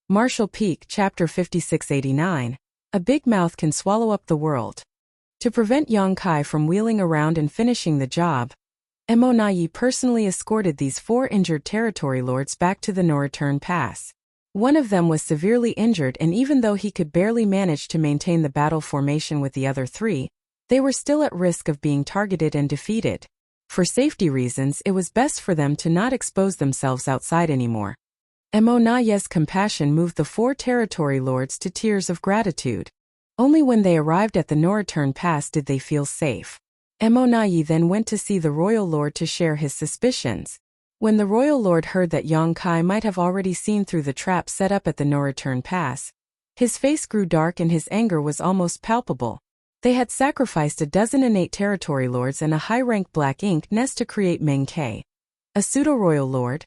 Marshall Peak, Chapter 5689. A big mouth can swallow up the world. To prevent Yang Kai from wheeling around and finishing the job, Mo personally escorted these 4 injured territory lords back to the no-return pass. One of them was severely injured, and even though he could barely manage to maintain the battle formation with the other 3, they were still at risk of being targeted and defeated. For safety reasons, it was best for them to not expose themselves outside anymore. Mo's compassion moved the 4 territory lords to tears of gratitude. Only when they arrived at the no-return pass did they feel safe. Mo then went to see the royal lord to share his suspicions. When the royal lord heard that Yang Kai might have already seen through the trap set up at the no-return pass, his face grew dark and his anger was almost palpable. They had sacrificed a dozen innate territory lords and a high-rank black ink nest to create Meng Kai, a pseudo-royal lord,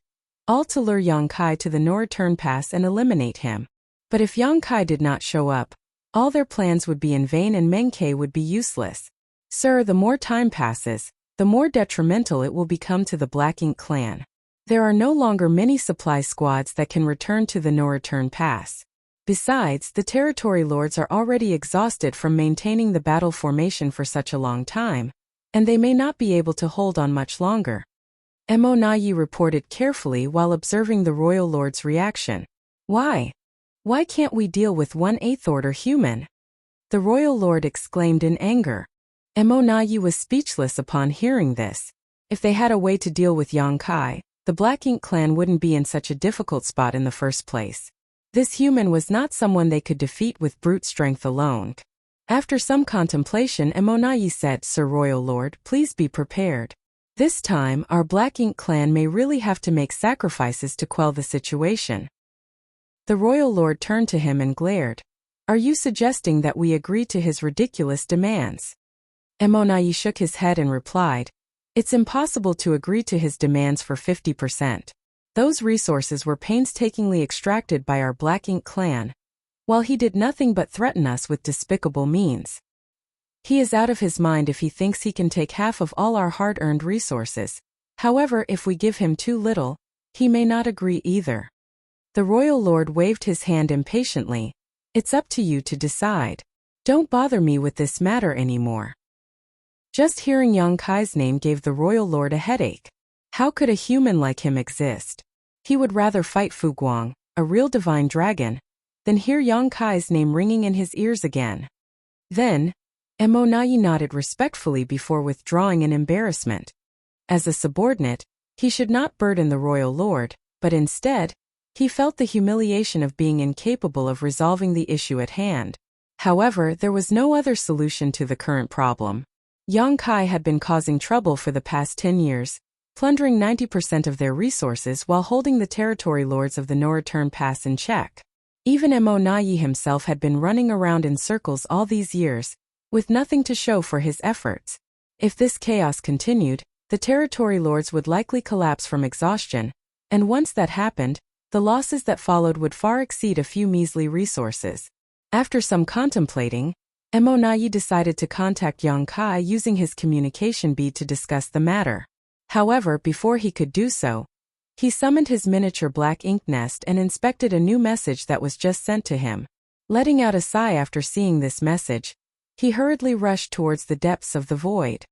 all to lure Yang Kai to the no-return pass and eliminate him. But if Yang Kai did not show up, all their plans would be in vain and Meng Kai would be useless. Sir, the more time passes, the more detrimental it will become to the Black Ink clan. There are no longer many supply squads that can return to the no-return pass. Besides, the territory lords are already exhausted from maintaining the battle formation for such a long time, and they may not be able to hold on much longer. Mo reported carefully while observing the royal lord's reaction. Why? Why can't we deal with 1/8 order human? The royal lord exclaimed in anger. Mo was speechless upon hearing this. If they had a way to deal with Yang Kai, the Black Ink clan wouldn't be in such a difficult spot in the first place. This human was not someone they could defeat with brute strength alone. After some contemplation, Mo said, Sir Royal Lord, please be prepared. This time, our Black Ink clan may really have to make sacrifices to quell the situation. The royal lord turned to him and glared. Are you suggesting that we agree to his ridiculous demands? Mo shook his head and replied, it's impossible to agree to his demands for 50%. Those resources were painstakingly extracted by our Black Ink clan, while he did nothing but threaten us with despicable means. He is out of his mind if he thinks he can take half of all our hard-earned resources. However, if we give him too little, he may not agree either. The royal lord waved his hand impatiently. It's up to you to decide. Don't bother me with this matter anymore. Just hearing Yang Kai's name gave the royal lord a headache. How could a human like him exist? He would rather fight Fu Guang, a real divine dragon, than hear Yang Kai's name ringing in his ears again. Then, Mo nodded respectfully before withdrawing in embarrassment. As a subordinate, he should not burden the royal lord, but instead, he felt the humiliation of being incapable of resolving the issue at hand. However, there was no other solution to the current problem. Yang Kai had been causing trouble for the past 10 years, plundering 90% of their resources while holding the territory lords of the no-return pass in check. Even Mo himself had been running around in circles all these years, with nothing to show for his efforts. If this chaos continued, the territory lords would likely collapse from exhaustion, and once that happened, the losses that followed would far exceed a few measly resources. After some contemplating, Mo decided to contact Yang Kai using his communication bead to discuss the matter. However, before he could do so, he summoned his miniature black ink nest and inspected a new message that was just sent to him. Letting out a sigh after seeing this message, he hurriedly rushed towards the depths of the void.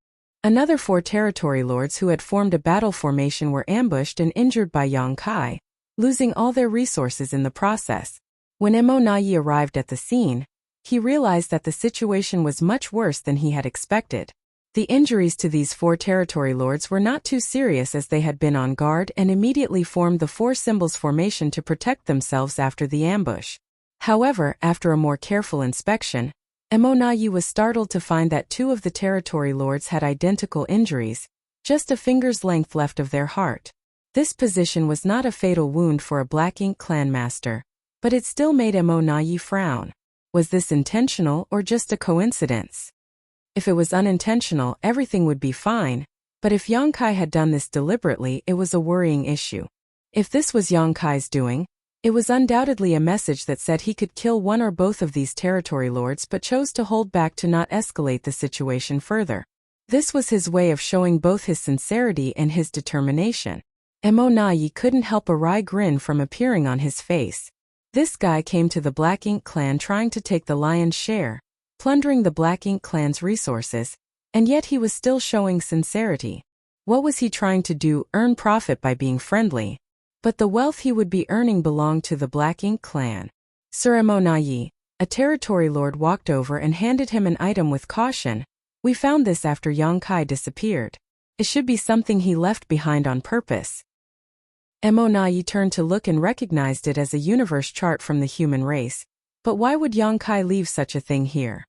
Another 4 territory lords who had formed a battle formation were ambushed and injured by Yang Kai, losing all their resources in the process. When Mo arrived at the scene, he realized that the situation was much worse than he had expected. The injuries to these 4 territory lords were not too serious as they had been on guard and immediately formed the 4 symbols formation to protect themselves after the ambush. However, after a more careful inspection, Mo was startled to find that 2 of the territory lords had identical injuries, just a finger's length left of their heart. This position was not a fatal wound for a Black Ink clan master, but it still made Mo frown. Was this intentional or just a coincidence? If it was unintentional, everything would be fine, but if Yang Kai had done this deliberately, it was a worrying issue. If this was Yang Kai's doing, it was undoubtedly a message that said he could kill one or both of these territory lords but chose to hold back to not escalate the situation further. This was his way of showing both his sincerity and his determination. Mo couldn't help a wry grin from appearing on his face. This guy came to the Black Ink clan trying to take the lion's share, plundering the Black Ink clan's resources, and yet he was still showing sincerity. What was he trying to do? Earn profit by being friendly. But the wealth he would be earning belonged to the Black Ink clan. Sir Emonayi, a territory lord, walked over and handed him an item with caution. We found this after Yang Kai disappeared. It should be something he left behind on purpose. Emonayi turned to look and recognized it as a universe chart from the human race. But why would Yang Kai leave such a thing here?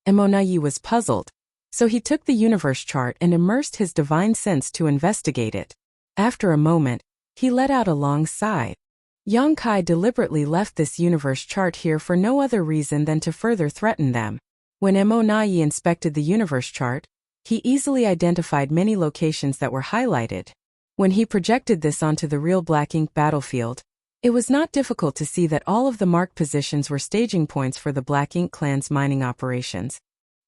Emonayi was puzzled, so he took the universe chart and immersed his divine sense to investigate it. After a moment, he let out a long sigh. Yang Kai deliberately left this universe chart here for no other reason than to further threaten them. When Emonayi inspected the universe chart, he easily identified many locations that were highlighted. When he projected this onto the real Black Ink battlefield, it was not difficult to see that all of the marked positions were staging points for the Black Ink clan's mining operations.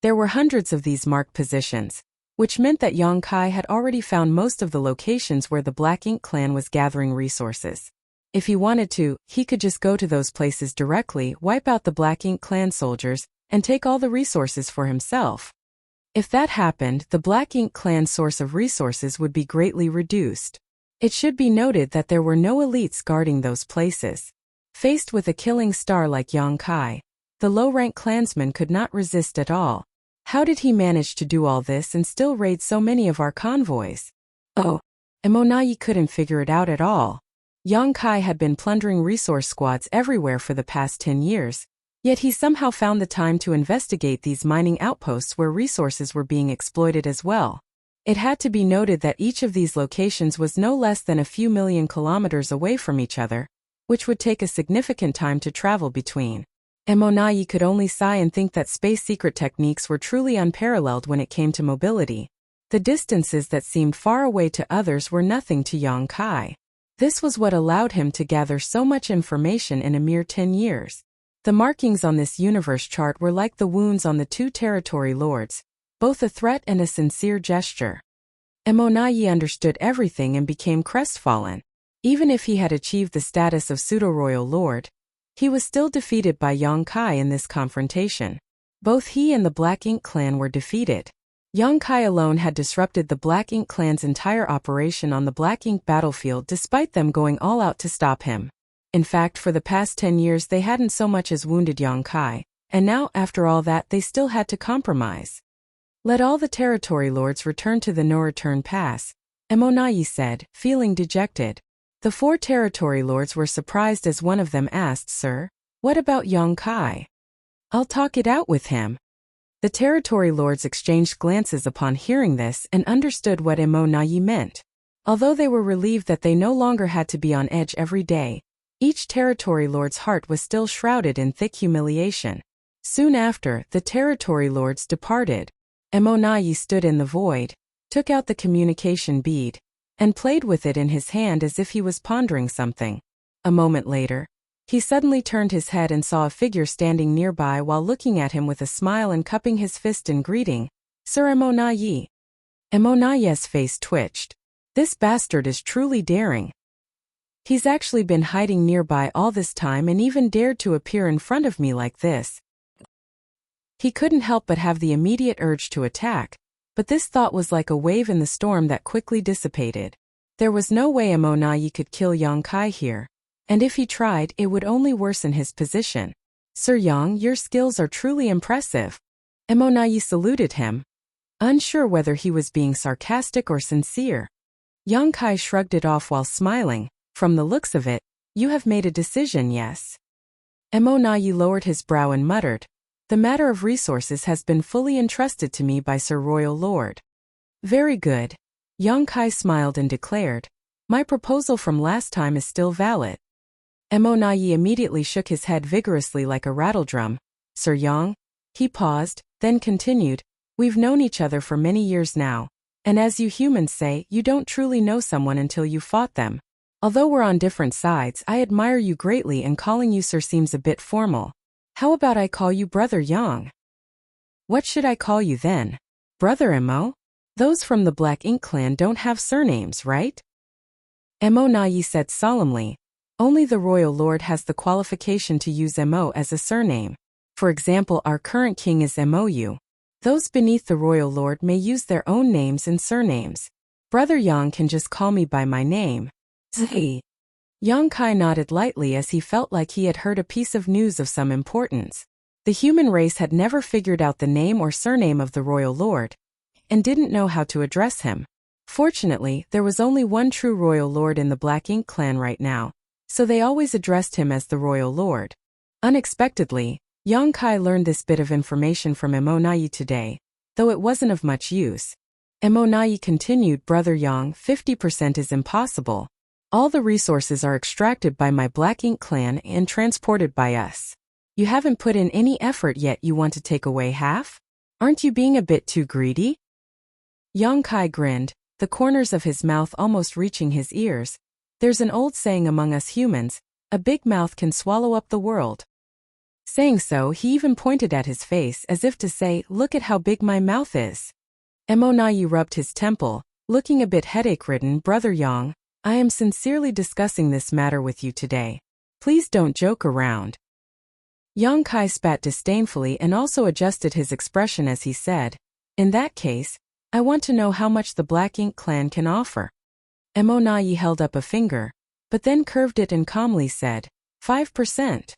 There were hundreds of these marked positions, which meant that Yang Kai had already found most of the locations where the Black Ink clan was gathering resources. If he wanted to, he could just go to those places directly, wipe out the Black Ink clan soldiers, and take all the resources for himself. If that happened, the Black Ink clan's source of resources would be greatly reduced. It should be noted that there were no elites guarding those places. Faced with a killing star like Yang Kai, the low-rank clansman could not resist at all. How did he manage to do all this and still raid so many of our convoys? Oh, Emonayi couldn't figure it out at all. Yang Kai had been plundering resource squads everywhere for the past 10 years. Yet he somehow found the time to investigate these mining outposts where resources were being exploited as well. It had to be noted that each of these locations was no less than a few million kilometers away from each other, which would take a significant time to travel between. Emonayi could only sigh and think that space secret techniques were truly unparalleled when it came to mobility. The distances that seemed far away to others were nothing to Yang Kai. This was what allowed him to gather so much information in a mere 10 years. The markings on this universe chart were like the wounds on the two territory lords, both a threat and a sincere gesture. Emonayi understood everything and became crestfallen. Even if he had achieved the status of pseudo-royal lord, he was still defeated by Yang Kai in this confrontation. Both he and the Black Ink clan were defeated. Yang Kai alone had disrupted the Black Ink clan's entire operation on the Black Ink battlefield despite them going all out to stop him. In fact, for the past 10 years they hadn't so much as wounded Yang Kai, and now, after all that, they still had to compromise. Let all the territory lords return to the no-return pass, Emonayi said, feeling dejected. The 4 territory lords were surprised as one of them asked, "Sir, what about Yang Kai? I'll talk it out with him." The territory lords exchanged glances upon hearing this and understood what Emonayi meant. Although they were relieved that they no longer had to be on edge every day, each territory lord's heart was still shrouded in thick humiliation. Soon after, the territory lords departed. Emonayi stood in the void, took out the communication bead, and played with it in his hand as if he was pondering something. A moment later, he suddenly turned his head and saw a figure standing nearby while looking at him with a smile and cupping his fist in greeting. "Sir Emonayi." Emonayi's face twitched. This bastard is truly daring. He's actually been hiding nearby all this time and even dared to appear in front of me like this. He couldn't help but have the immediate urge to attack, but this thought was like a wave in the storm that quickly dissipated. There was no way Emonayi could kill Yang Kai here, and if he tried, it would only worsen his position. "Sir Yang, your skills are truly impressive." Emonayi saluted him, unsure whether he was being sarcastic or sincere. Yang Kai shrugged it off while smiling. "From the looks of it, you have made a decision, yes?" Emonayi lowered his brow and muttered, "The matter of resources has been fully entrusted to me by Sir Royal Lord." "Very good." Yang Kai smiled and declared, "My proposal from last time is still valid." Emonayi immediately shook his head vigorously like a rattledrum. "Sir Yang?" He paused, then continued, "We've known each other for many years now, and as you humans say, you don't truly know someone until you've fought them. Although we're on different sides, I admire you greatly, and calling you sir seems a bit formal. How about I call you Brother Yang?" "What should I call you then? Brother Emo? Those from the Black Ink clan don't have surnames, right?" Emonayi said solemnly, Only the royal lord has the qualification to use Mo as a surname. For example, our current king is Mou. Those beneath the royal lord may use their own names and surnames. Brother Yang can just call me by my name. Zhi. Yang Kai nodded lightly as he felt like he had heard a piece of news of some importance. The human race had never figured out the name or surname of the royal lord, and didn't know how to address him. Fortunately, there was only one true royal lord in the Black Ink clan right now, so they always addressed him as the royal lord. Unexpectedly, Yang Kai learned this bit of information from Emonayi today, though it wasn't of much use. Emonayi continued, Brother Yang, 50% is impossible. All the resources are extracted by my Black Ink clan and transported by us. You haven't put in any effort yet, you want to take away half? Aren't you being a bit too greedy? Yang Kai grinned, the corners of his mouth almost reaching his ears. There's an old saying among us humans, a big mouth can swallow up the world. Saying so, he even pointed at his face as if to say, look at how big my mouth is. Emonayi rubbed his temple, looking a bit headache-ridden. Brother Yang, I am sincerely discussing this matter with you today. Please don't joke around. Yang Kai spat disdainfully and also adjusted his expression as he said, in that case, I want to know how much the Black Ink clan can offer. Emonayi held up a finger, but then curved it and calmly said, 5%.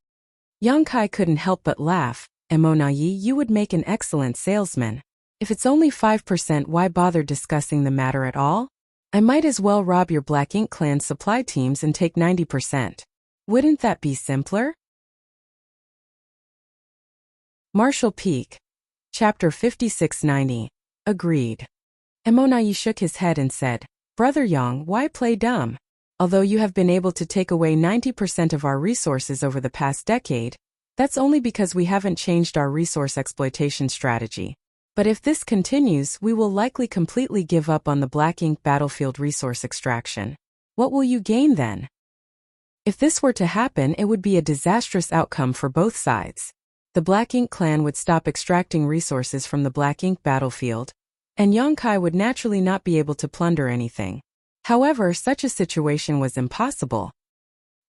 Yang Kai couldn't help but laugh. Emonayi, you would make an excellent salesman. If it's only 5%, why bother discussing the matter at all? I might as well rob your Black Ink clan supply teams and take 90%. Wouldn't that be simpler? Marshall Peak. Chapter 5690. Agreed. Emonayi shook his head and said, Brother Yang, why play dumb? Although you have been able to take away 90% of our resources over the past decade, that's only because we haven't changed our resource exploitation strategy. But if this continues, we will likely completely give up on the Black Ink battlefield resource extraction. What will you gain then? If this were to happen, it would be a disastrous outcome for both sides. The Black Ink clan would stop extracting resources from the Black Ink battlefield, and Yang Kai would naturally not be able to plunder anything. However, such a situation was impossible.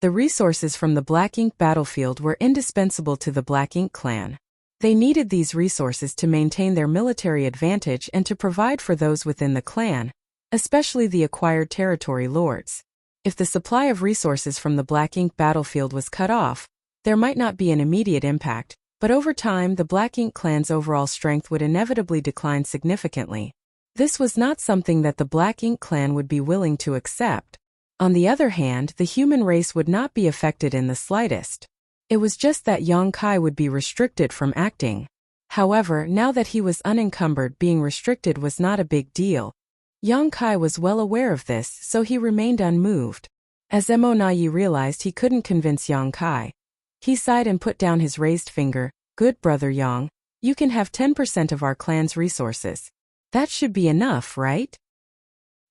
The resources from the Black Ink battlefield were indispensable to the Black Ink clan. They needed these resources to maintain their military advantage and to provide for those within the clan, especially the acquired territory lords. If the supply of resources from the Black Ink battlefield was cut off, there might not be an immediate impact, but over time the Black Ink clan's overall strength would inevitably decline significantly. This was not something that the Black Ink clan would be willing to accept. On the other hand, the human race would not be affected in the slightest. It was just that Yang Kai would be restricted from acting. However, now that he was unencumbered, being restricted was not a big deal. Yang Kai was well aware of this, so he remained unmoved. As Emonayi realized he couldn't convince Yang Kai, he sighed and put down his raised finger. Good, Brother Yang, you can have 10% of our clan's resources. That should be enough, right?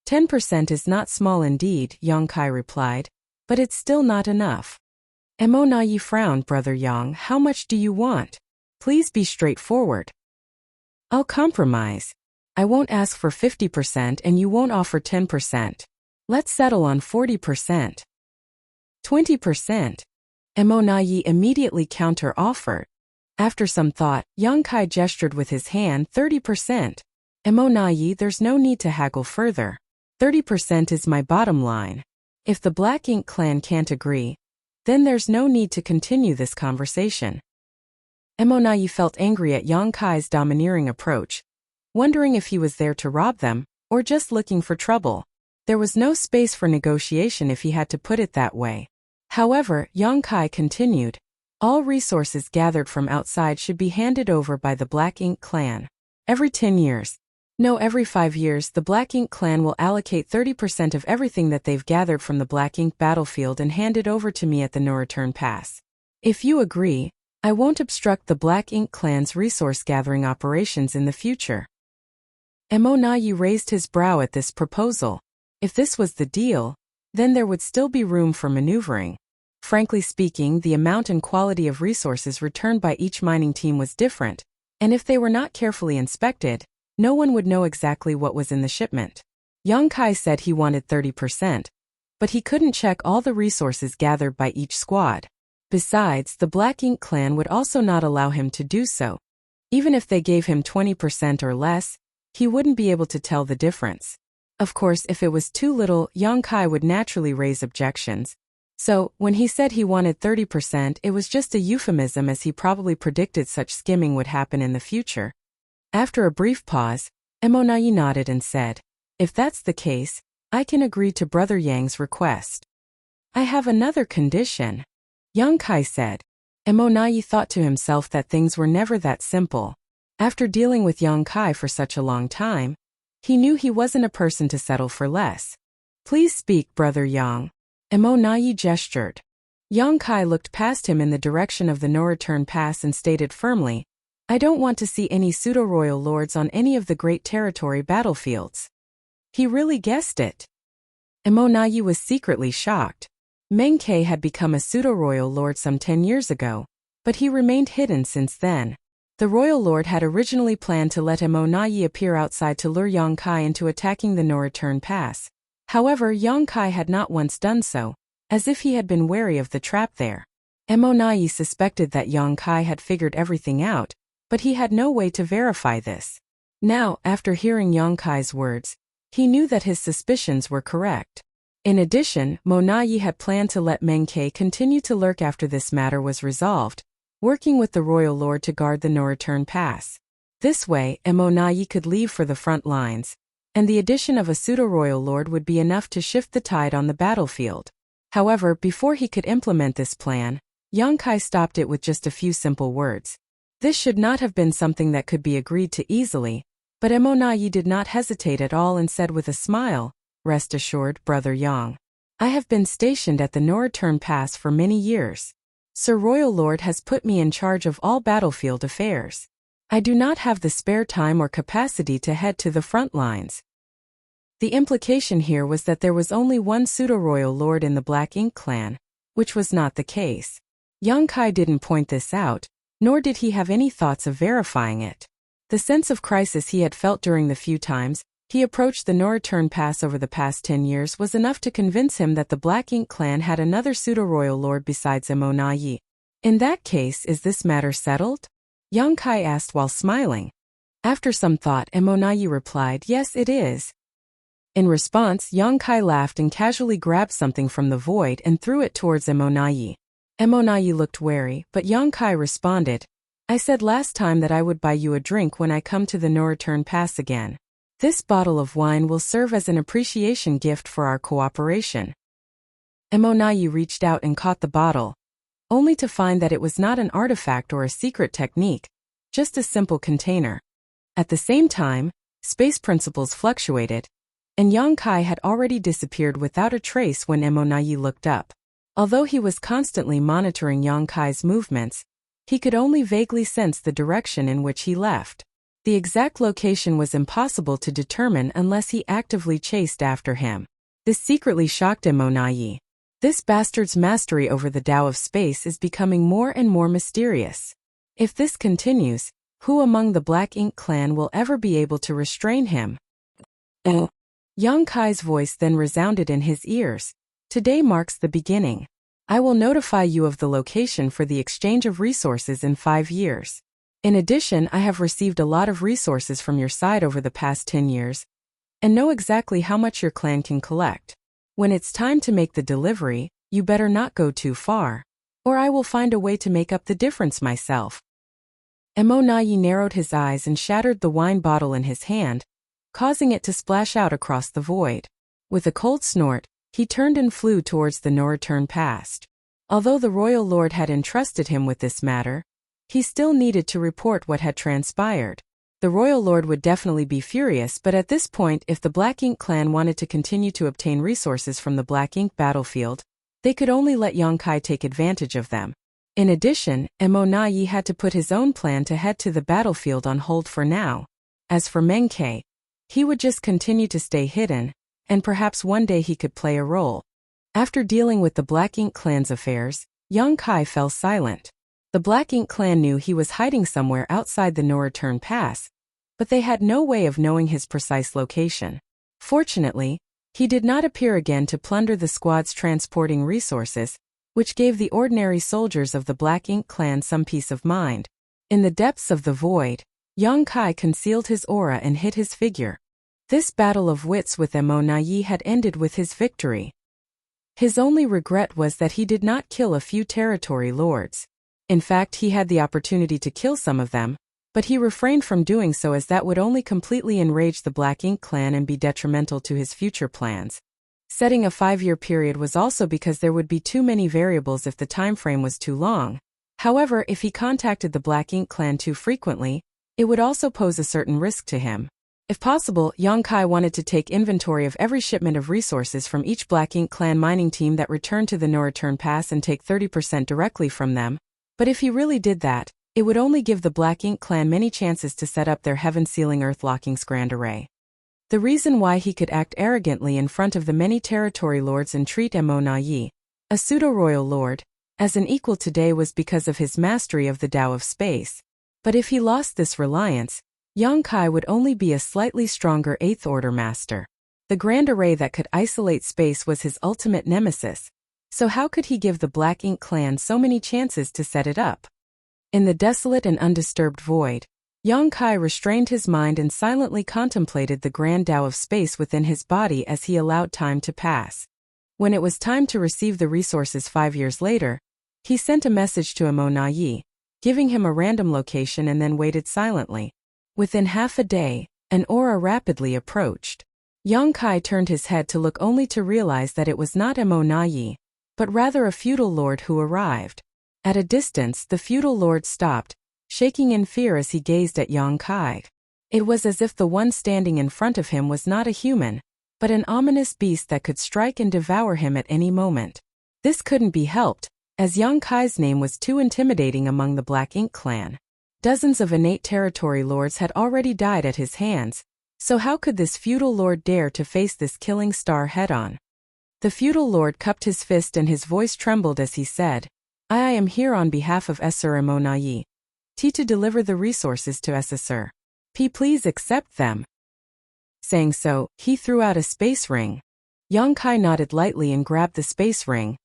10% is not small indeed, Yang Kai replied, but it's still not enough. Emonayi frowned. Brother Yang, how much do you want? Please be straightforward. I'll compromise. I won't ask for 50% and you won't offer 10%. Let's settle on 40%. 20%. Emonayi immediately counter-offered. After some thought, Yang Kai gestured with his hand. 30%. Emonayi, there's no need to haggle further. 30% is my bottom line. If the Black Ink clan can't agree, then there's no need to continue this conversation. Emonayi felt angry at Yang Kai's domineering approach, wondering if he was there to rob them, or just looking for trouble. There was no space for negotiation if he had to put it that way. However, Yang Kai continued, all resources gathered from outside should be handed over by the Black Ink clan. Every 10 years. No, every 5 years, the Black Ink clan will allocate 30% of everything that they've gathered from the Black Ink battlefield and hand it over to me at the no-return pass. If you agree, I won't obstruct the Black Ink clan's resource-gathering operations in the future. Emonayi raised his brow at this proposal. If this was the deal, then there would still be room for maneuvering. Frankly speaking, the amount and quality of resources returned by each mining team was different, and if they were not carefully inspected, no one would know exactly what was in the shipment. Yang Kai said he wanted 30%, but he couldn't check all the resources gathered by each squad. Besides, the Black Ink clan would also not allow him to do so. Even if they gave him 20% or less, he wouldn't be able to tell the difference. Of course, if it was too little, Yang Kai would naturally raise objections. So, when he said he wanted 30%, it was just a euphemism, as he probably predicted such skimming would happen in the future. After a brief pause, Emonayi nodded and said, "If that's the case, I can agree to Brother Yang's request." "I have another condition," Yang Kai said. Emonayi thought to himself that things were never that simple. After dealing with Yang Kai for such a long time, he knew he wasn't a person to settle for less. "Please speak, Brother Yang." Emonayi gestured. Yang Kai looked past him in the direction of the no-return pass and stated firmly, "I don't want to see any pseudo-royal lords on any of the great territory battlefields." He really guessed it. Emonayi was secretly shocked. Meng Ke had become a pseudo-royal lord some 10 years ago, but he remained hidden since then. The royal lord had originally planned to let Emonayi appear outside to lure Yang Kai into attacking the no-return pass. However, Yang Kai had not once done so, as if he had been wary of the trap there. Emonayi suspected that Yang Kai had figured everything out, but he had no way to verify this. Now, after hearing Yang Kai's words, he knew that his suspicions were correct. In addition, Emonayi had planned to let Meng Ke continue to lurk after this matter was resolved, working with the royal lord to guard the no-return pass. This way, Emonayi could leave for the front lines, and the addition of a pseudo-royal lord would be enough to shift the tide on the battlefield. However, before he could implement this plan, Yang Kai stopped it with just a few simple words. This should not have been something that could be agreed to easily, but Emonayi did not hesitate at all and said with a smile, "Rest assured, Brother Yang. I have been stationed at the no-return pass for many years. Sir Royal Lord has put me in charge of all battlefield affairs. I do not have the spare time or capacity to head to the front lines." The implication here was that there was only one pseudo-royal lord in the Black Ink clan, which was not the case. Yang Kai didn't point this out, nor did he have any thoughts of verifying it. The sense of crisis he had felt during the few times he approached the no-return pass over the past 10 years was enough to convince him that the Black Ink clan had another pseudo-royal lord besides Emonayi. "In that case, is this matter settled?" Yang Kai asked while smiling. After some thought, Emonayi replied, "Yes, it is." In response, Yang Kai laughed and casually grabbed something from the void and threw it towards Emonayi. Emonayi looked wary, but Yang Kai responded, "I said last time that I would buy you a drink when I come to the no-return pass again. This bottle of wine will serve as an appreciation gift for our cooperation." Emonayi reached out and caught the bottle, only to find that it was not an artifact or a secret technique, just a simple container. At the same time, space principles fluctuated, and Yang Kai had already disappeared without a trace when Emonayi looked up. Although he was constantly monitoring Yang Kai's movements, he could only vaguely sense the direction in which he left. The exact location was impossible to determine unless he actively chased after him. This secretly shocked Emonayi. This bastard's mastery over the Tao of space is becoming more and more mysterious. If this continues, who among the Black Ink clan will ever be able to restrain him? Yang Kai's voice then resounded in his ears. "Today marks the beginning. I will notify you of the location for the exchange of resources in 5 years. In addition, I have received a lot of resources from your side over the past 10 years, and know exactly how much your clan can collect. When it's time to make the delivery, you better not go too far, or I will find a way to make up the difference myself." Emonayi narrowed his eyes and shattered the wine bottle in his hand, causing it to splash out across the void. With a cold snort, he turned and flew towards the no-return pass. Although the royal lord had entrusted him with this matter, he still needed to report what had transpired. The royal lord would definitely be furious, but at this point, if the Black Ink clan wanted to continue to obtain resources from the Black Ink battlefield, they could only let Yang Kai take advantage of them. In addition, Emonayi had to put his own plan to head to the battlefield on hold for now. As for Meng Ke, he would just continue to stay hidden, and perhaps one day he could play a role. After dealing with the Black Ink clan's affairs, Yang Kai fell silent. The Black Ink clan knew he was hiding somewhere outside the no-return pass, but they had no way of knowing his precise location. Fortunately, He did not appear again to plunder the squads transporting resources, which gave the ordinary soldiers of the Black Ink clan some peace of mind. In the depths of the void, Yang Kai concealed his aura and hid his figure. This battle of wits with Mo Nai had ended with his victory. His only regret was that he did not kill a few territory lords. In fact, he had the opportunity to kill some of them, but he refrained from doing so as that would only completely enrage the Black Ink clan and be detrimental to his future plans. Setting a 5-year period was also because there would be too many variables if the time frame was too long. However, if he contacted the Black Ink clan too frequently, it would also pose a certain risk to him. If possible, Yang Kai wanted to take inventory of every shipment of resources from each Black Ink clan mining team that returned to the No Return Pass and take 30% directly from them. But if he really did that, it would only give the Black Ink clan many chances to set up their heaven-sealing Earth-locking Grand Array. The reason why he could act arrogantly in front of the many territory lords and treat Mo Nai, a pseudo-royal lord, as an equal today was because of his mastery of the Tao of space. But if he lost this reliance, Yang Kai would only be a slightly stronger 8th Order master. The Grand Array that could isolate space was his ultimate nemesis. So how could he give the Black Ink clan so many chances to set it up? In the desolate and undisturbed void, Yang Kai restrained his mind and silently contemplated the grand Tao of space within his body as he allowed time to pass. When it was time to receive the resources 5 years later, he sent a message to Mo Nai, giving him a random location and then waited silently. Within half a day, an aura rapidly approached. Yang Kai turned his head to look only to realize that it was not Mo Nai, but rather a feudal lord who arrived. At a distance, the feudal lord stopped, shaking in fear as he gazed at Yang Kai. It was as if the one standing in front of him was not a human, but an ominous beast that could strike and devour him at any moment. This couldn't be helped, as Yang Kai's name was too intimidating among the Black Ink clan. Dozens of innate territory lords had already died at his hands, so how could this feudal lord dare to face this killing star head-on? The feudal lord cupped his fist and his voice trembled as he said, I am here on behalf of Sir Mo Nai. To deliver the resources to Sir. Please accept them. Saying so, he threw out a space ring. Yang Kai nodded lightly and grabbed the space ring,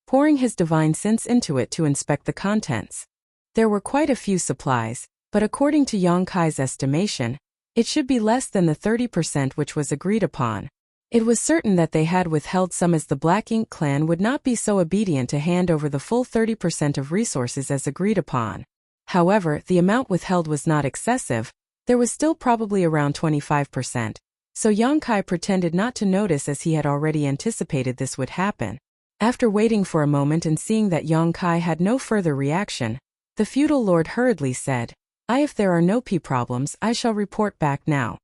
pouring his divine sense into it to inspect the contents. There were quite a few supplies, but according to Yang Kai's estimation, it should be less than the 30% which was agreed upon. It was certain that they had withheld some as the Black Ink clan would not be so obedient to hand over the full 30% of resources as agreed upon. However, the amount withheld was not excessive, there was still probably around 25%, so Yang Kai pretended not to notice as he had already anticipated this would happen. After waiting for a moment and seeing that Yang Kai had no further reaction, the feudal lord hurriedly said, If there are no problems, I shall report back now.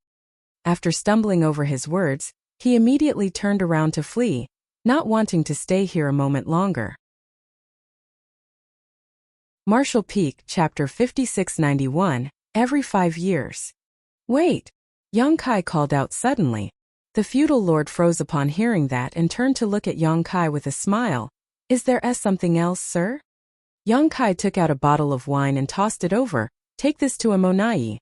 After stumbling over his words, he immediately turned around to flee, not wanting to stay here a moment longer. Martial Peak, Chapter 5691, Every 5 years. Wait! Yang Kai called out suddenly. The feudal lord froze upon hearing that and turned to look at Yang Kai with a smile. Is there something else, sir? Yang Kai took out a bottle of wine and tossed it over. Take this to Mo Nai.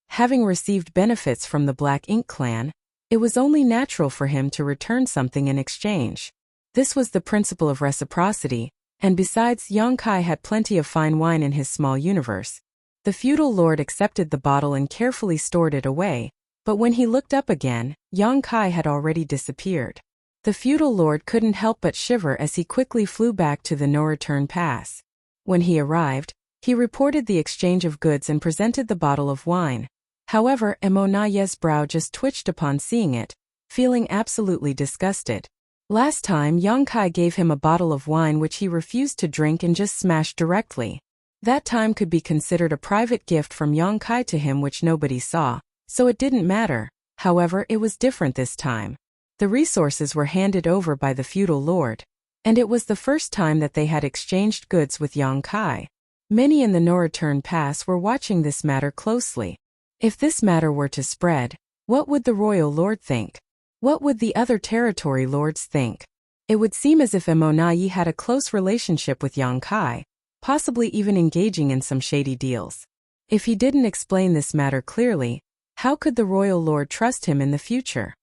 Having received benefits from the Black Ink clan, it was only natural for him to return something in exchange. This was the principle of reciprocity, and besides, Yang Kai had plenty of fine wine in his small universe. The feudal lord accepted the bottle and carefully stored it away, but when he looked up again, Yang Kai had already disappeared. The feudal lord couldn't help but shiver as he quickly flew back to the No Return Pass. When he arrived, he reported the exchange of goods and presented the bottle of wine. However, Mo Nai's brow just twitched upon seeing it, feeling absolutely disgusted. Last time Yang Kai gave him a bottle of wine which he refused to drink and just smashed directly. That time could be considered a private gift from Yang Kai to him which nobody saw, so it didn't matter. However, it was different this time. The resources were handed over by the feudal lord, and it was the first time that they had exchanged goods with Yang Kai. Many in the No Return Pass were watching this matter closely. If this matter were to spread, what would the royal lord think? What would the other territory lords think? It would seem as if Mo Nai had a close relationship with Yang Kai, possibly even engaging in some shady deals. If he didn't explain this matter clearly, how could the royal lord trust him in the future?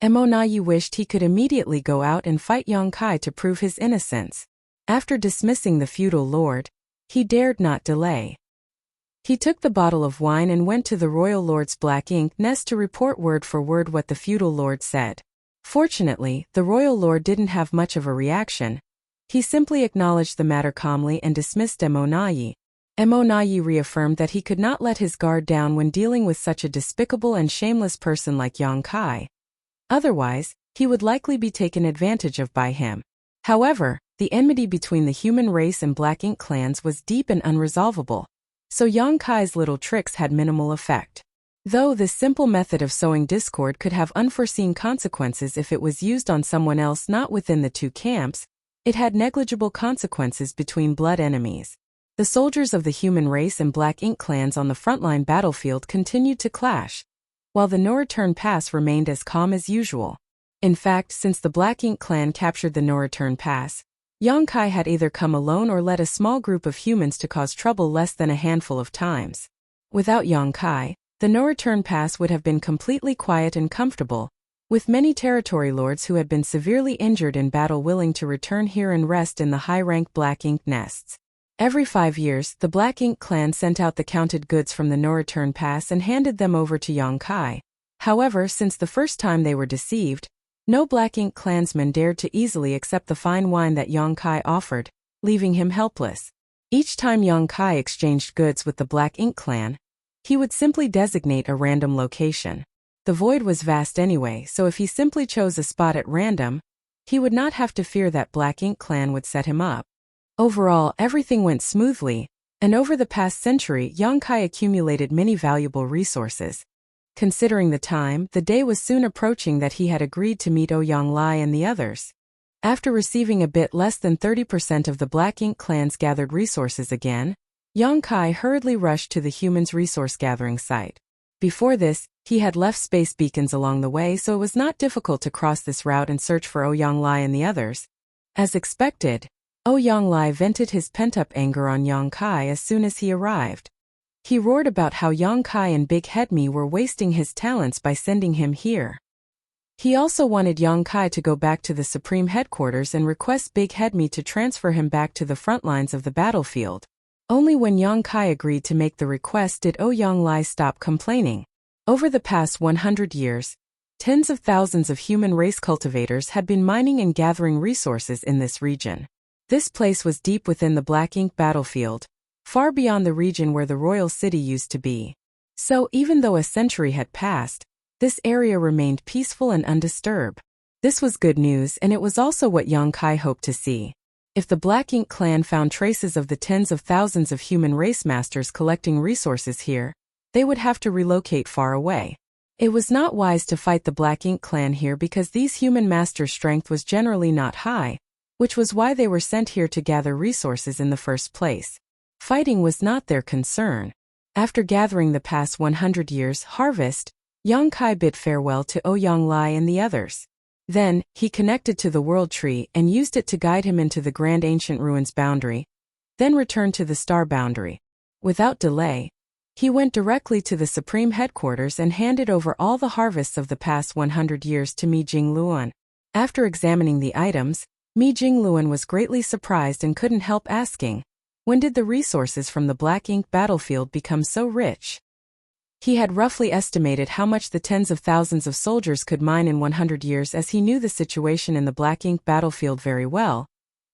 Emonayi wished he could immediately go out and fight Yongkai to prove his innocence. After dismissing the feudal lord, he dared not delay. He took the bottle of wine and went to the royal lord's black ink nest to report word for word what the feudal lord said. Fortunately, the royal lord didn't have much of a reaction. He simply acknowledged the matter calmly and dismissed Emonayi. Emonayi reaffirmed that he could not let his guard down when dealing with such a despicable and shameless person like Yongkai. Otherwise, he would likely be taken advantage of by him. However, the enmity between the human race and Black Ink clans was deep and unresolvable, so Yongkai's little tricks had minimal effect. Though this simple method of sowing discord could have unforeseen consequences if it was used on someone else not within the two camps, it had negligible consequences between blood enemies. The soldiers of the human race and Black Ink clans on the frontline battlefield continued to clash, while the no-return pass remained as calm as usual. In fact, since the Black Ink clan captured the no-return pass, Yongkai had either come alone or led a small group of humans to cause trouble less than a handful of times. Without Yongkai, the no-return pass would have been completely quiet and comfortable, with many territory lords who had been severely injured in battle willing to return here and rest in the high-rank Black Ink nests. Every 5 years, the Black Ink clan sent out the counted goods from the no-return pass and handed them over to Yongkai. However, since the first time they were deceived, no Black Ink clansman dared to easily accept the fine wine that Yongkai offered, leaving him helpless. Each time Yongkai exchanged goods with the Black Ink clan, he would simply designate a random location. The void was vast anyway, so if he simply chose a spot at random, he would not have to fear that Black Ink clan would set him up. Overall, everything went smoothly, and over the past century Yongkai accumulated many valuable resources. Considering the time, the day was soon approaching that he had agreed to meet Ouyang and the others. After receiving a bit less than 30% of the Black Ink clan's gathered resources again, Yongkai hurriedly rushed to the humans' resource-gathering site. Before this, he had left space beacons along the way, so it was not difficult to cross this route and search for Ouyang and the others. As expected, Ouyang vented his pent-up anger on Yongkai as soon as he arrived. He roared about how Yongkai and Big Head Me were wasting his talents by sending him here. He also wanted Yongkai to go back to the Supreme Headquarters and request Big Head Me to transfer him back to the front lines of the battlefield. Only when Yongkai agreed to make the request did Ouyang stop complaining. Over the past 100 years, tens of thousands of human race cultivators had been mining and gathering resources in this region. This place was deep within the Black Ink battlefield, far beyond the region where the royal city used to be. So even though a century had passed, this area remained peaceful and undisturbed. This was good news, and it was also what Yongkai hoped to see. If the Black Ink clan found traces of the tens of thousands of human race masters collecting resources here, they would have to relocate far away. It was not wise to fight the Black Ink clan here because these human masters' strength was generally not high, which was why they were sent here to gather resources in the first place. Fighting was not their concern. After gathering the past 100 years' harvest, Yongkai bid farewell to Ouyang and the others. Then, he connected to the World Tree and used it to guide him into the Grand Ancient Ruins boundary, then returned to the Star boundary. Without delay, he went directly to the Supreme Headquarters and handed over all the harvests of the past 100 years to Mi Jingluan. After examining the items, Mi Jingluan was greatly surprised and couldn't help asking, when did the resources from the Black Ink battlefield become so rich? He had roughly estimated how much the tens of thousands of soldiers could mine in 100 years, as he knew the situation in the Black Ink battlefield very well,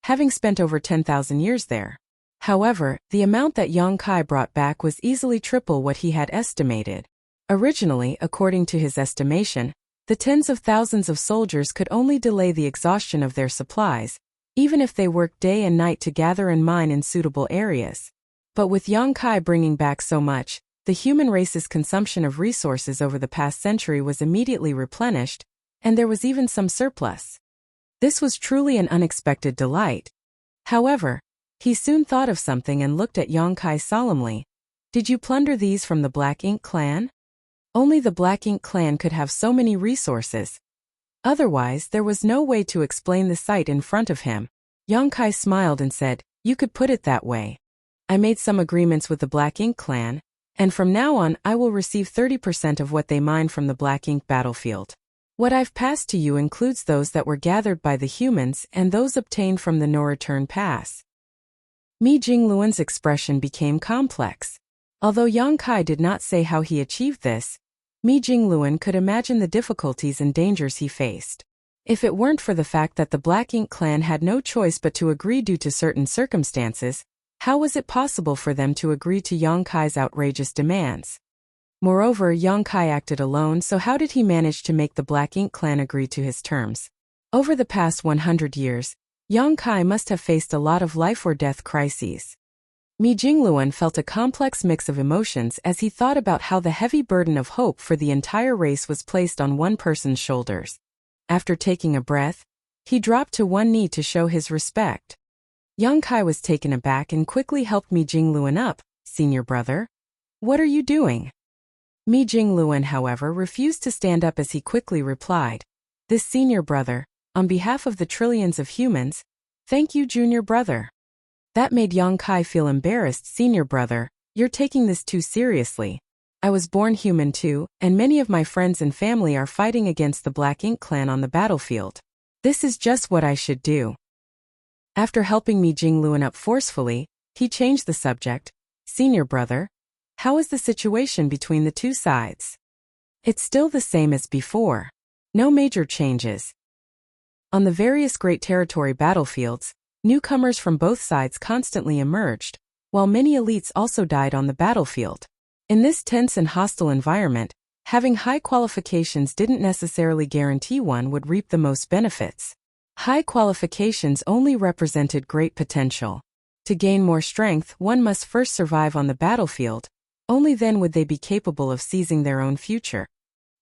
having spent over 10,000 years there. However, the amount that Yongkai brought back was easily triple what he had estimated. Originally, according to his estimation, the tens of thousands of soldiers could only delay the exhaustion of their supplies, even if they worked day and night to gather and mine in suitable areas. But with Yongkai bringing back so much, the human race's consumption of resources over the past century was immediately replenished, and there was even some surplus. This was truly an unexpected delight. However, he soon thought of something and looked at Yongkai solemnly. Did you plunder these from the Black Ink clan? Only the Black Ink clan could have so many resources. Otherwise, there was no way to explain the sight in front of him. Yongkai smiled and said, "You could put it that way. I made some agreements with the Black Ink clan, and from now on I will receive 30% of what they mine from the Black Ink battlefield." What I've passed to you includes those that were gathered by the humans and those obtained from the no-return pass. Mi Jingluan's expression became complex. Although Yang Kai did not say how he achieved this, Mi Jingluan could imagine the difficulties and dangers he faced. If it weren't for the fact that the Black Ink clan had no choice but to agree due to certain circumstances, how was it possible for them to agree to Yang Kai's outrageous demands? Moreover, Yang Kai acted alone, so how did he manage to make the Black Ink clan agree to his terms? Over the past 100 years, Yang Kai must have faced a lot of life-or-death crises. Mi Jingluan felt a complex mix of emotions as he thought about how the heavy burden of hope for the entire race was placed on one person's shoulders. After taking a breath, he dropped to one knee to show his respect. Yang Kai was taken aback and quickly helped Mi Jingluan up. "Senior brother? What are you doing?" Mi Jingluan, however, refused to stand up as he quickly replied, "This senior brother, on behalf of the trillions of humans, thank you, junior brother." That made Yang Kai feel embarrassed. "Senior brother, you're taking this too seriously. I was born human too, and many of my friends and family are fighting against the Black Ink clan on the battlefield. This is just what I should do." After helping Mi Jingluan up forcefully, he changed the subject. "Senior brother, how is the situation between the two sides?" "It's still the same as before. No major changes." On the various Great Territory battlefields, newcomers from both sides constantly emerged, while many elites also died on the battlefield. In this tense and hostile environment, having high qualifications didn't necessarily guarantee one would reap the most benefits. High qualifications only represented great potential. To gain more strength, one must first survive on the battlefield. Only then would they be capable of seizing their own future.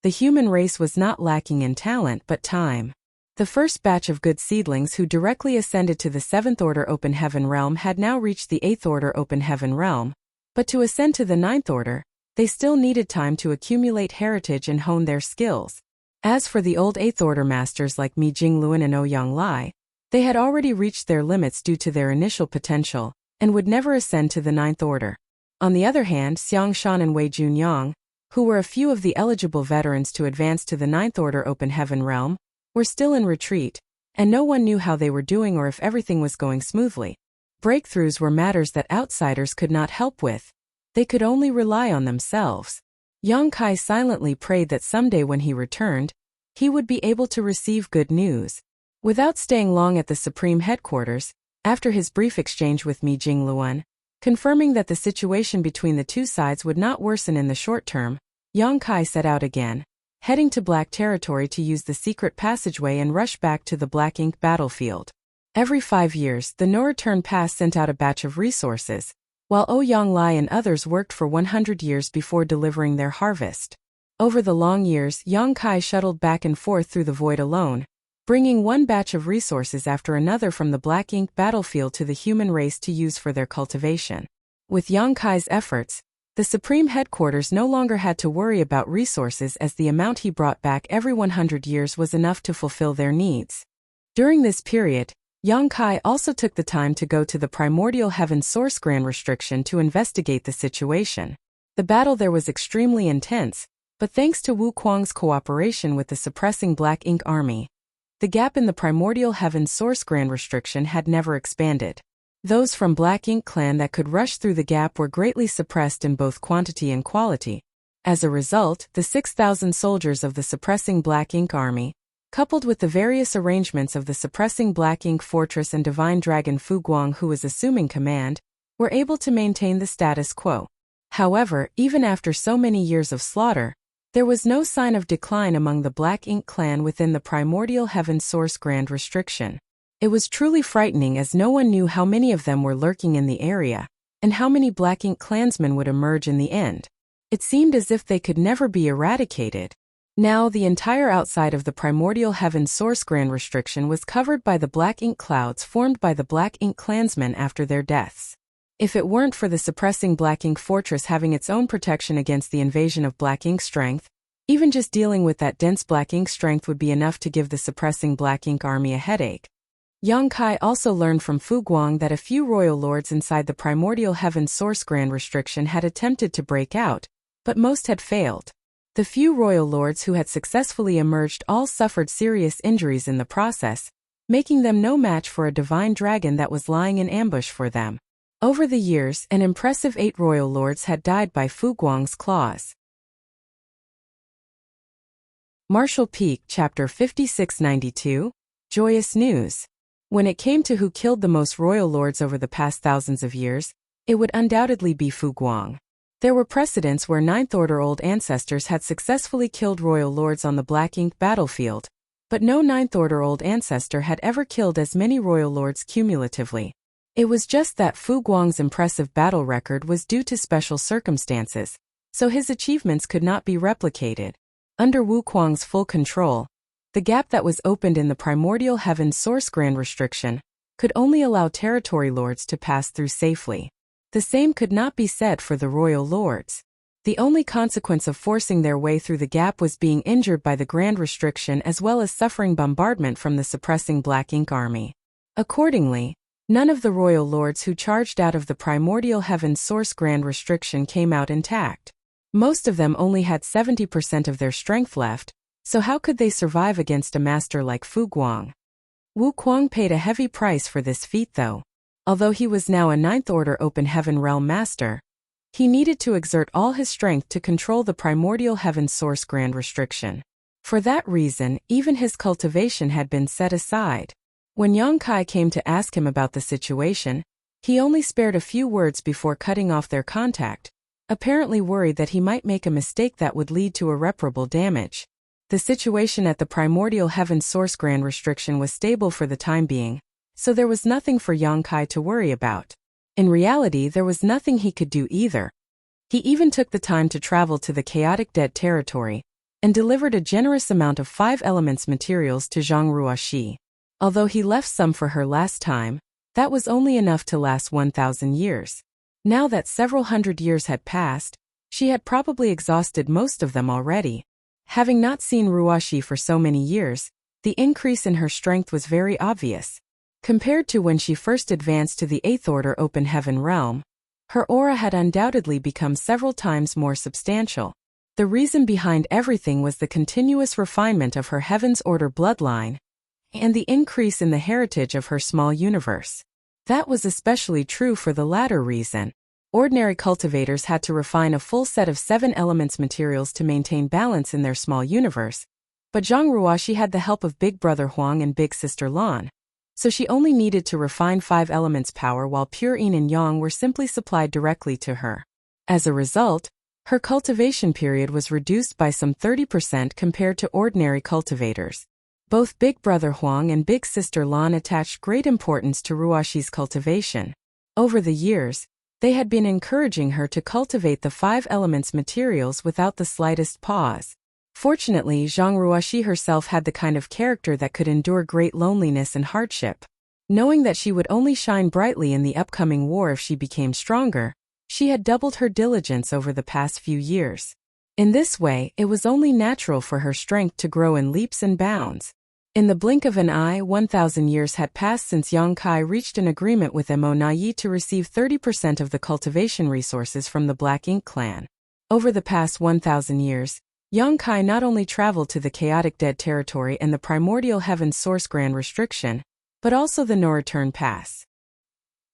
The human race was not lacking in talent but time. The first batch of good seedlings who directly ascended to the 7th Order Open Heaven Realm had now reached the 8th Order Open Heaven Realm, but to ascend to the 9th Order, they still needed time to accumulate heritage and hone their skills. As for the old 8th Order masters like Mi Jingluan and Ouyang Lai, they had already reached their limits due to their initial potential, and would never ascend to the 9th Order. On the other hand, Xiang Shan and Wei Junyang, who were a few of the eligible veterans to advance to the 9th Order Open Heaven Realm, were still in retreat, and no one knew how they were doing or if everything was going smoothly. Breakthroughs were matters that outsiders could not help with. They could only rely on themselves. Yang Kai silently prayed that someday when he returned, he would be able to receive good news. Without staying long at the Supreme Headquarters, after his brief exchange with Mi Jingluan, confirming that the situation between the two sides would not worsen in the short term, Yang Kai set out again, heading to Black Territory to use the secret passageway and rush back to the Black Ink battlefield. Every 5 years, the No-Return Pass sent out a batch of resources, while Ouyang Lai and others worked for 100 years before delivering their harvest. Over the long years, Yang Kai shuttled back and forth through the void alone, bringing one batch of resources after another from the Black Ink battlefield to the human race to use for their cultivation. With Yang Kai's efforts, the Supreme Headquarters no longer had to worry about resources as the amount he brought back every 100 years was enough to fulfill their needs. During this period, Yang Kai also took the time to go to the Primordial Heaven Source Grand Restriction to investigate the situation. The battle there was extremely intense, but thanks to Wu Kuang's cooperation with the suppressing Black Ink army, the gap in the Primordial Heaven Source Grand Restriction had never expanded. Those from Black Ink clan that could rush through the gap were greatly suppressed in both quantity and quality. As a result, the 6,000 soldiers of the suppressing Black Ink army, coupled with the various arrangements of the suppressing Black Ink Fortress and Divine Dragon Fu Guang who was assuming command, were able to maintain the status quo. However, even after so many years of slaughter, there was no sign of decline among the Black Ink clan within the Primordial Heaven Source Grand Restriction. It was truly frightening as no one knew how many of them were lurking in the area, and how many Black Ink clansmen would emerge in the end. It seemed as if they could never be eradicated. Now, the entire outside of the Primordial Heaven Source Grand Restriction was covered by the Black Ink clouds formed by the Black Ink clansmen after their deaths. If it weren't for the suppressing Black Ink Fortress having its own protection against the invasion of Black Ink strength, even just dealing with that dense Black Ink strength would be enough to give the suppressing Black Ink army a headache. Yang Kai also learned from Fu Guang that a few royal lords inside the Primordial Heaven Source Grand Restriction had attempted to break out, but most had failed. The few royal lords who had successfully emerged all suffered serious injuries in the process, making them no match for a divine dragon that was lying in ambush for them. Over the years, an impressive 8 royal lords had died by Fu Guang's claws. Martial Peak, Chapter 5692. Joyous News. When it came to who killed the most royal lords over the past thousands of years, it would undoubtedly be Fu Guang. There were precedents where Ninth Order old ancestors had successfully killed royal lords on the Black Ink battlefield, but no Ninth Order old ancestor had ever killed as many royal lords cumulatively. It was just that Fu Guang's impressive battle record was due to special circumstances, so his achievements could not be replicated. Under Wu Kuang's full control, the gap that was opened in the primordial heaven's source grand restriction could only allow territory lords to pass through safely. The same could not be said for the royal lords. The only consequence of forcing their way through the gap was being injured by the grand restriction as well as suffering bombardment from the suppressing Black Ink army. Accordingly, none of the royal lords who charged out of the primordial heaven's source grand restriction came out intact. Most of them only had 70% of their strength left, so how could they survive against a master like Fu Guang? Wu Kuang paid a heavy price for this feat though. Although he was now a Ninth Order Open Heaven Realm Master, he needed to exert all his strength to control the primordial heaven source grand restriction. For that reason, even his cultivation had been set aside. When Yang Kai came to ask him about the situation, he only spared a few words before cutting off their contact, apparently worried that he might make a mistake that would lead to irreparable damage. The situation at the primordial heaven source grand restriction was stable for the time being, so there was nothing for Yang Kai to worry about. In reality, there was nothing he could do either. He even took the time to travel to the chaotic dead territory and delivered a generous amount of 5 elements materials to Zhang Ruoxi. Although he left some for her last time, that was only enough to last 1,000 years. Now that several hundred years had passed, she had probably exhausted most of them already. Having not seen Ruoxi for so many years, the increase in her strength was very obvious. Compared to when she first advanced to the 8th Order Open Heaven realm, her aura had undoubtedly become several times more substantial. The reason behind everything was the continuous refinement of her Heaven's Order bloodline and the increase in the heritage of her small universe. That was especially true for the latter reason. Ordinary cultivators had to refine a full set of 7 elements materials to maintain balance in their small universe, but Zhang Ruoxi had the help of Big Brother Huang and Big Sister Lan, so she only needed to refine 5 elements power while pure yin and yang were simply supplied directly to her. As a result, her cultivation period was reduced by some 30% compared to ordinary cultivators. Both Big Brother Huang and Big Sister Lan attached great importance to Ruoxi's cultivation. Over the years, they had been encouraging her to cultivate the 5 elements materials without the slightest pause. Fortunately, Zhang Ruoxi herself had the kind of character that could endure great loneliness and hardship. Knowing that she would only shine brightly in the upcoming war if she became stronger, she had doubled her diligence over the past few years. In this way, it was only natural for her strength to grow in leaps and bounds. In the blink of an eye, 1,000 years had passed since Yang Kai reached an agreement with Mo Naiyi to receive 30% of the cultivation resources from the Black Ink clan. Over the past 1,000 years, Yang Kai not only traveled to the chaotic dead territory and the primordial heaven source grand restriction, but also the No Return Pass.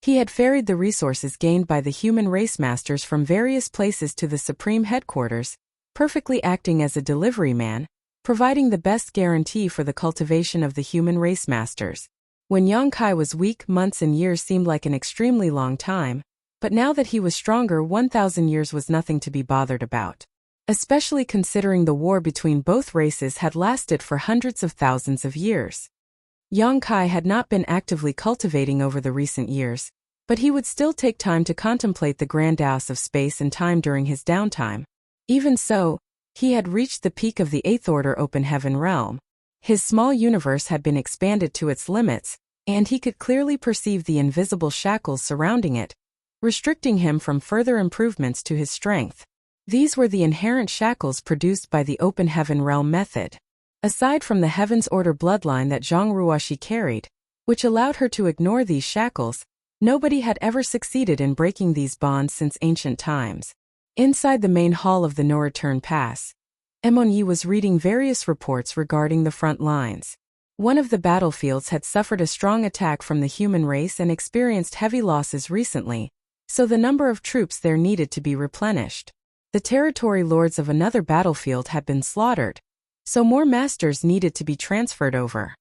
He had ferried the resources gained by the human race masters from various places to the supreme headquarters, perfectly acting as a delivery man, providing the best guarantee for the cultivation of the human race masters. When Yang Kai was weak, months and years seemed like an extremely long time, but now that he was stronger, 1,000 years was nothing to be bothered about. Especially considering the war between both races had lasted for hundreds of thousands of years. Yang Kai had not been actively cultivating over the recent years, but he would still take time to contemplate the grand dance of space and time during his downtime. Even so, he had reached the peak of the 8th Order Open Heaven realm. His small universe had been expanded to its limits, and he could clearly perceive the invisible shackles surrounding it, restricting him from further improvements to his strength. These were the inherent shackles produced by the Open Heaven realm method. Aside from the Heaven's Order bloodline that Zhang Ruoxi carried, which allowed her to ignore these shackles, nobody had ever succeeded in breaking these bonds since ancient times. Inside the main hall of the No Return Pass, Emon was reading various reports regarding the front lines. One of the battlefields had suffered a strong attack from the human race and experienced heavy losses recently, so the number of troops there needed to be replenished. The territory lords of another battlefield had been slaughtered, so more masters needed to be transferred over.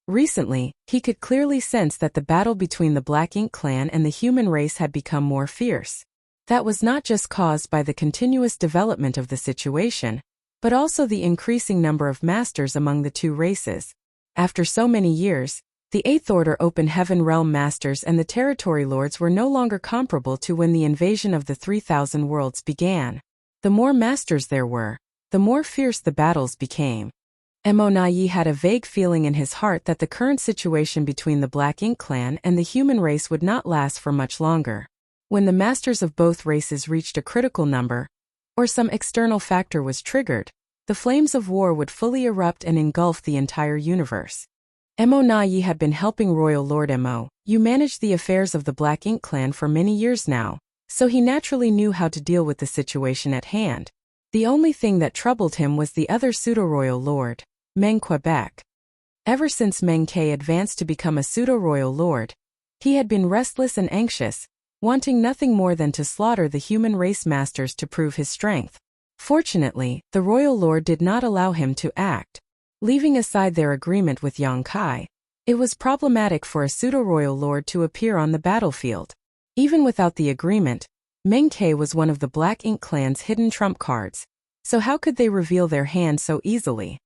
Recently, he could clearly sense that the battle between the Black Ink clan and the human race had become more fierce. That was not just caused by the continuous development of the situation, but also the increasing number of masters among the two races. After so many years, the Eighth Order Open Heaven Realm Masters and the Territory Lords were no longer comparable to when the invasion of the 3,000 worlds began. The more masters there were, the more fierce the battles became. Emon had a vague feeling in his heart that the current situation between the Black Ink clan and the human race would not last for much longer. When the masters of both races reached a critical number, or some external factor was triggered, the flames of war would fully erupt and engulf the entire universe. Emon had been helping Royal Lord Mo manage the affairs of the Black Ink clan for many years now, so he naturally knew how to deal with the situation at hand. The only thing that troubled him was the other pseudo-royal lord, Meng Quebec. Ever since Meng Ke advanced to become a pseudo-royal lord, he had been restless and anxious, wanting nothing more than to slaughter the human race masters to prove his strength. Fortunately, the royal lord did not allow him to act. Leaving aside their agreement with Yang Kai, it was problematic for a pseudo-royal lord to appear on the battlefield. Even without the agreement, Meng Ke was one of the Black Ink clan's hidden trump cards, so how could they reveal their hand so easily?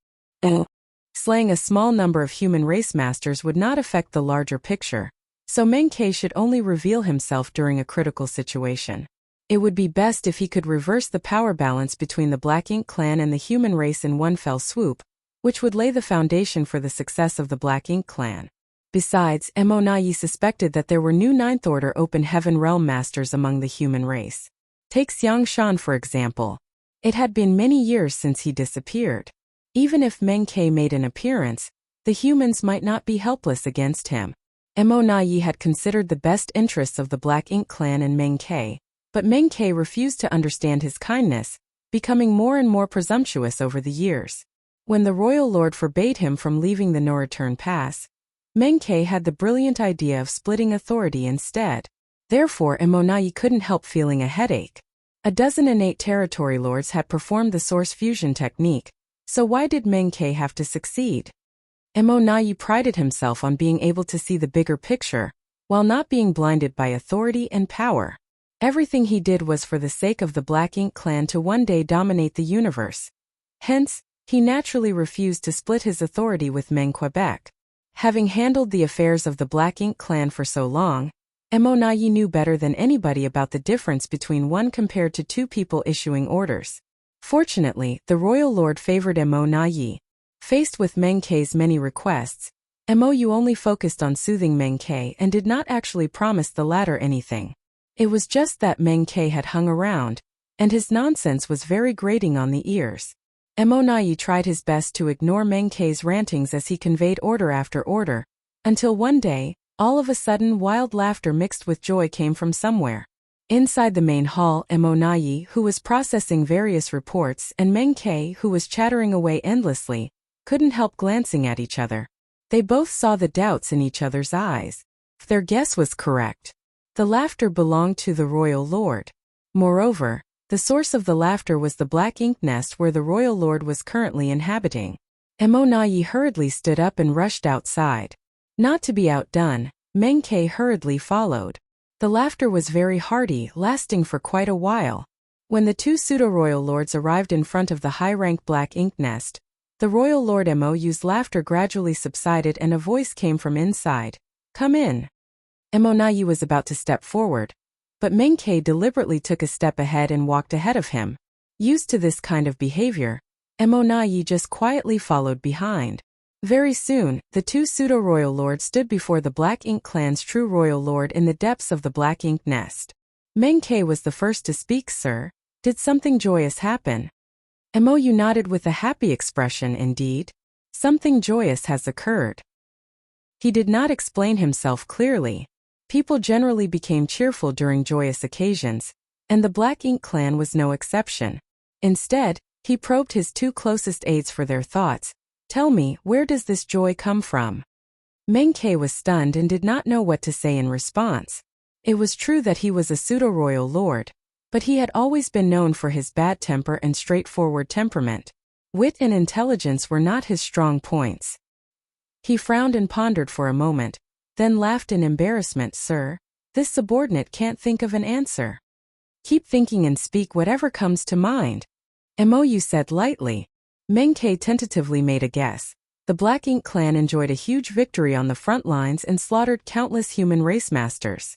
Slaying a small number of human race masters would not affect the larger picture, so Meng Ke should only reveal himself during a critical situation. It would be best if he could reverse the power balance between the Black Ink clan and the human race in one fell swoop, which would lay the foundation for the success of the Black Ink clan. Besides, Emon suspected that there were new Ninth Order Open Heaven Realm Masters among the human race. Take Xiang Shan for example. It had been many years since he disappeared. Even if Meng Ke made an appearance, the humans might not be helpless against him. Emon had considered the best interests of the Black Ink clan and Meng Ke, but Meng Ke refused to understand his kindness, becoming more and more presumptuous over the years. When the royal lord forbade him from leaving the no-return pass, Meng Ke had the brilliant idea of splitting authority instead. Therefore, Emon couldn't help feeling a headache. A dozen innate territory lords had performed the source fusion technique, so why did Meng Ke have to succeed? Emon prided himself on being able to see the bigger picture, while not being blinded by authority and power. Everything he did was for the sake of the Black Ink clan to one day dominate the universe. Hence, he naturally refused to split his authority with Meng Quebec. Having handled the affairs of the Black Ink clan for so long, Emon knew better than anybody about the difference between one compared to two people issuing orders. Fortunately, the royal lord favored Emon. Faced with Meng Ke's many requests, Mo only focused on soothing Meng Ke and did not actually promise the latter anything. It was just that Meng Ke had hung around, and his nonsense was very grating on the ears. Emon tried his best to ignore Meng Ke's rantings as he conveyed order after order, until one day, all of a sudden wild laughter mixed with joy came from somewhere. Inside the main hall, Emon, who was processing various reports, and Meng Ke, who was chattering away endlessly, couldn't help glancing at each other. They both saw the doubts in each other's eyes. Their guess was correct. The laughter belonged to the royal lord. Moreover, the source of the laughter was the Black Ink nest where the royal lord was currently inhabiting. Emon hurriedly stood up and rushed outside. Not to be outdone, Meng Ke hurriedly followed. The laughter was very hearty, lasting for quite a while. When the two pseudo-royal lords arrived in front of the high-rank Black Ink nest, the royal lord Mo's laughter gradually subsided and a voice came from inside. "Come in." Emon was about to step forward, but Meng Ke deliberately took a step ahead and walked ahead of him. Used to this kind of behavior, Emon just quietly followed behind. Very soon, the two pseudo-royal lords stood before the Black Ink clan's true royal lord in the depths of the Black Ink nest. Meng Ke was the first to speak. "Sir, did something joyous happen?" Mo nodded with a happy expression. "Indeed, something joyous has occurred." He did not explain himself clearly. People generally became cheerful during joyous occasions, and the Black Ink clan was no exception. Instead, He probed his two closest aides for their thoughts. Tell me, where does this joy come from? Meng-Ke was stunned and did not know what to say in response. It was true that he was a pseudo-royal lord, but he had always been known for his bad temper and straightforward temperament. Wit and intelligence were not his strong points. He frowned and pondered for a moment, then laughed in embarrassment. Sir, this subordinate can't think of an answer. Keep thinking and speak whatever comes to mind. Mou said lightly. Meng-Ke tentatively made a guess. The Black Ink clan enjoyed a huge victory on the front lines and slaughtered countless human race masters.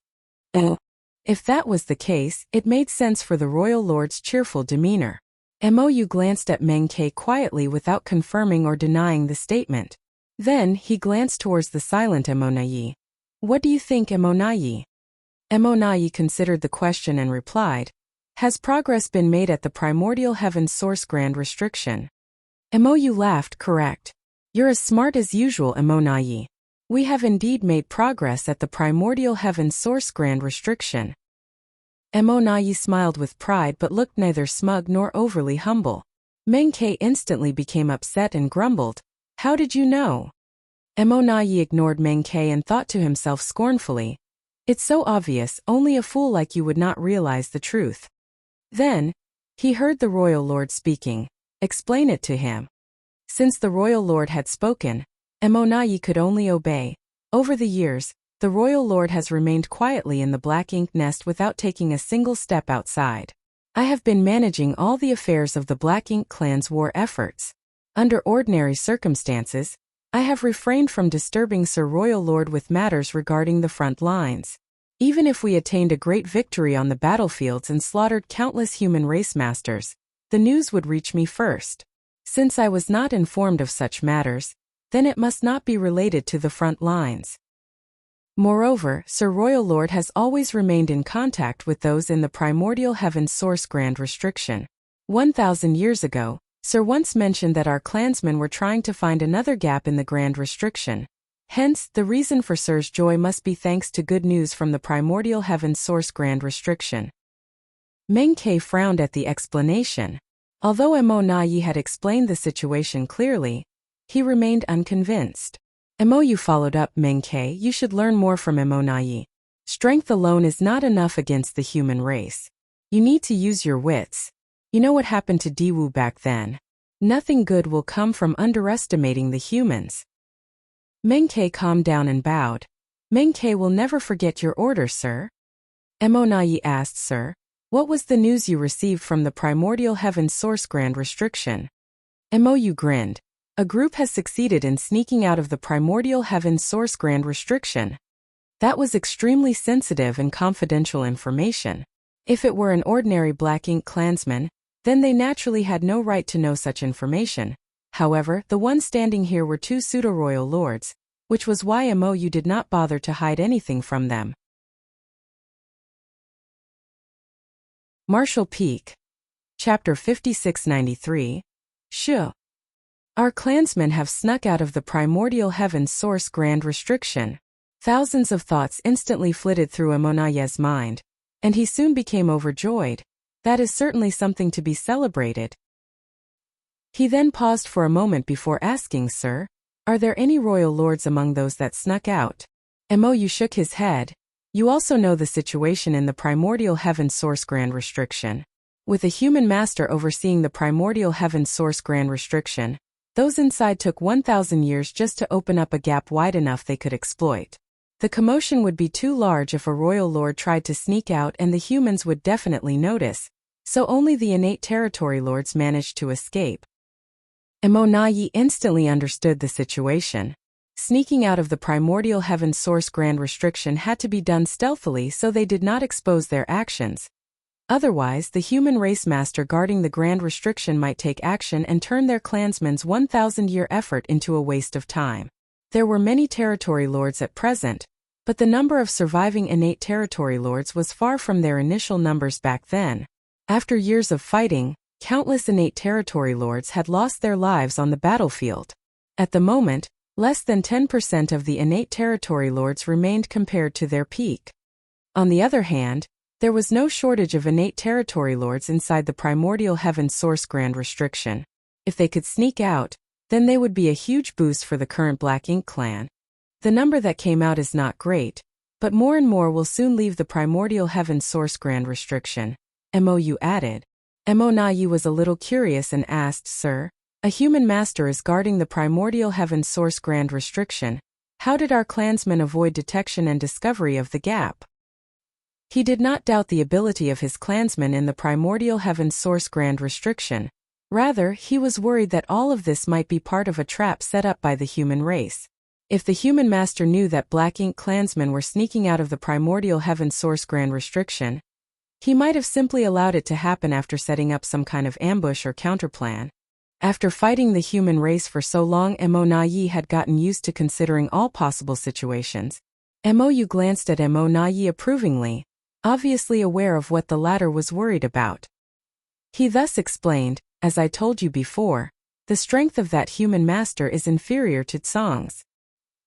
If that was the case, it made sense for the royal lord's cheerful demeanor. Mou glanced at Meng-Ke quietly without confirming or denying the statement. Then, he glanced towards the silent Mou. What do you think, Mou? Mou considered the question and replied, has progress been made at the primordial heaven's source grand restriction? Mou laughed. Correct. You're as smart as usual, Mou. We have indeed made progress at the primordial heaven's source grand restriction. Mou smiled with pride but looked neither smug nor overly humble. Meng-Ke instantly became upset and grumbled. How did you know? Mou ignored Meng-Ke and thought to himself scornfully. It's so obvious, only a fool like you would not realize the truth. Then, he heard the royal lord speaking. Explain it to him. Since the royal lord had spoken, Mou could only obey. Over the years, the royal lord has remained quietly in the Black Ink nest without taking a single step outside. I have been managing all the affairs of the Black Ink clan's war efforts. Under ordinary circumstances, I have refrained from disturbing Sir Royal Lord with matters regarding the front lines. Even if we attained a great victory on the battlefields and slaughtered countless human race masters, the news would reach me first. Since I was not informed of such matters, then it must not be related to the front lines. Moreover, Sir Royal Lord has always remained in contact with those in the primordial heaven's source grand restriction. 1,000 years ago, Sir once mentioned that our clansmen were trying to find another gap in the grand restriction. Hence, the reason for Sir's joy must be thanks to good news from the primordial heaven's source grand restriction. Meng-Ke frowned at the explanation. Although Mou had explained the situation clearly, he remained unconvinced. Mou followed up. Meng-Ke, you should learn more from Mou. Strength alone is not enough against the human race. You need to use your wits. You know what happened to Diwu back then. Nothing good will come from underestimating the humans. Meng-Ke calmed down and bowed. Meng-Ke will never forget your order, sir. Mou asked. Sir, what was the news you received from the primordial heaven's source grand restriction? Mou grinned. A group has succeeded in sneaking out of the primordial heaven's source grand restriction. That was extremely sensitive and confidential information. If it were an ordinary Black Ink clansman, then they naturally had no right to know such information. However, the ones standing here were two pseudo-royal lords, which was why Mou did not bother to hide anything from them. Marshall Peak. Chapter 5693. Shu. Our clansmen have snuck out of the primordial heaven's source grand restriction. Thousands of thoughts instantly flitted through Mou's mind, and he soon became overjoyed. That is certainly something to be celebrated. He then paused for a moment before asking, Sir, are there any royal lords among those that snuck out? Mou shook his head. You also know the situation in the primordial heaven's source grand restriction. With a human master overseeing the primordial heaven's source grand restriction, those inside took 1,000 years just to open up a gap wide enough they could exploit. The commotion would be too large if a royal lord tried to sneak out, and the humans would definitely notice, so only the innate territory lords managed to escape. Mou instantly understood the situation. Sneaking out of the primordial heaven's source grand restriction had to be done stealthily so they did not expose their actions. Otherwise, the human race master guarding the grand restriction might take action and turn their clansmen's 1,000-year effort into a waste of time. There were many territory lords at present, but the number of surviving innate territory lords was far from their initial numbers back then. After years of fighting, countless innate territory lords had lost their lives on the battlefield. At the moment, less than 10% of the innate territory lords remained compared to their peak. On the other hand, There was no shortage of innate territory lords inside the primordial heaven source grand restriction. If they could sneak out, then they would be a huge boost for the current Black Ink clan. The number that came out is not great, but more and more will soon leave the primordial heaven source grand restriction. Mou added. Emonayi was a little curious and asked, Sir, a human master is guarding the primordial heaven source grand restriction. How did our clansmen avoid detection and discovery of the gap? He did not doubt the ability of his clansmen in the primordial heaven source grand restriction. Rather, he was worried that all of this might be part of a trap set up by the human race. If the human master knew that Black Ink clansmen were sneaking out of the primordial heaven source grand restriction, he might have simply allowed it to happen after setting up some kind of ambush or counterplan. After fighting the human race for so long, Emonayi had gotten used to considering all possible situations. Mou glanced at Emonayi approvingly, obviously aware of what the latter was worried about. He thus explained, as I told you before, the strength of that human master is inferior to Tsang's.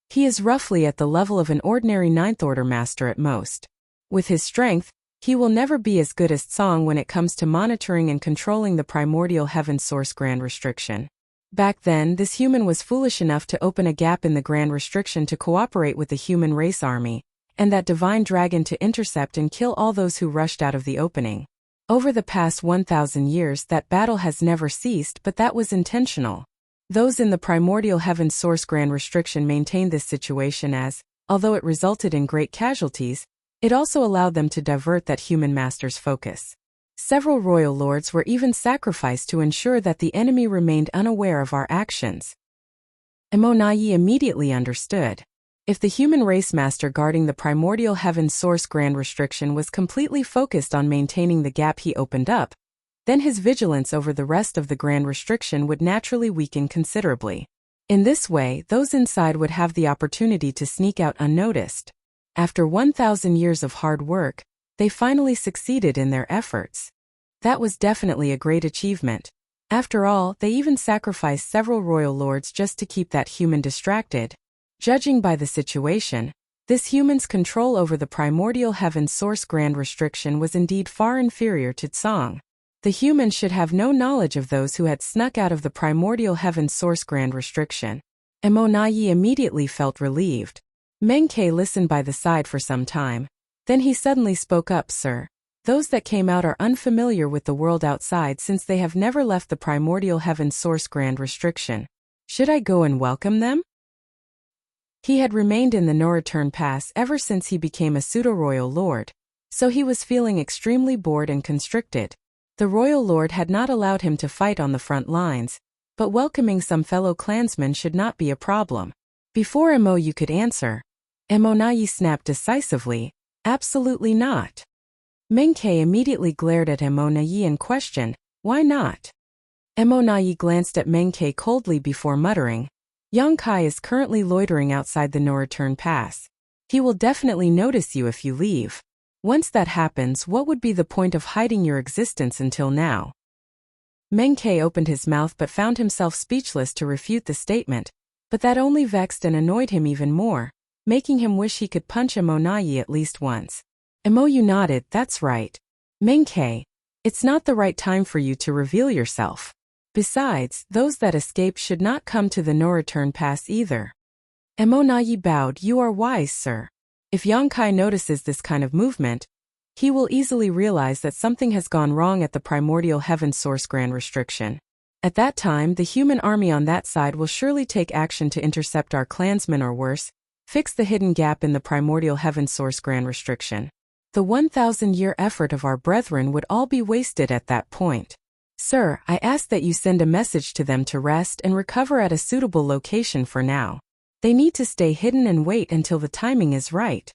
He is roughly at the level of an ordinary ninth order master at most. With his strength, he will never be as good as Tsang when it comes to monitoring and controlling the primordial heaven source grand restriction. Back then, this human was foolish enough to open a gap in the grand restriction to cooperate with the human race army, and that divine dragon to intercept and kill all those who rushed out of the opening. Over the past 1,000 years, that battle has never ceased, but that was intentional. Those in the primordial heaven source grand restriction maintained this situation as, although it resulted in great casualties, it also allowed them to divert that human master's focus. Several royal lords were even sacrificed to ensure that the enemy remained unaware of our actions. Emonayi immediately understood. If the human race master guarding the primordial heaven source grand restriction was completely focused on maintaining the gap he opened up, then his vigilance over the rest of the grand restriction would naturally weaken considerably. In this way, those inside would have the opportunity to sneak out unnoticed. After 1,000 years of hard work, they finally succeeded in their efforts. That was definitely a great achievement. After all, they even sacrificed several royal lords just to keep that human distracted. Judging by the situation, this human's control over the primordial heaven source grand restriction was indeed far inferior to Tsang. The human should have no knowledge of those who had snuck out of the primordial heaven source grand restriction. Emonayi immediately felt relieved. Menkei listened by the side for some time. Then he suddenly spoke up, Sir. Those that came out are unfamiliar with the world outside since they have never left the primordial heaven source grand restriction. Should I go and welcome them? He had remained in the no-return pass ever since he became a pseudo-royal lord, so he was feeling extremely bored and constricted. The royal lord had not allowed him to fight on the front lines, but welcoming some fellow clansmen should not be a problem. Before Mou could answer, Emonayi snapped decisively, absolutely not. Menkei immediately glared at Emonayi and questioned, why not? Emonayi glanced at Menkei coldly before muttering, Yongkai is currently loitering outside the no-return pass. He will definitely notice you if you leave. Once that happens, what would be the point of hiding your existence until now? Menkei opened his mouth but found himself speechless to refute the statement, but that only vexed and annoyed him even more, making him wish he could punch Emonayi at least once. Mou nodded, that's right. Menkei, it's not the right time for you to reveal yourself. Besides, those that escape should not come to the no-return pass either. Emonayi bowed, you are wise, sir. If Yongkai notices this kind of movement, he will easily realize that something has gone wrong at the primordial heaven source grand restriction. At that time, the human army on that side will surely take action to intercept our clansmen or worse, fix the hidden gap in the primordial heaven source grand restriction. The 1,000-year effort of our brethren would all be wasted at that point. Sir, I ask that you send a message to them to rest and recover at a suitable location for now. They need to stay hidden and wait until the timing is right.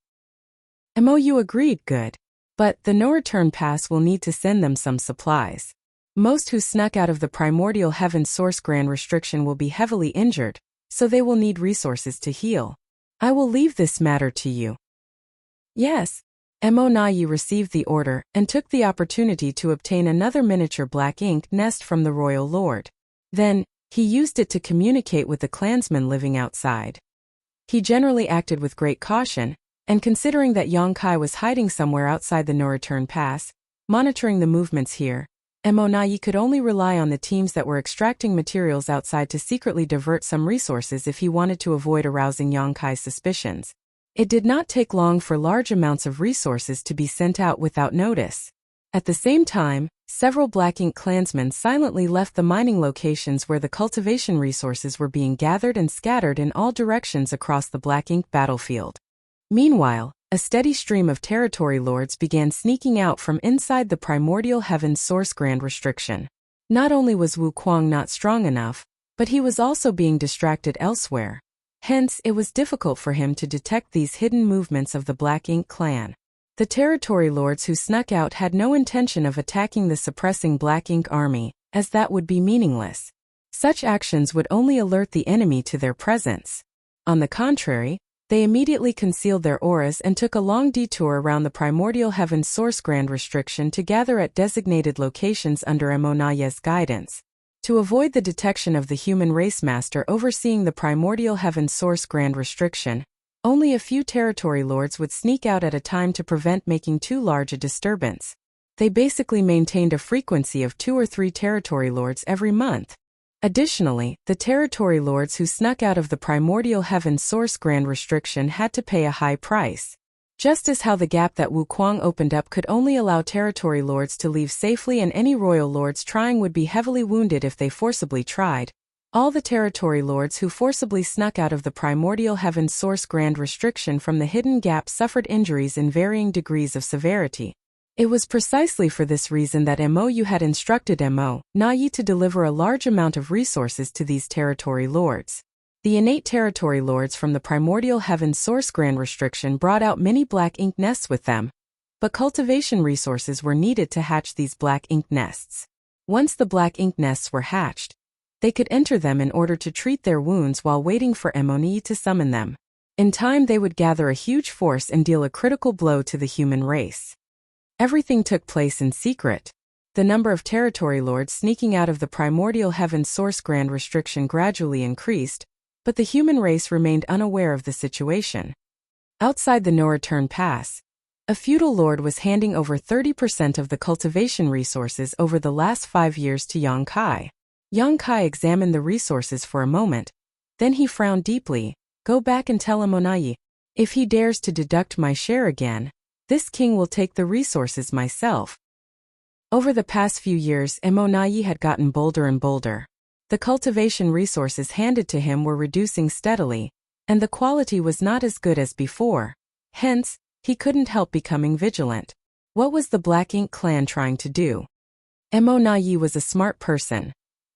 Mou agreed, good. But the no-return pass will need to send them some supplies. Most who snuck out of the primordial heaven source grand restriction will be heavily injured, so they will need resources to heal. I will leave this matter to you. Yes. Emonayi received the order and took the opportunity to obtain another miniature black ink nest from the royal lord. Then, he used it to communicate with the clansmen living outside. He generally acted with great caution, And considering that Yongkai was hiding somewhere outside the no-return pass, monitoring the movements here, Emonayi could only rely on the teams that were extracting materials outside to secretly divert some resources if he wanted to avoid arousing Yongkai's suspicions. It did not take long for large amounts of resources to be sent out without notice. At the same time, several Black Ink clansmen silently left the mining locations where the cultivation resources were being gathered and scattered in all directions across the Black Ink battlefield. Meanwhile, a steady stream of territory lords began sneaking out from inside the primordial heaven's source grand restriction. Not only was Wu Kuang not strong enough, but he was also being distracted elsewhere. Hence, it was difficult for him to detect these hidden movements of the Black Ink clan. The territory lords who snuck out had no intention of attacking the suppressing Black Ink army, as that would be meaningless. Such actions would only alert the enemy to their presence. On the contrary, they immediately concealed their auras and took a long detour around the primordial heaven's source grand restriction to gather at designated locations under Emonaye's guidance. To avoid the detection of the human race master overseeing the primordial heaven's source grand restriction, only a few territory lords would sneak out at a time to prevent making too large a disturbance. They basically maintained a frequency of 2 or 3 territory lords every month. Additionally, the territory lords who snuck out of the primordial heaven's source grand restriction had to pay a high price. Just as how the gap that Wu Kuang opened up could only allow territory lords to leave safely and any royal lords trying would be heavily wounded if they forcibly tried, all the territory lords who forcibly snuck out of the primordial heaven's source grand restriction from the hidden gap suffered injuries in varying degrees of severity. It was precisely for this reason that Mo had instructed Emonayi to deliver a large amount of resources to these territory lords. The innate territory lords from the primordial heaven's source grand restriction brought out many Black Ink nests with them, but cultivation resources were needed to hatch these Black Ink nests. Once the Black Ink nests were hatched, they could enter them in order to treat their wounds while waiting for Emonayi to summon them. In time they would gather a huge force and deal a critical blow to the human race. Everything took place in secret. The number of territory lords sneaking out of the primordial heaven's source grand restriction gradually increased, but the human race remained unaware of the situation. Outside the no-return pass, a feudal lord was handing over 30% of the cultivation resources over the last 5 years to Yongkai. Yongkai examined the resources for a moment, then he frowned deeply. Go back and tell Emonayi, if he dares to deduct my share again, this king will take the resources myself. Over the past few years, Emonayi had gotten bolder and bolder. The cultivation resources handed to him were reducing steadily, and the quality was not as good as before. Hence, he couldn't help becoming vigilant. What was the Black Ink clan trying to do? Emonayi was a smart person.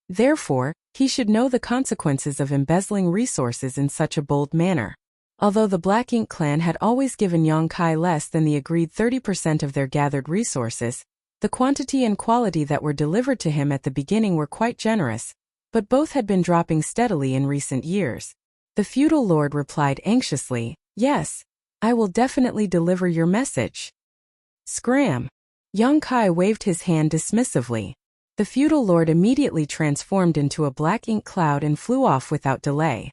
Therefore, he should know the consequences of embezzling resources in such a bold manner. Although the Black Ink clan had always given Yongkai less than the agreed 30% of their gathered resources, the quantity and quality that were delivered to him at the beginning were quite generous, but both had been dropping steadily in recent years. The feudal lord replied anxiously, "Yes, I will definitely deliver your message." Scram! Yongkai waved his hand dismissively. The feudal lord immediately transformed into a Black Ink cloud and flew off without delay.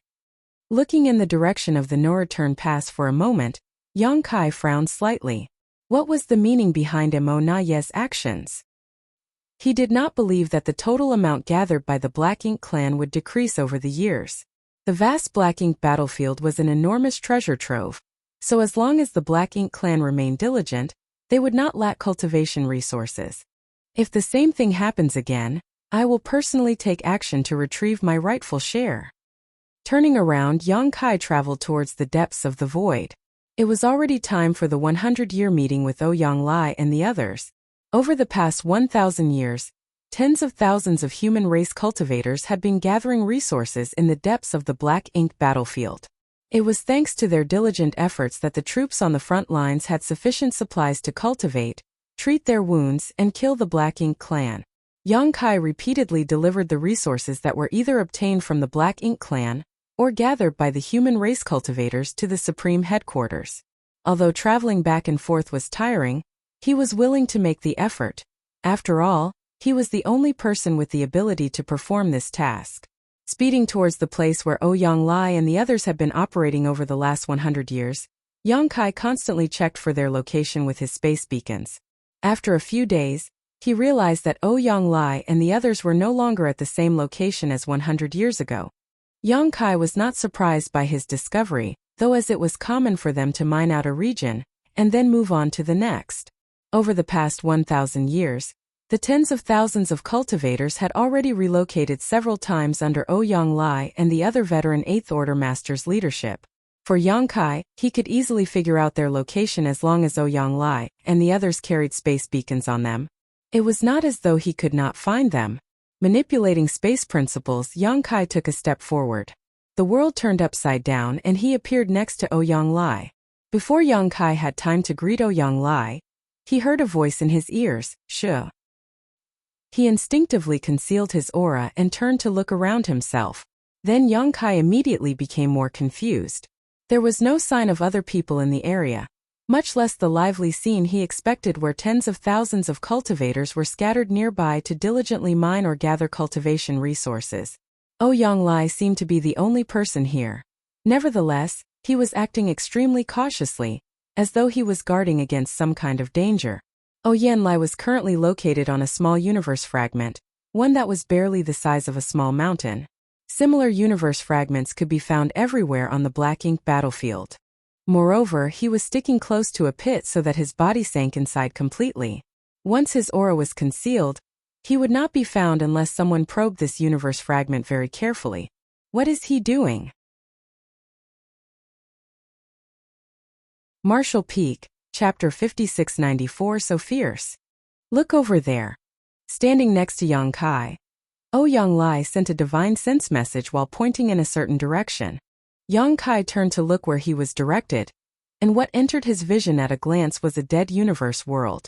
Looking in the direction of the no-return pass for a moment, Yongkai frowned slightly. What was the meaning behind Emonaye's actions? He did not believe that the total amount gathered by the Black Ink clan would decrease over the years. The vast Black Ink battlefield was an enormous treasure trove, so as long as the Black Ink clan remained diligent, they would not lack cultivation resources. If the same thing happens again, I will personally take action to retrieve my rightful share. Turning around, Yongkai traveled towards the depths of the void. It was already time for the 100-year meeting with Ouyang Lai and the others. Over the past 1,000 years, tens of thousands of human race cultivators had been gathering resources in the depths of the Black Ink battlefield. It was thanks to their diligent efforts that the troops on the front lines had sufficient supplies to cultivate, treat their wounds, and kill the Black Ink clan. Yongkai repeatedly delivered the resources that were either obtained from the Black Ink clan or gathered by the human race cultivators to the supreme headquarters. Although traveling back and forth was tiring, he was willing to make the effort. After all, he was the only person with the ability to perform this task. Speeding towards the place where Ouyang Lai and the others had been operating over the last 100 years, Yang Kai constantly checked for their location with his space beacons. After a few days, he realized that Ouyang Lai and the others were no longer at the same location as 100 years ago. Yang Kai was not surprised by his discovery, though, as it was common for them to mine out a region and then move on to the next. Over the past 1,000 years, the tens of thousands of cultivators had already relocated several times under Ouyang Lai and the other veteran 8th Order Master's leadership. For Yang Kai, he could easily figure out their location as long as Ouyang Lai and the others carried space beacons on them. It was not as though he could not find them. Manipulating space principles, Yang Kai took a step forward. The world turned upside down and he appeared next to Ouyang Lai. Before Yang Kai had time to greet Ouyang Lai, he heard a voice in his ears, "Shu." He instinctively concealed his aura and turned to look around himself. Then Yang Kai immediately became more confused. There was no sign of other people in the area, much less the lively scene he expected where tens of thousands of cultivators were scattered nearby to diligently mine or gather cultivation resources. Ouyang Lai seemed to be the only person here. Nevertheless, he was acting extremely cautiously, as though he was guarding against some kind of danger. Ouyang Lai was currently located on a small universe fragment, one that was barely the size of a small mountain. Similar universe fragments could be found everywhere on the Black Ink battlefield. Moreover, he was sticking close to a pit so that his body sank inside completely. Once his aura was concealed, he would not be found unless someone probed this universe fragment very carefully. What is he doing? Martial Peak, Chapter 5694. So fierce. Look over there. Standing next to Yang Kai, Ouyang Lai sent a divine sense message while pointing in a certain direction. Yang Kai turned to look where he was directed, and what entered his vision at a glance was a dead universe world.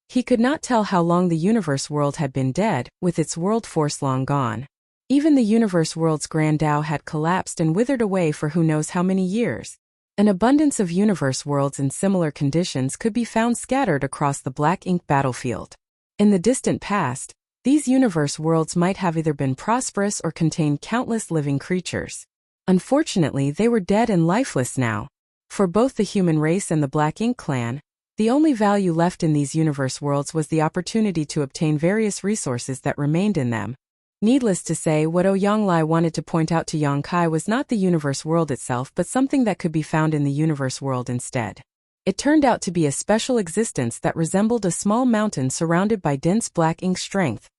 He could not tell how long the universe world had been dead, with its world force long gone. Even the universe world's grand Tao had collapsed and withered away for who knows how many years. An abundance of universe worlds in similar conditions could be found scattered across the Black Ink battlefield. In the distant past, these universe worlds might have either been prosperous or contained countless living creatures. Unfortunately, they were dead and lifeless now. For both the human race and the Black Ink clan, the only value left in these universe worlds was the opportunity to obtain various resources that remained in them. Needless to say, what Ouyang Lai wanted to point out to Yang Kai was not the universe world itself but something that could be found in the universe world instead. It turned out to be a special existence that resembled a small mountain surrounded by dense black ink strength,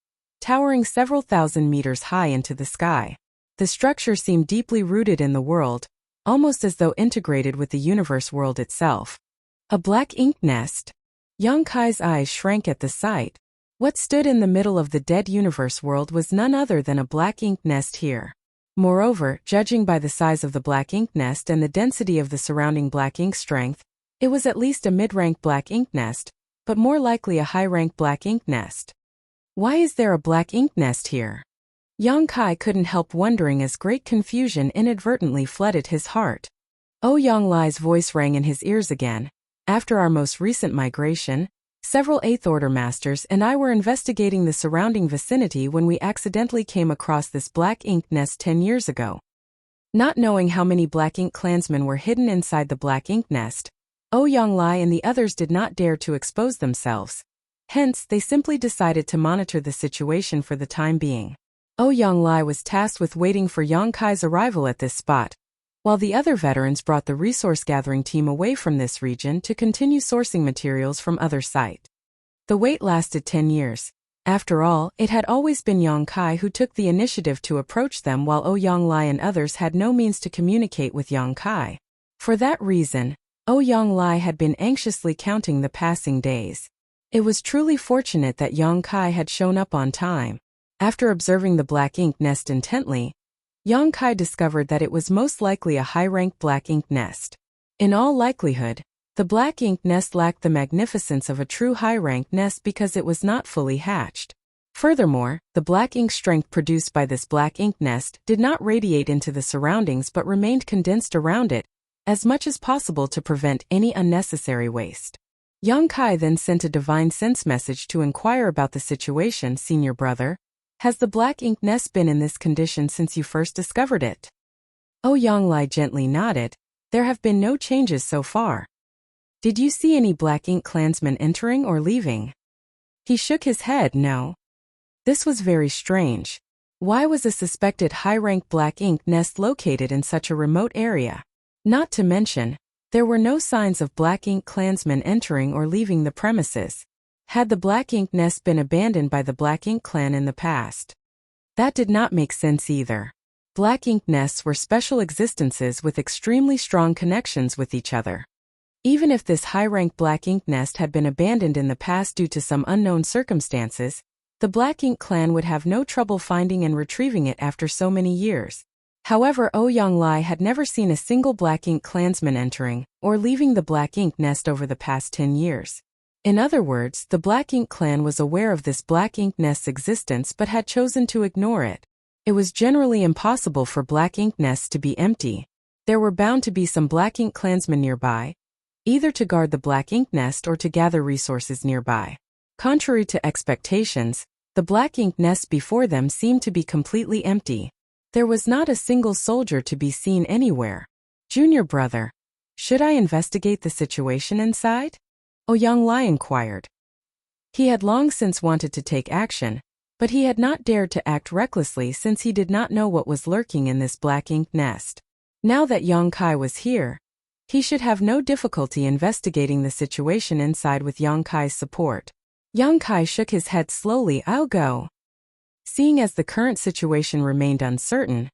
towering several thousand meters high into the sky. The structure seemed deeply rooted in the world, almost as though integrated with the universe world itself. A black ink nest. Yang Kai's eyes shrank at the sight. What stood in the middle of the dead universe world was none other than a black ink nest here. Moreover, judging by the size of the black ink nest and the density of the surrounding black ink strength, it was at least a mid-rank black ink nest, but more likely a high-rank black ink nest. Why is there a black ink nest here? Yang Kai couldn't help wondering as great confusion inadvertently flooded his heart. Ouyang Lai's voice rang in his ears again. After our most recent migration, several 8th Order Masters and I were investigating the surrounding vicinity when we accidentally came across this black ink nest 10 years ago. Not knowing how many black ink clansmen were hidden inside the black ink nest, Ouyang Lai and the others did not dare to expose themselves. Hence, they simply decided to monitor the situation for the time being. Ouyang Lai was tasked with waiting for Yang Kai's arrival at this spot, while the other veterans brought the resource-gathering team away from this region to continue sourcing materials from other sites. The wait lasted 10 years. After all, it had always been Yang Kai who took the initiative to approach them while Ouyang Lai and others had no means to communicate with Yang Kai. For that reason, Ouyang Lai had been anxiously counting the passing days. It was truly fortunate that Yang Kai had shown up on time. After observing the black ink nest intently, Yang Kai discovered that it was most likely a high-rank black ink nest. In all likelihood, the black ink nest lacked the magnificence of a true high-rank nest because it was not fully hatched. Furthermore, the black ink strength produced by this black ink nest did not radiate into the surroundings but remained condensed around it, as much as possible to prevent any unnecessary waste. Yang Kai then sent a divine sense message to inquire about the situation. Senior brother, has the black ink nest been in this condition since you first discovered it? Ouyang Lai gently nodded. There have been no changes so far. Did you see any Black Ink clansmen entering or leaving? He shook his head. No. This was very strange. Why was a suspected high-rank Black Ink nest located in such a remote area? Not to mention, there were no signs of Black Ink clansmen entering or leaving the premises. Had the Black Ink nest been abandoned by the Black Ink clan in the past? That did not make sense either. Black Ink nests were special existences with extremely strong connections with each other. Even if this high-rank Black Ink nest had been abandoned in the past due to some unknown circumstances, the Black Ink clan would have no trouble finding and retrieving it after so many years. However, Ouyang had never seen a single Black Ink clansman entering or leaving the Black Ink nest over the past 10 years. In other words, the Black Ink clan was aware of this Black Ink nest's existence but had chosen to ignore it. It was generally impossible for Black Ink nests to be empty. There were bound to be some Black Ink clansmen nearby, either to guard the Black Ink nest or to gather resources nearby. Contrary to expectations, the Black Ink nest before them seemed to be completely empty. There was not a single soldier to be seen anywhere. Junior brother, should I investigate the situation inside? Ouyang inquired. He had long since wanted to take action, but he had not dared to act recklessly since he did not know what was lurking in this Black Ink nest. Now that Yang Kai was here, he should have no difficulty investigating the situation inside with Yang Kai's support. Yang Kai shook his head slowly. I'll go. Seeing as the current situation remained uncertain,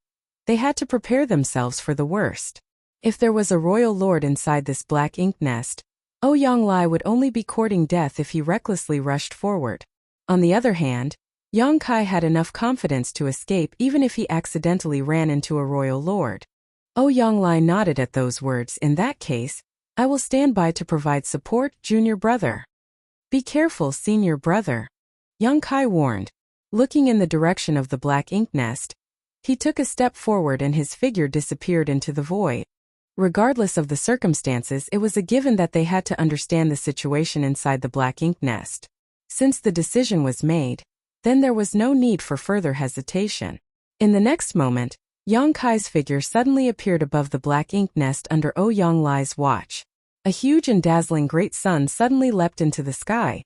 they had to prepare themselves for the worst. If there was a royal lord inside this Black Ink nest, Ouyang would only be courting death if he recklessly rushed forward. On the other hand, Yang Kai had enough confidence to escape even if he accidentally ran into a royal lord. Ouyang nodded at those words. In that case, I will stand by to provide support, junior brother. Be careful, senior brother, Yang Kai warned. Looking in the direction of the Black Ink nest, he took a step forward and his figure disappeared into the void. Regardless of the circumstances, it was a given that they had to understand the situation inside the Black Ink nest. Since the decision was made, then there was no need for further hesitation. In the next moment, Yang Kai's figure suddenly appeared above the Black Ink nest under Ouyang watch. A huge and dazzling great sun suddenly leapt into the sky,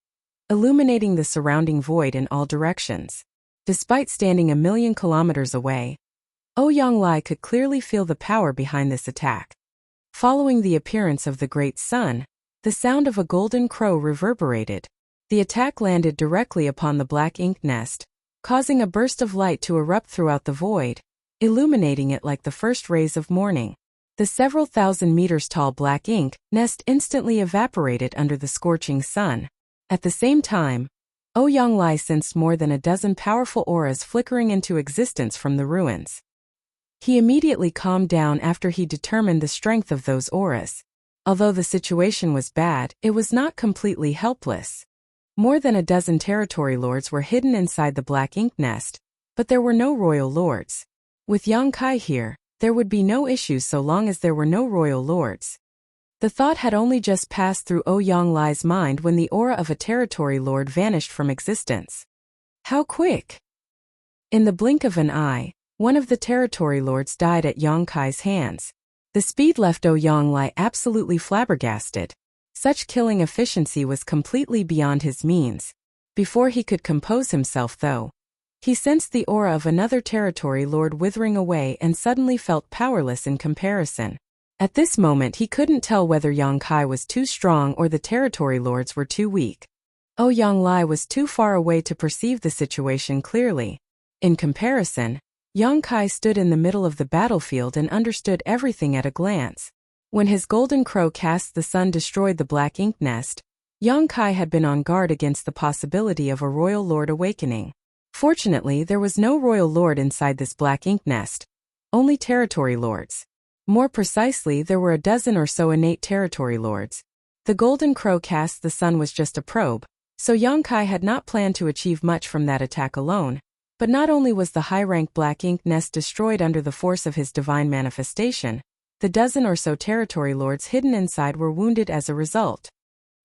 illuminating the surrounding void in all directions. Despite standing 1,000,000 kilometers away, Ouyang could clearly feel the power behind this attack. Following the appearance of the great sun, the sound of a golden crow reverberated. The attack landed directly upon the Black Ink nest, causing a burst of light to erupt throughout the void, illuminating it like the first rays of morning. The several thousand meters tall Black Ink nest instantly evaporated under the scorching sun. At the same time, Ouyang sensed more than a dozen powerful auras flickering into existence from the ruins. He immediately calmed down after he determined the strength of those auras. Although the situation was bad, it was not completely helpless. More than a dozen territory lords were hidden inside the Black Ink nest, but there were no royal lords. With Yang Kai here, there would be no issues so long as there were no royal lords. The thought had only just passed through Ouyang mind when the aura of a territory lord vanished from existence. How quick! In the blink of an eye, one of the territory lords died at Yang Kai's hands. The speed left Ouyang absolutely flabbergasted. Such killing efficiency was completely beyond his means. Before he could compose himself though, he sensed the aura of another territory lord withering away and suddenly felt powerless in comparison. At this moment he couldn't tell whether Yang Kai was too strong or the territory lords were too weak. Ouyang was too far away to perceive the situation clearly. In comparison, Yang Kai stood in the middle of the battlefield and understood everything at a glance. When his golden crow cast the sun destroyed the Black Ink nest, Yang Kai had been on guard against the possibility of a royal lord awakening. Fortunately, there was no royal lord inside this Black Ink nest, only territory lords. More precisely, there were a dozen or so innate territory lords. The golden crow cast the sun was just a probe, so Yang Kai had not planned to achieve much from that attack alone. But not only was the high-rank Black Ink nest destroyed under the force of his divine manifestation, the dozen or so territory lords hidden inside were wounded as a result.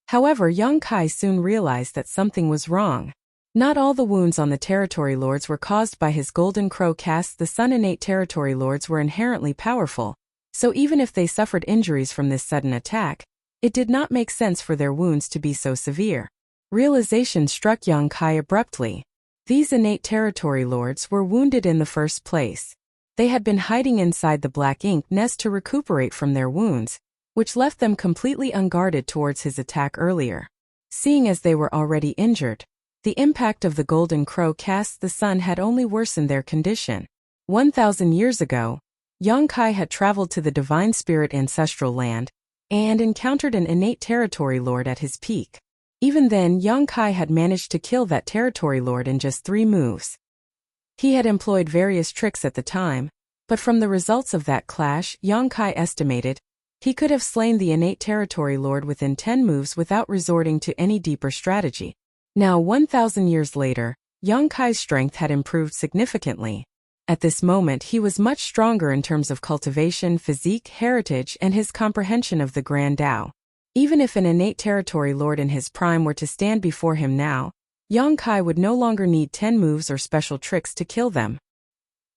However, Yang Kai soon realized that something was wrong. Not all the wounds on the territory lords were caused by his golden crow cast the sun. Innate territory lords were inherently powerful, So even if they suffered injuries from this sudden attack, it did not make sense for their wounds to be so severe. Realization struck young Kai abruptly. These innate territory lords were wounded in the first place. They had been hiding inside the black ink nest to recuperate from their wounds, which left them completely unguarded towards his attack earlier. Seeing as they were already injured, the impact of the golden crow cast the sun had only worsened their condition. 1,000 years ago, young Kai had traveled to the divine spirit ancestral land and encountered an innate territory lord at his peak. Even then, young Kai had managed to kill that territory lord in just 3 moves. He had employed various tricks at the time, but from the results of that clash, young Kai estimated he could have slain the innate territory lord within 10 moves without resorting to any deeper strategy. Now 1,000 years later, young Kai's strength had improved significantly. At this moment he was much stronger in terms of cultivation, physique, heritage, and his comprehension of the Grand Tao. Even if an innate territory lord in his prime were to stand before him now, young Kai would no longer need 10 moves or special tricks to kill them.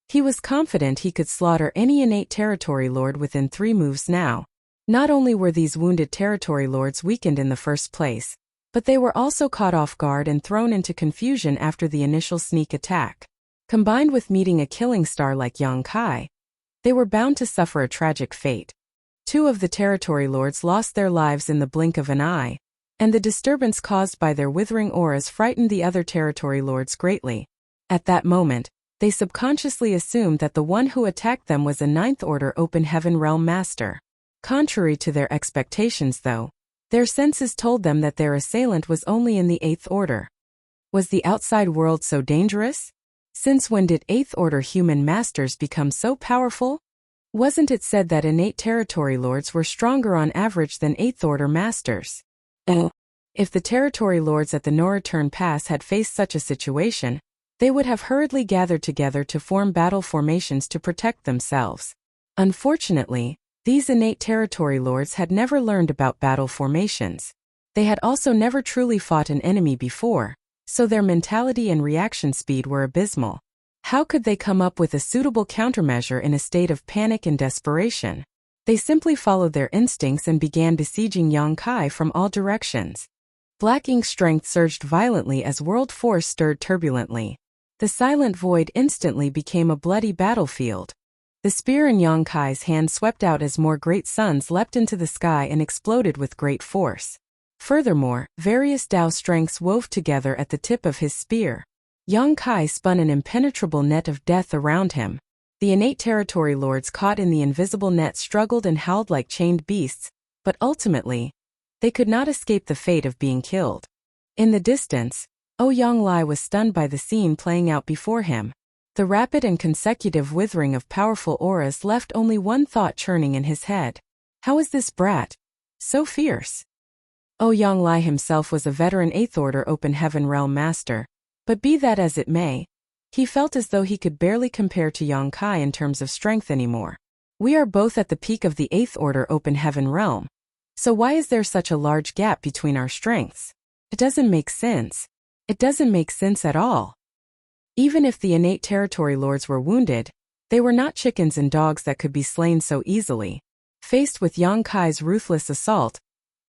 He was confident he could slaughter any innate territory lord within 3 moves now. Not only were these wounded territory lords weakened in the first place, but they were also caught off guard and thrown into confusion after the initial sneak attack. Combined with meeting a killing star like young Kai, they were bound to suffer a tragic fate. 2 of the territory lords lost their lives in the blink of an eye, and the disturbance caused by their withering auras frightened the other territory lords greatly. At that moment, they subconsciously assumed that the one who attacked them was a 9th Order Open Heaven Realm Master. Contrary to their expectations though, their senses told them that their assailant was only in the 8th Order. Was the outside world so dangerous? Since when did 8th Order human masters become so powerful? Wasn't it said that innate territory lords were stronger on average than 8th Order masters? If the territory lords at the No-Return Pass had faced such a situation, they would have hurriedly gathered together to form battle formations to protect themselves. Unfortunately, these innate territory lords had never learned about battle formations. They had also never truly fought an enemy before, so their mentality and reaction speed were abysmal. How could they come up with a suitable countermeasure in a state of panic and desperation? They simply followed their instincts and began besieging young Kai from all directions. Black Ink's strength surged violently as world force stirred turbulently. The silent void instantly became a bloody battlefield. The spear in young Kai's hand swept out as more great suns leapt into the sky and exploded with great force. Furthermore, various Tao strengths wove together at the tip of his spear. Young Kai spun an impenetrable net of death around him. The innate territory lords caught in the invisible net struggled and howled like chained beasts, but ultimately, they could not escape the fate of being killed. In the distance, Young Lai was stunned by the scene playing out before him. The rapid and consecutive withering of powerful auras left only one thought churning in his head. How is this brat so fierce? Young Lai himself was a veteran 8th Order Open Heaven Realm Master, but be that as it may, he felt as though he could barely compare to young Kai in terms of strength anymore. We are both at the peak of the 8th Order Open Heaven Realm. So why is there such a large gap between our strengths? It doesn't make sense. It doesn't make sense at all. Even if the innate territory lords were wounded, they were not chickens and dogs that could be slain so easily. Faced with young Kai's ruthless assault,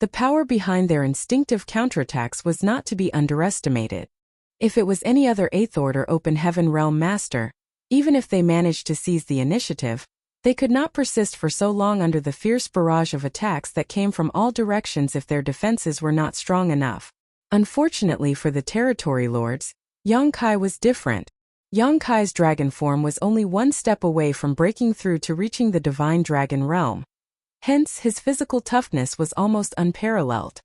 the power behind their instinctive counterattacks was not to be underestimated. If it was any other 8th Order Open Heaven Realm Master, even if they managed to seize the initiative, they could not persist for so long under the fierce barrage of attacks that came from all directions if their defenses were not strong enough. Unfortunately for the territory lords, young Kai was different. Young Kai's dragon form was only one step away from breaking through to reaching the divine dragon realm. Hence, his physical toughness was almost unparalleled.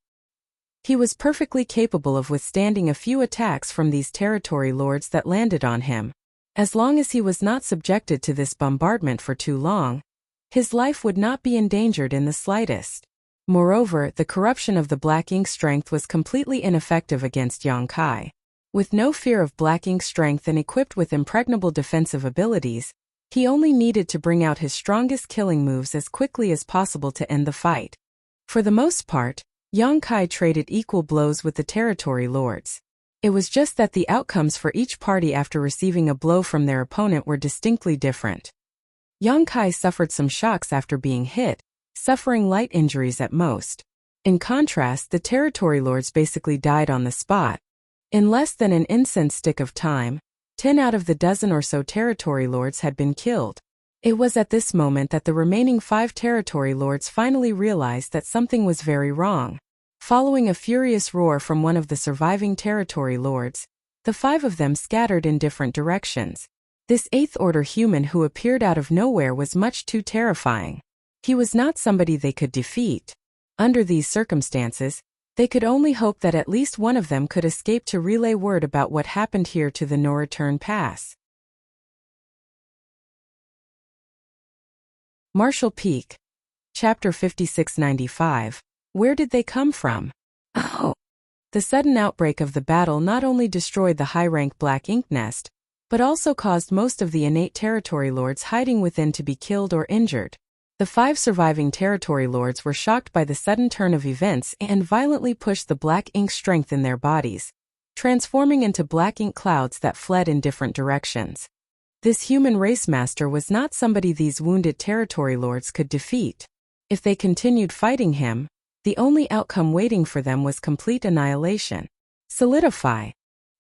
He was perfectly capable of withstanding a few attacks from these territory lords that landed on him. As long as he was not subjected to this bombardment for too long, his life would not be endangered in the slightest. Moreover, the corruption of the Black Ink's strength was completely ineffective against young Kai. With no fear of Black Ink's strength and equipped with impregnable defensive abilities, he only needed to bring out his strongest killing moves as quickly as possible to end the fight. For the most part, young Kai traded equal blows with the territory lords. It was just that the outcomes for each party after receiving a blow from their opponent were distinctly different. Yang Kai suffered some shocks after being hit, suffering light injuries at most. In contrast, the territory lords basically died on the spot. In less than an incense stick of time, 10 out of the dozen or so territory lords had been killed. It was at this moment that the remaining 5 territory lords finally realized that something was very wrong. Following a furious roar from one of the surviving territory lords, the 5 of them scattered in different directions. This 8th-order human who appeared out of nowhere was much too terrifying. He was not somebody they could defeat. Under these circumstances, they could only hope that at least one of them could escape to relay word about what happened here to the no-return pass. Marshall Peak. Chapter 5695. Where did they come from? Oh! The sudden outbreak of the battle not only destroyed the high-rank Black Ink Nest, but also caused most of the innate territory lords hiding within to be killed or injured. The 5 surviving territory lords were shocked by the sudden turn of events and violently pushed the black ink strength in their bodies, transforming into black ink clouds that fled in different directions. This human race master was not somebody these wounded territory lords could defeat. If they continued fighting him, the only outcome waiting for them was complete annihilation. Solidify.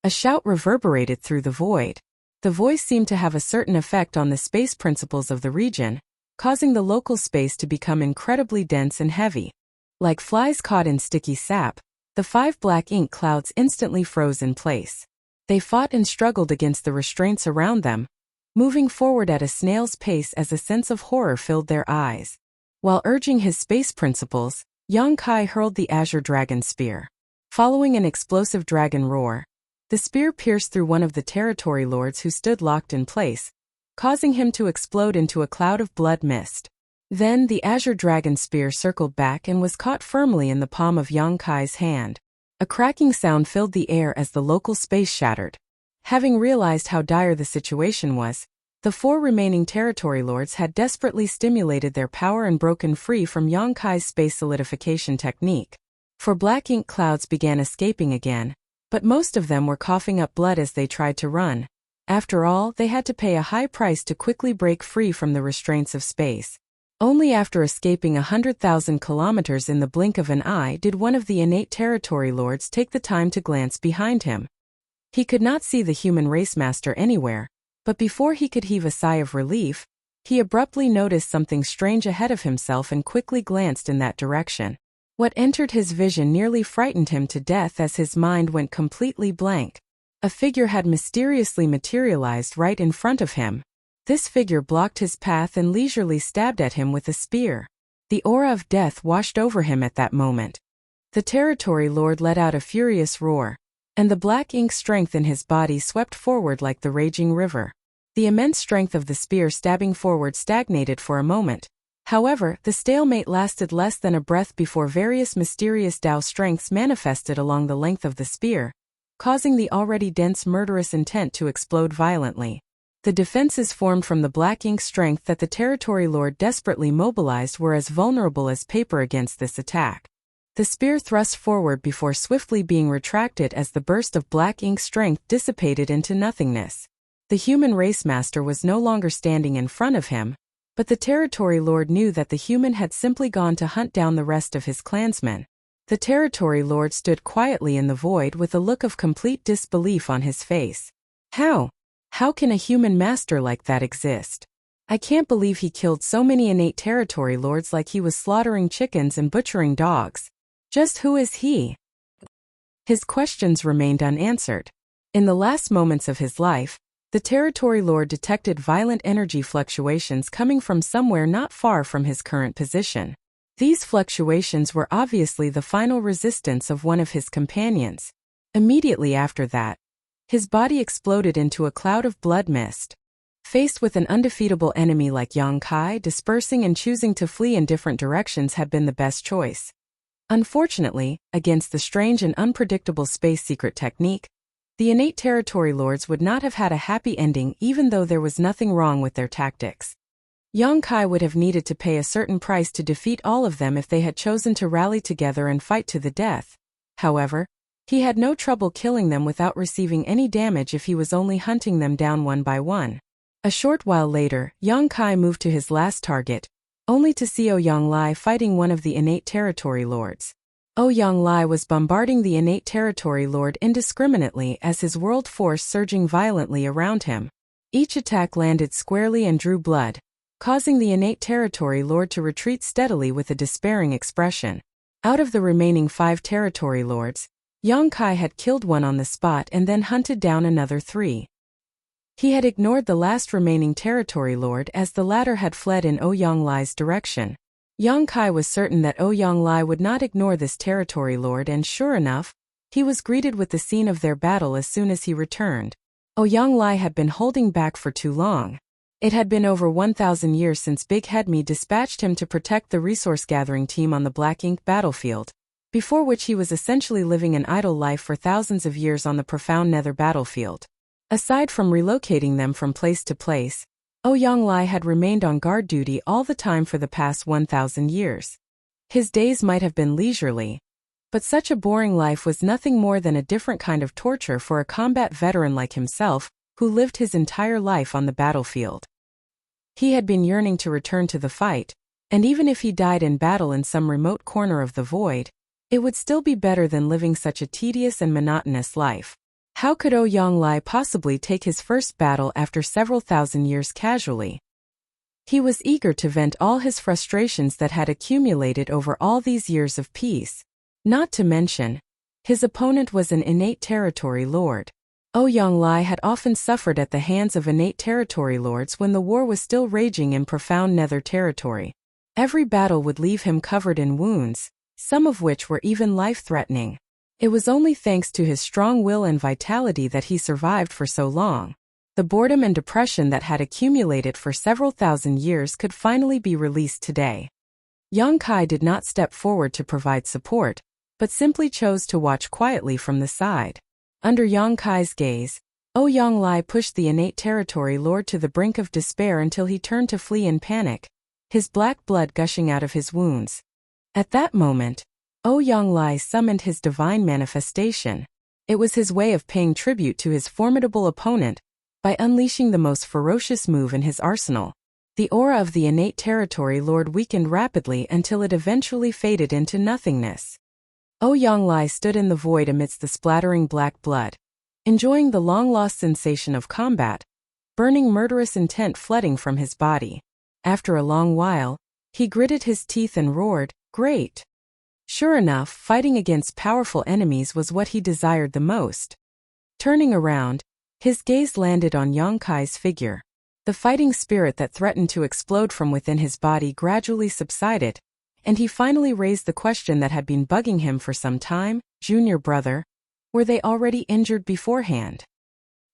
A shout reverberated through the void. The voice seemed to have a certain effect on the space principles of the region, causing the local space to become incredibly dense and heavy. Like flies caught in sticky sap, the 5 black ink clouds instantly froze in place. They fought and struggled against the restraints around them, moving forward at a snail's pace as a sense of horror filled their eyes. While urging his space principles, Yang Kai hurled the Azure Dragon Spear. Following an explosive dragon roar, the spear pierced through one of the territory lords who stood locked in place, causing him to explode into a cloud of blood mist. Then the Azure Dragon Spear circled back and was caught firmly in the palm of Yang Kai's hand. A cracking sound filled the air as the local space shattered. Having realized how dire the situation was, the 4 remaining territory lords had desperately stimulated their power and broken free from Yang Kai's space solidification technique. For black ink clouds began escaping again, but most of them were coughing up blood as they tried to run. After all, they had to pay a high price to quickly break free from the restraints of space. Only after escaping 100,000 kilometers in the blink of an eye did one of the innate territory lords take the time to glance behind him. He could not see the human race master anywhere, but before he could heave a sigh of relief, he abruptly noticed something strange ahead of himself and quickly glanced in that direction. What entered his vision nearly frightened him to death as his mind went completely blank. A figure had mysteriously materialized right in front of him. This figure blocked his path and leisurely stabbed at him with a spear. The aura of death washed over him at that moment. The territory lord let out a furious roar, and the black ink strength in his body swept forward like the raging river. The immense strength of the spear stabbing forward stagnated for a moment. However, the stalemate lasted less than a breath before various mysterious Tao strengths manifested along the length of the spear, causing the already dense murderous intent to explode violently. The defenses formed from the black ink strength that the territory lord desperately mobilized were as vulnerable as paper against this attack. The spear thrust forward before swiftly being retracted as the burst of black ink strength dissipated into nothingness. The human race master was no longer standing in front of him, but the territory lord knew that the human had simply gone to hunt down the rest of his clansmen. The territory lord stood quietly in the void with a look of complete disbelief on his face. How can a human master like that exist? I can't believe he killed so many innate territory lords like he was slaughtering chickens and butchering dogs. Just who is he? His questions remained unanswered. In the last moments of his life, the territory lord detected violent energy fluctuations coming from somewhere not far from his current position. These fluctuations were obviously the final resistance of one of his companions. Immediately after that, his body exploded into a cloud of blood mist. Faced with an undefeatable enemy like Yang Kai, dispersing and choosing to flee in different directions had been the best choice. Unfortunately, against the strange and unpredictable space secret technique, the innate territory lords would not have had a happy ending even though there was nothing wrong with their tactics. Yang Kai would have needed to pay a certain price to defeat all of them if they had chosen to rally together and fight to the death. However, he had no trouble killing them without receiving any damage if he was only hunting them down one by one. A short while later, Yang Kai moved to his last target, only to see Ouyang Lai fighting one of the innate territory lords. Ouyang Lai was bombarding the innate territory lord indiscriminately as his world force surging violently around him. Each attack landed squarely and drew blood, causing the innate territory lord to retreat steadily with a despairing expression. Out of the remaining 5 territory lords, Yang Kai had killed one on the spot and then hunted down another 3. He had ignored the last remaining territory lord as the latter had fled in Ouyang Lai's direction. Yang Kai was certain that Ouyang Lai would not ignore this territory lord, and sure enough, he was greeted with the scene of their battle as soon as he returned. Ouyang Lai had been holding back for too long. It had been over 1,000 years since Big Head Me dispatched him to protect the resource-gathering team on the Black Ink battlefield, before which he was essentially living an idle life for thousands of years on the profound Nether battlefield. Aside from relocating them from place to place, Ouyang Lai had remained on guard duty all the time for the past 1,000 years. His days might have been leisurely, but such a boring life was nothing more than a different kind of torture for a combat veteran like himself, who lived his entire life on the battlefield. He had been yearning to return to the fight, and even if he died in battle in some remote corner of the void, it would still be better than living such a tedious and monotonous life. How could Ouyang Lai possibly take his first battle after several thousand years casually? He was eager to vent all his frustrations that had accumulated over all these years of peace. Not to mention, his opponent was an innate territory lord. Ouyang Lai had often suffered at the hands of innate territory lords when the war was still raging in profound Nether territory. Every battle would leave him covered in wounds, some of which were even life-threatening. It was only thanks to his strong will and vitality that he survived for so long. The boredom and depression that had accumulated for several thousand years could finally be released today. Yang Kai did not step forward to provide support, but simply chose to watch quietly from the side. Under Yang Kai's gaze, Ouyang Lai pushed the innate territory lord to the brink of despair until he turned to flee in panic, his black blood gushing out of his wounds. At that moment, Ouyang Lai summoned his divine manifestation. It was his way of paying tribute to his formidable opponent by unleashing the most ferocious move in his arsenal. The aura of the innate territory lord weakened rapidly until it eventually faded into nothingness. Ouyang Lai stood in the void amidst the splattering black blood, enjoying the long-lost sensation of combat, burning murderous intent flooding from his body. After a long while, he gritted his teeth and roared, "Great!" Sure enough, fighting against powerful enemies was what he desired the most. Turning around, his gaze landed on Yang Kai's figure. The fighting spirit that threatened to explode from within his body gradually subsided, and he finally raised the question that had been bugging him for some time: "Junior brother, were they already injured beforehand?"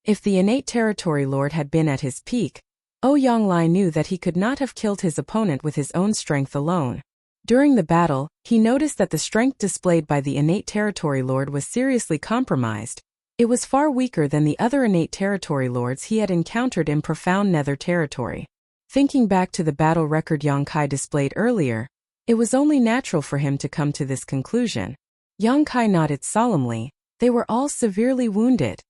If the innate territory lord had been at his peak, Ouyang Lai knew that he could not have killed his opponent with his own strength alone. During the battle, he noticed that the strength displayed by the innate territory lord was seriously compromised. It was far weaker than the other innate territory lords he had encountered in profound Nether territory. Thinking back to the battle record Yang Kai displayed earlier, it was only natural for him to come to this conclusion. Yang Kai nodded solemnly. They were all severely wounded.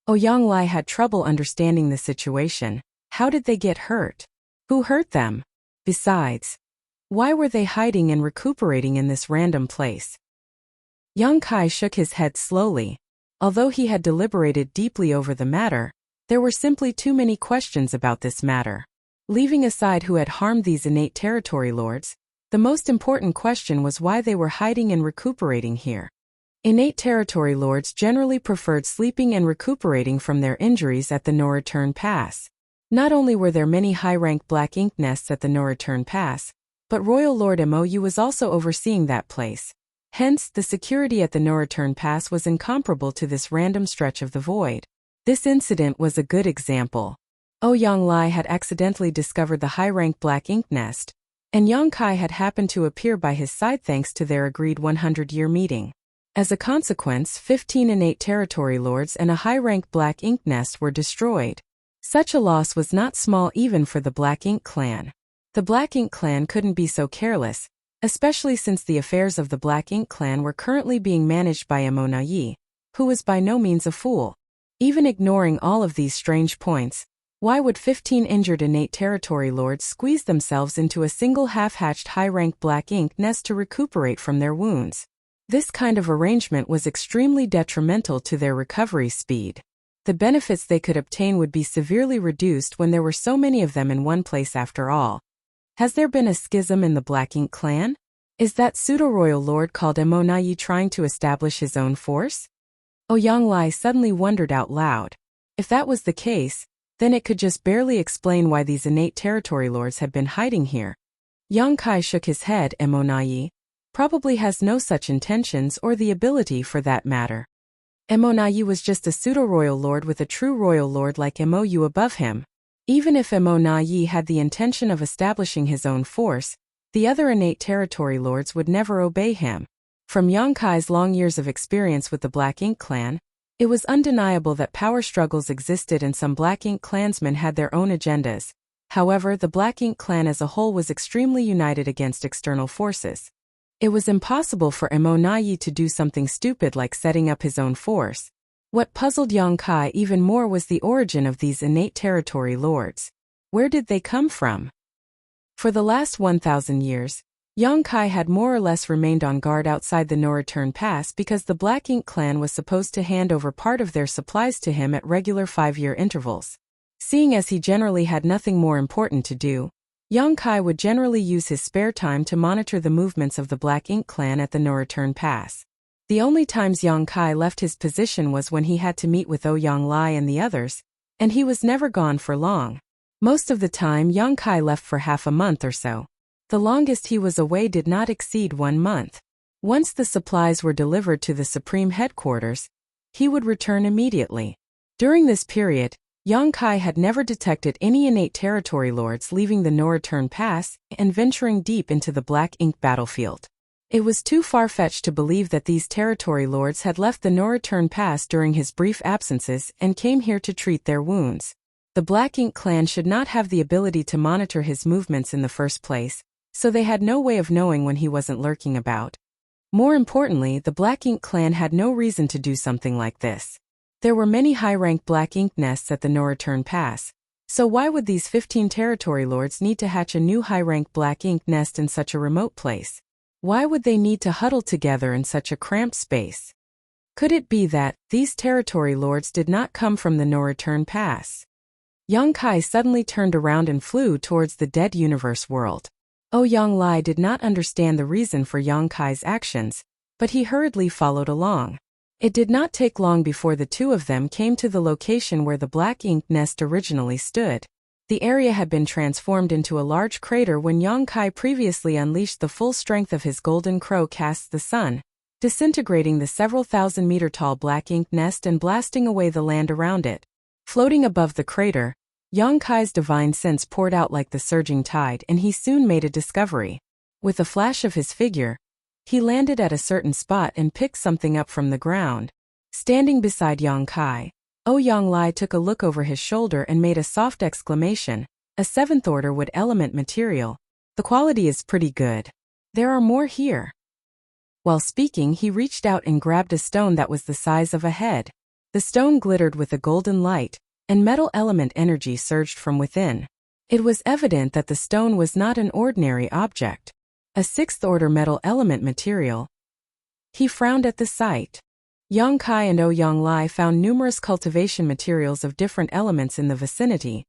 Ouyang Lai had trouble understanding the situation. How did they get hurt? Who hurt them? Besides, why were they hiding and recuperating in this random place? Yang Kai shook his head slowly. Although he had deliberated deeply over the matter, there were simply too many questions about this matter. Leaving aside who had harmed these innate territory lords, the most important question was why they were hiding and recuperating here. Innate territory lords generally preferred sleeping and recuperating from their injuries at the No Return Pass. Not only were there many high-rank Black Ink nests at the No Return Pass, but Royal Lord Mou was also overseeing that place. Hence, the security at the No Return Pass was incomparable to this random stretch of the void. This incident was a good example. Ouyang Lai had accidentally discovered the high-rank Black Ink nest, and Yang Kai had happened to appear by his side thanks to their agreed 100-year meeting. As a consequence, 15 innate territory lords and a high-rank Black Ink nest were destroyed. Such a loss was not small even for the Black Ink clan. The Black Ink clan couldn't be so careless, especially since the affairs of the Black Ink clan were currently being managed by Emonayi, who was by no means a fool. Even ignoring all of these strange points, Why would 15 injured innate territory lords squeeze themselves into a single half-hatched high-rank black ink nest to recuperate from their wounds? This kind of arrangement was extremely detrimental to their recovery speed. The benefits they could obtain would be severely reduced when there were so many of them in one place after all. Has there been a schism in the Black Ink clan? Is that pseudo-royal lord called Emonayi trying to establish his own force? Oyanglai suddenly wondered out loud. If that was the case, then it could just barely explain why these innate territory lords had been hiding here. Yang Kai shook his head. Emonayi probably has no such intentions or the ability for that matter. Emonayi was just a pseudo-royal lord with a true royal lord like Mou above him. Even if Emonayi had the intention of establishing his own force, the other innate territory lords would never obey him. From Yang Kai's long years of experience with the Black Ink clan, it was undeniable that power struggles existed and some Black Ink clansmen had their own agendas. However, the Black Ink clan as a whole was extremely united against external forces. It was impossible for Emonayi to do something stupid like setting up his own force. What puzzled Yang Kai even more was the origin of these innate territory lords. Where did they come from? For the last 1,000 years, Yang Kai had more or less remained on guard outside the no-return pass because the Black Ink clan was supposed to hand over part of their supplies to him at regular 5-year intervals. Seeing as he generally had nothing more important to do, Yang Kai would generally use his spare time to monitor the movements of the Black Ink clan at the no-return pass. The only times Yang Kai left his position was when he had to meet with Oyanglai and the others, and he was never gone for long. Most of the time Yang Kai left for half a month or so. The longest he was away did not exceed 1 month. Once the supplies were delivered to the Supreme Headquarters, he would return immediately. During this period, Yang Kai had never detected any innate territory lords leaving the no-return pass and venturing deep into the Black Ink battlefield. It was too far-fetched to believe that these territory lords had left the no-return pass during his brief absences and came here to treat their wounds. The Black Ink clan should not have the ability to monitor his movements in the first place, so they had no way of knowing when he wasn't lurking about. More importantly, the Black Ink clan had no reason to do something like this. There were many high-rank Black Ink nests at the no-return pass, so why would these 15 territory lords need to hatch a new high-rank Black Ink nest in such a remote place? Why would they need to huddle together in such a cramped space? Could it be that these territory lords did not come from the no-return pass? Yang Kai suddenly turned around and flew towards the dead universe world. Oyanglai did not understand the reason for Yang Kai's actions, but he hurriedly followed along. It did not take long before the two of them came to the location where the Black Ink nest originally stood. The area had been transformed into a large crater when Yang Kai previously unleashed the full strength of his golden crow casts the sun, disintegrating the several thousand-meter-tall Black Ink nest and blasting away the land around it. Floating above the crater, Yang Kai's divine sense poured out like the surging tide and he soon made a discovery. With a flash of his figure, he landed at a certain spot and picked something up from the ground. Standing beside Yang Kai, Oyanglai took a look over his shoulder and made a soft exclamation, a 7th-order wood element material. The quality is pretty good. There are more here. While speaking, he reached out and grabbed a stone that was the size of a head. The stone glittered with a golden light, and metal element energy surged from within. It was evident that the stone was not an ordinary object. A 6th-order metal element material. He frowned at the sight. Yang Kai and Oyanglai found numerous cultivation materials of different elements in the vicinity.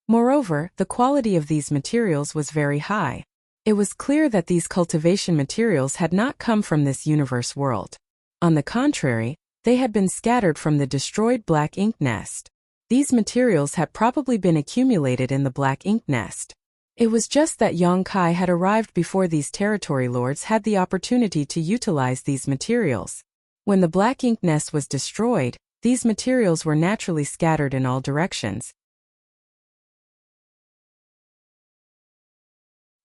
Moreover, the quality of these materials was very high. It was clear that these cultivation materials had not come from this universe world. On the contrary, they had been scattered from the destroyed Black Ink nest. These materials had probably been accumulated in the Black Ink nest. It was just that Yang Kai had arrived before these territory lords had the opportunity to utilize these materials. When the Black Ink nest was destroyed, these materials were naturally scattered in all directions.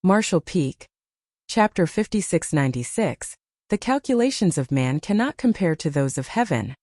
Marshall Peak. Chapter 5696. The calculations of man cannot compare to those of heaven.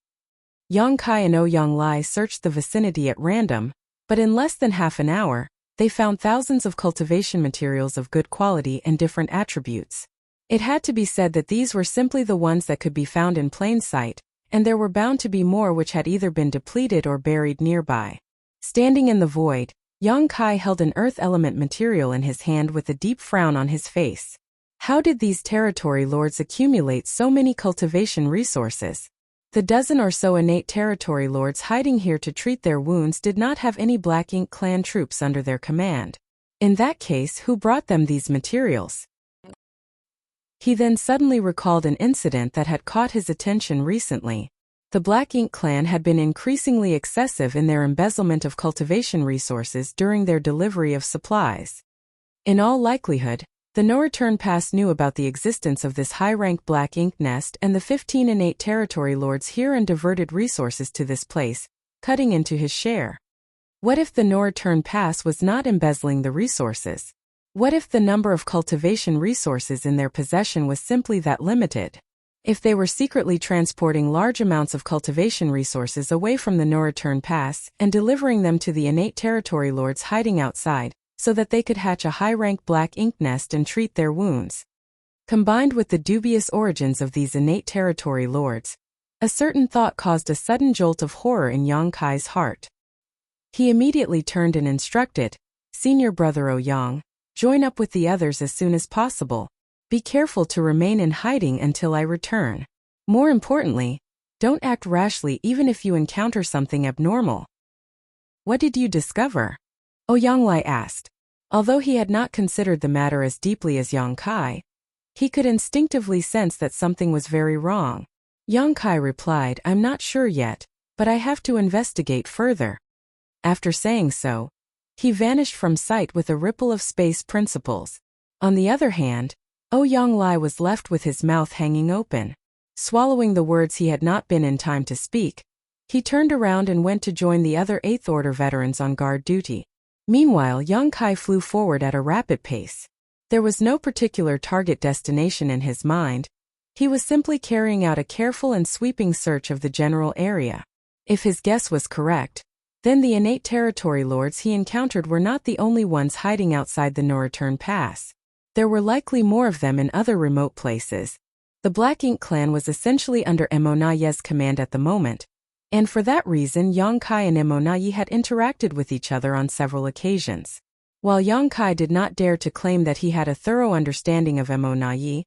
Yang Kai and Oyanglai searched the vicinity at random, but in less than half an hour, they found thousands of cultivation materials of good quality and different attributes. It had to be said that these were simply the ones that could be found in plain sight, and there were bound to be more which had either been depleted or buried nearby. Standing in the void, Yang Kai held an earth element material in his hand with a deep frown on his face. How did these territory lords accumulate so many cultivation resources? The dozen or so innate territory lords hiding here to treat their wounds did not have any Black Ink clan troops under their command. In that case, who brought them these materials? He then suddenly recalled an incident that had caught his attention recently. The Black Ink clan had been increasingly excessive in their embezzlement of cultivation resources during their delivery of supplies. In all likelihood, the No Return Pass knew about the existence of this high-rank Black Ink nest, and the 15 innate territory lords here and diverted resources to this place, cutting into his share. What if the No Return Pass was not embezzling the resources? What if the number of cultivation resources in their possession was simply that limited? If they were secretly transporting large amounts of cultivation resources away from the No Return Pass and delivering them to the innate territory lords hiding outside, so that they could hatch a high-rank Black Ink nest and treat their wounds. Combined with the dubious origins of these innate territory lords, a certain thought caused a sudden jolt of horror in Yang Kai's heart. He immediately turned and instructed, "Senior brother Ouyang, join up with the others as soon as possible. Be careful to remain in hiding until I return. More importantly, don't act rashly even if you encounter something abnormal." "What did you discover?" Ouyang Lai asked. Although he had not considered the matter as deeply as Yang Kai, he could instinctively sense that something was very wrong. Yang Kai replied, "I'm not sure yet, but I have to investigate further." After saying so, he vanished from sight with a ripple of space principles. On the other hand, Ouyang Lai was left with his mouth hanging open. Swallowing the words he had not been in time to speak, he turned around and went to join the other 8th Order veterans on guard duty. Meanwhile, Yang Kai flew forward at a rapid pace. There was no particular target destination in his mind. He was simply carrying out a careful and sweeping search of the general area. If his guess was correct, then the innate territory lords he encountered were not the only ones hiding outside the No Return Pass. There were likely more of them in other remote places. The Black Ink clan was essentially under Emonaye's command at the moment, and for that reason Yang Kai and Emonaye had interacted with each other on several occasions. While Yang Kai did not dare to claim that he had a thorough understanding of Emonaye,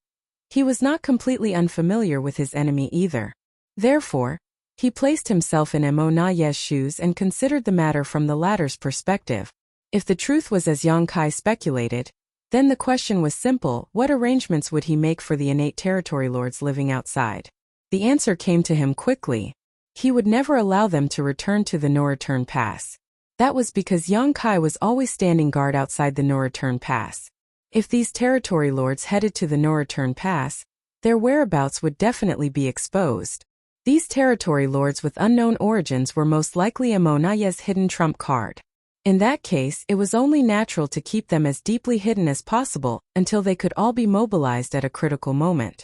he was not completely unfamiliar with his enemy either. Therefore, he placed himself in Emonaye's shoes and considered the matter from the latter's perspective. If the truth was as Yang Kai speculated, then the question was simple: what arrangements would he make for the innate territory lords living outside? The answer came to him quickly. He would never allow them to return to the No Return Pass. That was because Yang Kai was always standing guard outside the No Return Pass. If these territory lords headed to the No Return Pass, their whereabouts would definitely be exposed. These territory lords with unknown origins were most likely Emonaye's hidden trump card. In that case, it was only natural to keep them as deeply hidden as possible until they could all be mobilized at a critical moment.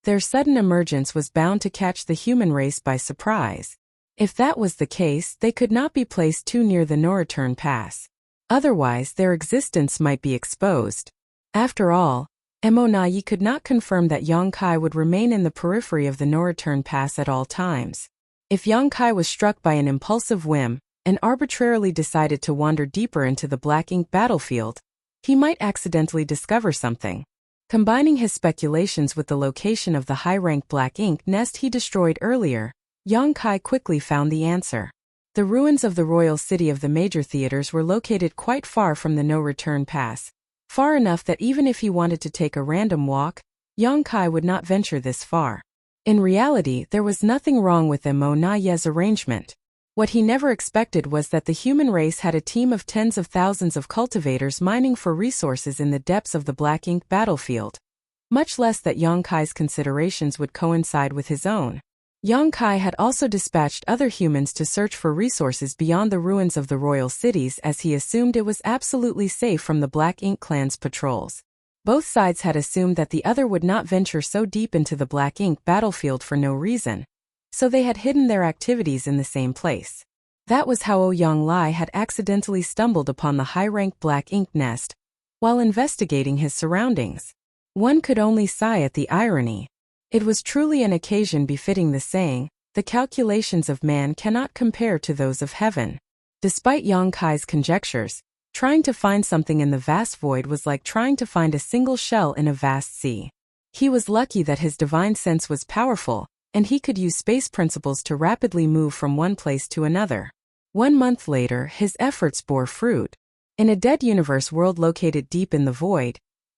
Their sudden emergence was bound to catch the human race by surprise. If that was the case, they could not be placed too near the No Return Pass. Otherwise, their existence might be exposed. After all, Emonaye could not confirm that Yang Kai would remain in the periphery of the No Return Pass at all times. If Yang Kai was struck by an impulsive whim and arbitrarily decided to wander deeper into the Black Ink battlefield, he might accidentally discover something. Combining his speculations with the location of the high-rank Black Ink nest he destroyed earlier, Yang Kai quickly found the answer. The ruins of the royal city of the major theaters were located quite far from the No Return Pass, far enough that even if he wanted to take a random walk, Yang Kai would not venture this far. In reality, there was nothing wrong with Emonaye's arrangement. What he never expected was that the human race had a team of tens of thousands of cultivators mining for resources in the depths of the Black Ink battlefield. Much less that Yang Kai's considerations would coincide with his own. Yang Kai had also dispatched other humans to search for resources beyond the ruins of the royal cities, as he assumed it was absolutely safe from the Black Ink clan's patrols. Both sides had assumed that the other would not venture so deep into the Black Ink battlefield for no reason, so they had hidden their activities in the same place. That was how Ouyang Lai had accidentally stumbled upon the high-rank Black Ink nest while investigating his surroundings. One could only sigh at the irony. It was truly an occasion befitting the saying, "The calculations of man cannot compare to those of heaven." Despite Yang Kai's conjectures, trying to find something in the vast void was like trying to find a single shell in a vast sea. He was lucky that his divine sense was powerful, and he could use space principles to rapidly move from one place to another. 1 month later, his efforts bore fruit. In a dead universe world located deep in the void,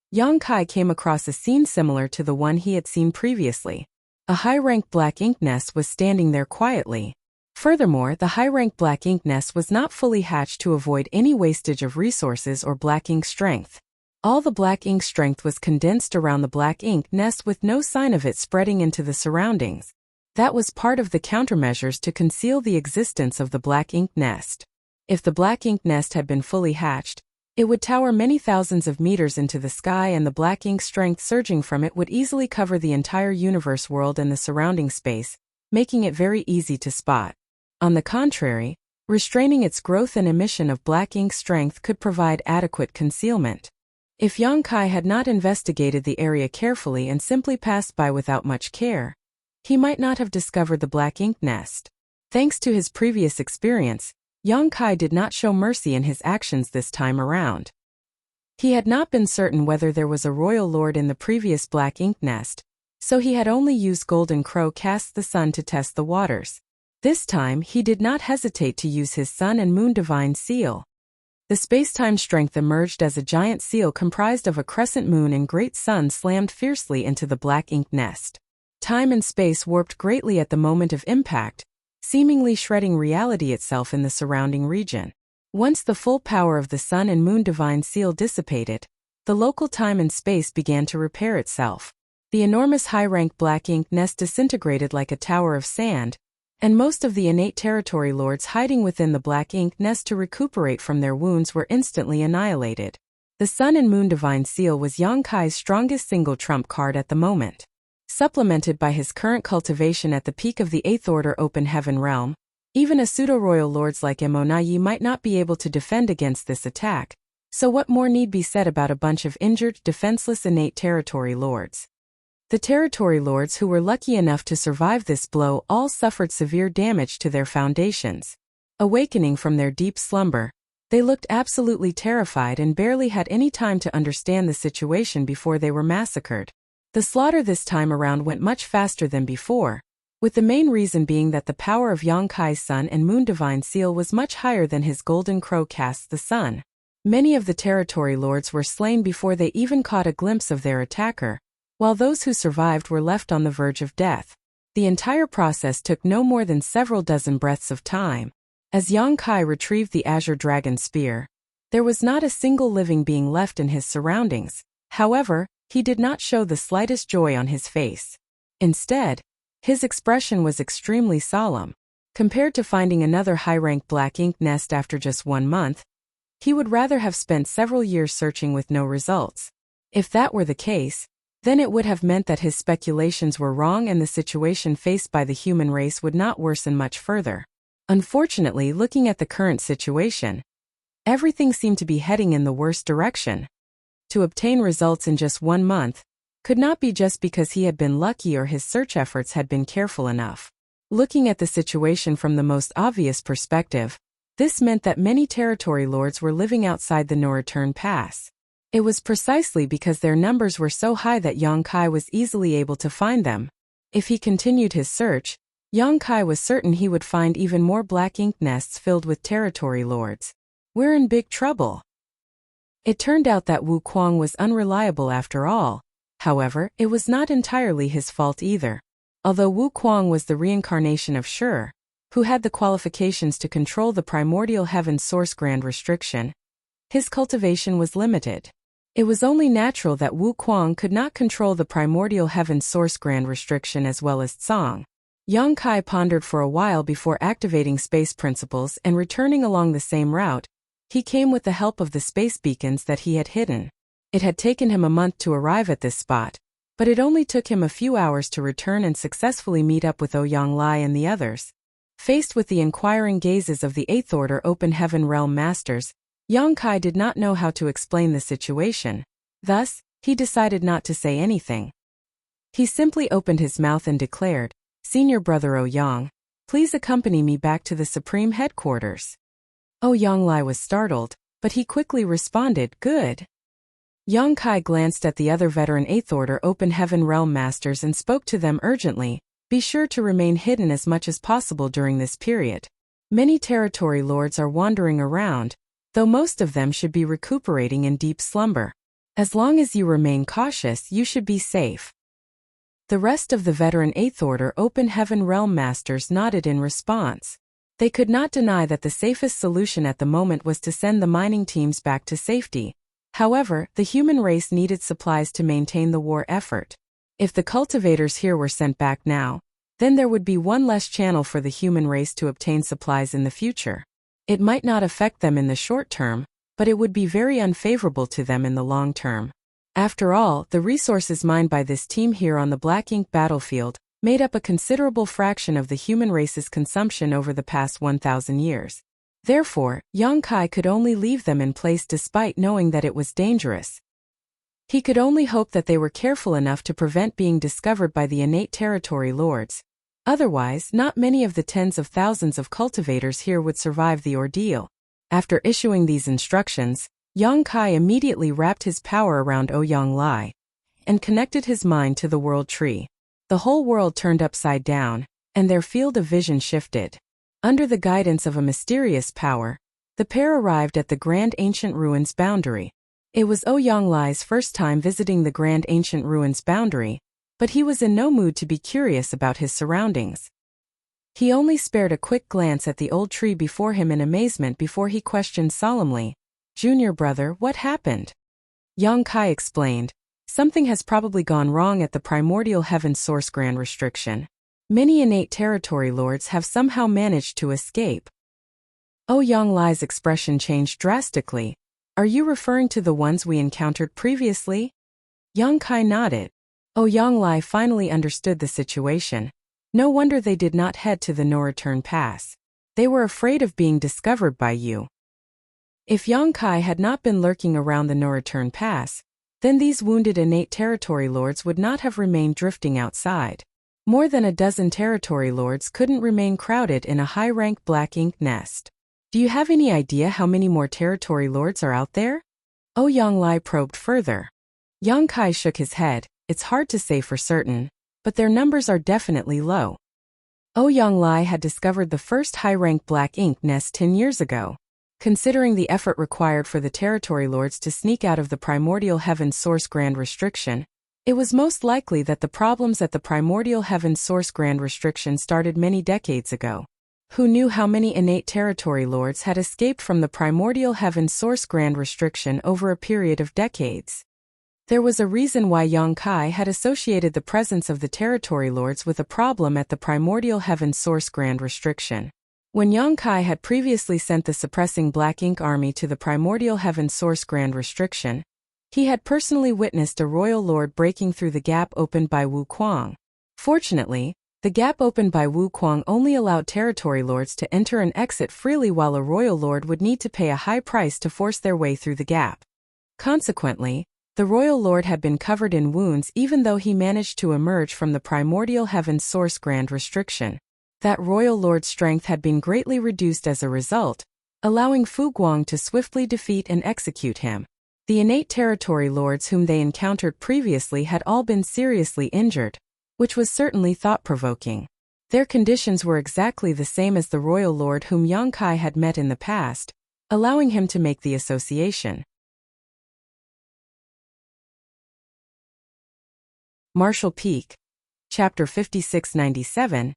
Yang Kai came across a scene similar to the one he had seen previously. A high-ranked black ink nest was standing there quietly. Furthermore, the high-ranked black ink nest was not fully hatched to avoid any wastage of resources or black ink strength. All the black ink strength was condensed around the black ink nest with no sign of it spreading into the surroundings. That was part of the countermeasures to conceal the existence of the black ink nest. If the black ink nest had been fully hatched, it would tower many thousands of meters into the sky, and the black ink strength surging from it would easily cover the entire universe world and the surrounding space, making it very easy to spot. On the contrary, restraining its growth and emission of black ink strength could provide adequate concealment. If Yang Kai had not investigated the area carefully and simply passed by without much care, he might not have discovered the black ink nest. Thanks to his previous experience, Yang Kai did not show mercy in his actions this time around. He had not been certain whether there was a royal lord in the previous black ink nest, so he had only used Golden Crow Cast the Sun to test the waters. This time, he did not hesitate to use his Sun and Moon Divine Seal. The space-time strength emerged as a giant seal comprised of a crescent moon and great sun slammed fiercely into the black ink nest. Time and space warped greatly at the moment of impact, seemingly shredding reality itself in the surrounding region. Once the full power of the Sun and Moon Divine Seal dissipated, the local time and space began to repair itself. The enormous high-rank black ink nest disintegrated like a tower of sand, and most of the innate territory lords hiding within the black ink nest to recuperate from their wounds were instantly annihilated. The Sun and Moon Divine Seal was Yang Kai's strongest single trump card at the moment. Supplemented by his current cultivation at the peak of the 8th Order Open Heaven realm, even a pseudo-royal lords like Emonayi might not be able to defend against this attack, so what more need be said about a bunch of injured, defenseless innate territory lords? The territory lords who were lucky enough to survive this blow all suffered severe damage to their foundations. Awakening from their deep slumber, they looked absolutely terrified and barely had any time to understand the situation before they were massacred. The slaughter this time around went much faster than before, with the main reason being that the power of Yang Kai's Sun and Moon Divine Seal was much higher than his Golden Crow Cast the Sun. Many of the territory lords were slain before they even caught a glimpse of their attacker, while those who survived were left on the verge of death. The entire process took no more than several dozen breaths of time. As Yang Kai retrieved the Azure Dragon Spear, there was not a single living being left in his surroundings. However, he did not show the slightest joy on his face. Instead, his expression was extremely solemn. Compared to finding another high-rank black ink nest after just 1 month, he would rather have spent several years searching with no results. If that were the case, then it would have meant that his speculations were wrong and the situation faced by the human race would not worsen much further. Unfortunately, looking at the current situation, everything seemed to be heading in the worst direction. To obtain results in just 1 month could not be just because he had been lucky or his search efforts had been careful enough. Looking at the situation from the most obvious perspective, this meant that many territory lords were living outside the no-return pass. It was precisely because their numbers were so high that Yang Kai was easily able to find them. If he continued his search, Yang Kai was certain he would find even more black ink nests filled with territory lords. We're in big trouble. It turned out that Wu Kuang was unreliable after all. However, it was not entirely his fault either. Although Wu Kuang was the reincarnation of Shi, who had the qualifications to control the primordial heaven source grand restriction, his cultivation was limited. It was only natural that Wu Kuang could not control the primordial heaven source grand restriction as well as Tsang. Yang Kai pondered for a while before activating space principles and returning along the same route. He came with the help of the space beacons that he had hidden. It had taken him a month to arrive at this spot, but it only took him a few hours to return and successfully meet up with Ouyang Lai and the others. Faced with the inquiring gazes of the 8th Order Open Heaven Realm Masters, Yang Kai did not know how to explain the situation. Thus, he decided not to say anything. He simply opened his mouth and declared, "Senior Brother Ouyang, please accompany me back to the Supreme Headquarters." Yonglai was startled, but he quickly responded, "Good." Yongkai glanced at the other veteran 8th Order Open Heaven Realm Masters and spoke to them urgently, "Be sure to remain hidden as much as possible during this period. Many territory lords are wandering around, though most of them should be recuperating in deep slumber. As long as you remain cautious, you should be safe." The rest of the veteran 8th Order Open Heaven Realm Masters nodded in response. They could not deny that the safest solution at the moment was to send the mining teams back to safety. However, the human race needed supplies to maintain the war effort. If the cultivators here were sent back now, then there would be one less channel for the human race to obtain supplies in the future. It might not affect them in the short term, but it would be very unfavorable to them in the long term. After all, the resources mined by this team here on the Black Ink battlefield made up a considerable fraction of the human race's consumption over the past 1,000 years. Therefore, Yongkai could only leave them in place despite knowing that it was dangerous. He could only hope that they were careful enough to prevent being discovered by the innate territory lords. Otherwise, not many of the tens of thousands of cultivators here would survive the ordeal. After issuing these instructions, Yongkai immediately wrapped his power around Yonglai and connected his mind to the world tree. The whole world turned upside down, and their field of vision shifted. Under the guidance of a mysterious power, the pair arrived at the Grand Ancient Ruins boundary. It was Yonglai's first time visiting the Grand Ancient Ruins boundary, but he was in no mood to be curious about his surroundings. He only spared a quick glance at the old tree before him in amazement before he questioned solemnly, "Junior brother, what happened?" Yongkai explained, "Something has probably gone wrong at the Primordial Heaven Source Grand Restriction. Many innate territory lords have somehow managed to escape." Yonglai's expression changed drastically. "Are you referring to the ones we encountered previously?" Yongkai nodded. Yonglai finally understood the situation. No wonder they did not head to the no-return pass. They were afraid of being discovered by you. If Yongkai had not been lurking around the no-return pass, then these wounded innate territory lords would not have remained drifting outside. More than a dozen territory lords couldn't remain crowded in a high-rank black ink nest. "Do you have any idea how many more territory lords are out there?" Yonglai probed further. Yongkai shook his head. "It's hard to say for certain, but their numbers are definitely low." Yonglai had discovered the first high-rank black ink nest 10 years ago. Considering the effort required for the territory lords to sneak out of the Primordial Heaven Source Grand Restriction, it was most likely that the problems at the Primordial Heaven Source Grand Restriction started many decades ago. Who knew how many innate territory lords had escaped from the Primordial Heaven Source Grand Restriction over a period of decades? There was a reason why Yongkai had associated the presence of the territory lords with a problem at the Primordial Heaven Source Grand Restriction. When Yongkai had previously sent the suppressing Black Ink army to the Primordial Heaven Source Grand Restriction, he had personally witnessed a royal lord breaking through the gap opened by Wu Kuang. Fortunately, the gap opened by Wu Kuang only allowed territory lords to enter and exit freely, while a royal lord would need to pay a high price to force their way through the gap. Consequently, the royal lord had been covered in wounds even though he managed to emerge from the Primordial Heaven Source Grand Restriction. That royal lord's strength had been greatly reduced as a result, allowing Fu Guang to swiftly defeat and execute him. The innate territory lords whom they encountered previously had all been seriously injured, which was certainly thought-provoking. Their conditions were exactly the same as the royal lord whom Yongkai had met in the past, allowing him to make the association. Marshall Peak. Chapter 5697.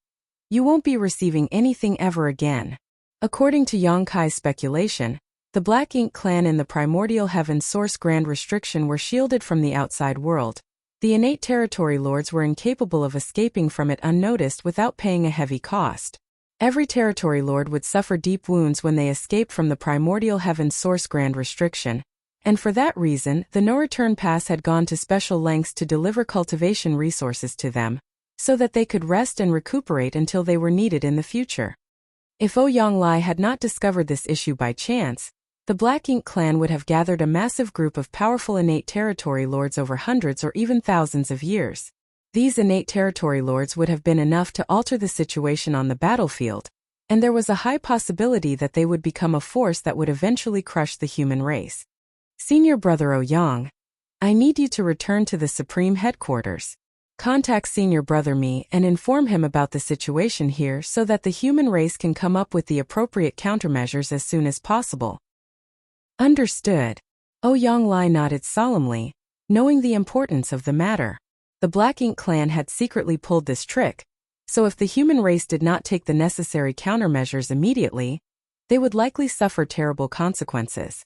You won't be receiving anything ever again. According to Yongkai's speculation, the Black Ink clan in the Primordial Heaven Source Grand Restriction were shielded from the outside world. The innate territory lords were incapable of escaping from it unnoticed without paying a heavy cost. Every territory lord would suffer deep wounds when they escaped from the Primordial Heaven Source Grand Restriction, and for that reason, the no-return pass had gone to special lengths to deliver cultivation resources to them, so that they could rest and recuperate until they were needed in the future. If Yonglai had not discovered this issue by chance, the Black Ink clan would have gathered a massive group of powerful innate territory lords over hundreds or even thousands of years. These innate territory lords would have been enough to alter the situation on the battlefield, and there was a high possibility that they would become a force that would eventually crush the human race. Senior Brother Ouyang, I need you to return to the Supreme Headquarters. Contact Senior Brother Mi and inform him about the situation here so that the human race can come up with the appropriate countermeasures as soon as possible. Understood. Ouyang Lai nodded solemnly, knowing the importance of the matter. The Black Ink clan had secretly pulled this trick, so if the human race did not take the necessary countermeasures immediately, they would likely suffer terrible consequences.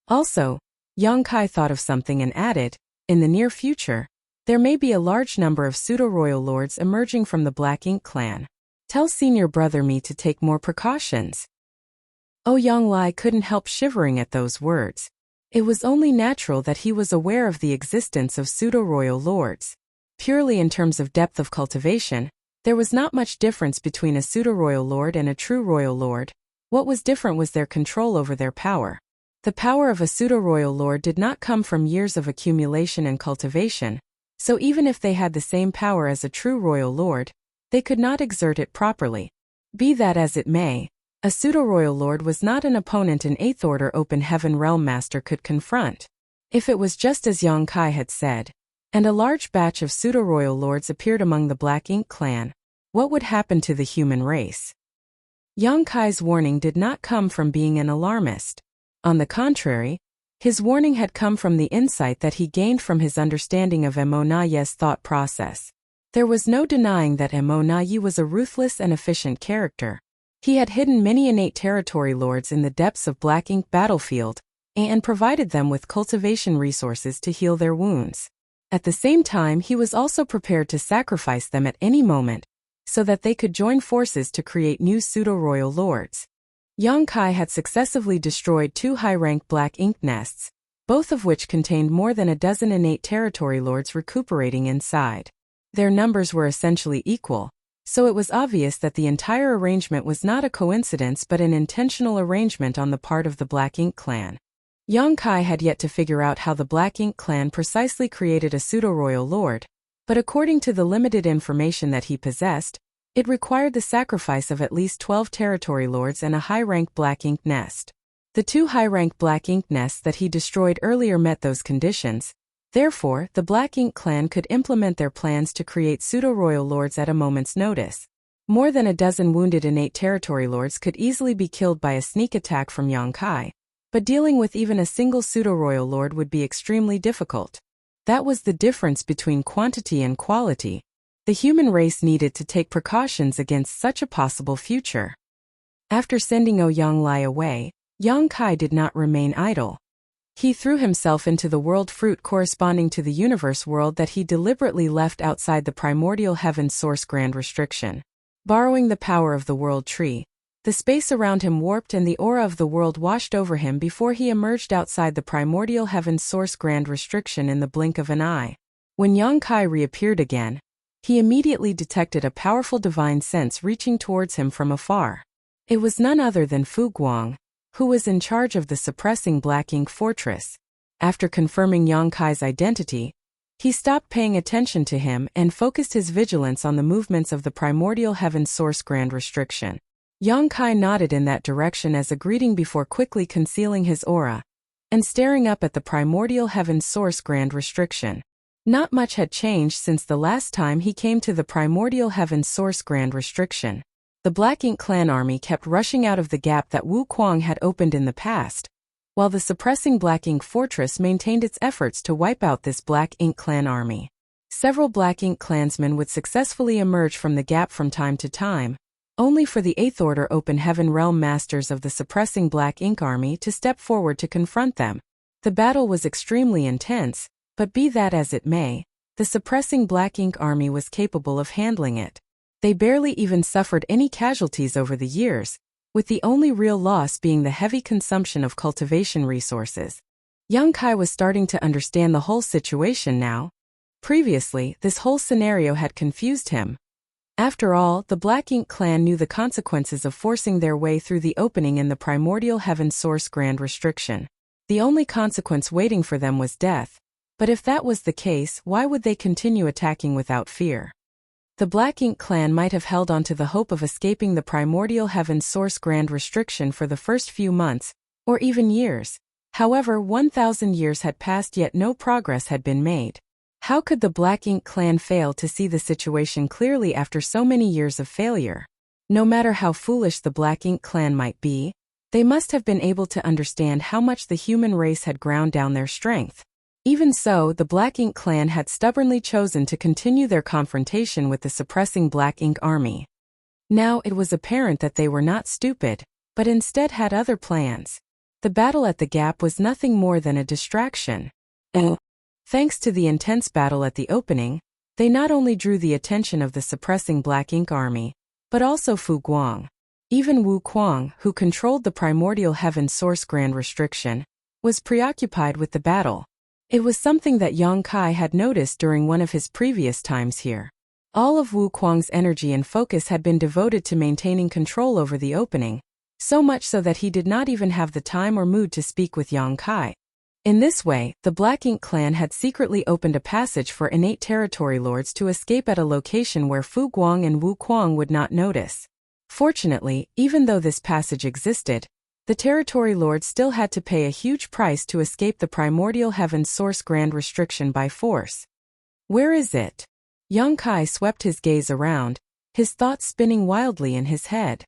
Also, Yang Kai thought of something and added, in the near future, there may be a large number of pseudo-royal lords emerging from the Black Ink clan. Tell Senior Brother Mi to take more precautions. Ouyang Lai couldn't help shivering at those words. It was only natural that he was aware of the existence of pseudo-royal lords. Purely in terms of depth of cultivation, there was not much difference between a pseudo-royal lord and a true royal lord. What was different was their control over their power. The power of a pseudo-royal lord did not come from years of accumulation and cultivation, so even if they had the same power as a true royal lord, they could not exert it properly. Be that as it may, a pseudo-royal lord was not an opponent an Eighth Order Open Heaven Realm Master could confront. If it was just as Yang Kai had said, and a large batch of pseudo-royal lords appeared among the Black Ink clan, what would happen to the human race? Yang Kai's warning did not come from being an alarmist. On the contrary, his warning had come from the insight that he gained from his understanding of Mo Naye's thought process. There was no denying that Mo Naye was a ruthless and efficient character. He had hidden many innate territory lords in the depths of Black Ink battlefield, and provided them with cultivation resources to heal their wounds. At the same time, he was also prepared to sacrifice them at any moment, so that they could join forces to create new pseudo-royal lords. Yang Kai had successively destroyed 2 high-rank Black Ink nests, both of which contained more than a dozen innate territory lords recuperating inside. Their numbers were essentially equal, so it was obvious that the entire arrangement was not a coincidence but an intentional arrangement on the part of the Black Ink clan. Yang Kai had yet to figure out how the Black Ink clan precisely created a pseudo-royal lord, but according to the limited information that he possessed, it required the sacrifice of at least 12 territory lords and a high-rank Black Ink nest. The 2 high-rank Black Ink nests that he destroyed earlier met those conditions. Therefore, the Black Ink clan could implement their plans to create pseudo-royal lords at a moment's notice. More than a dozen wounded innate territory lords could easily be killed by a sneak attack from Yang Kai, but dealing with even a single pseudo-royal lord would be extremely difficult. That was the difference between quantity and quality. The human race needed to take precautions against such a possible future. After sending Ouyang Lai away, Yang Kai did not remain idle. He threw himself into the world fruit corresponding to the universe world that he deliberately left outside the primordial heaven source grand restriction. Borrowing the power of the world tree, the space around him warped and the aura of the world washed over him before he emerged outside the primordial heaven source grand restriction in the blink of an eye. When Yang Kai reappeared again, he immediately detected a powerful divine sense reaching towards him from afar. It was none other than Fu Guang, who was in charge of the suppressing Black Ink fortress. After confirming Yang Kai's identity, he stopped paying attention to him and focused his vigilance on the movements of the primordial heaven source grand restriction. Yang Kai nodded in that direction as a greeting before quickly concealing his aura and staring up at the primordial heaven source grand restriction. Not much had changed since the last time he came to the primordial heaven source grand restriction. The Black Ink clan army kept rushing out of the gap that Wu Kuang had opened in the past, while the suppressing Black Ink fortress maintained its efforts to wipe out this Black Ink clan army. Several Black Ink clansmen would successfully emerge from the gap from time to time, only for the Eighth Order Open Heaven Realm Masters of the suppressing Black Ink army to step forward to confront them. The battle was extremely intense, but be that as it may, the suppressing Black Ink army was capable of handling it. They barely even suffered any casualties over the years, with the only real loss being the heavy consumption of cultivation resources. Yang Kai was starting to understand the whole situation now. Previously, this whole scenario had confused him. After all, the Black Ink clan knew the consequences of forcing their way through the opening in the primordial heaven source grand restriction. The only consequence waiting for them was death. But if that was the case, why would they continue attacking without fear? The Black Ink clan might have held on to the hope of escaping the primordial heaven's source grand restriction for the first few months, or even years. However, 1,000 years had passed yet no progress had been made. How could the Black Ink clan fail to see the situation clearly after so many years of failure? No matter how foolish the Black Ink clan might be, they must have been able to understand how much the human race had ground down their strength. Even so, the Black Ink clan had stubbornly chosen to continue their confrontation with the suppressing Black Ink army. Now it was apparent that they were not stupid, but instead had other plans. The battle at the Gap was nothing more than a distraction. Thanks to the intense battle at the opening, they not only drew the attention of the suppressing Black Ink army, but also Fu Guang. Even Wu Kuang, who controlled the primordial heaven source grand restriction, was preoccupied with the battle. It was something that Yang Kai had noticed during one of his previous times here. All of Wu Kuang's energy and focus had been devoted to maintaining control over the opening, so much so that he did not even have the time or mood to speak with Yang Kai. In this way, the Black Ink clan had secretly opened a passage for innate territory lords to escape at a location where Fu Guang and Wu Kuang would not notice. Fortunately, even though this passage existed, the territory lords still had to pay a huge price to escape the primordial heaven's source grand restriction by force. Where is it? Yang Kai swept his gaze around, his thoughts spinning wildly in his head.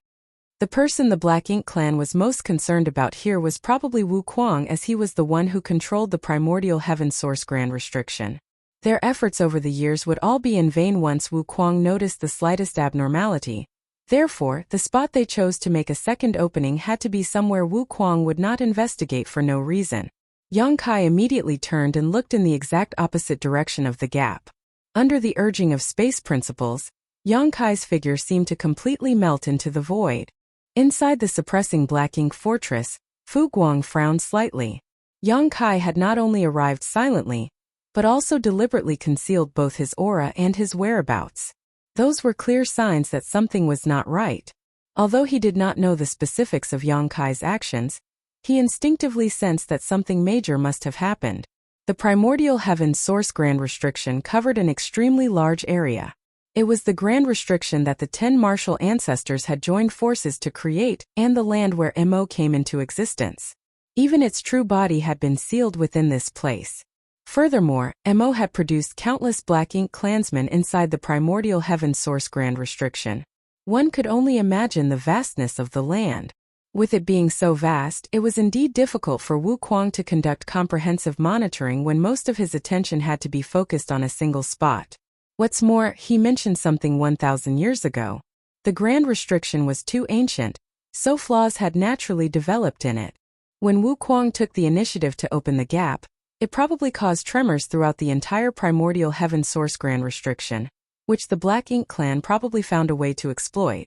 The person the Black Ink clan was most concerned about here was probably Wu Kuang, as he was the one who controlled the primordial heaven source grand restriction. Their efforts over the years would all be in vain once Wu Kuang noticed the slightest abnormality. Therefore, the spot they chose to make a second opening had to be somewhere Wu Kuang would not investigate for no reason. Yang Kai immediately turned and looked in the exact opposite direction of the gap. Under the urging of space principles, Yang Kai's figure seemed to completely melt into the void. Inside the suppressing Black Ink fortress, Fu Guang frowned slightly. Yang Kai had not only arrived silently, but also deliberately concealed both his aura and his whereabouts. Those were clear signs that something was not right. Although he did not know the specifics of Yang Kai's actions, he instinctively sensed that something major must have happened. The primordial heaven's source grand restriction covered an extremely large area. It was the grand restriction that the 10 martial ancestors had joined forces to create, and the land where Mo came into existence. Even its true body had been sealed within this place. Furthermore, Mo had produced countless Black Ink clansmen inside the primordial heaven source grand restriction. One could only imagine the vastness of the land. With it being so vast, it was indeed difficult for Wu Kuang to conduct comprehensive monitoring when most of his attention had to be focused on a single spot. What's more, he mentioned something 1,000 years ago. The grand restriction was too ancient, so flaws had naturally developed in it. When Wu Kuang took the initiative to open the gap, it probably caused tremors throughout the entire primordial heaven source grand restriction, which the Black Ink clan probably found a way to exploit.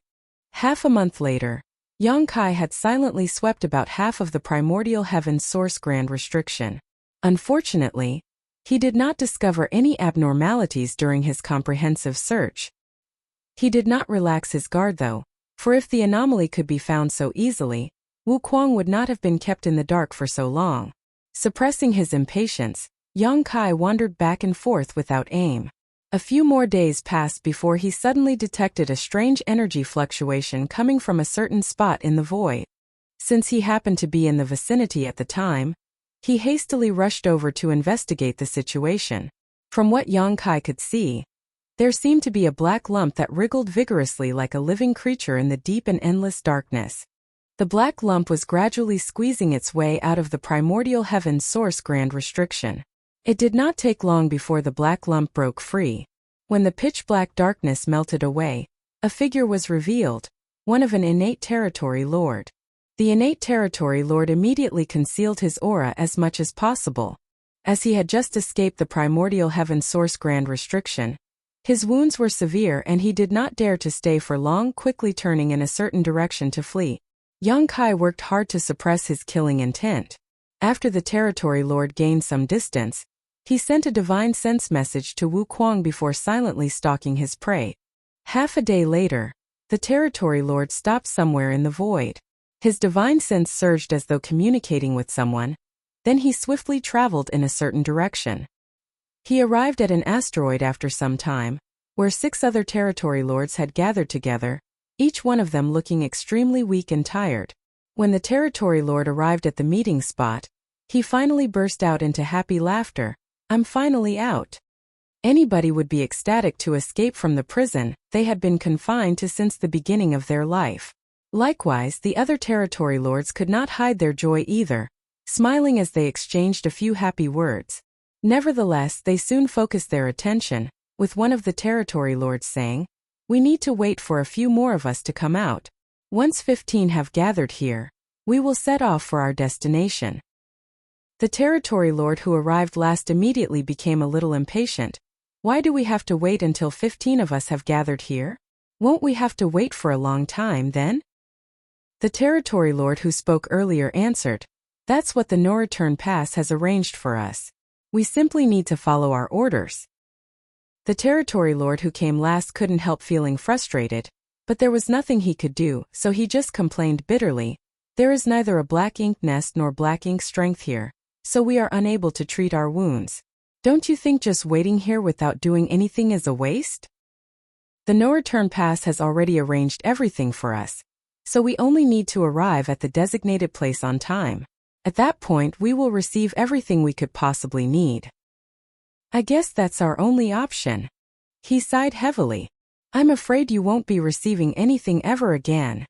Half a month later, Yang Kai had silently swept about half of the primordial heaven source grand restriction. Unfortunately, he did not discover any abnormalities during his comprehensive search. He did not relax his guard though, for if the anomaly could be found so easily, Wu Kuang would not have been kept in the dark for so long. Suppressing his impatience, Yang Kai wandered back and forth without aim. A few more days passed before he suddenly detected a strange energy fluctuation coming from a certain spot in the void. Since he happened to be in the vicinity at the time, he hastily rushed over to investigate the situation. From what Yang Kai could see, there seemed to be a black lump that wriggled vigorously like a living creature in the deep and endless darkness. The black lump was gradually squeezing its way out of the primordial heaven's source grand restriction. It did not take long before the black lump broke free. When the pitch-black darkness melted away, a figure was revealed, one of an innate territory lord. The innate territory lord immediately concealed his aura as much as possible. As he had just escaped the primordial heaven's source grand restriction, his wounds were severe and he did not dare to stay for long, quickly turning in a certain direction to flee. Yang Kai worked hard to suppress his killing intent. After the territory lord gained some distance, he sent a divine sense message to Wu Kuang before silently stalking his prey. Half a day later, the territory lord stopped somewhere in the void. His divine sense surged as though communicating with someone, then he swiftly traveled in a certain direction. He arrived at an asteroid after some time, where 6 other territory lords had gathered together, each one of them looking extremely weak and tired. When the territory lord arrived at the meeting spot, he finally burst out into happy laughter. "I'm finally out." Anybody would be ecstatic to escape from the prison they had been confined to since the beginning of their life. Likewise, the other territory lords could not hide their joy either, smiling as they exchanged a few happy words. Nevertheless, they soon focused their attention, with one of the territory lords saying, "We need to wait for a few more of us to come out. Once 15 have gathered here, we will set off for our destination." The territory lord who arrived last immediately became a little impatient. "Why do we have to wait until 15 of us have gathered here? Won't we have to wait for a long time then?" The territory lord who spoke earlier answered, "That's what the no-return pass has arranged for us. We simply need to follow our orders." The territory lord who came last couldn't help feeling frustrated, but there was nothing he could do, so he just complained bitterly, "There is neither a black ink nest nor black ink strength here, so we are unable to treat our wounds. Don't you think just waiting here without doing anything is a waste? The no-return pass has already arranged everything for us, so we only need to arrive at the designated place on time. At that point we will receive everything we could possibly need. I guess that's our only option." He sighed heavily. "I'm afraid you won't be receiving anything ever again."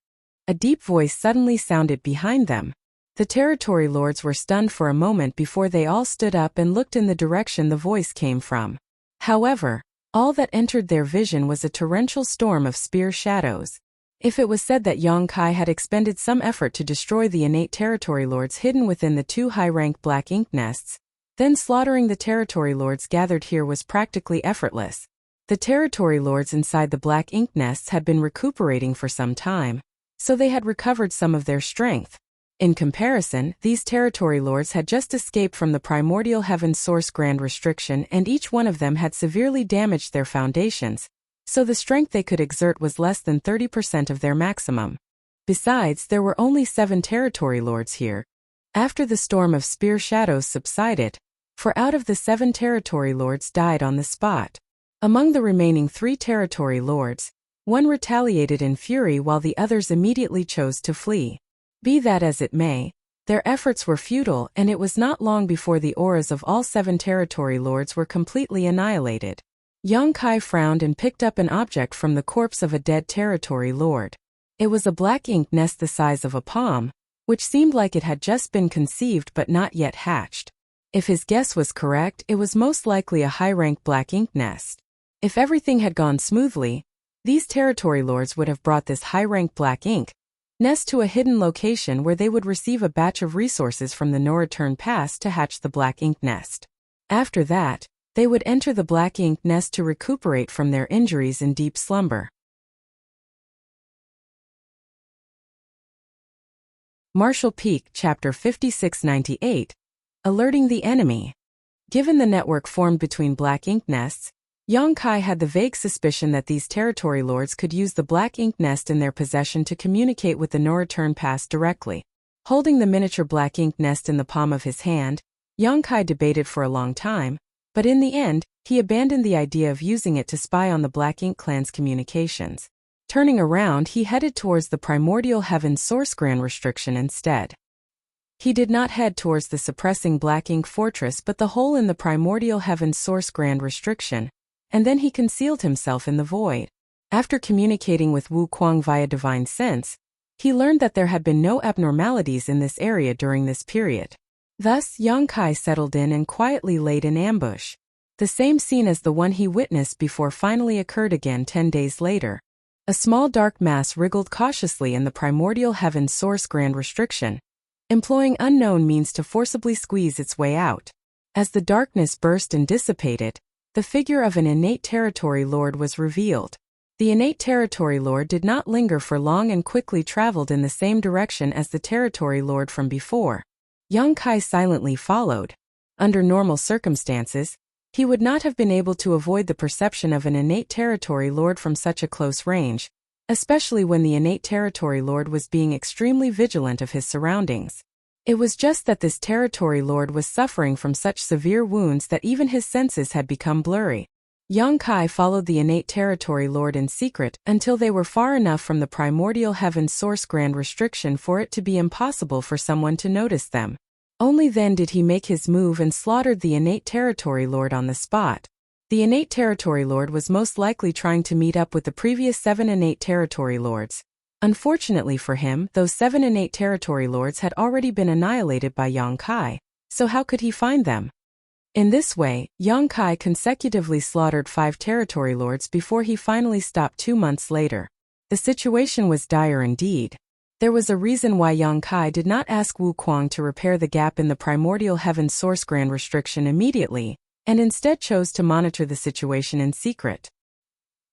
A deep voice suddenly sounded behind them. The territory lords were stunned for a moment before they all stood up and looked in the direction the voice came from. However, all that entered their vision was a torrential storm of spear shadows. If it was said that Yang Kai had expended some effort to destroy the innate territory lords hidden within the 2 high-rank black ink nests, then slaughtering the territory lords gathered here was practically effortless. The territory lords inside the black ink nests had been recuperating for some time, so they had recovered some of their strength. In comparison, these territory lords had just escaped from the primordial heaven source grand restriction, and each one of them had severely damaged their foundations, so the strength they could exert was less than 30% of their maximum. Besides, there were only 7 territory lords here. After the storm of spear shadows subsided, 4 out of the 7 territory lords died on the spot. Among the remaining 3 territory lords, 1 retaliated in fury while the others immediately chose to flee. Be that as it may, their efforts were futile, and it was not long before the auras of all 7 territory lords were completely annihilated. Yang Kai frowned and picked up an object from the corpse of a dead territory lord. It was a black ink nest the size of a palm, which seemed like it had just been conceived but not yet hatched. If his guess was correct, it was most likely a high-rank black ink nest. If everything had gone smoothly, these territory lords would have brought this high-rank black ink nest to a hidden location where they would receive a batch of resources from the no-return pass to hatch the black ink nest. After that, they would enter the black ink nest to recuperate from their injuries in deep slumber. Martial Peak, Chapter 5698, Alerting the Enemy. Given the network formed between black ink nests, Yang Kai had the vague suspicion that these territory lords could use the black ink nest in their possession to communicate with the no-return pass directly. Holding the miniature black ink nest in the palm of his hand, Yang Kai debated for a long time, but in the end, he abandoned the idea of using it to spy on the Black Ink clan's communications. Turning around, he headed towards the primordial heaven source grand restriction instead. He did not head towards the suppressing Black Ink fortress but the hole in the primordial heaven source grand restriction, and then he concealed himself in the void. After communicating with Wu Kuang via divine sense, he learned that there had been no abnormalities in this area during this period. Thus, Yang Kai settled in and quietly laid in ambush. The same scene as the one he witnessed before finally occurred again 10 days later. A small dark mass wriggled cautiously in the primordial heaven source grand restriction, employing unknown means to forcibly squeeze its way out. As the darkness burst and dissipated, the figure of an innate territory lord was revealed. The innate territory lord did not linger for long and quickly traveled in the same direction as the territory lord from before. Yang Kai silently followed. Under normal circumstances, he would not have been able to avoid the perception of an innate territory lord from such a close range, especially when the innate territory lord was being extremely vigilant of his surroundings. It was just that this territory lord was suffering from such severe wounds that even his senses had become blurry. Yong-kai followed the innate territory lord in secret until they were far enough from the primordial heaven's source grand restriction for it to be impossible for someone to notice them. Only then did he make his move and slaughtered the innate territory lord on the spot. The innate territory lord was most likely trying to meet up with the previous 7 innate territory lords. Unfortunately for him, those 7 innate territory lords had already been annihilated by Yong-kai, so how could he find them? In this way, Yong-kai consecutively slaughtered 5 territory lords before he finally stopped 2 months later. The situation was dire indeed. There was a reason why Yong-kai did not ask Wu Kuang to repair the gap in the primordial heaven source grand restriction immediately, and instead chose to monitor the situation in secret.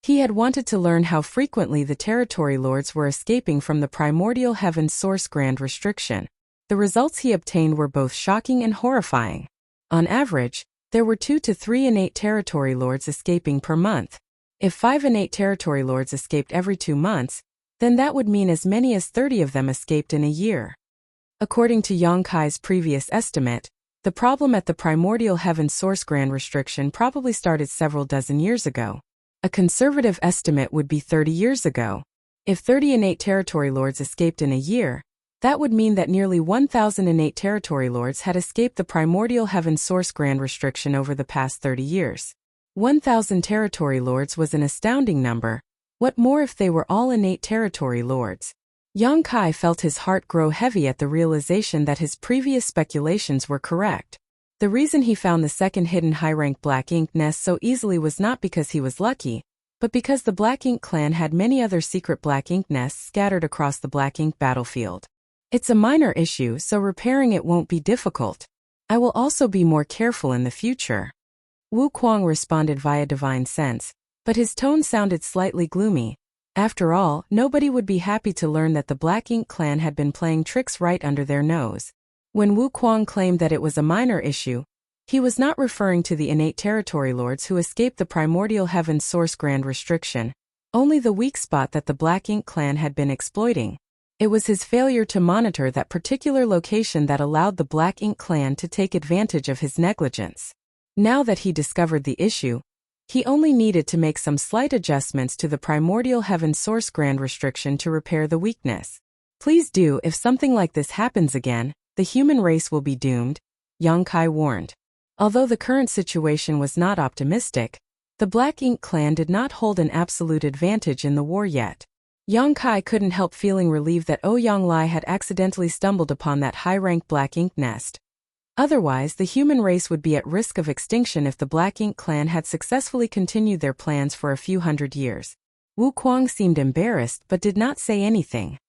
He had wanted to learn how frequently the territory lords were escaping from the primordial heaven source grand restriction. The results he obtained were both shocking and horrifying. On average, there were 2 to 3 innate territory lords escaping per month. If 5 innate territory lords escaped every 2 months, then that would mean as many as 30 of them escaped in a year. According to Yong-kai's previous estimate, the problem at the primordial heaven source grand restriction probably started several dozen years ago. A conservative estimate would be 30 years ago. If 30 innate territory lords escaped in a year, that would mean that nearly 1,000 innate territory lords had escaped the primordial heaven source grand restriction over the past 30 years. 1,000 territory lords was an astounding number. What more if they were all innate territory lords? Yong-kai felt his heart grow heavy at the realization that his previous speculations were correct. The reason he found the second hidden high-rank Black Ink nest so easily was not because he was lucky, but because the Black Ink clan had many other secret Black Ink nests scattered across the Black Ink battlefield. It's a minor issue, so repairing it won't be difficult. I will also be more careful in the future. Wu Kuang responded via divine sense, but his tone sounded slightly gloomy. After all, nobody would be happy to learn that the Black Ink clan had been playing tricks right under their nose. When Wu Kuang claimed that it was a minor issue, he was not referring to the innate territory lords who escaped the primordial heaven source grand restriction, only the weak spot that the Black Ink clan had been exploiting. It was his failure to monitor that particular location that allowed the Black Ink clan to take advantage of his negligence. Now that he discovered the issue, he only needed to make some slight adjustments to the primordial heaven source grand restriction to repair the weakness. Please do. If something like this happens again, the human race will be doomed, Yong-kai warned. Although the current situation was not optimistic, the Black Ink clan did not hold an absolute advantage in the war yet. Yong-kai couldn't help feeling relieved that Ouyang Lai had accidentally stumbled upon that high-rank Black Ink nest. Otherwise, the human race would be at risk of extinction if the Black Ink clan had successfully continued their plans for a few hundred years. Wu Kuang seemed embarrassed but did not say anything.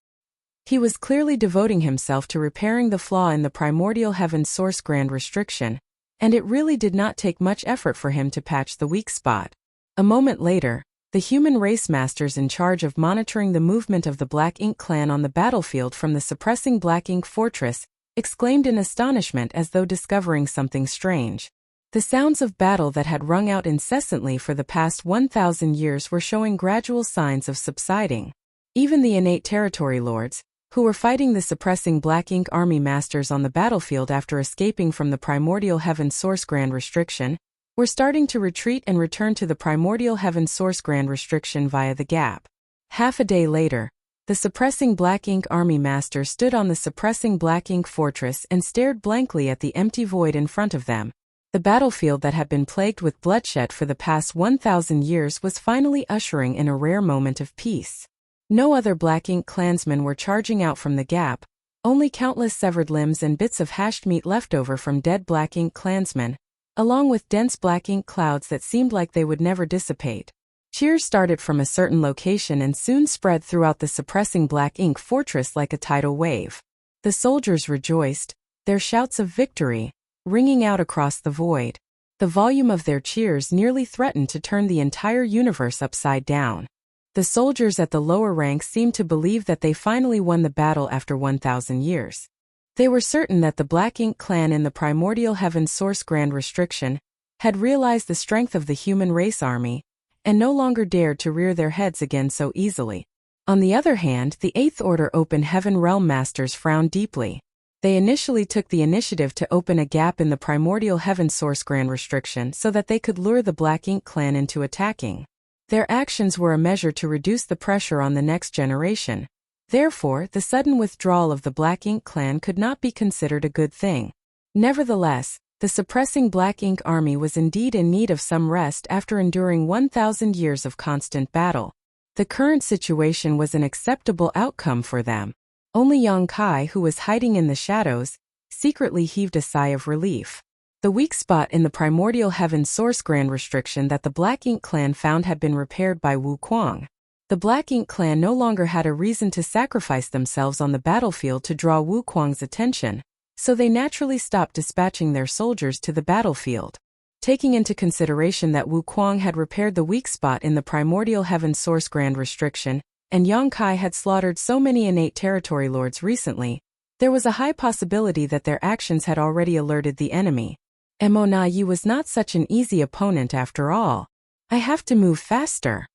He was clearly devoting himself to repairing the flaw in the primordial heaven source grand restriction, and it really did not take much effort for him to patch the weak spot. A moment later, the human race masters in charge of monitoring the movement of the Black Ink clan on the battlefield from the suppressing Black Ink fortress exclaimed in astonishment as though discovering something strange. The sounds of battle that had rung out incessantly for the past 1,000 years were showing gradual signs of subsiding. Even the innate territory lords, who were fighting the suppressing Black Ink army masters on the battlefield after escaping from the primordial heaven source grand restriction, were starting to retreat and return to the primordial heaven source grand restriction via the gap. Half a day later, the suppressing Black Ink army master stood on the suppressing Black Ink fortress and stared blankly at the empty void in front of them. The battlefield that had been plagued with bloodshed for the past 1,000 years was finally ushering in a rare moment of peace. No other Black Ink clansmen were charging out from the gap, only countless severed limbs and bits of hashed meat left over from dead Black Ink clansmen, along with dense Black Ink clouds that seemed like they would never dissipate. Cheers started from a certain location and soon spread throughout the suppressing Black Ink fortress like a tidal wave. The soldiers rejoiced, their shouts of victory ringing out across the void. The volume of their cheers nearly threatened to turn the entire universe upside down. The soldiers at the lower ranks seemed to believe that they finally won the battle after 1,000 years. They were certain that the Black Ink clan in the primordial heaven source grand restriction had realized the strength of the human race army, and no longer dared to rear their heads again so easily. On the other hand, the Eighth Order Open Heaven Realm Masters frowned deeply. They initially took the initiative to open a gap in the primordial heaven source grand restriction so that they could lure the Black Ink clan into attacking. Their actions were a measure to reduce the pressure on the next generation. Therefore, the sudden withdrawal of the Black Ink clan could not be considered a good thing. Nevertheless, the suppressing Black Ink army was indeed in need of some rest after enduring 1,000 years of constant battle. The current situation was an acceptable outcome for them. Only Yang Kai, who was hiding in the shadows, secretly heaved a sigh of relief. The weak spot in the primordial heaven source grand restriction that the Black Ink clan found had been repaired by Wu Kuang. The Black Ink clan no longer had a reason to sacrifice themselves on the battlefield to draw Wu Kuang's attention, so they naturally stopped dispatching their soldiers to the battlefield. Taking into consideration that Wu Kuang had repaired the weak spot in the primordial heaven source grand restriction, and Yang Kai had slaughtered so many innate territory lords recently, there was a high possibility that their actions had already alerted the enemy. Mo Na Yi was not such an easy opponent after all. I have to move faster.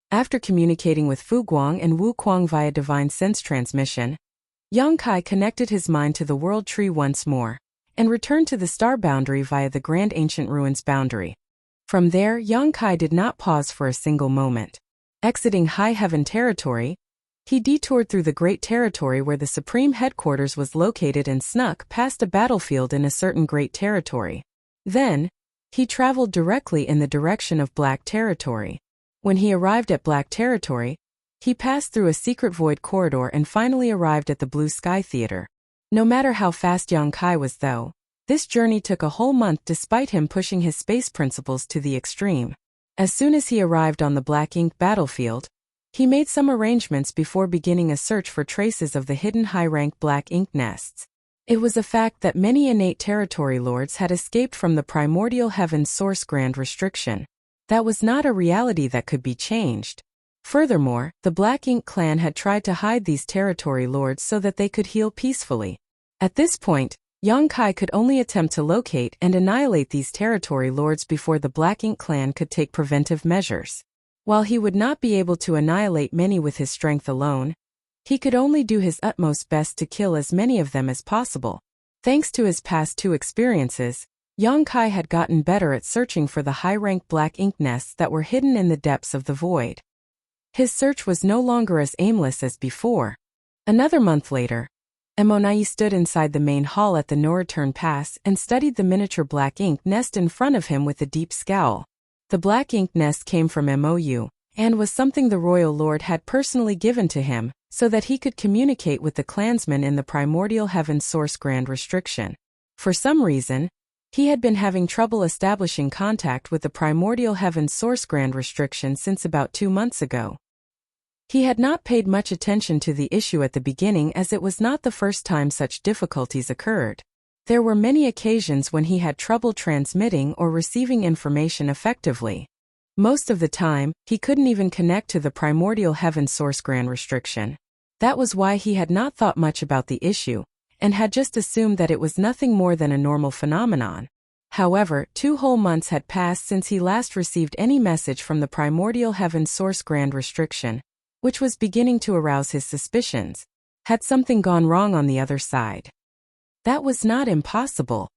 After communicating with Fu Guang and Wu Kuang via divine sense transmission, Yang Kai connected his mind to the world tree once more, and returned to the star boundary via the grand ancient ruins boundary. From there, Yang Kai did not pause for a single moment. Exiting high heaven territory, he detoured through the great territory where the supreme headquarters was located and snuck past a battlefield in a certain great territory. Then, he traveled directly in the direction of Black territory. When he arrived at Black territory, he passed through a secret void corridor and finally arrived at the Blue Sky Theater. No matter how fast Yang Kai was though, this journey took a whole month despite him pushing his space principles to the extreme. As soon as he arrived on the Black Ink battlefield, he made some arrangements before beginning a search for traces of the hidden high-rank Black Ink nests. It was a fact that many innate territory lords had escaped from the primordial heaven source grand restriction. That was not a reality that could be changed. Furthermore, the Black Ink clan had tried to hide these territory lords so that they could heal peacefully. At this point, Yang Kai could only attempt to locate and annihilate these territory lords before the Black Ink clan could take preventive measures. While he would not be able to annihilate many with his strength alone, he could only do his utmost best to kill as many of them as possible. Thanks to his past two experiences, Yang Kai had gotten better at searching for the high-rank Black Ink nests that were hidden in the depths of the void. His search was no longer as aimless as before. Another month later, Mo Na Yi stood inside the main hall at the No-Return Pass and studied the miniature Black Ink nest in front of him with a deep scowl. The Black Ink nest came from Mou, and was something the royal lord had personally given to him, so that he could communicate with the clansmen in the primordial heaven source grand restriction. For some reason, he had been having trouble establishing contact with the primordial heaven source grand restriction since about 2 months ago. He had not paid much attention to the issue at the beginning as it was not the first time such difficulties occurred. There were many occasions when he had trouble transmitting or receiving information effectively. Most of the time, he couldn't even connect to the primordial heaven source grand restriction. That was why he had not thought much about the issue, and had just assumed that it was nothing more than a normal phenomenon. However, 2 whole months had passed since he last received any message from the primordial heaven source grand restriction, which was beginning to arouse his suspicions. Had something gone wrong on the other side? That was not impossible.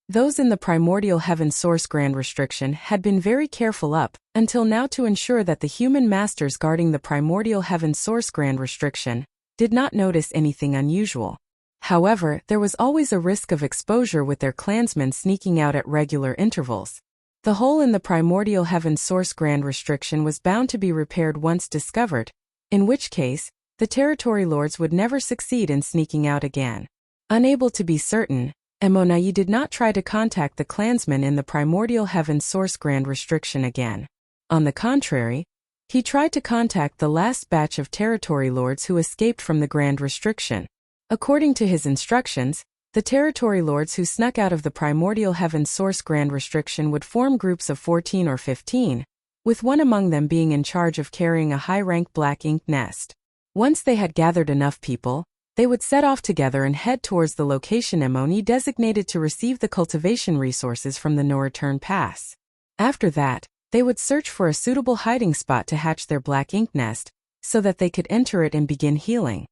Those in the primordial heaven source grand restriction had been very careful up until now to ensure that the human masters guarding the primordial heaven source grand restriction did not notice anything unusual. However, there was always a risk of exposure with their clansmen sneaking out at regular intervals. The hole in the primordial heaven source grand restriction was bound to be repaired once discovered, in which case, the territory lords would never succeed in sneaking out again. Unable to be certain, Mo Na Yi did not try to contact the clansmen in the primordial heaven source grand restriction again. On the contrary, he tried to contact the last batch of territory lords who escaped from the grand restriction. According to his instructions, the territory lords who snuck out of the primordial heaven source grand restriction would form groups of 14 or 15, with one among them being in charge of carrying a high-rank Black Ink nest. Once they had gathered enough people, they would set off together and head towards the location Mo Na Yi designated to receive the cultivation resources from the No-Return Pass. After that, they would search for a suitable hiding spot to hatch their Black Ink nest, so that they could enter it and begin healing.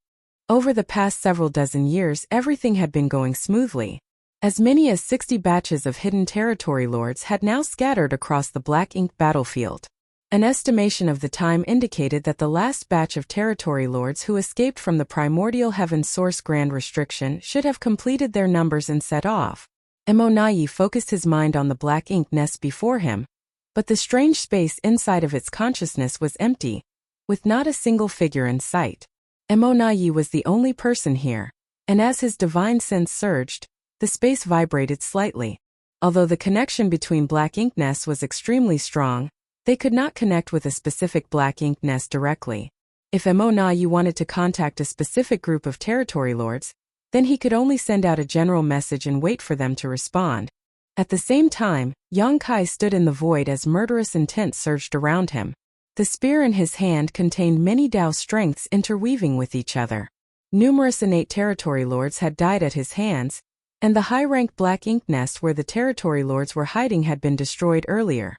Over the past several dozen years, everything had been going smoothly. As many as 60 batches of hidden territory lords had now scattered across the Black Ink battlefield. An estimation of the time indicated that the last batch of territory lords who escaped from the primordial heaven's source grand restriction should have completed their numbers and set off. Emonayi focused his mind on the Black Ink nest before him, but the strange space inside of its consciousness was empty, with not a single figure in sight. Emonayi was the only person here, and as his divine sense surged, the space vibrated slightly. Although the connection between Black Ink nests was extremely strong, they could not connect with a specific Black Ink nest directly. If Emonayi wanted to contact a specific group of territory lords, then he could only send out a general message and wait for them to respond. At the same time, Yang Kai stood in the void as murderous intent surged around him. The spear in his hand contained many Dao strengths interweaving with each other. Numerous innate territory lords had died at his hands, and the high-rank Black Ink nest where the territory lords were hiding had been destroyed earlier.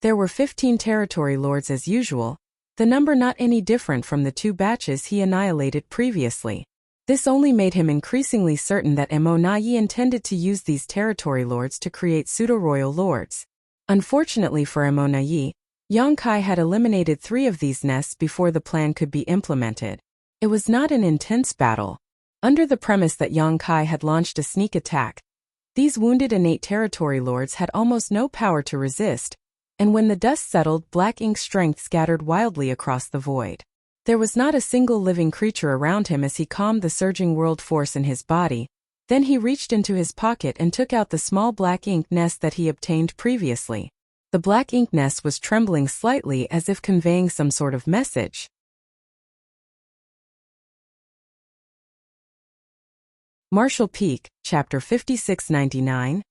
There were 15 territory lords as usual, the number not any different from the 2 batches he annihilated previously. This only made him increasingly certain that Emonayi intended to use these territory lords to create pseudo-royal lords. Unfortunately for Emonayi, Yang Kai had eliminated 3 of these nests before the plan could be implemented. It was not an intense battle. Under the premise that Yang Kai had launched a sneak attack, these wounded innate territory lords had almost no power to resist, and when the dust settled, Black Ink strength scattered wildly across the void. There was not a single living creature around him as he calmed the surging world force in his body. Then he reached into his pocket and took out the small Black Ink nest that he obtained previously. The Black Ink nest was trembling slightly as if conveying some sort of message. Martial Peak, Chapter 5699.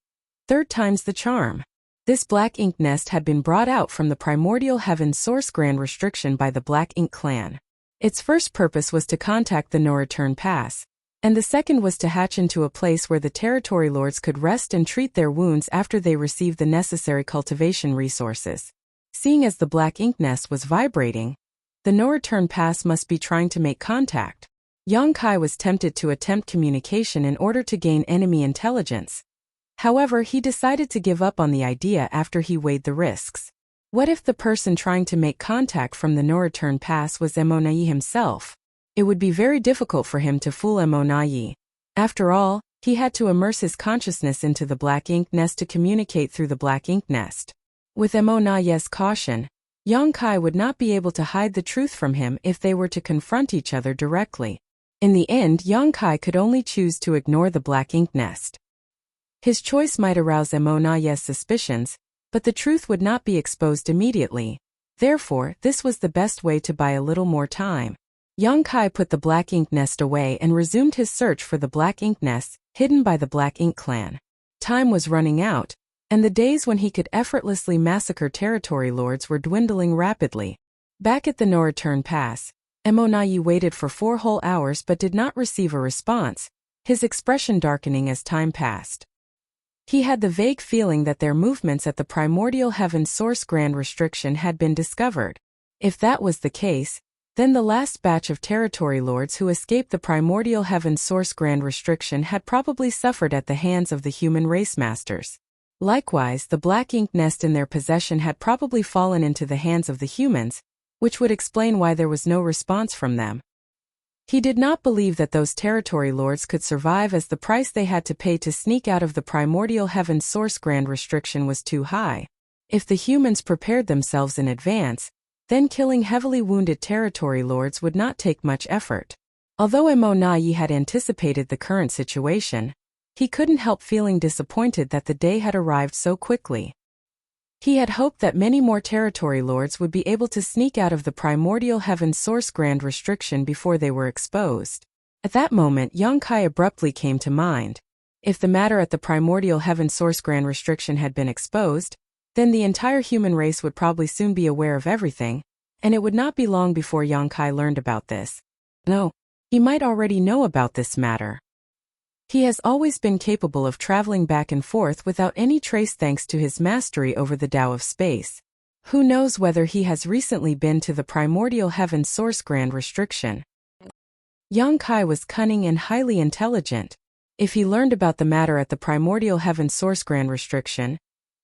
Third time's the charm. This Black Ink nest had been brought out from the primordial heaven's source grand restriction by the Black Ink clan. Its first purpose was to contact the no-return pass, and the second was to hatch into a place where the territory lords could rest and treat their wounds after they received the necessary cultivation resources. Seeing as the Black Ink nest was vibrating, the no-return pass must be trying to make contact. Yang Kai was tempted to attempt communication in order to gain enemy intelligence. However, he decided to give up on the idea after he weighed the risks. What if the person trying to make contact from the no-return pass was Emonayi himself? It would be very difficult for him to fool Emonayi. After all, he had to immerse his consciousness into the Black Ink nest to communicate through the Black Ink nest. With Emonayi's caution, Yang Kai would not be able to hide the truth from him if they were to confront each other directly. In the end, Yang Kai could only choose to ignore the Black Ink nest. His choice might arouse Emonayi's suspicions, but the truth would not be exposed immediately. Therefore, this was the best way to buy a little more time. Yang Kai put the Black Ink nest away and resumed his search for the Black Ink nests hidden by the Black Ink clan. Time was running out, and the days when he could effortlessly massacre territory lords were dwindling rapidly. Back at the no-return pass, Emonayi waited for 4 whole hours but did not receive a response, his expression darkening as time passed. He had the vague feeling that their movements at the primordial heaven's source grand restriction had been discovered. If that was the case, then the last batch of territory lords who escaped the primordial heaven's source grand restriction had probably suffered at the hands of the human race masters. Likewise, the Black Ink nest in their possession had probably fallen into the hands of the humans, which would explain why there was no response from them. He did not believe that those territory lords could survive as the price they had to pay to sneak out of the primordial heaven's source grand restriction was too high. If the humans prepared themselves in advance, then killing heavily wounded territory lords would not take much effort. Although Emonayi had anticipated the current situation, he couldn't help feeling disappointed that the day had arrived so quickly. He had hoped that many more territory lords would be able to sneak out of the primordial heaven's source grand restriction before they were exposed. At that moment, Yang Kai abruptly came to mind. If the matter at the primordial heaven's source grand restriction had been exposed, then the entire human race would probably soon be aware of everything, and it would not be long before Yang Kai learned about this. No, he might already know about this matter. He has always been capable of traveling back and forth without any trace thanks to his mastery over the Tao of space. Who knows whether he has recently been to the primordial heaven's source grand restriction? Yang Kai was cunning and highly intelligent. If he learned about the matter at the primordial heaven source grand restriction,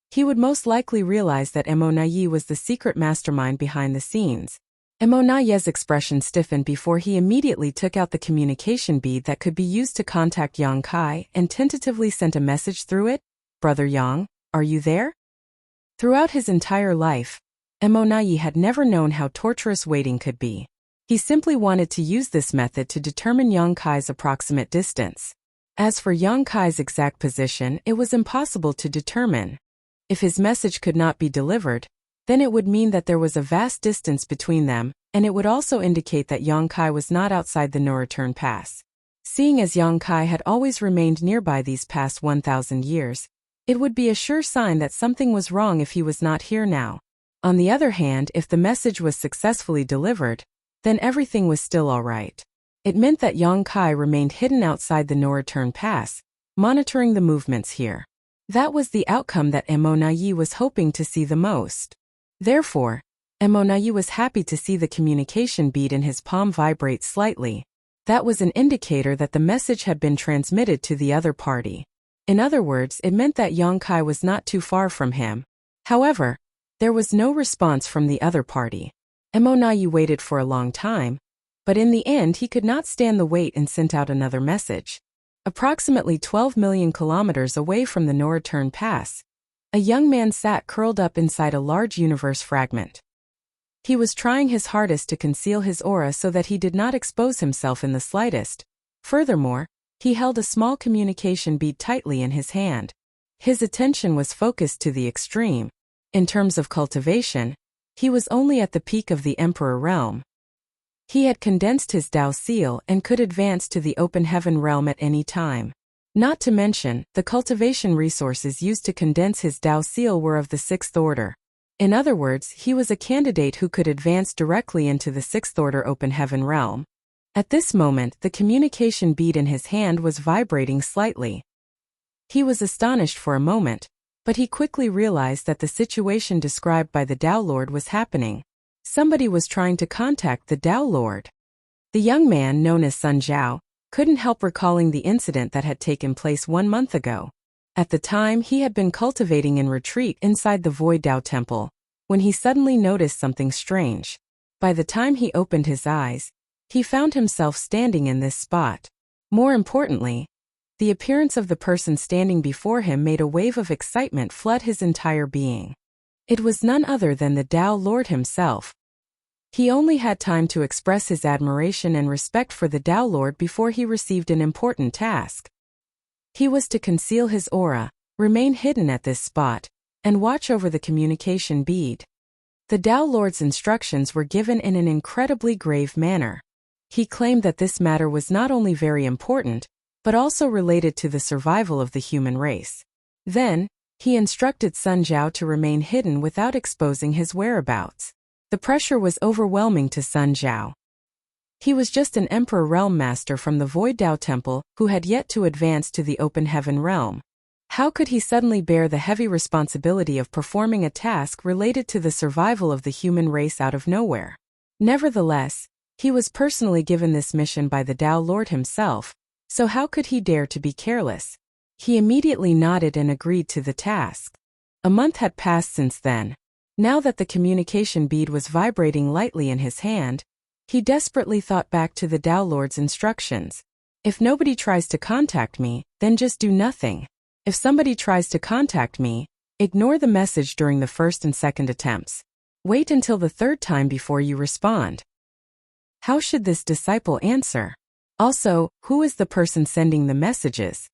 he would most likely realize that Emonayi was the secret mastermind behind the scenes. Emonayi's expression stiffened before he immediately took out the communication bead that could be used to contact Yang Kai and tentatively sent a message through it. Brother Yang, are you there? Throughout his entire life, Emonayi had never known how torturous waiting could be. He simply wanted to use this method to determine Yang Kai's approximate distance. As for Yang Kai's exact position, it was impossible to determine. If his message could not be delivered, then it would mean that there was a vast distance between them, and it would also indicate that Yang Kai was not outside the no-return pass. Seeing as Yang Kai had always remained nearby these past 1,000 years, it would be a sure sign that something was wrong if he was not here now. On the other hand, if the message was successfully delivered, then everything was still all right. It meant that Yang Kai remained hidden outside the no-return pass, monitoring the movements here. That was the outcome that Emonayi was hoping to see the most. Therefore, Emonayi was happy to see the communication bead in his palm vibrate slightly. That was an indicator that the message had been transmitted to the other party. In other words, it meant that Yang Kai was not too far from him. However, there was no response from the other party. Emonayi waited for a long time, but in the end he could not stand the wait and sent out another message. Approximately 12 million kilometers away from the no-return pass, a young man sat curled up inside a large universe fragment. He was trying his hardest to conceal his aura so that he did not expose himself in the slightest. Furthermore, he held a small communication bead tightly in his hand. His attention was focused to the extreme. In terms of cultivation, he was only at the peak of the Emperor realm. He had condensed his Tao seal and could advance to the open heaven realm at any time. Not to mention, the cultivation resources used to condense his Tao seal were of the 6th order. In other words, he was a candidate who could advance directly into the 6th order open heaven realm. At this moment, the communication bead in his hand was vibrating slightly. He was astonished for a moment, but he quickly realized that the situation described by the Tao Lord was happening. Somebody was trying to contact the Tao Lord. The young man, known as Sun Zhao, couldn't help recalling the incident that had taken place 1 month ago. At the time, he had been cultivating in retreat inside the Void Tao Temple, when he suddenly noticed something strange. By the time he opened his eyes, he found himself standing in this spot. More importantly, the appearance of the person standing before him made a wave of excitement flood his entire being. It was none other than the Tao Lord himself. He only had time to express his admiration and respect for the Tao Lord before he received an important task. He was to conceal his aura, remain hidden at this spot, and watch over the communication bead. The Tao Lord's instructions were given in an incredibly grave manner. He claimed that this matter was not only very important, but also related to the survival of the human race. Then, he instructed Sun Zhao to remain hidden without exposing his whereabouts. The pressure was overwhelming to Sun Zhao. He was just an Emperor Realm Master from the Void Tao Temple who had yet to advance to the Open Heaven Realm. How could he suddenly bear the heavy responsibility of performing a task related to the survival of the human race out of nowhere? Nevertheless, he was personally given this mission by the Tao Lord himself, so how could he dare to be careless? He immediately nodded and agreed to the task. A month had passed since then. Now that the communication bead was vibrating lightly in his hand, he desperately thought back to the Tao Lord's instructions. If nobody tries to contact me, then just do nothing. If somebody tries to contact me, ignore the message during the first and second attempts. Wait until the third time before you respond. How should this disciple answer? Also, who is the person sending the messages?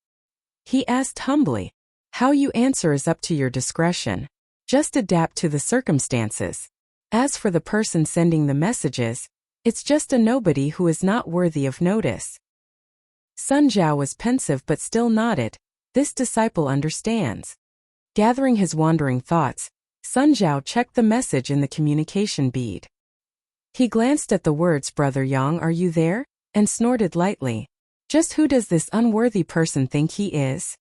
He asked humbly. How you answer is up to your discretion. Just adapt to the circumstances. As for the person sending the messages, it's just a nobody who is not worthy of notice. Sun Zhao was pensive but still nodded. This disciple understands. Gathering his wandering thoughts, Sun Zhao checked the message in the communication bead. He glanced at the words "Brother Yang, are you there?" and snorted lightly. Just who does this unworthy person think he is?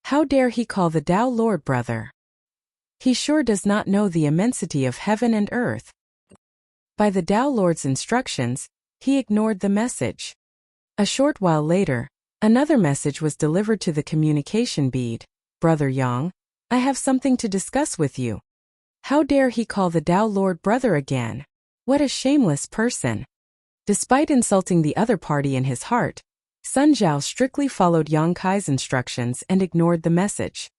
How dare he call the Tao Lord brother? He sure does not know the immensity of heaven and earth. By the Tao Lord's instructions, he ignored the message. A short while later, another message was delivered to the communication bead. Brother Yang, I have something to discuss with you. How dare he call the Tao Lord brother again? What a shameless person. Despite insulting the other party in his heart, Sun Zhao strictly followed Yang Kai's instructions and ignored the message.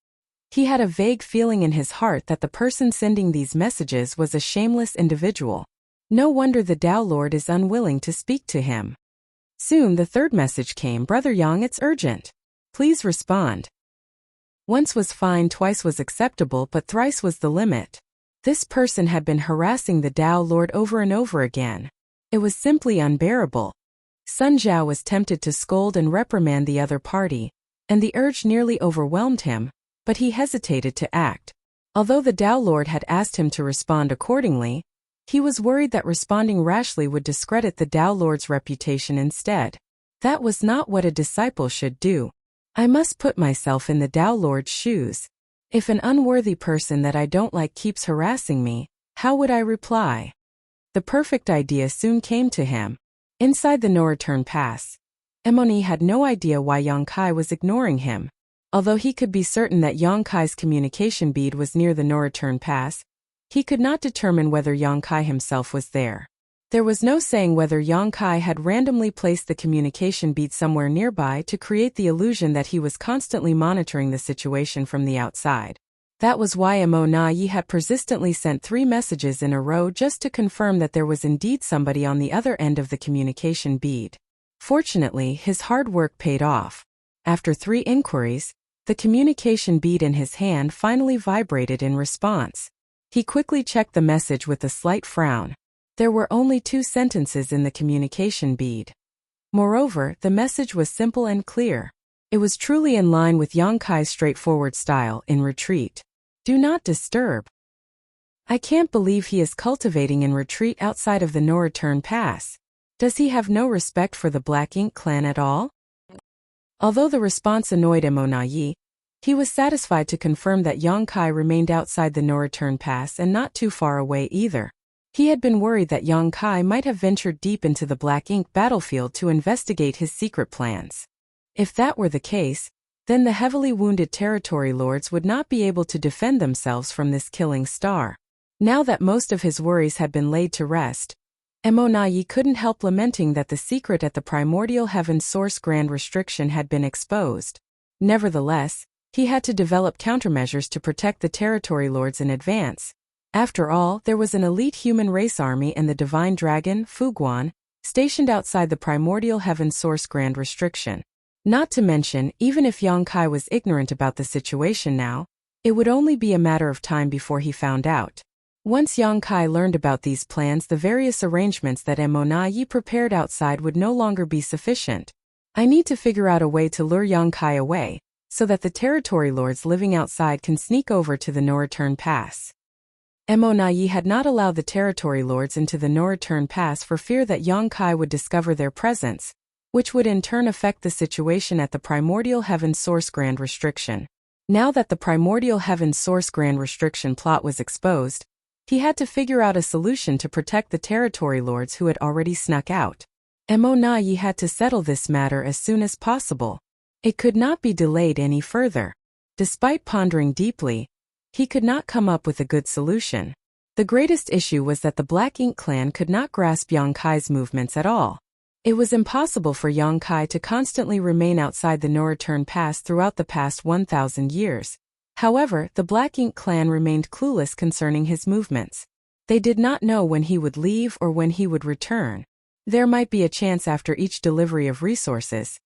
He had a vague feeling in his heart that the person sending these messages was a shameless individual. No wonder the Tao Lord is unwilling to speak to him. Soon the third message came. Brother Yang, it's urgent. Please respond. Once was fine, twice was acceptable, but thrice was the limit. This person had been harassing the Tao Lord over and over again. It was simply unbearable. Sun Zhao was tempted to scold and reprimand the other party, and the urge nearly overwhelmed him, but he hesitated to act. Although the Tao Lord had asked him to respond accordingly, he was worried that responding rashly would discredit the Tao Lord's reputation instead. That was not what a disciple should do. I must put myself in the Tao Lord's shoes. If an unworthy person that I don't like keeps harassing me, how would I reply? The perfect idea soon came to him. Inside the no-return pass, Emoni had no idea why Yang Kai was ignoring him. Although he could be certain that Yang Kai's communication bead was near the no-return pass, he could not determine whether Yang Kai himself was there. There was no saying whether Yang Kai had randomly placed the communication bead somewhere nearby to create the illusion that he was constantly monitoring the situation from the outside. That was why Mo Na Yi had persistently sent 3 messages in a row just to confirm that there was indeed somebody on the other end of the communication bead. Fortunately, his hard work paid off. After 3 inquiries, the communication bead in his hand finally vibrated in response. He quickly checked the message with a slight frown. There were only 2 sentences in the communication bead. Moreover, the message was simple and clear. It was truly in line with Yang Kai's straightforward style: in retreat. Do not disturb. I can't believe he is cultivating in retreat outside of the no-return pass. Does he have no respect for the Black Ink clan at all? Although the response annoyed Mo Na Yi, he was satisfied to confirm that Yang Kai remained outside the no-return pass and not too far away either. He had been worried that Yang Kai might have ventured deep into the Black Ink battlefield to investigate his secret plans. If that were the case, then the heavily wounded territory lords would not be able to defend themselves from this killing star. Now that most of his worries had been laid to rest, Mo Na Yi couldn't help lamenting that the secret at the primordial heaven source grand restriction had been exposed. Nevertheless, he had to develop countermeasures to protect the territory lords in advance. After all, there was an elite human race army and the divine dragon, Fuguan, stationed outside the primordial heaven source grand restriction. Not to mention, even if Yang Kai was ignorant about the situation now, it would only be a matter of time before he found out. Once Yang Kai learned about these plans, the various arrangements that Mo Na Yi prepared outside would no longer be sufficient. I need to figure out a way to lure Yang Kai away, so that the territory lords living outside can sneak over to the no-return pass. Mo Na Yi had not allowed the territory lords into the no-return pass for fear that Yang Kai would discover their presence, which would in turn affect the situation at the primordial heaven source grand restriction. Now that the primordial heaven source grand restriction plot was exposed, he had to figure out a solution to protect the territory lords who had already snuck out. Mo Na Yi had to settle this matter as soon as possible. It could not be delayed any further. Despite pondering deeply, he could not come up with a good solution. The greatest issue was that the Black Ink clan could not grasp Yang Kai's movements at all. It was impossible for Yang Kai to constantly remain outside the no-return pass throughout the past 1,000 years. However, the Black Ink clan remained clueless concerning his movements. They did not know when he would leave or when he would return. There might be a chance after each delivery of resources.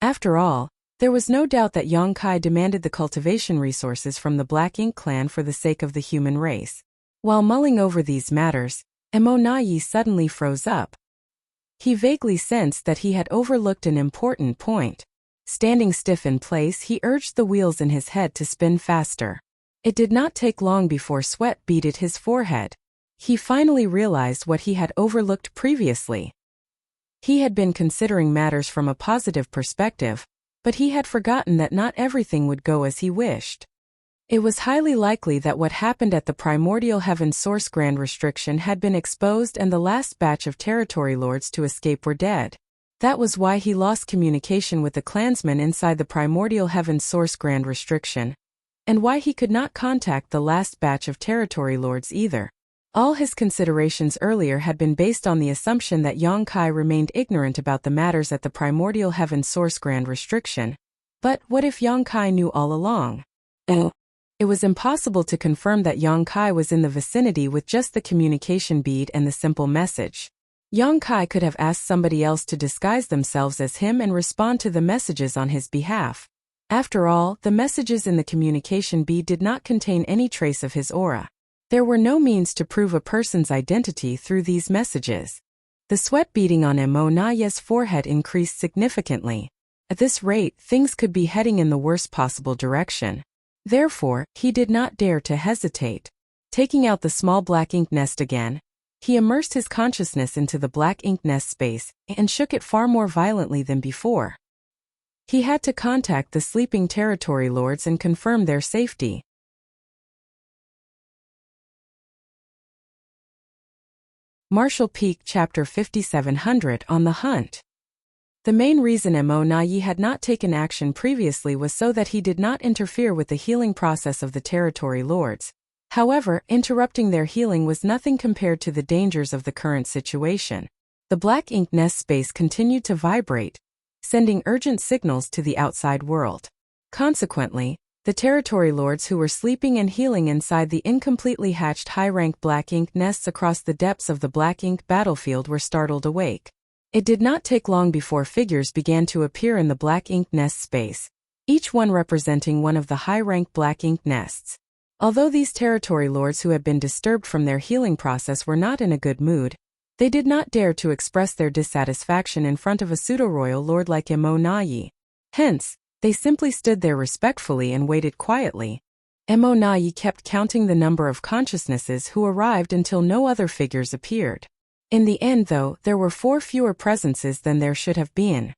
After all, there was no doubt that Yang Kai demanded the cultivation resources from the Black Ink clan for the sake of the human race. While mulling over these matters, Mo Na Yi suddenly froze up. He vaguely sensed that he had overlooked an important point. Standing stiff in place, he urged the wheels in his head to spin faster. It did not take long before sweat beaded his forehead. He finally realized what he had overlooked previously. He had been considering matters from a positive perspective, but he had forgotten that not everything would go as he wished. It was highly likely that what happened at the primordial heaven source grand restriction had been exposed and the last batch of territory lords to escape were dead. That was why he lost communication with the clansmen inside the primordial heaven source grand restriction, and why he could not contact the last batch of territory lords either. All his considerations earlier had been based on the assumption that Yongkai remained ignorant about the matters at the primordial heaven source grand restriction. But what if Yongkai knew all along? It was impossible to confirm that Yongkai was in the vicinity with just the communication bead and the simple message. Yongkai could have asked somebody else to disguise themselves as him and respond to the messages on his behalf. After all, the messages in the communication bead did not contain any trace of his aura. There were no means to prove a person's identity through these messages. The sweat beading on Mo Naye's forehead increased significantly. At this rate, things could be heading in the worst possible direction. Therefore, he did not dare to hesitate. Taking out the small black ink nest again, he immersed his consciousness into the black ink nest space and shook it far more violently than before. He had to contact the sleeping territory lords and confirm their safety. Martial Peak Chapter 5700 On the Hunt. The main reason Mo Nayi had not taken action previously was so that he did not interfere with the healing process of the territory lords. However, interrupting their healing was nothing compared to the dangers of the current situation. The black ink nest space continued to vibrate, sending urgent signals to the outside world. Consequently, the territory lords who were sleeping and healing inside the incompletely hatched high-rank black ink nests across the depths of the black ink battlefield were startled awake. It did not take long before figures began to appear in the black ink nest space, each one representing one of the high-rank black ink nests. Although these territory lords who had been disturbed from their healing process were not in a good mood, they did not dare to express their dissatisfaction in front of a pseudo-royal lord like Mo Nayi. Hence, they simply stood there respectfully and waited quietly. Mo Nayi kept counting the number of consciousnesses who arrived until no other figures appeared. In the end, though, there were 4 fewer presences than there should have been.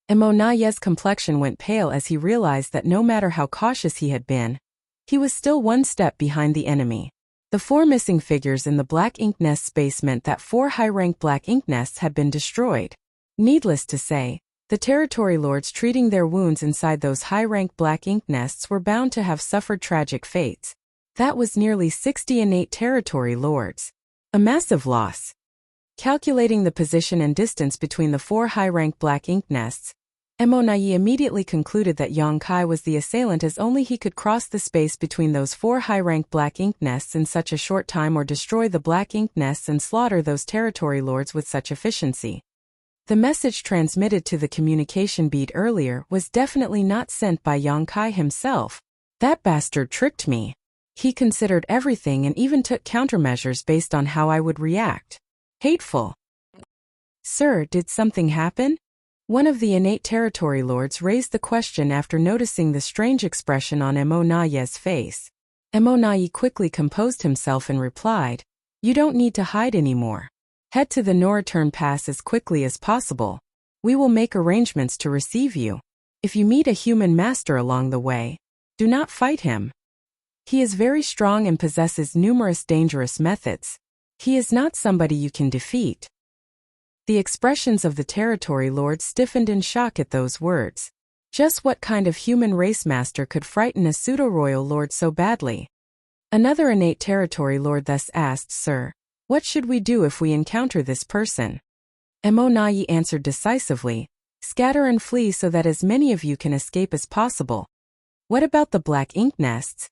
Mo Nayi's complexion went pale as he realized that no matter how cautious he had been, he was still one step behind the enemy. The 4 missing figures in the black ink nest space meant that 4 high-rank black ink nests had been destroyed. Needless to say, the territory lords treating their wounds inside those high-rank black ink nests were bound to have suffered tragic fates. That was nearly 60 innate territory lords. A massive loss. Calculating the position and distance between the 4 high-rank black ink nests, Mo Nayi immediately concluded that Yongkai was the assailant, as only he could cross the space between those 4 high-rank black ink nests in such a short time, or destroy the black ink nests and slaughter those territory lords with such efficiency. The message transmitted to the communication bead earlier was definitely not sent by Yongkai himself. That bastard tricked me. He considered everything and even took countermeasures based on how I would react. Hateful. Sir, did something happen? One of the innate territory lords raised the question after noticing the strange expression on Mo Nayi's face. Mo Nayi quickly composed himself and replied, "You don't need to hide anymore. Head to the no-return pass as quickly as possible. We will make arrangements to receive you. If you meet a human master along the way, do not fight him. He is very strong and possesses numerous dangerous methods. He is not somebody you can defeat." The expressions of the territory lord stiffened in shock at those words. Just what kind of human race master could frighten a pseudo-royal lord so badly? Another innate territory lord thus asked, "Sir, what should we do if we encounter this person?" Mo Nayi answered decisively, "Scatter and flee so that as many of you can escape as possible." "What about the black ink nests?"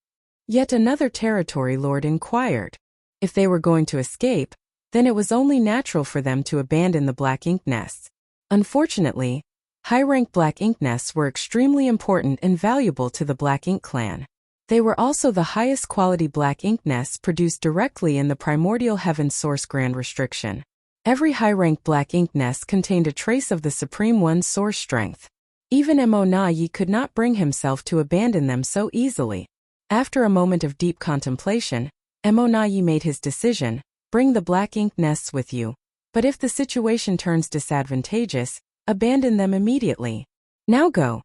Yet another territory lord inquired. If they were going to escape, then it was only natural for them to abandon the black ink nests. Unfortunately, high-rank black ink nests were extremely important and valuable to the black ink clan. They were also the highest quality black ink nests produced directly in the primordial heaven source grand restriction. Every high-rank black ink nest contained a trace of the Supreme One's source strength. Even Mo Nayi could not bring himself to abandon them so easily. After a moment of deep contemplation, Mo Nayi made his decision: bring the black ink nests with you. But if the situation turns disadvantageous, abandon them immediately. Now go.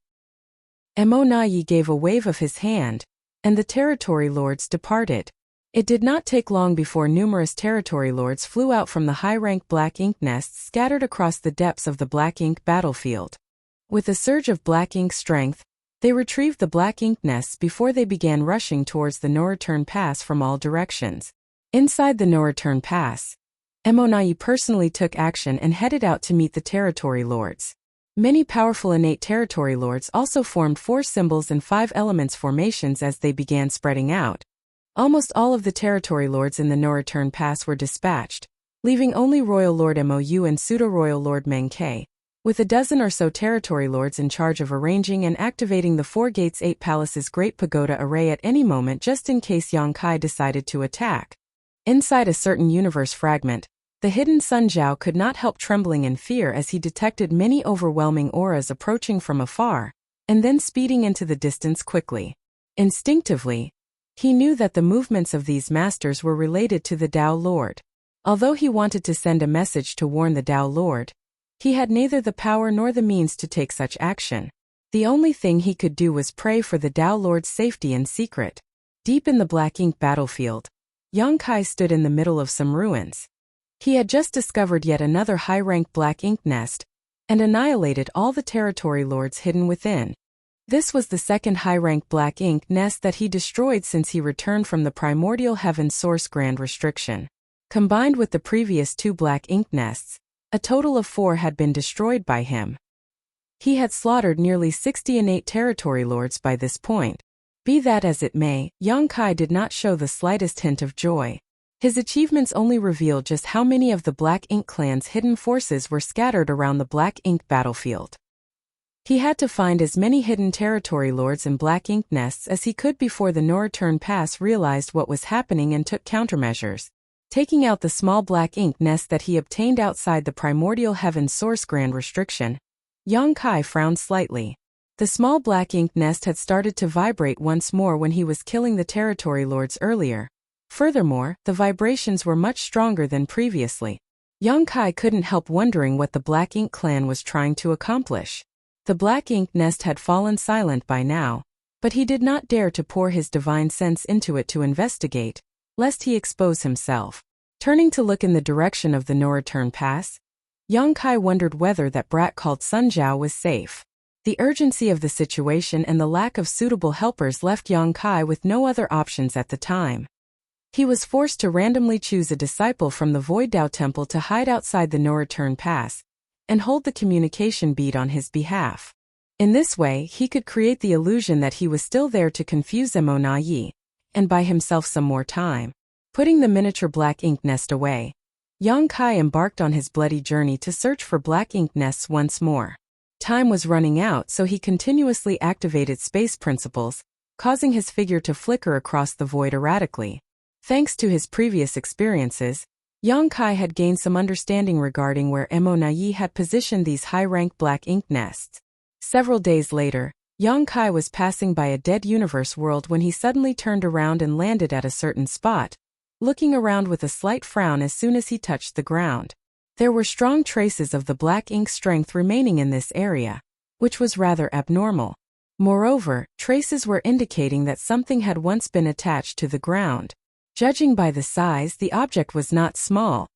Mo Nayi gave a wave of his hand, and the territory lords departed. It did not take long before numerous territory lords flew out from the high-rank black ink nests scattered across the depths of the black ink battlefield. With a surge of black ink strength, they retrieved the black ink nests before they began rushing towards the no-return pass from all directions. Inside the no-return pass, Emonayi personally took action and headed out to meet the territory lords. Many powerful innate territory lords also formed 4 symbols and 5 elements formations as they began spreading out. Almost all of the territory lords in the no-return pass were dispatched, leaving only Royal Lord Mou and Pseudo-Royal Lord Meng Ke, with a dozen or so territory lords in charge of arranging and activating the 4 gates 8 palaces Great Pagoda array at any moment just in case Yang Kai decided to attack. Inside a certain universe fragment, the hidden Sun Zhao could not help trembling in fear as he detected many overwhelming auras approaching from afar, and then speeding into the distance quickly. Instinctively, he knew that the movements of these masters were related to the Tao Lord. Although he wanted to send a message to warn the Tao Lord, he had neither the power nor the means to take such action. The only thing he could do was pray for the Tao Lord's safety in secret. Deep in the black ink battlefield, Yang Kai stood in the middle of some ruins. He had just discovered yet another high-rank black ink nest, and annihilated all the territory lords hidden within. This was the second high-rank black ink nest that he destroyed since he returned from the primordial heaven source grand restriction. Combined with the previous 2 black ink nests, a total of 4 had been destroyed by him. He had slaughtered nearly 60 innate territory lords by this point. Be that as it may, Yang Kai did not show the slightest hint of joy. His achievements only revealed just how many of the Black Ink clan's hidden forces were scattered around the Black Ink battlefield. He had to find as many hidden territory lords and Black Ink nests as he could before the no-return pass realized what was happening and took countermeasures. Taking out the small Black Ink nest that he obtained outside the primordial heaven source grand restriction, Yang Kai frowned slightly. The small Black Ink nest had started to vibrate once more when he was killing the territory lords earlier. Furthermore, the vibrations were much stronger than previously. Yang Kai couldn't help wondering what the Black Ink clan was trying to accomplish. The Black Ink nest had fallen silent by now, but he did not dare to pour his divine sense into it to investigate, lest he expose himself. Turning to look in the direction of the no-return pass, Yang Kai wondered whether that brat called Sun Zhao was safe. The urgency of the situation and the lack of suitable helpers left Yang Kai with no other options at the time. He was forced to randomly choose a disciple from the Void Dao Temple to hide outside the no-return pass, and hold the communication bead on his behalf. In this way, he could create the illusion that he was still there to confuse Emonayi, and buy himself some more time. Putting the miniature Black Ink nest away, Yang Kai embarked on his bloody journey to search for Black Ink nests once more. Time was running out, so he continuously activated space principles, causing his figure to flicker across the void erratically. Thanks to his previous experiences, Yang Kai had gained some understanding regarding where Emonayi had positioned these high-rank Black Ink nests. Several days later, Yang Kai was passing by a dead universe world when he suddenly turned around and landed at a certain spot, looking around with a slight frown as soon as he touched the ground. There were strong traces of the Black Ink strength remaining in this area, which was rather abnormal. Moreover, traces were indicating that something had once been attached to the ground. Judging by the size, the object was not small.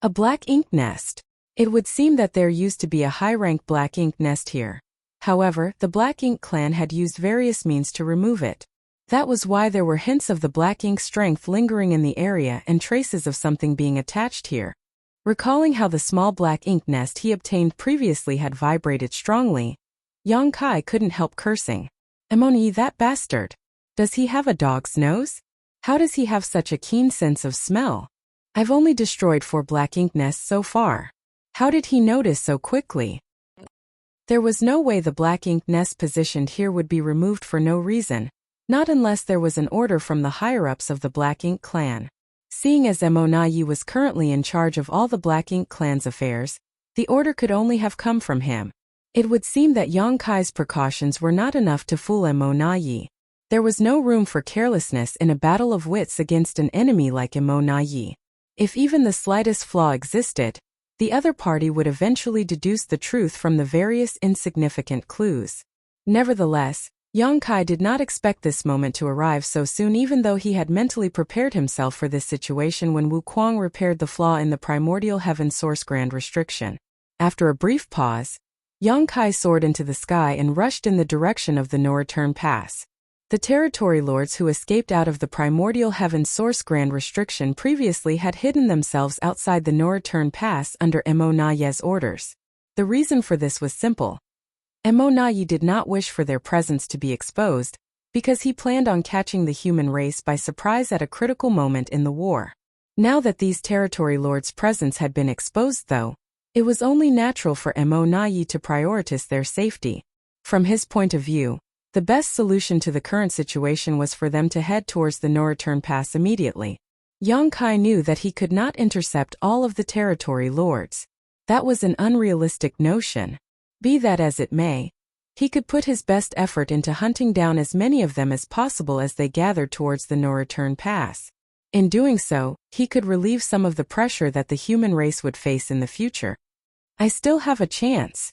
A Black Ink nest. It would seem that there used to be a high-rank Black Ink nest here. However, the Black Ink clan had used various means to remove it. That was why there were hints of the Black Ink strength lingering in the area and traces of something being attached here. Recalling how the small Black Ink nest he obtained previously had vibrated strongly, Yang Kai couldn't help cursing. Emoni, that bastard. Does he have a dog's nose? How does he have such a keen sense of smell? I've only destroyed 4 Black Ink nests so far. How did he notice so quickly? There was no way the Black Ink nest positioned here would be removed for no reason, not unless there was an order from the higher-ups of the Black Ink clan. Seeing as Emonayi was currently in charge of all the Black Ink clan's affairs, the order could only have come from him. It would seem that Yang Kai's precautions were not enough to fool Emonayi. There was no room for carelessness in a battle of wits against an enemy like Emonayi. If even the slightest flaw existed, the other party would eventually deduce the truth from the various insignificant clues. Nevertheless, Yang Kai did not expect this moment to arrive so soon, even though he had mentally prepared himself for this situation when Wu Kuang repaired the flaw in the primordial heaven source grand restriction. After a brief pause, Yang Kai soared into the sky and rushed in the direction of the no-return pass. The territory lords who escaped out of the primordial heaven source grand restriction previously had hidden themselves outside the no-return pass under Mo Na Ye's orders. The reason for this was simple. Mo Na Ye did not wish for their presence to be exposed, because he planned on catching the human race by surprise at a critical moment in the war. Now that these territory lords' presence had been exposed though, it was only natural for Mo Na Ye to prioritize their safety. From his point of view, the best solution to the current situation was for them to head towards the no-return pass immediately. Yang Kai knew that he could not intercept all of the territory lords. That was an unrealistic notion. Be that as it may, he could put his best effort into hunting down as many of them as possible as they gathered towards the no-return pass. In doing so, he could relieve some of the pressure that the human race would face in the future. I still have a chance.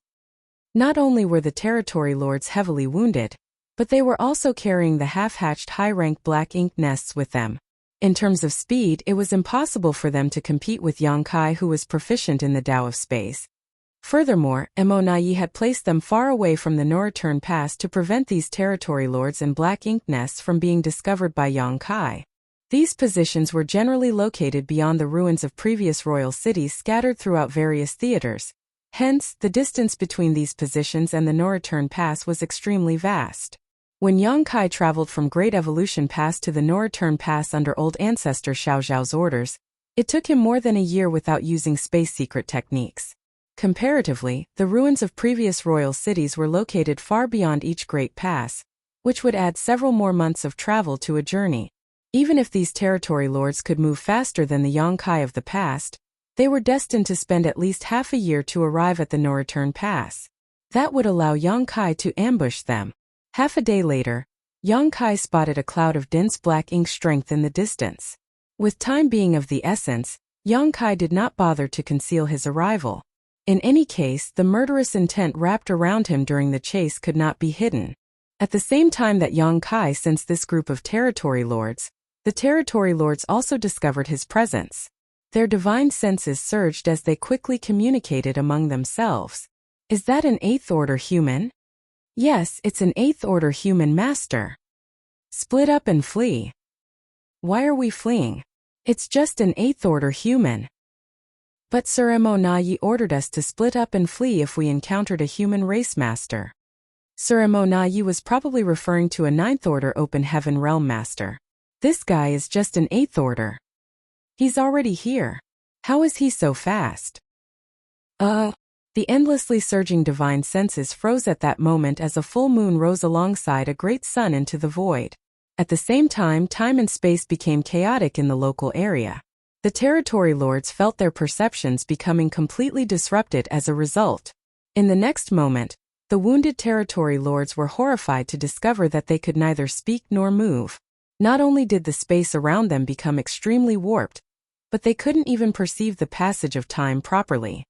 Not only were the territory lords heavily wounded, but they were also carrying the half-hatched high-rank black ink nests with them. In terms of speed, it was impossible for them to compete with Yang Kai, who was proficient in the Tao of space. Furthermore, Mo Na Ye had placed them far away from the no-return pass to prevent these territory lords and black ink nests from being discovered by Yang Kai. These positions were generally located beyond the ruins of previous royal cities scattered throughout various theaters. Hence, the distance between these positions and the no-return pass was extremely vast. When Yang Kai traveled from Great Evolution Pass to the no-return pass under Old Ancestor Xiao Zhao's orders, it took him more than a year without using space secret techniques. Comparatively, the ruins of previous royal cities were located far beyond each great pass, which would add several more months of travel to a journey. Even if these territory lords could move faster than the Yang Kai of the past, they were destined to spend at least half a year to arrive at the no-return pass. That would allow Yang Kai to ambush them. Half a day later, Yang Kai spotted a cloud of dense black ink strength in the distance. With time being of the essence, Yang Kai did not bother to conceal his arrival. In any case, the murderous intent wrapped around him during the chase could not be hidden. At the same time that Yang Kai sensed this group of territory lords, the territory lords also discovered his presence. Their divine senses surged as they quickly communicated among themselves. Is that an 8th order human? Yes, it's an 8th order human master. Split up and flee. Why are we fleeing? It's just an 8th order human. But Sir Mo Na Ye ordered us to split up and flee if we encountered a human race master. Sir Mo Na Ye was probably referring to a 9th order open heaven realm master. This guy is just an 8th order. He's already here. How is he so fast? The endlessly surging divine senses froze at that moment as a full moon rose alongside a great sun into the void. At the same time, time and space became chaotic in the local area. The territory lords felt their perceptions becoming completely disrupted as a result. In the next moment, the wounded territory lords were horrified to discover that they could neither speak nor move. Not only did the space around them become extremely warped, but they couldn't even perceive the passage of time properly.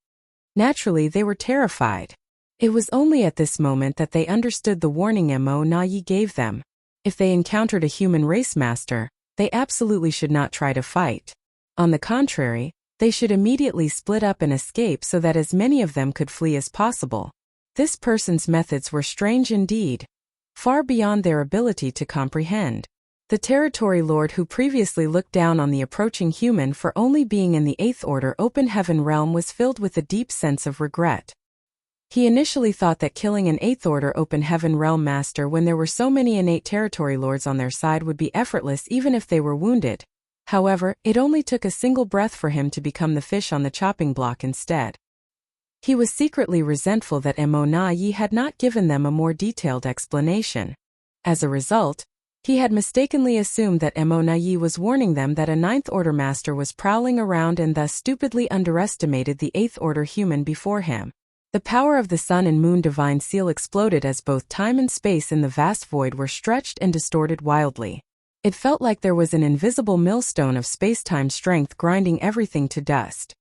Naturally, they were terrified. It was only at this moment that they understood the warning Mo Na Ye gave them. If they encountered a human race master, they absolutely should not try to fight. On the contrary, they should immediately split up and escape so that as many of them could flee as possible. This person's methods were strange indeed, far beyond their ability to comprehend. The territory lord who previously looked down on the approaching human for only being in the 8th order open heaven realm was filled with a deep sense of regret. He initially thought that killing an 8th order open heaven realm master when there were so many innate territory lords on their side would be effortless even if they were wounded. However, it only took a single breath for him to become the fish on the chopping block instead. He was secretly resentful that Mo Na Ye had not given them a more detailed explanation. As a result, he had mistakenly assumed that Mo Na Ye was warning them that a 9th order master was prowling around and thus stupidly underestimated the 8th order human before him. The power of the sun and moon divine seal exploded as both time and space in the vast void were stretched and distorted wildly. It felt like there was an invisible millstone of space-time strength grinding everything to dust.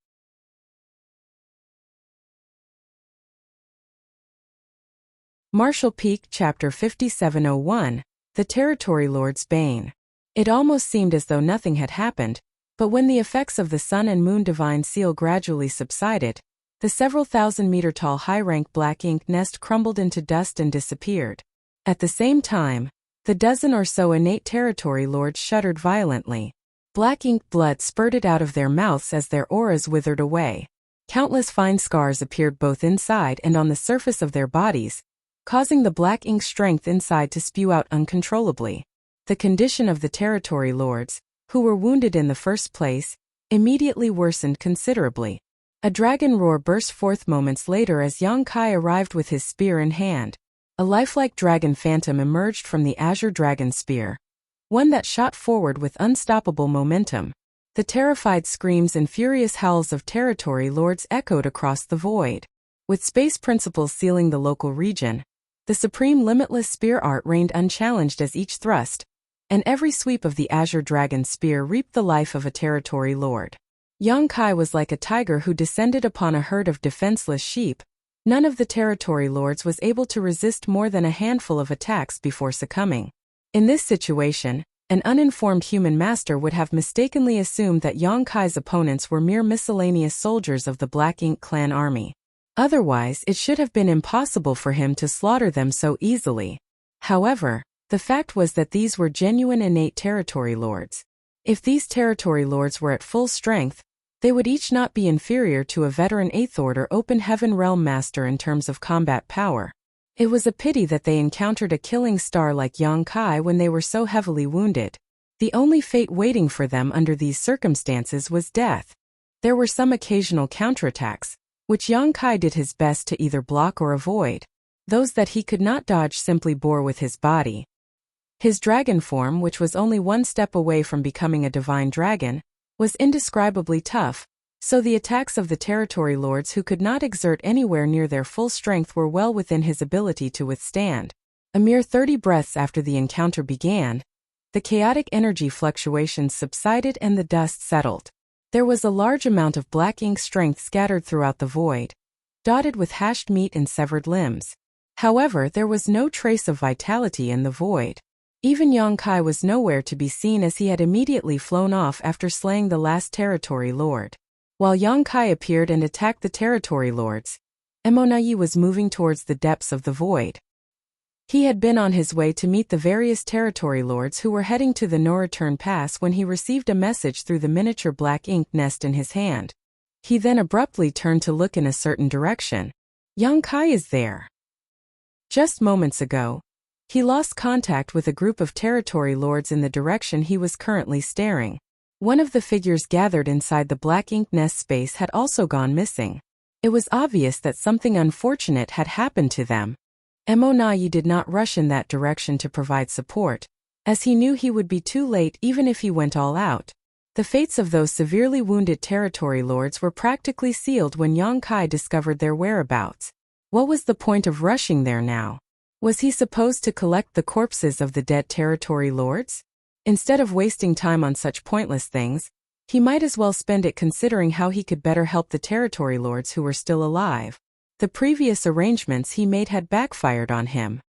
Marshall Peak, Chapter 5701, The Territory Lord's Bane. It almost seemed as though nothing had happened, but when the effects of the sun and moon divine seal gradually subsided, the several thousand-meter-tall high-rank black ink nest crumbled into dust and disappeared. At the same time, the dozen or so innate territory lords shuddered violently. Black ink blood spurted out of their mouths as their auras withered away. Countless fine scars appeared both inside and on the surface of their bodies, causing the black ink strength inside to spew out uncontrollably. The condition of the territory lords, who were wounded in the first place, immediately worsened considerably. A dragon roar burst forth moments later as Yang Kai arrived with his spear in hand. A lifelike dragon phantom emerged from the azure dragon spear, one that shot forward with unstoppable momentum. The terrified screams and furious howls of territory lords echoed across the void. With space principles sealing the local region, the supreme limitless spear art reigned unchallenged as each thrust, and every sweep of the azure dragon spear reaped the life of a territory lord. Yang Kai was like a tiger who descended upon a herd of defenseless sheep. None of the territory lords was able to resist more than a handful of attacks before succumbing. In this situation, an uninformed human master would have mistakenly assumed that Yang Kai's opponents were mere miscellaneous soldiers of the Black Ink clan army. Otherwise, it should have been impossible for him to slaughter them so easily. However, the fact was that these were genuine innate territory lords. If these territory lords were at full strength, they would each not be inferior to a veteran 8th Order Open Heaven Realm Master in terms of combat power. It was a pity that they encountered a killing star like Yang Kai when they were so heavily wounded. The only fate waiting for them under these circumstances was death. There were some occasional counterattacks, which Yang Kai did his best to either block or avoid. Those that he could not dodge simply bore with his body. His dragon form, which was only one step away from becoming a divine dragon, was indescribably tough, so the attacks of the territory lords who could not exert anywhere near their full strength were well within his ability to withstand. A mere 30 breaths after the encounter began, the chaotic energy fluctuations subsided and the dust settled. There was a large amount of black ink strength scattered throughout the void, dotted with hashed meat and severed limbs. However, there was no trace of vitality in the void. Even Yang Kai was nowhere to be seen as he had immediately flown off after slaying the last territory lord. While Yang Kai appeared and attacked the territory lords, Emonayi was moving towards the depths of the void. He had been on his way to meet the various territory lords who were heading to the No Return Pass when he received a message through the miniature black ink nest in his hand. He then abruptly turned to look in a certain direction. Yang Kai is there. Just moments ago, he lost contact with a group of territory lords in the direction he was currently staring. One of the figures gathered inside the black ink nest space had also gone missing. It was obvious that something unfortunate had happened to them. Emonayi did not rush in that direction to provide support, as he knew he would be too late even if he went all out. The fates of those severely wounded territory lords were practically sealed when Yang Kai discovered their whereabouts. What was the point of rushing there now? Was he supposed to collect the corpses of the dead territory lords? Instead of wasting time on such pointless things, he might as well spend it considering how he could better help the territory lords who were still alive. The previous arrangements he made had backfired on him.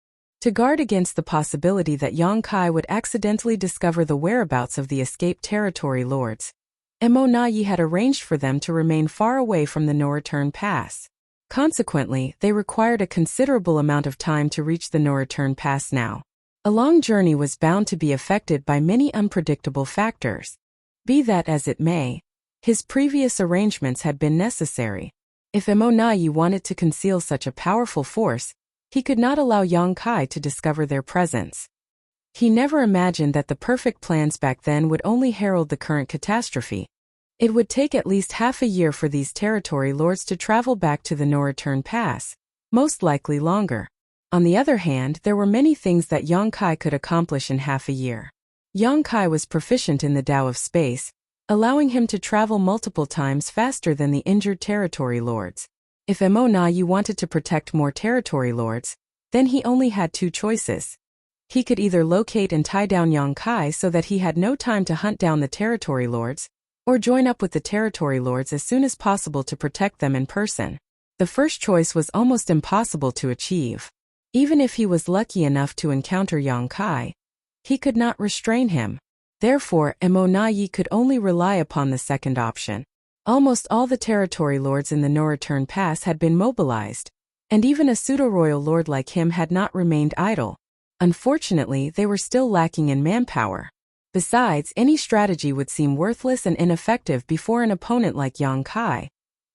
To guard against the possibility that Yang Kai would accidentally discover the whereabouts of the escaped territory lords, Emonayi had arranged for them to remain far away from the No Return Pass. Consequently, they required a considerable amount of time to reach the No Return Pass now. A long journey was bound to be affected by many unpredictable factors. Be that as it may, his previous arrangements had been necessary. If Emonayi wanted to conceal such a powerful force, he could not allow Yang Kai to discover their presence. He never imagined that the perfect plans back then would only herald the current catastrophe. It would take at least half a year for these territory lords to travel back to the No Return Pass, most likely longer. On the other hand, there were many things that Yang Kai could accomplish in half a year. Yang Kai was proficient in the Tao of space, allowing him to travel multiple times faster than the injured territory lords. If Emonayi wanted to protect more territory lords, then he only had two choices. He could either locate and tie down Yang Kai so that he had no time to hunt down the territory lords, or join up with the territory lords as soon as possible to protect them in person. The first choice was almost impossible to achieve. Even if he was lucky enough to encounter Yang Kai, he could not restrain him. Therefore, Emonayi could only rely upon the second option. Almost all the territory lords in the No-Return Pass had been mobilized, and even a pseudo-royal lord like him had not remained idle. Unfortunately, they were still lacking in manpower. Besides, any strategy would seem worthless and ineffective before an opponent like Yang Kai,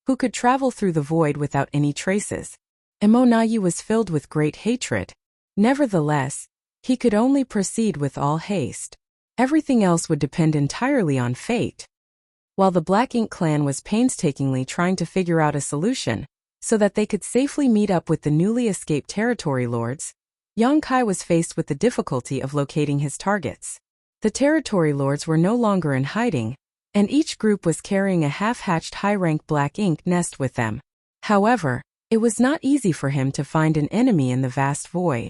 who could travel through the void without any traces. Emonayi was filled with great hatred. Nevertheless, he could only proceed with all haste. Everything else would depend entirely on fate. While the Black Ink clan was painstakingly trying to figure out a solution so that they could safely meet up with the newly escaped territory lords, Yang Kai was faced with the difficulty of locating his targets. The territory lords were no longer in hiding, and each group was carrying a half-hatched high-rank Black Ink nest with them. However, it was not easy for him to find an enemy in the vast void.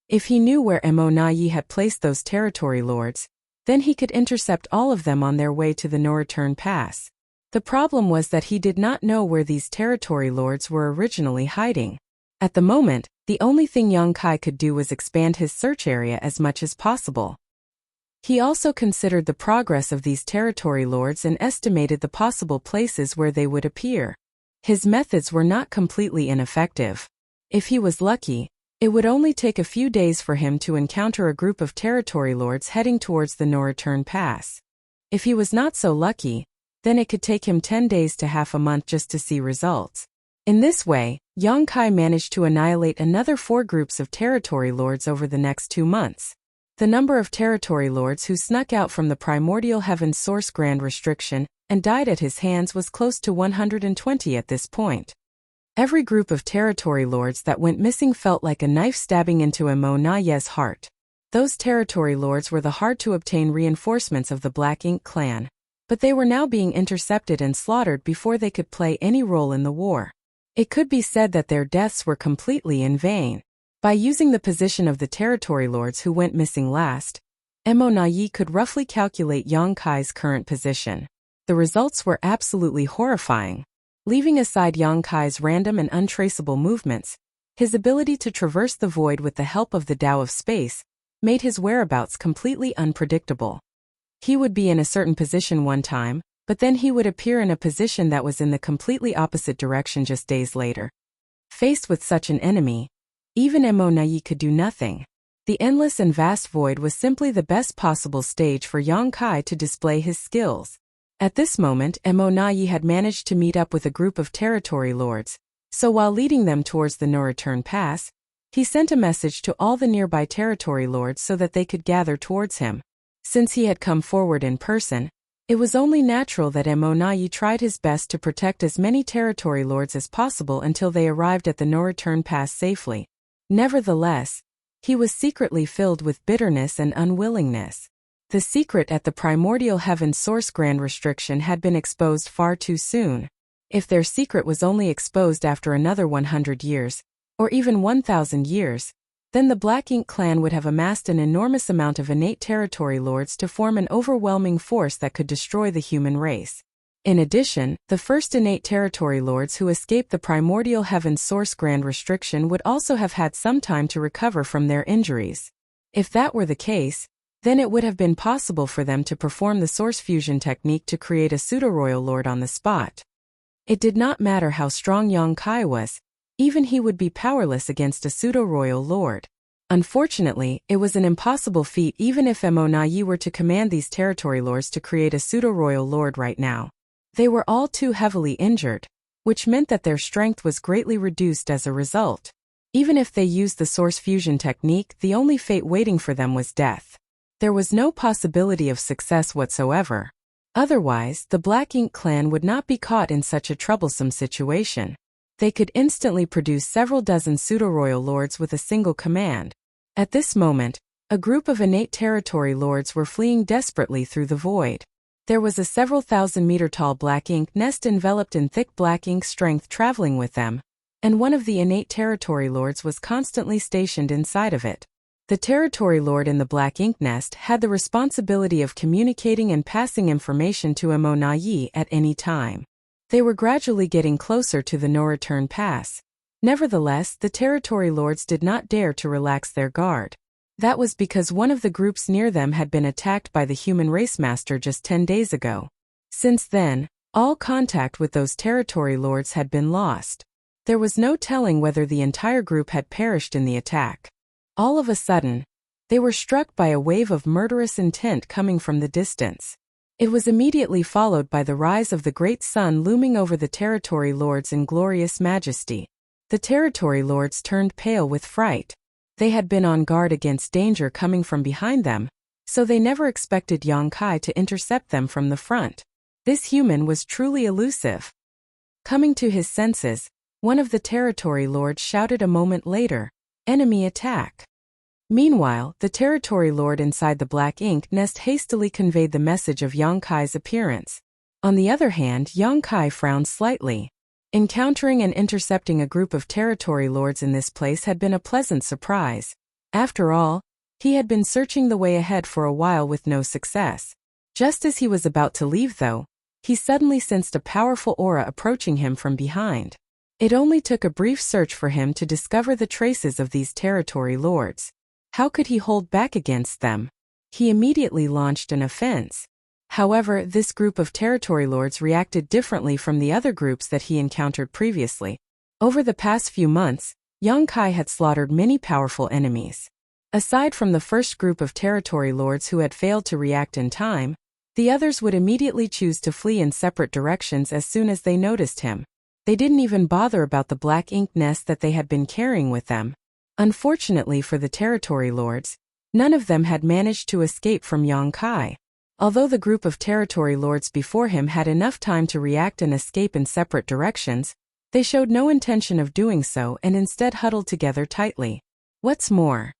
If he knew where Emonayi had placed those territory lords, then he could intercept all of them on their way to the No-Return Pass. The problem was that he did not know where these territory lords were originally hiding. At the moment, the only thing Yang Kai could do was expand his search area as much as possible. He also considered the progress of these territory lords and estimated the possible places where they would appear. His methods were not completely ineffective. If he was lucky, it would only take a few days for him to encounter a group of territory lords heading towards the No-Return Pass. If he was not so lucky, then it could take him 10 days to half a month just to see results. In this way, Yang Kai managed to annihilate another 4 groups of territory lords over the next 2 months. The number of territory lords who snuck out from the primordial heaven's source grand restriction and died at his hands was close to 120 at this point. Every group of territory lords that went missing felt like a knife stabbing into Emonayi's heart. Those territory lords were the hard-to-obtain reinforcements of the Black Ink clan, but they were now being intercepted and slaughtered before they could play any role in the war. It could be said that their deaths were completely in vain. By using the position of the territory lords who went missing last, Emonayi could roughly calculate Yang Kai's current position. The results were absolutely horrifying. Leaving aside Yang Kai's random and untraceable movements, his ability to traverse the void with the help of the Tao of Space made his whereabouts completely unpredictable. He would be in a certain position one time, but then he would appear in a position that was in the completely opposite direction just days later. Faced with such an enemy, even Emonayi could do nothing. The endless and vast void was simply the best possible stage for Yang Kai to display his skills. At this moment, Emonayi had managed to meet up with a group of territory lords, so while leading them towards the No-Return Pass, he sent a message to all the nearby territory lords so that they could gather towards him. Since he had come forward in person, it was only natural that Emonayi tried his best to protect as many territory lords as possible until they arrived at the No-Return Pass safely. Nevertheless, he was secretly filled with bitterness and unwillingness. The secret at the primordial heaven's source grand restriction had been exposed far too soon. If their secret was only exposed after another 100 years, or even 1,000 years, then the Black Ink clan would have amassed an enormous amount of innate territory lords to form an overwhelming force that could destroy the human race. In addition, the first innate territory lords who escaped the primordial heaven's source grand restriction would also have had some time to recover from their injuries. If that were the case, then it would have been possible for them to perform the source fusion technique to create a pseudo-royal lord on the spot. It did not matter how strong Yang Kai was, even he would be powerless against a pseudo-royal lord. Unfortunately, it was an impossible feat even if Emonayi were to command these territory lords to create a pseudo-royal lord right now. They were all too heavily injured, which meant that their strength was greatly reduced as a result. Even if they used the source fusion technique, the only fate waiting for them was death. There was no possibility of success whatsoever. Otherwise, the Black Ink clan would not be caught in such a troublesome situation. They could instantly produce several dozen pseudo-royal lords with a single command. At this moment, a group of innate territory lords were fleeing desperately through the void. There was a several thousand-meter-tall Black Ink nest enveloped in thick Black Ink strength traveling with them, and one of the innate territory lords was constantly stationed inside of it. The territory lord in the Black Ink nest had the responsibility of communicating and passing information to Emonayi at any time. They were gradually getting closer to the No-Return Pass. Nevertheless, the territory lords did not dare to relax their guard. That was because one of the groups near them had been attacked by the human race master just 10 days ago. Since then, all contact with those territory lords had been lost. There was no telling whether the entire group had perished in the attack. All of a sudden, they were struck by a wave of murderous intent coming from the distance. It was immediately followed by the rise of the great sun looming over the territory lords in glorious majesty. The territory lords turned pale with fright. They had been on guard against danger coming from behind them, so they never expected Yang Kai to intercept them from the front. This human was truly elusive. Coming to his senses, one of the territory lords shouted a moment later, "Enemy attack!" Meanwhile, the territory lord inside the black ink nest hastily conveyed the message of Yang Kai's appearance. On the other hand, Yang Kai frowned slightly. Encountering and intercepting a group of territory lords in this place had been a pleasant surprise. After all, he had been searching the way ahead for a while with no success. Just as he was about to leave though, he suddenly sensed a powerful aura approaching him from behind. It only took a brief search for him to discover the traces of these territory lords. How could he hold back against them? He immediately launched an offense. However, this group of territory lords reacted differently from the other groups that he encountered previously. Over the past few months, Yang Kai had slaughtered many powerful enemies. Aside from the first group of territory lords who had failed to react in time, the others would immediately choose to flee in separate directions as soon as they noticed him. They didn't even bother about the black ink nest that they had been carrying with them. Unfortunately for the territory lords, none of them had managed to escape from Yang Kai. Although the group of territory lords before him had enough time to react and escape in separate directions, they showed no intention of doing so and instead huddled together tightly. What's more,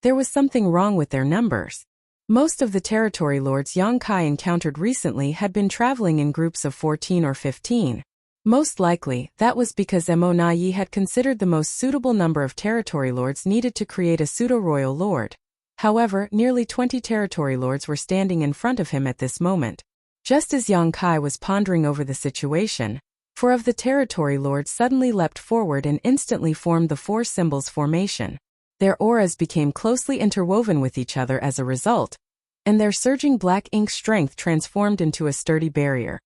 there was something wrong with their numbers. Most of the territory lords Yang Kai encountered recently had been traveling in groups of 14 or 15. Most likely, that was because Mo Yi had considered the most suitable number of territory lords needed to create a pseudo-royal lord. However, nearly 20 territory lords were standing in front of him at this moment. Just as Yang Kai was pondering over the situation, 4 of the territory lords suddenly leapt forward and instantly formed the 4 symbols formation. Their auras became closely interwoven with each other as a result, and their surging black ink strength transformed into a sturdy barrier.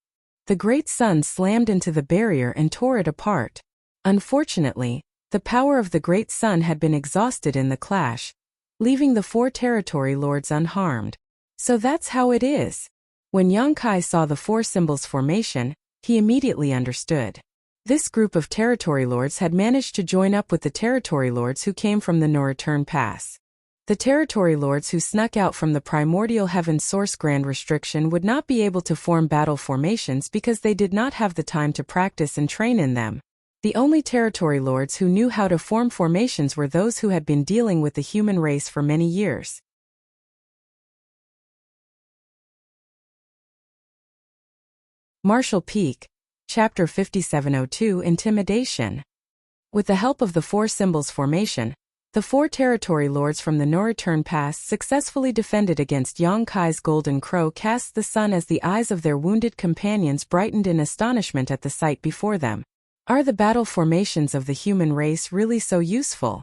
The great sun slammed into the barrier and tore it apart. Unfortunately, the power of the great sun had been exhausted in the clash, leaving the 4 territory lords unharmed. So that's how it is. When Yang Kai saw the 4 symbols formation, he immediately understood. This group of territory lords had managed to join up with the territory lords who came from the No Return Pass. The territory lords who snuck out from the primordial heaven source grand restriction would not be able to form battle formations because they did not have the time to practice and train in them. The only territory lords who knew how to form formations were those who had been dealing with the human race for many years. Martial Peak, Chapter 5702 Intimidation. With the help of the 4 symbols formation, the 4 territory lords from the No Return Pass successfully defended against Yang Kai's golden crow cast the sun as the eyes of their wounded companions brightened in astonishment at the sight before them. Are the battle formations of the human race really so useful?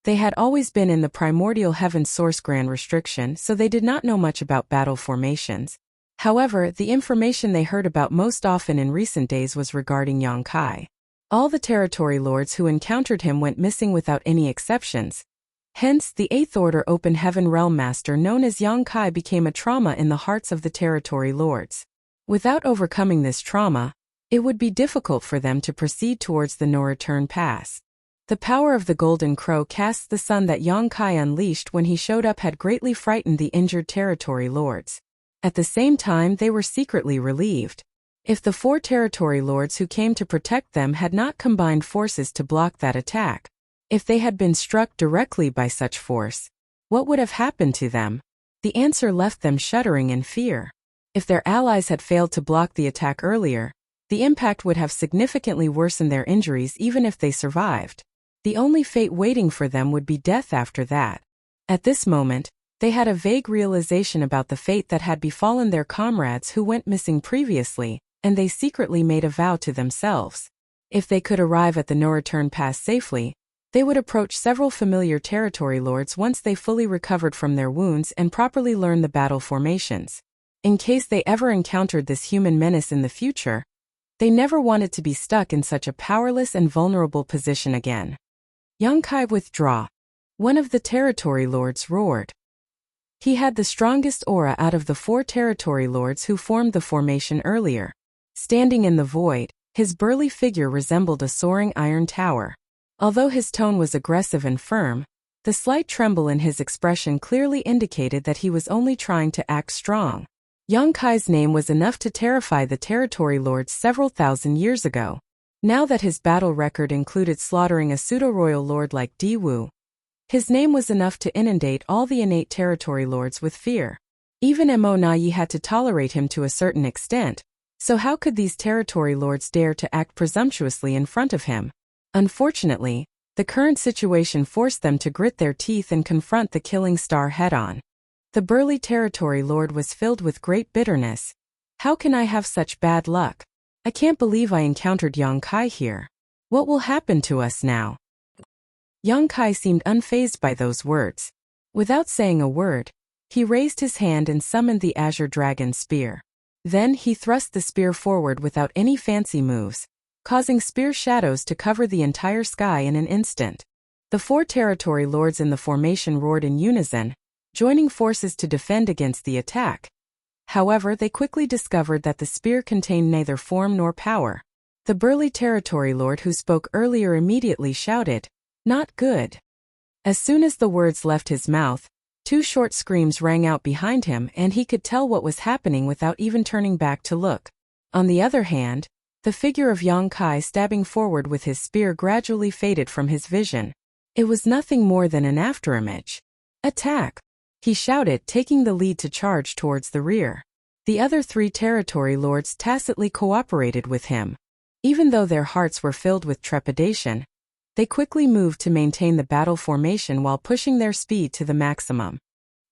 They had always been in the primordial heaven source grand restriction, so they did not know much about battle formations. However, the information they heard about most often in recent days was regarding Yang Kai. All the territory lords who encountered him went missing without any exceptions. Hence, the 8th Order Open Heaven Realm Master known as Yang Kai became a trauma in the hearts of the territory lords. Without overcoming this trauma, it would be difficult for them to proceed towards the No Return Pass. The power of the Golden Crow cast the sun that Yang Kai unleashed when he showed up had greatly frightened the injured territory lords. At the same time, they were secretly relieved. If the 4 territory lords who came to protect them had not combined forces to block that attack, if they had been struck directly by such force, what would have happened to them? The answer left them shuddering in fear. If their allies had failed to block the attack earlier, the impact would have significantly worsened their injuries even if they survived. The only fate waiting for them would be death after that. At this moment, they had a vague realization about the fate that had befallen their comrades who went missing previously, and they secretly made a vow to themselves. If they could arrive at the no-return pass safely, they would approach several familiar territory lords once they fully recovered from their wounds and properly learned the battle formations. In case they ever encountered this human menace in the future, they never wanted to be stuck in such a powerless and vulnerable position again. Young Kai, withdraw. One of the territory lords roared. He had the strongest aura out of the 4 territory lords who formed the formation earlier. Standing in the void, his burly figure resembled a soaring iron tower. Although his tone was aggressive and firm, the slight tremble in his expression clearly indicated that he was only trying to act strong. Young Kai's name was enough to terrify the territory lords several thousand years ago. Now that his battle record included slaughtering a pseudo-royal lord like Di Wu, his name was enough to inundate all the innate territory lords with fear. Even Mo Na Yi had to tolerate him to a certain extent, so how could these territory lords dare to act presumptuously in front of him? Unfortunately, the current situation forced them to grit their teeth and confront the killing star head-on. The burly territory lord was filled with great bitterness. How can I have such bad luck? I can't believe I encountered Young Kai here. What will happen to us now? Young Kai seemed unfazed by those words. Without saying a word, he raised his hand and summoned the Azure Dragon Spear. Then he thrust the spear forward without any fancy moves, causing spear shadows to cover the entire sky in an instant. The 4 territory lords in the formation roared in unison, joining forces to defend against the attack. However, they quickly discovered that the spear contained neither form nor power. The burly territory lord who spoke earlier immediately shouted, "Not good." As soon as the words left his mouth, 2 short screams rang out behind him and he could tell what was happening without even turning back to look. On the other hand, the figure of Young Kai stabbing forward with his spear gradually faded from his vision. It was nothing more than an afterimage. "Attack!" he shouted, taking the lead to charge towards the rear. The other 3 territory lords tacitly cooperated with him. Even though their hearts were filled with trepidation, they quickly moved to maintain the battle formation while pushing their speed to the maximum.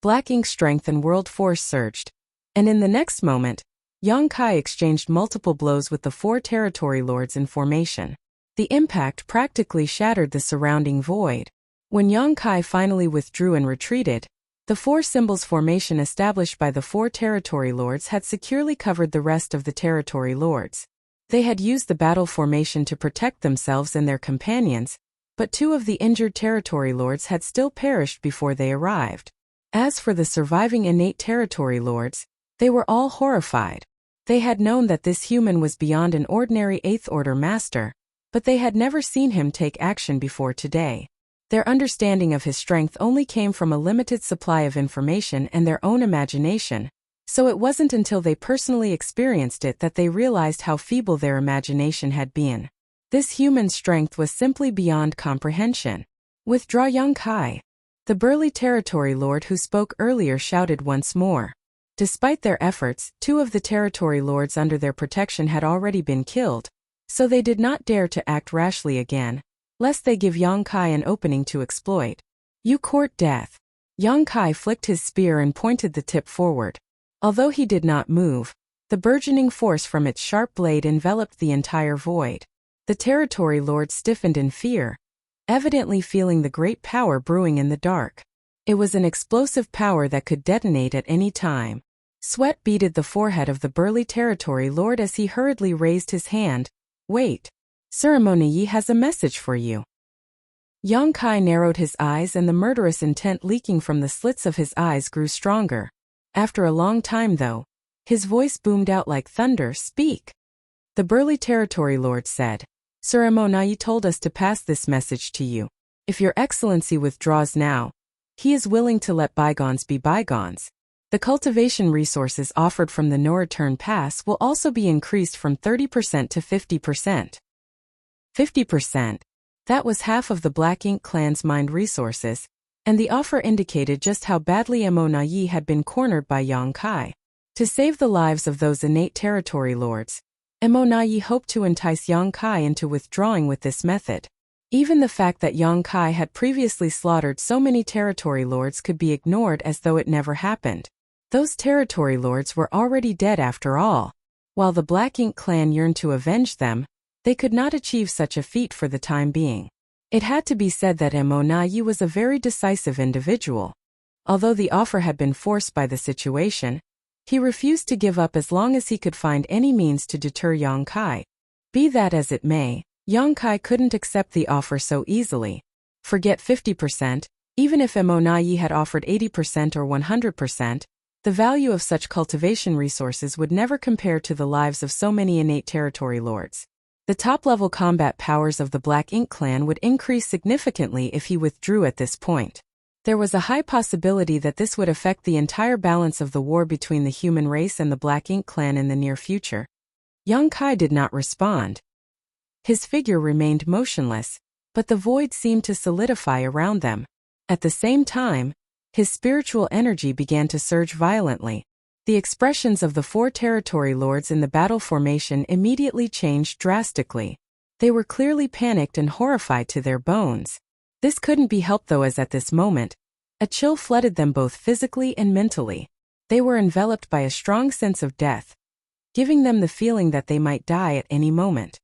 Black Ink's strength and world force surged, and in the next moment, Young Kai exchanged multiple blows with the 4 territory lords in formation. The impact practically shattered the surrounding void. When Young Kai finally withdrew and retreated, the 4 symbols formation established by the 4 territory lords had securely covered the rest of the territory lords. They had used the battle formation to protect themselves and their companions, but 2 of the injured territory lords had still perished before they arrived. As for the surviving innate territory lords, they were all horrified. They had known that this human was beyond an ordinary 8th Order master, but they had never seen him take action before today. Their understanding of his strength only came from a limited supply of information and their own imagination, so it wasn't until they personally experienced it that they realized how feeble their imagination had been. This human strength was simply beyond comprehension. "Withdraw, Young Kai." The burly territory lord who spoke earlier shouted once more. Despite their efforts, 2 of the territory lords under their protection had already been killed, so they did not dare to act rashly again, lest they give Young Kai an opening to exploit. "You court death." Young Kai flicked his spear and pointed the tip forward. Although he did not move, the burgeoning force from its sharp blade enveloped the entire void. The territory lord stiffened in fear, evidently feeling the great power brewing in the dark. It was an explosive power that could detonate at any time. Sweat beaded the forehead of the burly territory lord as he hurriedly raised his hand. "Wait. Ceremony has a message for you." Young Kai narrowed his eyes and the murderous intent leaking from the slits of his eyes grew stronger. After a long time though, his voice boomed out like thunder. "Speak." The burly territory lord said, "Ceremony told us to pass this message to you. If your excellency withdraws now, he is willing to let bygones be bygones. The cultivation resources offered from the no-return pass will also be increased from 30% to 50%. 50%. That was half of the Black Ink clan's mined resources, and the offer indicated just how badly Mo Na Yi had been cornered by Young Kai. To save the lives of those innate territory lords, Mo Na Yi hoped to entice Young Kai into withdrawing with this method. Even the fact that Young Kai had previously slaughtered so many territory lords could be ignored as though it never happened. Those territory lords were already dead after all. While the Black Ink clan yearned to avenge them, They could not achieve such a feat for the time being. It had to be said that Emonayi was a very decisive individual. Although the offer had been forced by the situation, he refused to give up as long as he could find any means to deter Yang Kai. Be that as it may, Yang Kai couldn't accept the offer so easily. Forget 50%, even if Emonayi had offered 80% or 100%, the value of such cultivation resources would never compare to the lives of so many innate territory lords. The top-level combat powers of the Black Ink clan would increase significantly if he withdrew at this point. There was a high possibility that this would affect the entire balance of the war between the human race and the Black Ink clan in the near future. Yang Kai did not respond. His figure remained motionless, but the void seemed to solidify around them. At the same time, his spiritual energy began to surge violently. The expressions of the 4 territory lords in the battle formation immediately changed drastically. They were clearly panicked and horrified to their bones. This couldn't be helped though, as at this moment, a chill flooded them both physically and mentally. They were enveloped by a strong sense of death, giving them the feeling that they might die at any moment.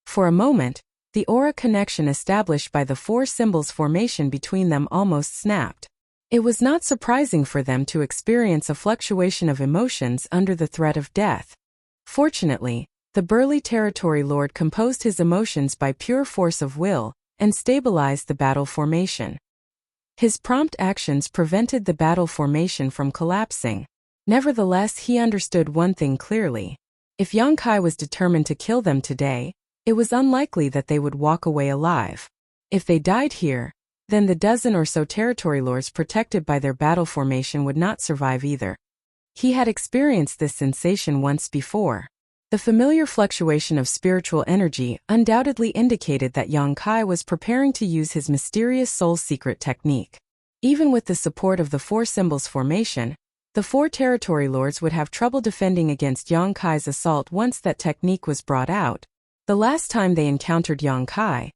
For a moment, the aura connection established by the 4 symbols formation between them almost snapped. It was not surprising for them to experience a fluctuation of emotions under the threat of death. Fortunately, the burly territory lord composed his emotions by pure force of will and stabilized the battle formation. His prompt actions prevented the battle formation from collapsing. Nevertheless, he understood one thing clearly. If Yang Kai was determined to kill them today, it was unlikely that they would walk away alive. If they died here, then the dozen or so territory lords protected by their battle formation would not survive either. He had experienced this sensation once before. The familiar fluctuation of spiritual energy undoubtedly indicated that Yang Kai was preparing to use his mysterious soul secret technique. Even with the support of the 4 symbols formation, the 4 territory lords would have trouble defending against Yang Kai's assault once that technique was brought out. The last time they encountered Yang Kai,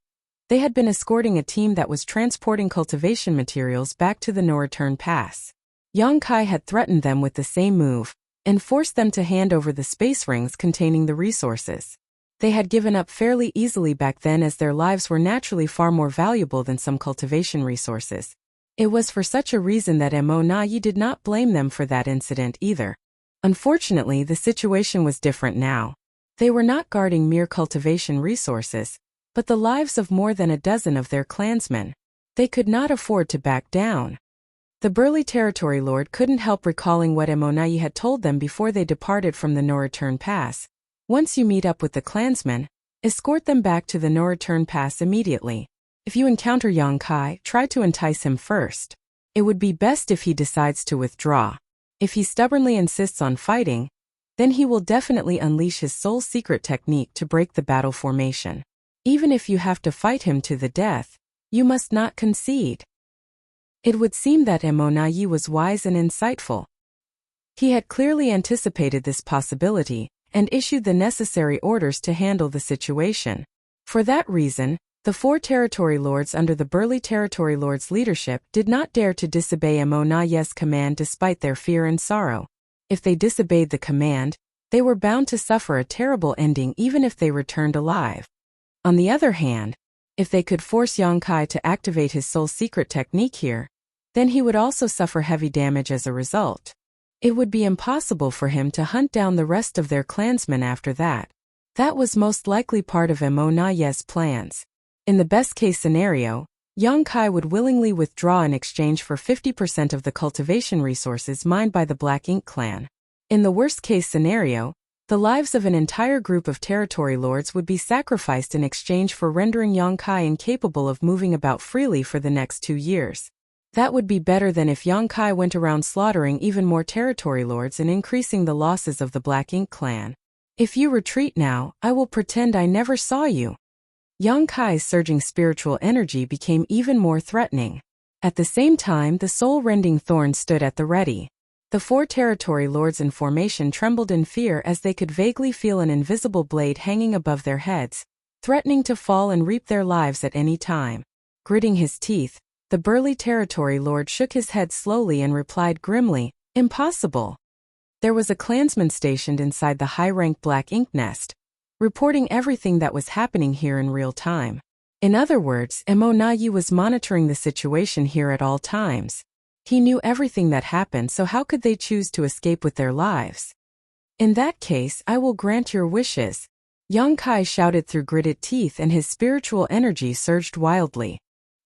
they had been escorting a team that was transporting cultivation materials back to the no-return pass. Yang Kai had threatened them with the same move and forced them to hand over the space rings containing the resources. They had given up fairly easily back then, as their lives were naturally far more valuable than some cultivation resources. It was for such a reason that Emonayi did not blame them for that incident either. Unfortunately, the situation was different now. They were not guarding mere cultivation resources, but the lives of more than a dozen of their clansmen. They could not afford to back down. The burly territory lord couldn't help recalling what Emonayi had told them before they departed from the no-return pass. Once you meet up with the clansmen, escort them back to the no-return pass immediately. If you encounter Yang Kai, try to entice him first. It would be best if he decides to withdraw. If he stubbornly insists on fighting, then he will definitely unleash his soul secret technique to break the battle formation. Even if you have to fight him to the death, you must not concede. It would seem that Emonayi was wise and insightful. He had clearly anticipated this possibility and issued the necessary orders to handle the situation. For that reason, the 4 territory lords under the burly territory lord's leadership did not dare to disobey Emonayi's command despite their fear and sorrow. If they disobeyed the command, they were bound to suffer a terrible ending even if they returned alive. On the other hand, if they could force Yang Kai to activate his soul secret technique here, then he would also suffer heavy damage as a result. It would be impossible for him to hunt down the rest of their clansmen after that. That was most likely part of Emonayi's plans. In the best-case scenario, Yang Kai would willingly withdraw in exchange for 50% of the cultivation resources mined by the Black Ink clan. In the worst-case scenario, the lives of an entire group of territory lords would be sacrificed in exchange for rendering Yang Kai incapable of moving about freely for the next 2 years. That would be better than if Yang Kai went around slaughtering even more territory lords and increasing the losses of the Black Ink clan. If you retreat now, I will pretend I never saw you. Yang Kai's surging spiritual energy became even more threatening. At the same time, the soul-rending thorn stood at the ready. The 4 territory lords in formation trembled in fear as they could vaguely feel an invisible blade hanging above their heads, threatening to fall and reap their lives at any time. Gritting his teeth, the burly territory lord shook his head slowly and replied grimly, "Impossible." There was a clansman stationed inside the high-rank Black Ink nest, reporting everything that was happening here in real time. In other words, Emonayi was monitoring the situation here at all times. He knew everything that happened, so how could they choose to escape with their lives? In that case, I will grant your wishes. Yang Kai shouted through gritted teeth, and his spiritual energy surged wildly.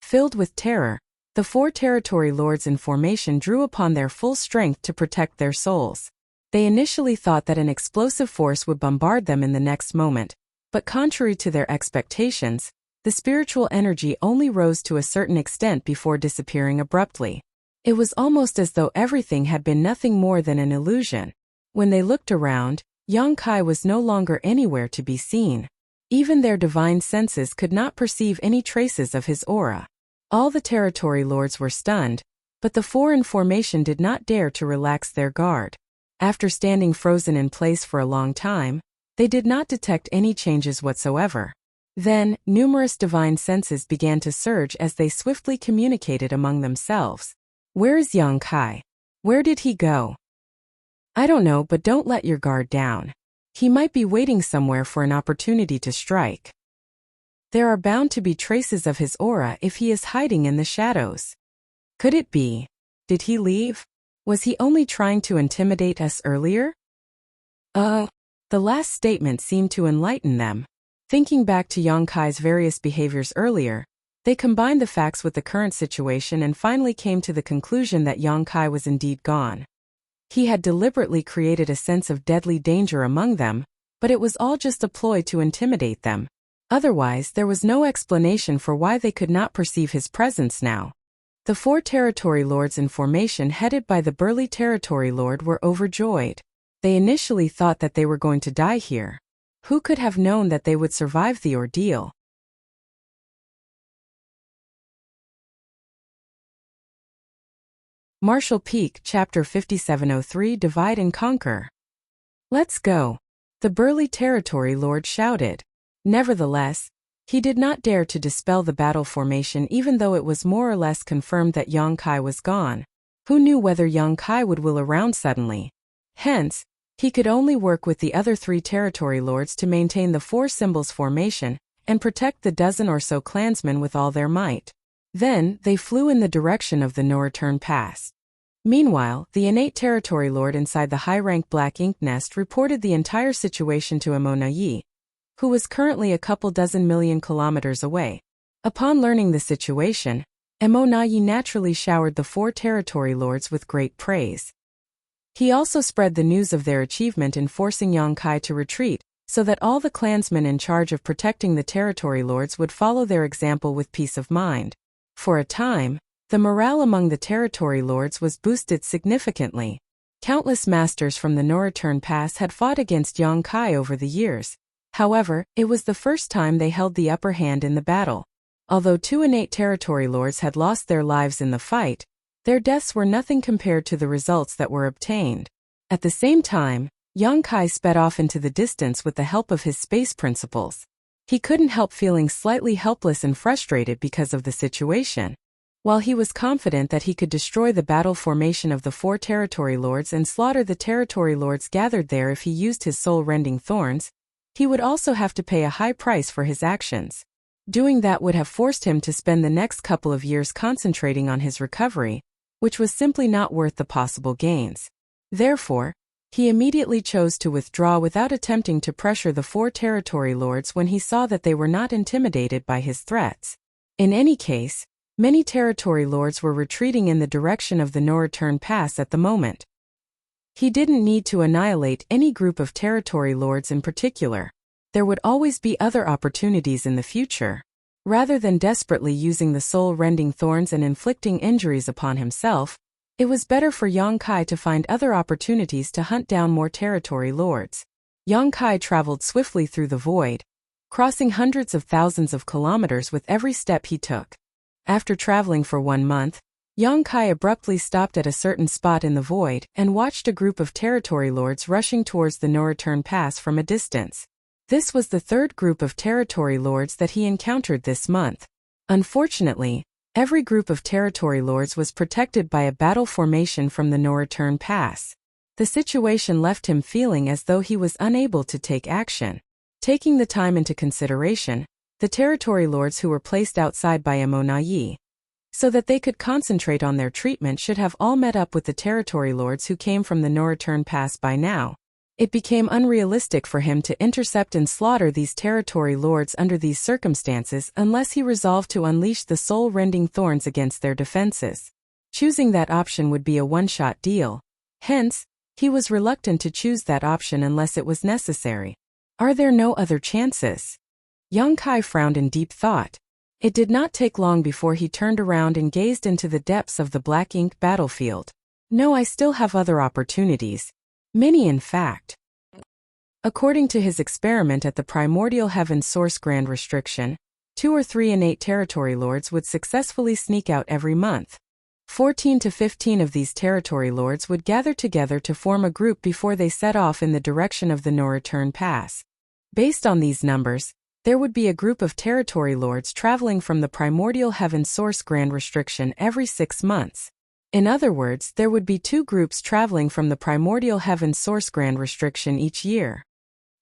Filled with terror, the 4 territory lords in formation drew upon their full strength to protect their souls. They initially thought that an explosive force would bombard them in the next moment, but contrary to their expectations, the spiritual energy only rose to a certain extent before disappearing abruptly. It was almost as though everything had been nothing more than an illusion. When they looked around, Yang Kai was no longer anywhere to be seen. Even their divine senses could not perceive any traces of his aura. All the territory lords were stunned, but the 4 in formation did not dare to relax their guard. After standing frozen in place for a long time, they did not detect any changes whatsoever. Then, numerous divine senses began to surge as they swiftly communicated among themselves. Where is Yang Kai? Where did he go? I don't know, but don't let your guard down. He might be waiting somewhere for an opportunity to strike. There are bound to be traces of his aura if he is hiding in the shadows. Could it be? Did he leave? Was he only trying to intimidate us earlier? The last statement seemed to enlighten them. Thinking back to Yang Kai's various behaviors earlier, they combined the facts with the current situation and finally came to the conclusion that Yang Kai was indeed gone. He had deliberately created a sense of deadly danger among them, but it was all just a ploy to intimidate them. Otherwise, there was no explanation for why they could not perceive his presence now. The 4 territory lords in formation headed by the burly territory lord were overjoyed. They initially thought that they were going to die here. Who could have known that they would survive the ordeal? Martial Peak, Chapter 5703, Divide and Conquer. Let's go. The burly territory lord shouted. Nevertheless, he did not dare to dispel the battle formation even though it was more or less confirmed that Yang Kai was gone. Who knew whether Yang Kai would wheel around suddenly? Hence, he could only work with the other 3 territory lords to maintain the 4 symbols formation and protect the dozen or so clansmen with all their might. Then, they flew in the direction of the no-return pass. Meanwhile, the innate territory lord inside the high-rank black ink nest reported the entire situation to Emonayi, who was currently a couple dozen million kilometers away. Upon learning the situation, Emonayi naturally showered the 4 territory lords with great praise. He also spread the news of their achievement in forcing Yang Kai to retreat, so that all the clansmen in charge of protecting the territory lords would follow their example with peace of mind. For a time, the morale among the territory lords was boosted significantly. Countless masters from the no-return pass had fought against Yang Kai over the years. However, it was the first time they held the upper hand in the battle. Although 2 innate territory lords had lost their lives in the fight, their deaths were nothing compared to the results that were obtained. At the same time, Yang Kai sped off into the distance with the help of his space principles. He couldn't help feeling slightly helpless and frustrated because of the situation. While he was confident that he could destroy the battle formation of the 4 territory lords and slaughter the territory lords gathered there if he used his soul-rending thorns, he would also have to pay a high price for his actions. Doing that would have forced him to spend the next couple of years concentrating on his recovery, which was simply not worth the possible gains. Therefore, he immediately chose to withdraw without attempting to pressure the 4 territory lords when he saw that they were not intimidated by his threats. In any case, many territory lords were retreating in the direction of the no-return pass at the moment. He didn't need to annihilate any group of territory lords in particular. There would always be other opportunities in the future. Rather than desperately using the soul-rending thorns and inflicting injuries upon himself, it was better for Yang Kai to find other opportunities to hunt down more territory lords. Yang Kai traveled swiftly through the void, crossing hundreds of thousands of kilometers with every step he took. After traveling for 1 month, Yang Kai abruptly stopped at a certain spot in the void and watched a group of territory lords rushing towards the no-return pass from a distance. This was the 3rd group of territory lords that he encountered this month. Unfortunately, every group of territory lords was protected by a battle formation from the no-return pass. The situation left him feeling as though he was unable to take action. Taking the time into consideration, the territory lords who were placed outside by Emonayi, so that they could concentrate on their treatment, should have all met up with the territory lords who came from the no-return pass by now. It became unrealistic for him to intercept and slaughter these territory lords under these circumstances unless he resolved to unleash the soul-rending thorns against their defenses. Choosing that option would be a one-shot deal. Hence, he was reluctant to choose that option unless it was necessary. Are there no other chances? Young Kai frowned in deep thought. It did not take long before he turned around and gazed into the depths of the black ink battlefield. No, I still have other opportunities. Many, in fact. According to his experiment at the primordial heaven source grand restriction, 2 or 3 innate territory lords would successfully sneak out every month. 14 to 15 of these territory lords would gather together to form a group before they set off in the direction of the no-return pass. Based on these numbers, there would be a group of territory lords traveling from the primordial heaven source grand restriction every 6 months. In other words, there would be 2 groups traveling from the primordial heaven source grand restriction each year.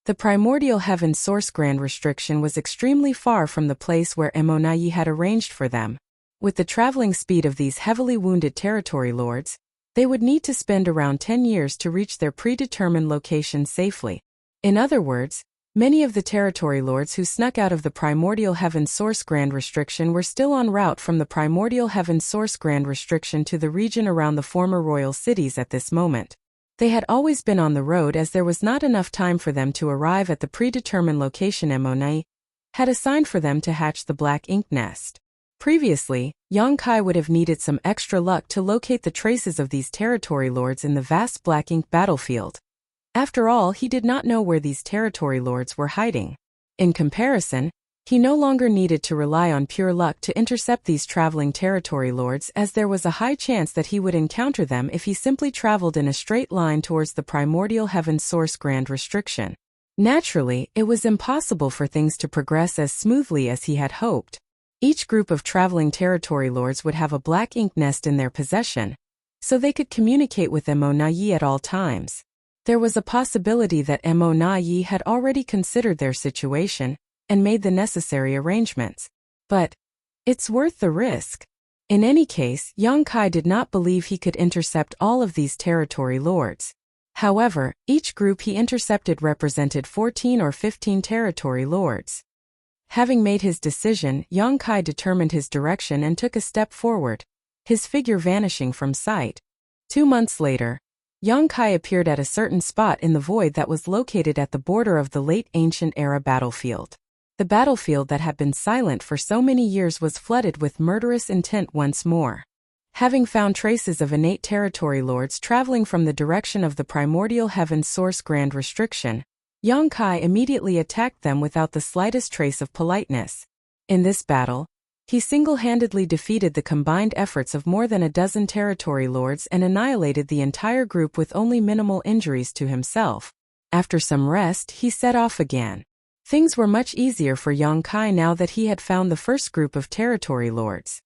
The primordial heaven source grand restriction was extremely far from the place where Emonayi had arranged for them. With the traveling speed of these heavily wounded territory lords, they would need to spend around 10 years to reach their predetermined location safely. In other words, many of the territory lords who snuck out of the primordial heaven source grand restriction were still en route from the primordial heaven source grand restriction to the region around the former royal cities at this moment. They had always been on the road as there was not enough time for them to arrive at the predetermined location Emonayi had assigned for them to hatch the black ink nest. Previously, Yang Kai would have needed some extra luck to locate the traces of these territory lords in the vast black ink battlefield. After all, he did not know where these territory lords were hiding. In comparison, he no longer needed to rely on pure luck to intercept these traveling territory lords, as there was a high chance that he would encounter them if he simply traveled in a straight line towards the primordial heaven source grand restriction. Naturally, it was impossible for things to progress as smoothly as he had hoped. Each group of traveling territory lords would have a black ink nest in their possession, so they could communicate with Emonayi at all times. There was a possibility that Emonayi had already considered their situation and made the necessary arrangements. But it's worth the risk. In any case, Yang Kai did not believe he could intercept all of these territory lords. However, each group he intercepted represented 14 or 15 territory lords. Having made his decision, Yang Kai determined his direction and took a step forward, his figure vanishing from sight. 2 months later, Yang Kai appeared at a certain spot in the void that was located at the border of the late ancient era battlefield. The battlefield that had been silent for so many years was flooded with murderous intent once more. Having found traces of innate territory lords traveling from the direction of the primordial heaven source grand restriction, Yang Kai immediately attacked them without the slightest trace of politeness. In this battle, he single-handedly defeated the combined efforts of more than a dozen territory lords and annihilated the entire group with only minimal injuries to himself. After some rest, he set off again. Things were much easier for Yang Kai now that he had found the first group of territory lords.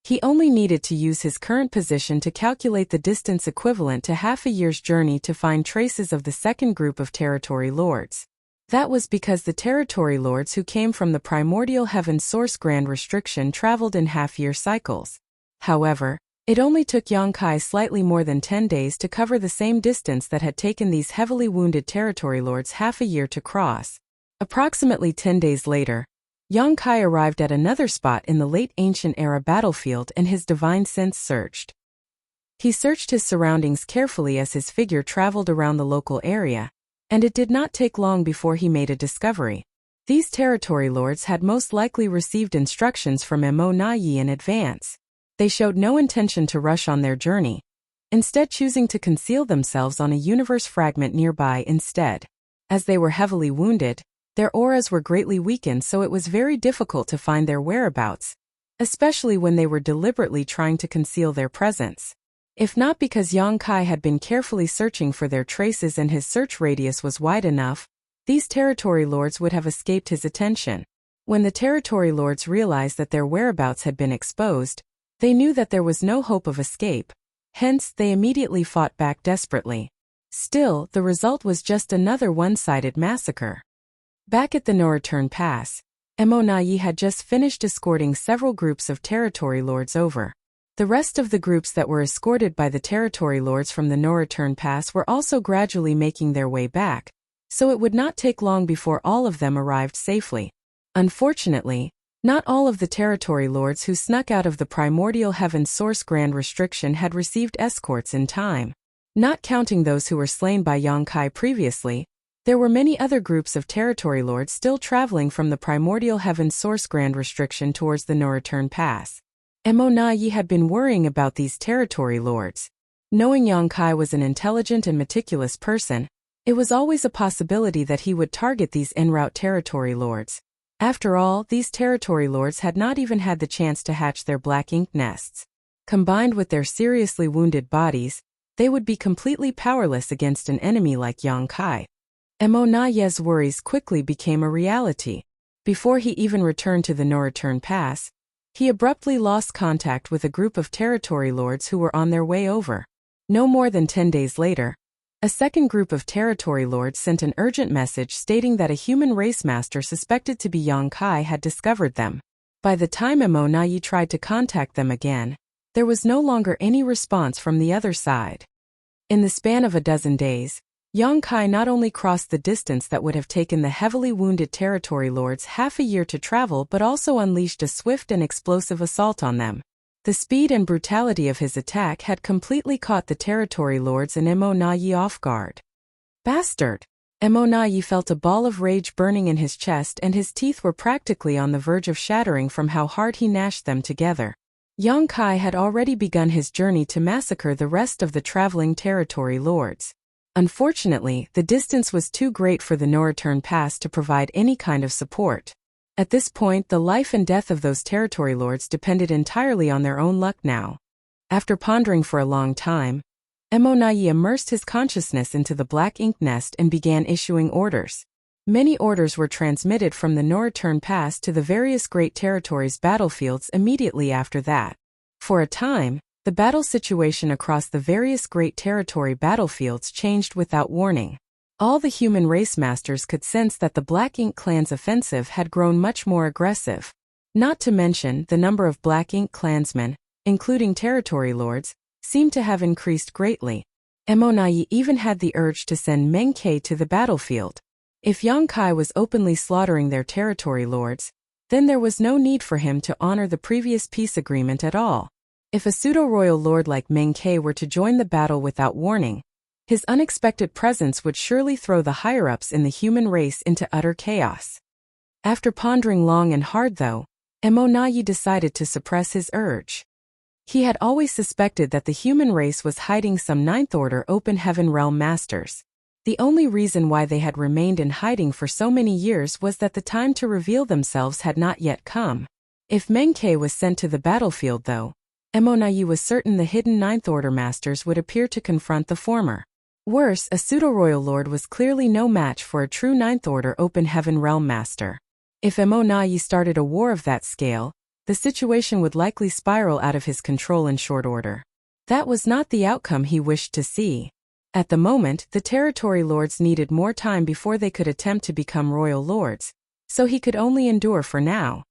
He only needed to use his current position to calculate the distance equivalent to half a year's journey to find traces of the second group of territory lords. That was because the territory lords who came from the primordial heaven source grand restriction traveled in half-year cycles. However, it only took Yang Kai slightly more than 10 days to cover the same distance that had taken these heavily wounded territory lords half a year to cross. Approximately 10 days later, Yang Kai arrived at another spot in the late ancient era battlefield and his divine sense searched. He searched his surroundings carefully as his figure traveled around the local area, and it did not take long before he made a discovery. These territory lords had most likely received instructions from Emonayi in advance. They showed no intention to rush on their journey, instead choosing to conceal themselves on a universe fragment nearby instead. As they were heavily wounded, their auras were greatly weakened, so it was very difficult to find their whereabouts, especially when they were deliberately trying to conceal their presence. If not because Yang Kai had been carefully searching for their traces and his search radius was wide enough, these territory lords would have escaped his attention. When the territory lords realized that their whereabouts had been exposed, they knew that there was no hope of escape. Hence, they immediately fought back desperately. Still, the result was just another one-sided massacre. Back at the no-return pass, Emonayi had just finished escorting several groups of territory lords over. The rest of the groups that were escorted by the territory lords from the no-return pass were also gradually making their way back, so it would not take long before all of them arrived safely. Unfortunately, not all of the territory lords who snuck out of the primordial heaven's source grand restriction had received escorts in time. Not counting those who were slain by Yongkai previously, there were many other groups of territory lords still traveling from the primordial heaven's source grand restriction towards the no-return pass. Emonayi had been worrying about these territory lords. Knowing Yongkai was an intelligent and meticulous person, it was always a possibility that he would target these en route territory lords. After all, these territory lords had not even had the chance to hatch their black ink nests. Combined with their seriously wounded bodies, they would be completely powerless against an enemy like Yongkai. Emonayi's worries quickly became a reality. Before he even returned to the no-return pass, he abruptly lost contact with a group of territory lords who were on their way over. No more than 10 days later, a second group of territory lords sent an urgent message stating that a human race master suspected to be Yongkai had discovered them. By the time Emonayi tried to contact them again, there was no longer any response from the other side. In the span of a dozen days, Yongkai not only crossed the distance that would have taken the heavily wounded territory lords half a year to travel but also unleashed a swift and explosive assault on them. The speed and brutality of his attack had completely caught the territory lords and Emonayi off guard. Bastard! Emonayi felt a ball of rage burning in his chest and his teeth were practically on the verge of shattering from how hard he gnashed them together. Yongkai had already begun his journey to massacre the rest of the traveling territory lords. Unfortunately, the distance was too great for the no-return pass to provide any kind of support. At this point, the life and death of those territory lords depended entirely on their own luck now. After pondering for a long time, Emonayi immersed his consciousness into the black ink nest and began issuing orders. Many orders were transmitted from the no-return pass to the various great territories' battlefields immediately after that. For a time, the battle situation across the various great territory battlefields changed without warning. All the human race masters could sense that the Black Ink clan's offensive had grown much more aggressive. Not to mention, the number of Black Ink clansmen, including territory lords, seemed to have increased greatly. Emonayi even had the urge to send Meng-Ke to the battlefield. If Yongkai was openly slaughtering their territory lords, then there was no need for him to honor the previous peace agreement at all. If a pseudo-royal lord like Meng-Ke were to join the battle without warning, his unexpected presence would surely throw the higher-ups in the human race into utter chaos. After pondering long and hard though, Emonayi decided to suppress his urge. He had always suspected that the human race was hiding some Ninth Order Open Heaven Realm Masters. The only reason why they had remained in hiding for so many years was that the time to reveal themselves had not yet come. If Meng-Ke was sent to the battlefield though, Emonayi was certain the hidden Ninth Order Masters would appear to confront the former. Worse, a pseudo-royal lord was clearly no match for a true Ninth Order Open Heaven Realm Master. If Emonayi started a war of that scale, the situation would likely spiral out of his control in short order. That was not the outcome he wished to see. At the moment, the territory lords needed more time before they could attempt to become royal lords, so he could only endure for now.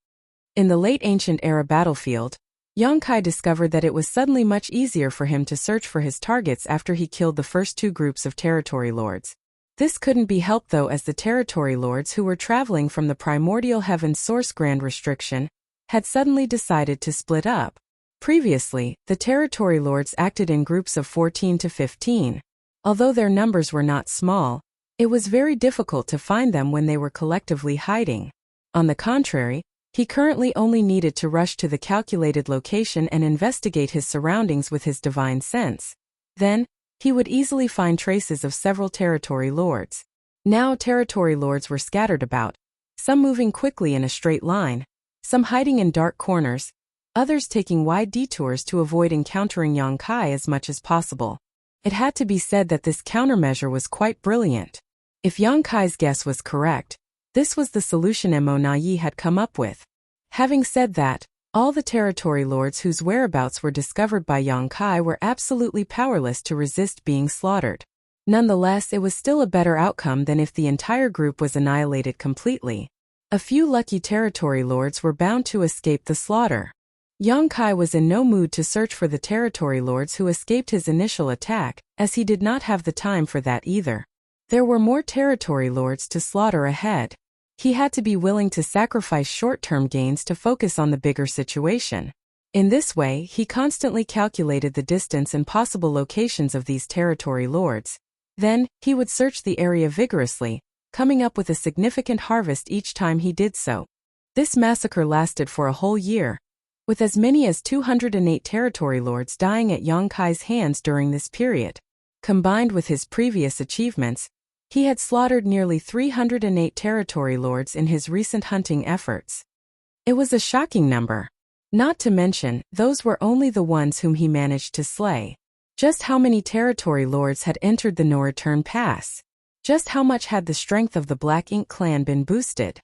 In the late ancient era battlefield, Yongkai discovered that it was suddenly much easier for him to search for his targets after he killed the first two groups of territory lords. This couldn't be helped though, as the territory lords who were traveling from the primordial heaven's source grand restriction had suddenly decided to split up. Previously, the territory lords acted in groups of 14 to 15. Although their numbers were not small, it was very difficult to find them when they were collectively hiding. On the contrary, he currently only needed to rush to the calculated location and investigate his surroundings with his divine sense. Then, he would easily find traces of several territory lords. Now territory lords were scattered about, some moving quickly in a straight line, some hiding in dark corners, others taking wide detours to avoid encountering Yongkai as much as possible. It had to be said that this countermeasure was quite brilliant. If Yongkai's guess was correct, this was the solution Emonayi had come up with. Having said that, all the territory lords whose whereabouts were discovered by Yongkai were absolutely powerless to resist being slaughtered. Nonetheless, it was still a better outcome than if the entire group was annihilated completely. A few lucky territory lords were bound to escape the slaughter. Yang Kai was in no mood to search for the territory lords who escaped his initial attack, as he did not have the time for that either. There were more territory lords to slaughter ahead. He had to be willing to sacrifice short-term gains to focus on the bigger situation. In this way, he constantly calculated the distance and possible locations of these territory lords. Then, he would search the area vigorously, coming up with a significant harvest each time he did so. This massacre lasted for a whole year, with as many as 208 territory lords dying at Yang Kai's hands during this period. Combined with his previous achievements, he had slaughtered nearly 308 territory lords in his recent hunting efforts. It was a shocking number. Not to mention, those were only the ones whom he managed to slay. Just how many territory lords had entered the No Return Pass? Just how much had the strength of the Black Ink clan been boosted?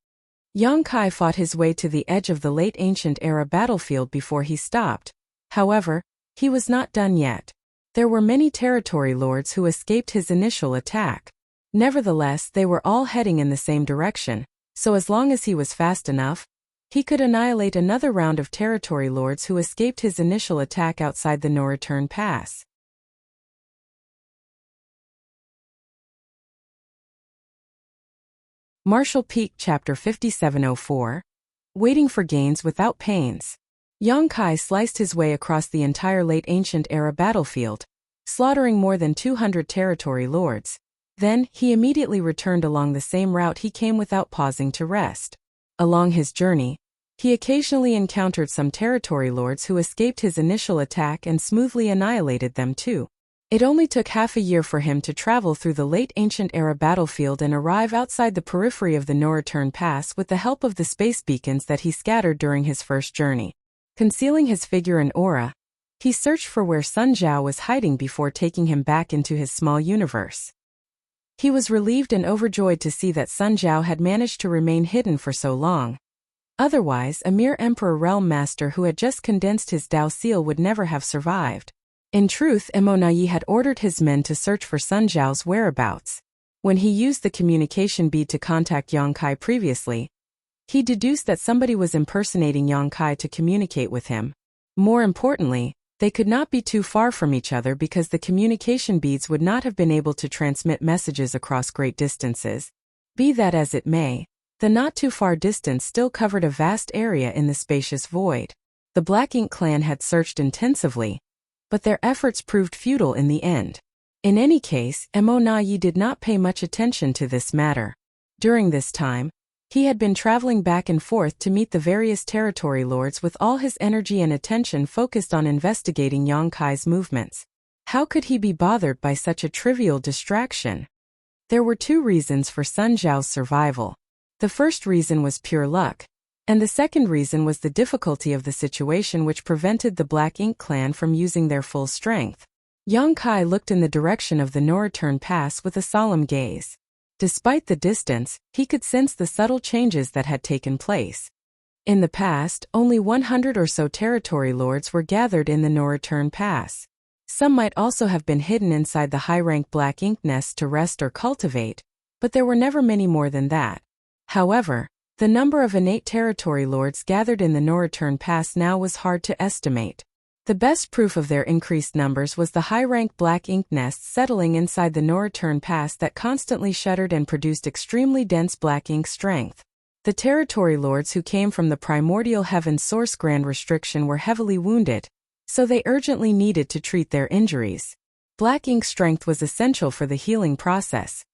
Yang Kai fought his way to the edge of the late ancient era battlefield before he stopped. However, he was not done yet. There were many territory lords who escaped his initial attack. Nevertheless, they were all heading in the same direction, so as long as he was fast enough, he could annihilate another round of territory lords who escaped his initial attack outside the No Return Pass. Martial Peak Chapter 5704. Waiting for Gains Without Pains. Yang Kai sliced his way across the entire late ancient era battlefield, slaughtering more than 200 territory lords. Then, he immediately returned along the same route he came without pausing to rest. Along his journey, he occasionally encountered some territory lords who escaped his initial attack and smoothly annihilated them too. It only took half a year for him to travel through the late ancient era battlefield and arrive outside the periphery of the No Return Pass with the help of the space beacons that he scattered during his first journey. Concealing his figure and aura, he searched for where Sun Zhao was hiding before taking him back into his small universe. He was relieved and overjoyed to see that Sun Zhao had managed to remain hidden for so long. Otherwise, a mere Emperor Realm Master who had just condensed his Dao Seal would never have survived. In truth, Emonayi had ordered his men to search for Sun Zhao's whereabouts. When he used the communication bead to contact Yang Kai previously, he deduced that somebody was impersonating Yang Kai to communicate with him. More importantly, they could not be too far from each other because the communication beads would not have been able to transmit messages across great distances. Be that as it may, the not-too-far distance still covered a vast area in the spacious void. The Black Ink clan had searched intensively, but their efforts proved futile in the end. In any case, Emonayi did not pay much attention to this matter. During this time, he had been traveling back and forth to meet the various territory lords with all his energy and attention focused on investigating Yang Kai's movements. How could he be bothered by such a trivial distraction? There were two reasons for Sun Zhao's survival. The first reason was pure luck, and the second reason was the difficulty of the situation which prevented the Black Ink clan from using their full strength. Yang Kai looked in the direction of the No Return Pass with a solemn gaze. Despite the distance, he could sense the subtle changes that had taken place. In the past, only 100 or so territory lords were gathered in the No Return Pass. Some might also have been hidden inside the high-rank Black Ink nests to rest or cultivate, but there were never many more than that. However, the number of innate territory lords gathered in the No Return Pass now was hard to estimate. The best proof of their increased numbers was the high-rank Black Ink nests settling inside the No Return Pass that constantly shuddered and produced extremely dense Black Ink strength. The territory lords who came from the primordial heaven source grand restriction were heavily wounded, so they urgently needed to treat their injuries. Black Ink strength was essential for the healing process.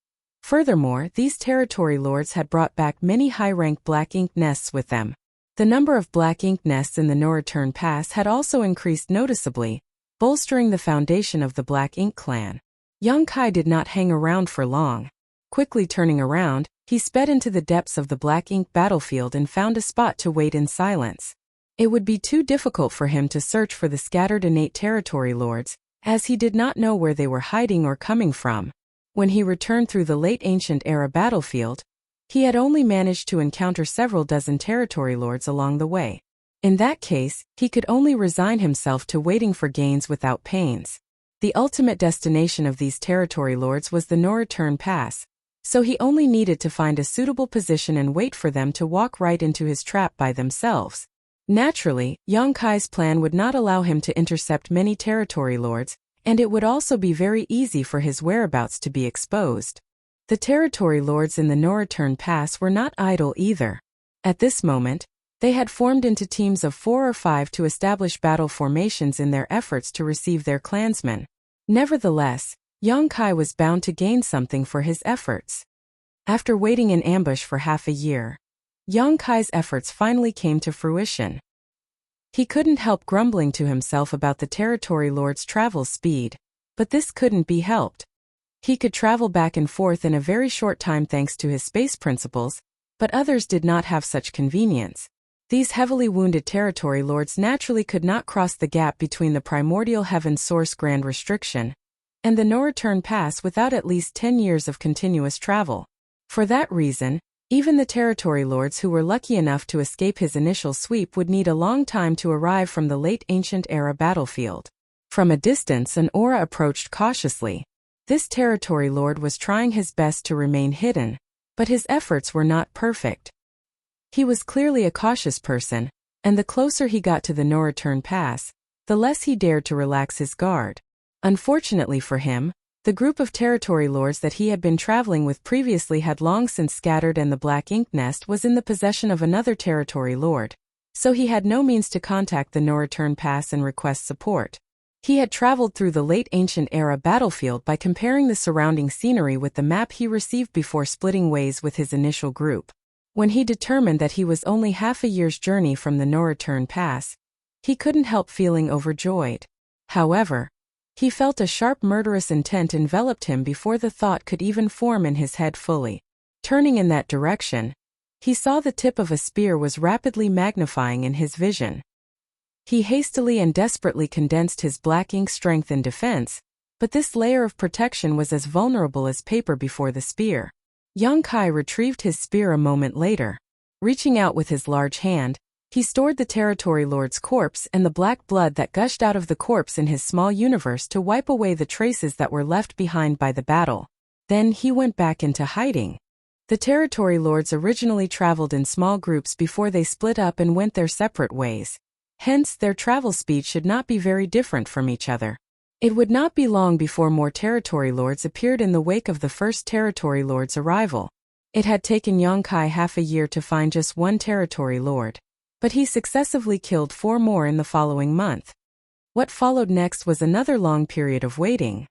Furthermore, these territory lords had brought back many high-rank Black Ink nests with them. The number of Black Ink nests in the No Return Pass had also increased noticeably, bolstering the foundation of the Black Ink clan. Yang Kai did not hang around for long. Quickly turning around, he sped into the depths of the Black Ink battlefield and found a spot to wait in silence. It would be too difficult for him to search for the scattered innate territory lords, as he did not know where they were hiding or coming from. When he returned through the late ancient era battlefield, he had only managed to encounter several dozen territory lords along the way. In that case, he could only resign himself to waiting for gains without pains. The ultimate destination of these territory lords was the no-return pass, so he only needed to find a suitable position and wait for them to walk right into his trap by themselves. Naturally, Yang Kai's plan would not allow him to intercept many territory lords, and it would also be very easy for his whereabouts to be exposed. The territory lords in the no-return pass were not idle either. At this moment, they had formed into teams of 4 or 5 to establish battle formations in their efforts to receive their clansmen. Nevertheless, Yang Kai was bound to gain something for his efforts. After waiting in ambush for half a year, Yang Kai's efforts finally came to fruition. He couldn't help grumbling to himself about the territory lord's travel speed, but this couldn't be helped. He could travel back and forth in a very short time thanks to his space principles, but others did not have such convenience. These heavily wounded territory lords naturally could not cross the gap between the primordial heaven source grand restriction and the no-return pass without at least 10 years of continuous travel. For that reason, even the territory lords who were lucky enough to escape his initial sweep would need a long time to arrive from the late ancient era battlefield. From a distance, an aura approached cautiously. This territory lord was trying his best to remain hidden, but his efforts were not perfect. He was clearly a cautious person, and the closer he got to the no-return pass, the less he dared to relax his guard. Unfortunately for him, the group of territory lords that he had been traveling with previously had long since scattered, and the black ink nest was in the possession of another territory lord, so he had no means to contact the no-return pass and request support. He had traveled through the late ancient era battlefield by comparing the surrounding scenery with the map he received before splitting ways with his initial group. When he determined that he was only half a year's journey from the no-return pass, he couldn't help feeling overjoyed. However, he felt a sharp murderous intent enveloped him before the thought could even form in his head fully. Turning in that direction, he saw the tip of a spear was rapidly magnifying in his vision. He hastily and desperately condensed his black ink strength in defense, but this layer of protection was as vulnerable as paper before the spear. Yang Kai retrieved his spear a moment later. Reaching out with his large hand, he stored the territory lord's corpse and the black blood that gushed out of the corpse in his small universe to wipe away the traces that were left behind by the battle. Then he went back into hiding. The territory lords originally traveled in small groups before they split up and went their separate ways. Hence, their travel speed should not be very different from each other. It would not be long before more territory lords appeared in the wake of the first territory lord's arrival. It had taken Yang Kai half a year to find just one territory lord, but he successively killed 4 more in the following month. What followed next was another long period of waiting.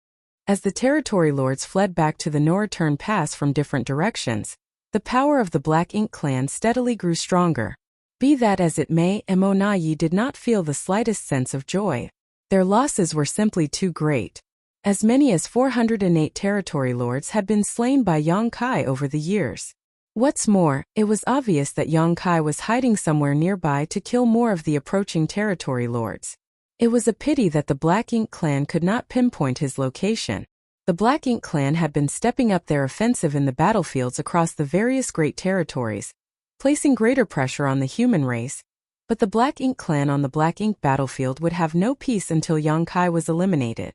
As the territory lords fled back to the no-return pass from different directions, the power of the Black Ink clan steadily grew stronger. Be that as it may, Emonayi did not feel the slightest sense of joy. Their losses were simply too great. As many as 408 territory lords had been slain by Yang Kai over the years. What's more, it was obvious that Yang Kai was hiding somewhere nearby to kill more of the approaching territory lords. It was a pity that the Black Ink clan could not pinpoint his location. The Black Ink clan had been stepping up their offensive in the battlefields across the various great territories, placing greater pressure on the human race, but the Black Ink clan on the Black Ink battlefield would have no peace until Yang Kai was eliminated.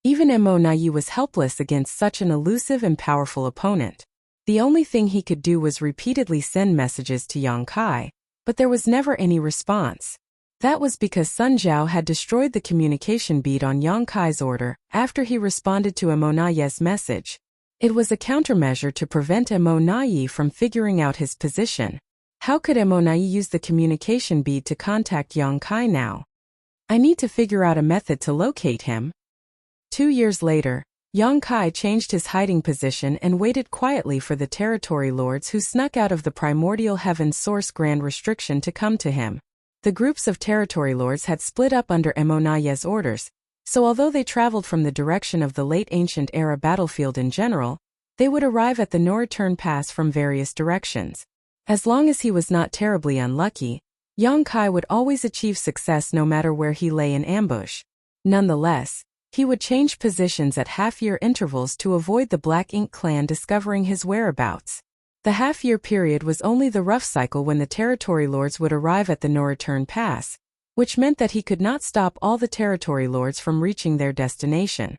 Even Emonayi was helpless against such an elusive and powerful opponent. The only thing he could do was repeatedly send messages to Yang Kai, but there was never any response. That was because Sun Zhao had destroyed the communication bead on Yang Kai's order after he responded to Emonayi's message. It was a countermeasure to prevent Emonayi from figuring out his position. How could Emonayi use the communication bead to contact Yang Kai now? I need to figure out a method to locate him. 2 years later, Yang Kai changed his hiding position and waited quietly for the territory lords who snuck out of the primordial heaven source grand restriction to come to him. The groups of territory lords had split up under Emonayi's orders, so although they traveled from the direction of the late ancient era battlefield in general, they would arrive at the no-return pass from various directions. As long as he was not terribly unlucky, Yang Kai would always achieve success no matter where he lay in ambush. Nonetheless, he would change positions at half-year intervals to avoid the Black Ink clan discovering his whereabouts. The half-year period was only the rough cycle when the territory lords would arrive at the no-return pass, which meant that he could not stop all the territory lords from reaching their destination.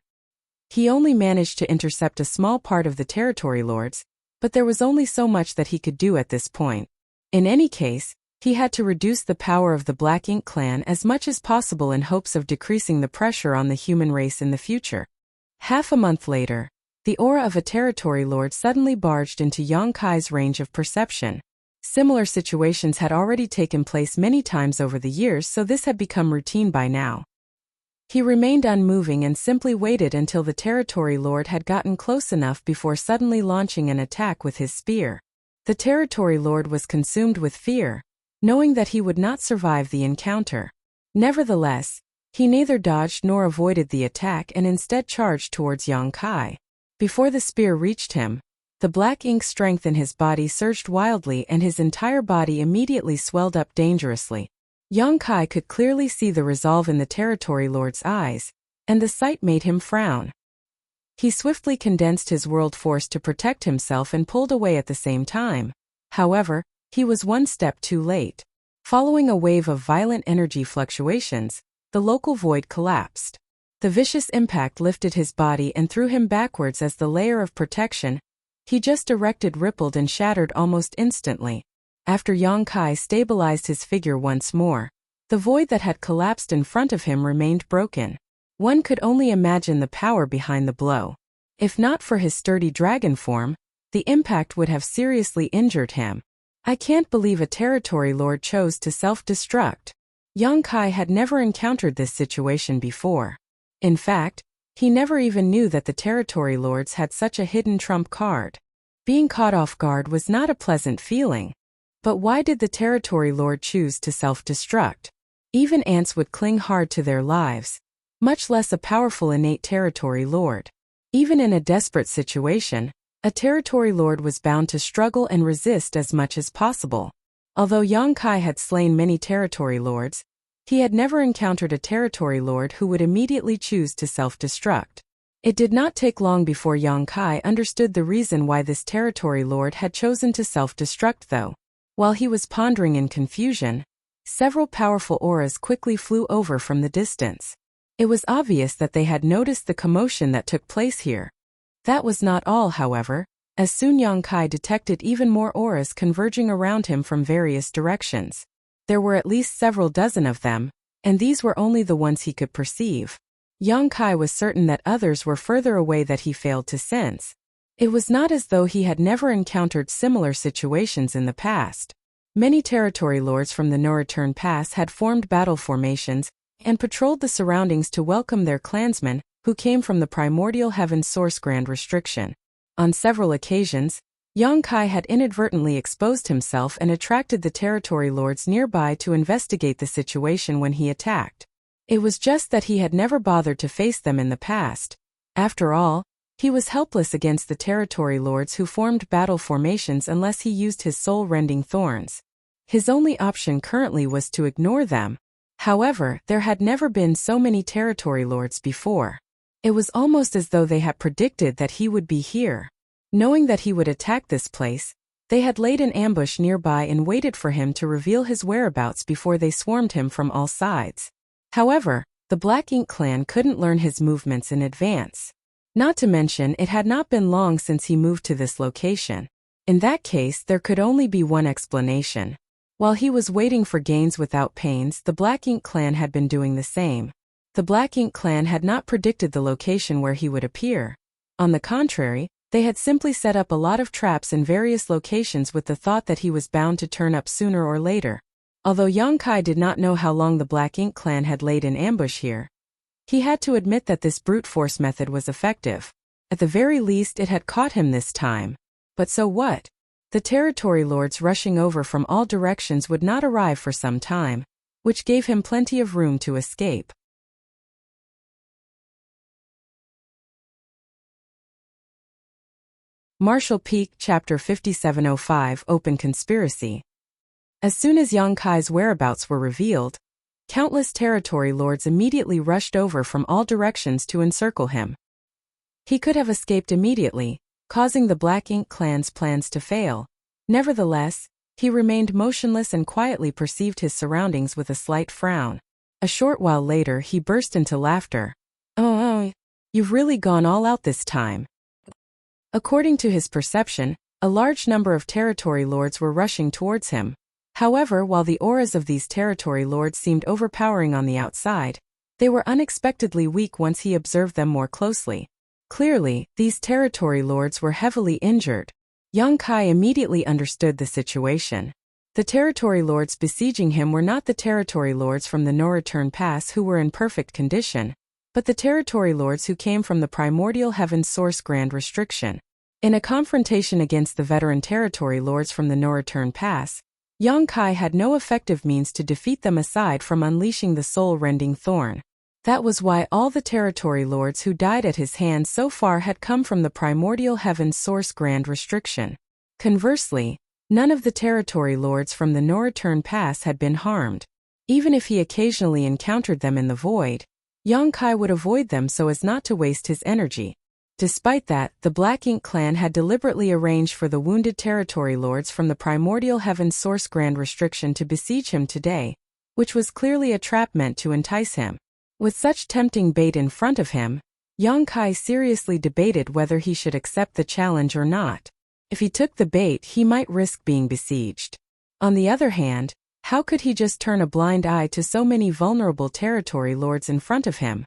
He only managed to intercept a small part of the territory lords, but there was only so much that he could do at this point. In any case, he had to reduce the power of the Black Ink clan as much as possible in hopes of decreasing the pressure on the human race in the future. Half a month later, the aura of a territory lord suddenly barged into Yang Kai's range of perception. Similar situations had already taken place many times over the years, so this had become routine by now. He remained unmoving and simply waited until the territory lord had gotten close enough before suddenly launching an attack with his spear. The territory lord was consumed with fear, knowing that he would not survive the encounter. Nevertheless, he neither dodged nor avoided the attack and instead charged towards Yang Kai. Before the spear reached him, the black ink strength in his body surged wildly and his entire body immediately swelled up dangerously. Yang Kai could clearly see the resolve in the territory lord's eyes, and the sight made him frown. He swiftly condensed his world force to protect himself and pulled away at the same time. However, he was one step too late. Following a wave of violent energy fluctuations, the local void collapsed. The vicious impact lifted his body and threw him backwards as the layer of protection he just erected rippled and shattered almost instantly. After Yang Kai stabilized his figure once more, the void that had collapsed in front of him remained broken. One could only imagine the power behind the blow. If not for his sturdy dragon form, the impact would have seriously injured him. I can't believe a territory lord chose to self-destruct. Yang Kai had never encountered this situation before. In fact, he never even knew that the territory lords had such a hidden trump card. Being caught off guard was not a pleasant feeling. But why did the territory lord choose to self-destruct? Even ants would cling hard to their lives, much less a powerful innate territory lord. Even in a desperate situation, a territory lord was bound to struggle and resist as much as possible. Although Yang Kai had slain many territory lords, he had never encountered a territory lord who would immediately choose to self-destruct. It did not take long before Yang Kai understood the reason why this territory lord had chosen to self-destruct though. While he was pondering in confusion, several powerful auras quickly flew over from the distance. It was obvious that they had noticed the commotion that took place here. That was not all, however, as soon Yang Kai detected even more auras converging around him from various directions. There were at least several dozen of them, and these were only the ones he could perceive. Yang Kai was certain that others were further away that he failed to sense. It was not as though he had never encountered similar situations in the past. Many territory lords from the No Return Pass had formed battle formations and patrolled the surroundings to welcome their clansmen, who came from the primordial heaven source Grand Restriction. On several occasions, Yang Kai had inadvertently exposed himself and attracted the territory lords nearby to investigate the situation when he attacked. It was just that he had never bothered to face them in the past. After all, he was helpless against the territory lords who formed battle formations unless he used his soul-rending thorns. His only option currently was to ignore them. However, there had never been so many territory lords before. It was almost as though they had predicted that he would be here. Knowing that he would attack this place, they had laid an ambush nearby and waited for him to reveal his whereabouts before they swarmed him from all sides. However, the Black Ink clan couldn't learn his movements in advance. Not to mention, it had not been long since he moved to this location. In that case, there could only be one explanation. While he was waiting for gains without pains, the Black Ink clan had been doing the same. The Black Ink clan had not predicted the location where he would appear. On the contrary, they had simply set up a lot of traps in various locations with the thought that he was bound to turn up sooner or later. Although Yang Kai did not know how long the Black Ink clan had laid in ambush here, he had to admit that this brute force method was effective. At the very least, it had caught him this time. But so what? The territory lords rushing over from all directions would not arrive for some time, which gave him plenty of room to escape. Marshall Peak, Chapter 5705, Open Conspiracy. As soon as Yang Kai's whereabouts were revealed, countless territory lords immediately rushed over from all directions to encircle him. He could have escaped immediately, causing the Black Ink clan's plans to fail. Nevertheless, He remained motionless and quietly perceived his surroundings with a slight frown. A short while later he burst into laughter. Oh, you've really gone all out this time. According to his perception, a large number of territory lords were rushing towards him. However, while the auras of these territory lords seemed overpowering on the outside, they were unexpectedly weak once he observed them more closely. Clearly, these territory lords were heavily injured. Yang Kai immediately understood the situation. The territory lords besieging him were not the territory lords from the no-return pass who were in perfect condition, but the territory lords who came from the primordial heaven source grand restriction. In a confrontation against the veteran territory lords from the no-return pass, Yang Kai had no effective means to defeat them aside from unleashing the soul-rending thorn. That was why all the territory lords who died at his hands so far had come from the primordial heaven source grand restriction. Conversely, none of the territory lords from the no-return pass had been harmed. Even if he occasionally encountered them in the void, Yang Kai would avoid them so as not to waste his energy. Despite that, the Black Ink clan had deliberately arranged for the wounded territory lords from the primordial heaven source grand restriction to besiege him today, which was clearly a trap meant to entice him. With such tempting bait in front of him, Yang Kai seriously debated whether he should accept the challenge or not. If he took the bait, he might risk being besieged. On the other hand, how could he just turn a blind eye to so many vulnerable territory lords in front of him?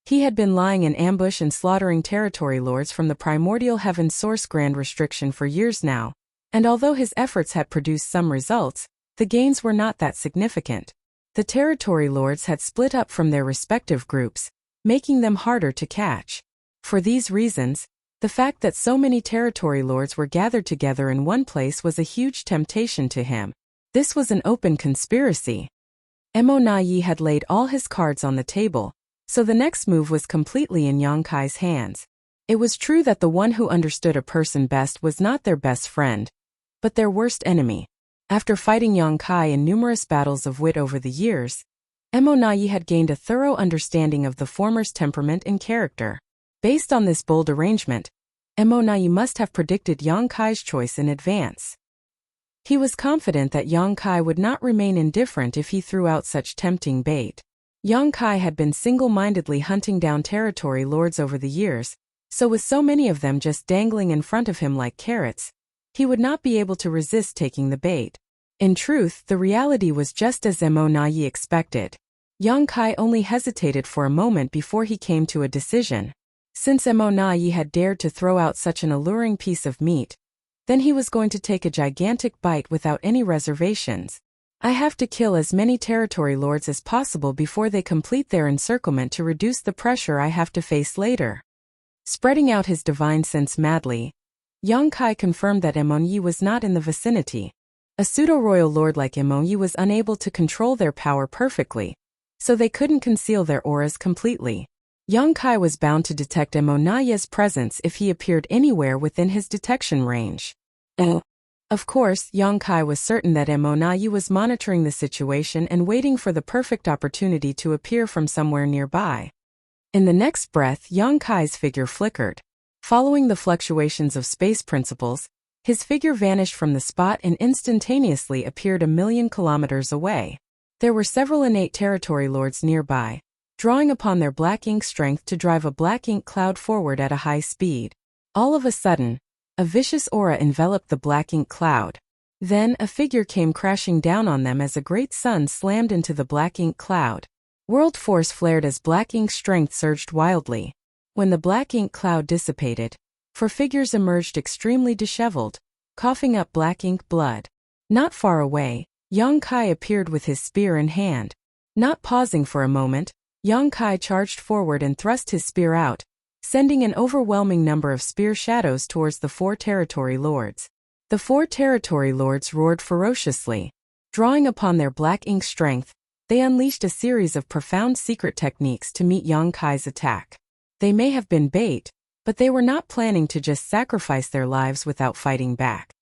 He had been lying in ambush and slaughtering territory lords from the primordial heaven source grand restriction for years now, and although his efforts had produced some results, the gains were not that significant. The territory lords had split up from their respective groups, making them harder to catch. For these reasons, the fact that so many territory lords were gathered together in one place was a huge temptation to him. This was an open conspiracy. Mo Naiyi had laid all his cards on the table, so the next move was completely in Yang Kai's hands. It was true that the one who understood a person best was not their best friend, but their worst enemy. After fighting Yang Kai in numerous battles of wit over the years, Mo Naiyi had gained a thorough understanding of the former's temperament and character. Based on this bold arrangement, Mo Naiyi must have predicted Yang Kai's choice in advance. He was confident that Yang Kai would not remain indifferent if he threw out such tempting bait. Yang Kai had been single-mindedly hunting down territory lords over the years, so with so many of them just dangling in front of him like carrots, he would not be able to resist taking the bait. In truth, the reality was just as Mo Naiyi expected. Yang Kai only hesitated for a moment before he came to a decision. Since Mo Naiyi had dared to throw out such an alluring piece of meat, then he was going to take a gigantic bite without any reservations. I have to kill as many territory lords as possible before they complete their encirclement to reduce the pressure I have to face later. Spreading out his divine sense madly, Yang Kai confirmed that Mo Naiyi was not in the vicinity. A pseudo-royal lord like Mo Naiyi was unable to control their power perfectly, so they couldn't conceal their auras completely. Yang Kai was bound to detect Mo Naiyi's presence if he appeared anywhere within his detection range. Of course, Yang Kai was certain that Mo Naiyi was monitoring the situation and waiting for the perfect opportunity to appear from somewhere nearby. In the next breath, Yang Kai's figure flickered. Following the fluctuations of space principles, his figure vanished from the spot and instantaneously appeared 1,000,000 kilometers away. There were several innate territory lords nearby, drawing upon their black ink strength to drive a black ink cloud forward at a high speed. All of a sudden, a vicious aura enveloped the black ink cloud. Then a figure came crashing down on them as a great sun slammed into the black ink cloud. World force flared as black ink strength surged wildly. When the black ink cloud dissipated, four figures emerged extremely disheveled, coughing up black ink blood. Not far away, Yang Kai appeared with his spear in hand. Not pausing for a moment, Yang Kai charged forward and thrust his spear out, sending an overwhelming number of spear shadows towards the four territory lords. The four territory lords roared ferociously. Drawing upon their black ink strength, they unleashed a series of profound secret techniques to meet Yang Kai's attack. They may have been bait, but they were not planning to just sacrifice their lives without fighting back.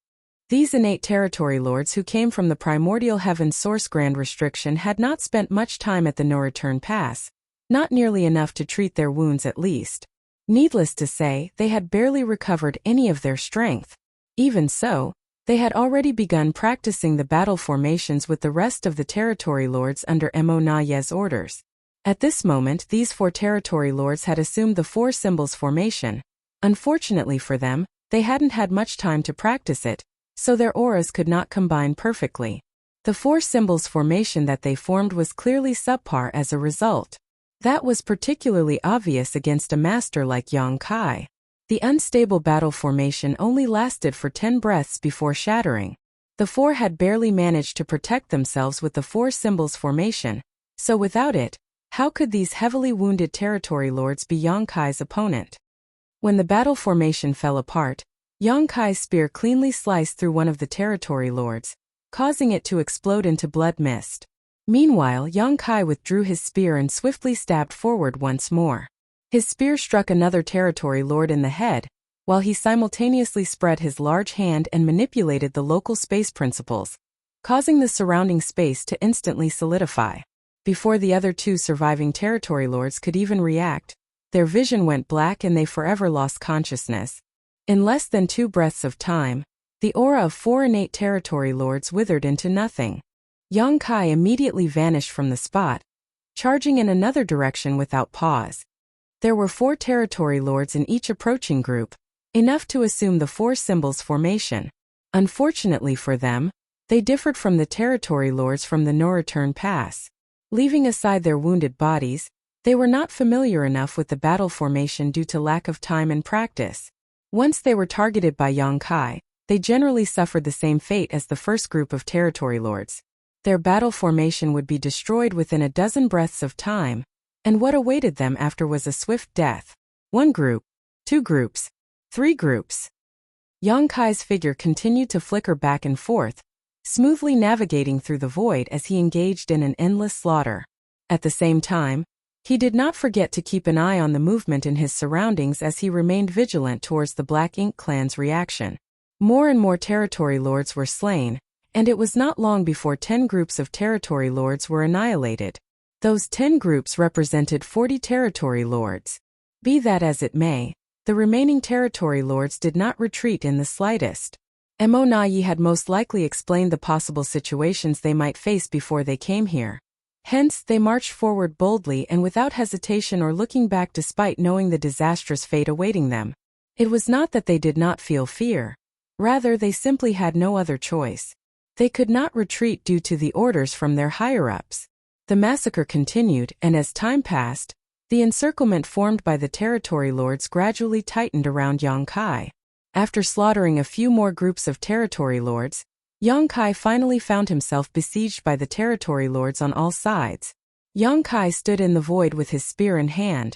These innate territory lords who came from the primordial heaven source grand restriction had not spent much time at the no-return pass, not nearly enough to treat their wounds at least. Needless to say, they had barely recovered any of their strength. Even so, They had already begun practicing the battle formations with the rest of the territory lords under Emonaye's orders. At this moment, these 4 territory lords had assumed the 4 symbols formation. Unfortunately for them, they hadn't had much time to practice it, so their auras could not combine perfectly. The 4 symbols formation that they formed was clearly subpar as a result. That was particularly obvious against a master like Yang Kai. The unstable battle formation only lasted for 10 breaths before shattering. The 4 had barely managed to protect themselves with the 4 symbols formation, so without it, how could these heavily wounded territory lords be Yang Kai's opponent? When the battle formation fell apart, Yang Kai's spear cleanly sliced through one of the territory lords, causing it to explode into blood mist. Meanwhile, Yang Kai withdrew his spear and swiftly stabbed forward once more. His spear struck another territory lord in the head, while he simultaneously spread his large hand and manipulated the local space principles, causing the surrounding space to instantly solidify. Before the other 2 surviving territory lords could even react, their vision went black and they forever lost consciousness. In less than 2 breaths of time, the aura of 4 innate territory lords withered into nothing. Yang Kai immediately vanished from the spot, charging in another direction without pause. There were 4 territory lords in each approaching group, enough to assume the 4 symbols formation. Unfortunately for them, they differed from the territory lords from the no-return pass. Leaving aside their wounded bodies, they were not familiar enough with the battle formation due to lack of time and practice. Once they were targeted by Yang Kai, they generally suffered the same fate as the first group of territory lords. Their battle formation would be destroyed within a dozen breaths of time, and what awaited them after was a swift death. 1 group, 2 groups, 3 groups. Yang Kai's figure continued to flicker back and forth, smoothly navigating through the void as he engaged in an endless slaughter. At the same time, he did not forget to keep an eye on the movement in his surroundings as he remained vigilant towards the Black Ink clan's reaction. More and more territory lords were slain, and it was not long before 10 groups of territory lords were annihilated. Those 10 groups represented 40 territory lords. Be that as it may, the remaining territory lords did not retreat in the slightest. Emonayi had most likely explained the possible situations they might face before they came here. Hence, they marched forward boldly and without hesitation or looking back despite knowing the disastrous fate awaiting them. It was not that they did not feel fear. Rather, they simply had no other choice. They could not retreat due to the orders from their higher-ups. The massacre continued, and as time passed, the encirclement formed by the territory lords gradually tightened around Yang Kai. After slaughtering a few more groups of territory lords, Yang Kai finally found himself besieged by the territory lords on all sides. Yang Kai stood in the void with his spear in hand.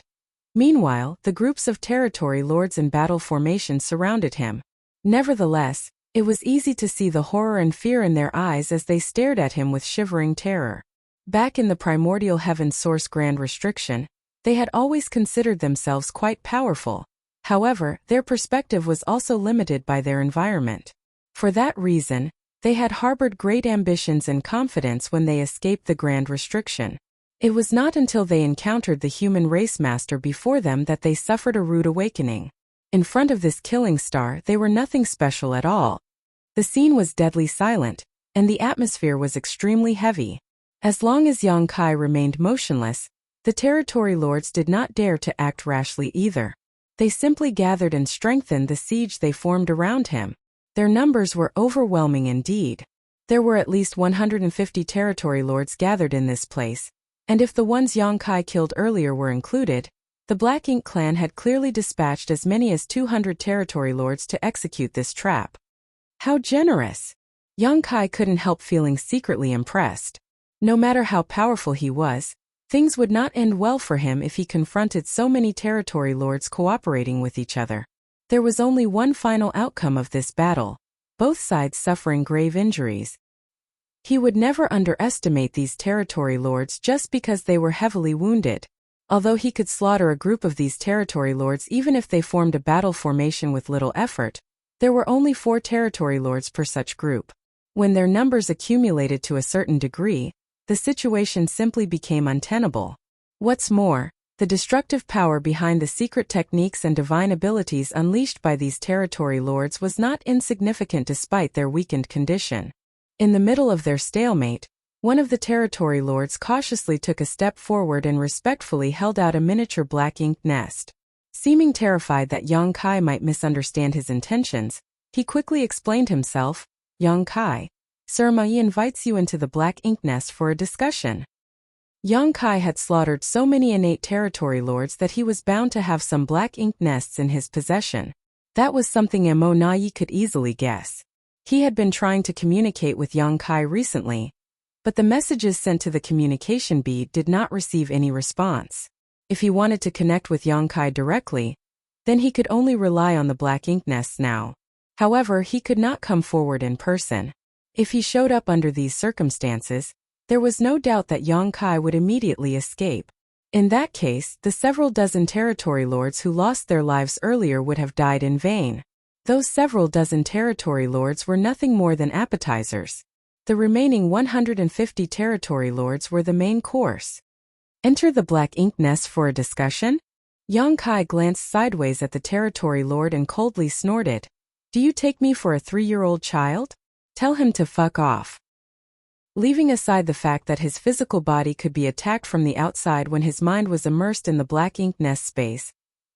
Meanwhile, the groups of territory lords in battle formation surrounded him. Nevertheless, it was easy to see the horror and fear in their eyes as they stared at him with shivering terror. Back in the primordial heaven's source grand restriction, they had always considered themselves quite powerful. However, their perspective was also limited by their environment. For that reason, they had harbored great ambitions and confidence when they escaped the grand restriction. It was not until they encountered the human race master before them that they suffered a rude awakening. In front of this killing star, they were nothing special at all. The scene was deadly silent, and the atmosphere was extremely heavy. As long as Yang Kai remained motionless, the territory lords did not dare to act rashly either. They simply gathered and strengthened the siege they formed around him. Their numbers were overwhelming indeed. There were at least 150 territory lords gathered in this place, and if the ones Yang Kai killed earlier were included, the Black Ink clan had clearly dispatched as many as 200 territory lords to execute this trap. How generous! Yang Kai couldn't help feeling secretly impressed. No matter how powerful he was, things would not end well for him if he confronted so many territory lords cooperating with each other. There was only one final outcome of this battle, both sides suffering grave injuries. He would never underestimate these territory lords just because they were heavily wounded. Although he could slaughter a group of these territory lords even if they formed a battle formation with little effort, there were only 4 territory lords per such group. When their numbers accumulated to a certain degree, the situation simply became untenable. What's more, The destructive power behind the secret techniques and divine abilities unleashed by these territory lords was not insignificant despite their weakened condition. In the middle of their stalemate, one of the territory lords cautiously took a step forward and respectfully held out a miniature black ink nest. Seeming terrified that Yang Kai might misunderstand his intentions, he quickly explained himself. Yang Kai, Sir Mai invites you into the black ink nest for a discussion. Yang Kai had slaughtered so many innate territory lords that he was bound to have some black ink nests in his possession. That was something Mo Nai could easily guess. He had been trying to communicate with Yang Kai recently, but the messages sent to the communication bead did not receive any response. If he wanted to connect with Yang Kai directly, then he could only rely on the black ink nests now. However, he could not come forward in person. If he showed up under these circumstances, there was no doubt that Yang Kai would immediately escape. In that case, the several dozen territory lords who lost their lives earlier would have died in vain. Those several dozen territory lords were nothing more than appetizers. The remaining 150 territory lords were the main course. Enter the black ink nest for a discussion? Yang Kai glanced sideways at the territory lord and coldly snorted. Do you take me for a 3-year-old child? Tell him to fuck off. Leaving aside the fact that his physical body could be attacked from the outside when his mind was immersed in the black ink nest space,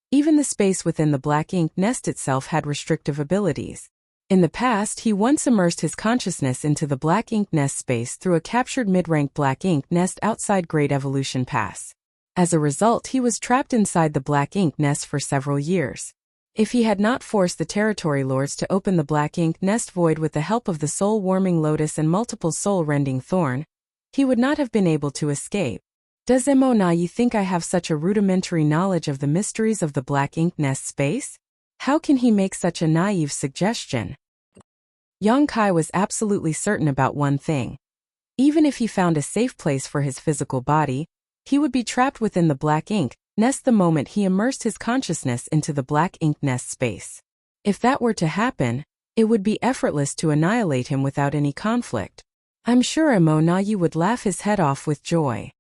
even the space within the black ink nest itself had restrictive abilities. In the past, he once immersed his consciousness into the black ink nest space through a captured mid-rank black ink nest outside Great Evolution Pass. As a result, he was trapped inside the black ink nest for several years. If he had not forced the territory lords to open the black ink nest void with the help of the soul-warming lotus and multiple soul-rending thorn, he would not have been able to escape. Does Mo Nai think I have such a rudimentary knowledge of the mysteries of the black ink nest space? How can he make such a naive suggestion? Yang Kai was absolutely certain about one thing. Even if he found a safe place for his physical body, he would be trapped within the black ink nest the moment he immersed his consciousness into the black ink nest space. If that were to happen, it would be effortless to annihilate him without any conflict. I'm sure Mo Nai would laugh his head off with joy.